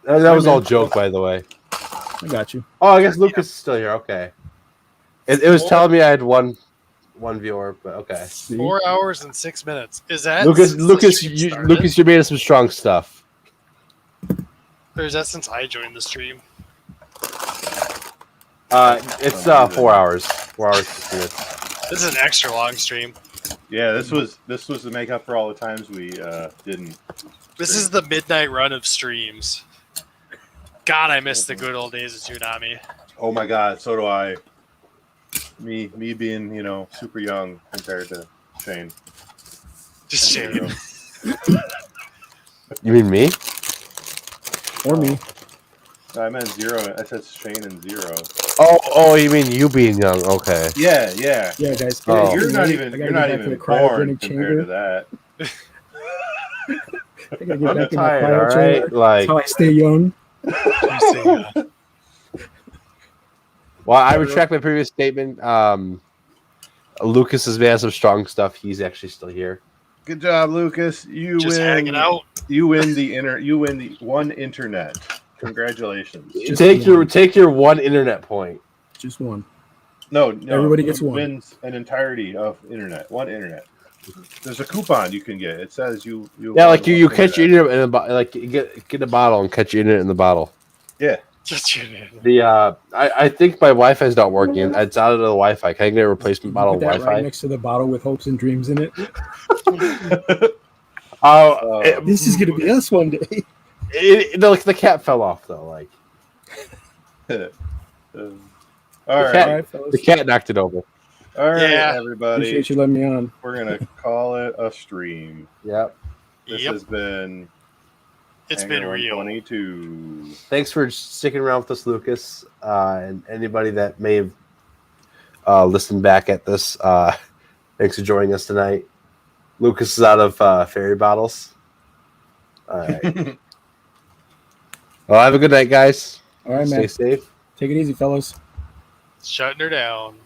That was all joke, by the way. I got you. Oh, I guess Lucas is still here. Okay. It was telling me I had one viewer, but okay. 4 hours and 6 minutes. Is that Lucas, since the Lucas, stream you, started? Lucas, you made us some strong stuff. Or is that since I joined the stream? It's 4 hours. 4 hours, 6 minutes. This is an extra long stream. Yeah, this was to make up for all the times we didn't. This is the midnight run of streams. God, I miss the good old days of Toonami. Oh my God, so do I. Me being super young compared to Shane. Just Shane. You mean me? Or me. I meant zero. I said Shane and zero. Oh, you mean you being young? Okay. Yeah. Yeah, guys. Oh. You're not I even gotta get back to the born cryogenic compared chamber. to that. I gotta get I'm back in the tired. cryo All chamber. right. Like, That's how I stay young. well, I retract my previous statement. Lucas has made some strong stuff. He's actually still here. Good job, Lucas. You Just win. hanging out. You win the one internet. Congratulations. Just Take your one internet point. Just one. No, Everybody gets one. Wins an entirety of internet. One internet. There's a coupon you can get. It says you. Yeah, like you catch your internet in a like you get a bottle and catch your internet in the bottle. Yeah. Just your name. The I think my Wi-Fi is not working. It's out of the Wi-Fi. Can I get a replacement bottle of Put that Wi-Fi? right next to the bottle with hopes and dreams in it. This is gonna be us one day. The cat fell off though. Like All right. cat- All right, fellas. the cat knocked it over. All right, Yeah. everybody. Appreciate you letting me on. We're gonna call it a stream. Yep. This Yep. has been. It's been real. 22. Thanks for sticking around with us, Lucas, and anybody that may have listen back at this. Thanks for joining us tonight. Lucas is out of fairy bottles. All right. Well, have a good night, guys. All right, Stay man. safe. Take it easy, fellas. Shutting her down.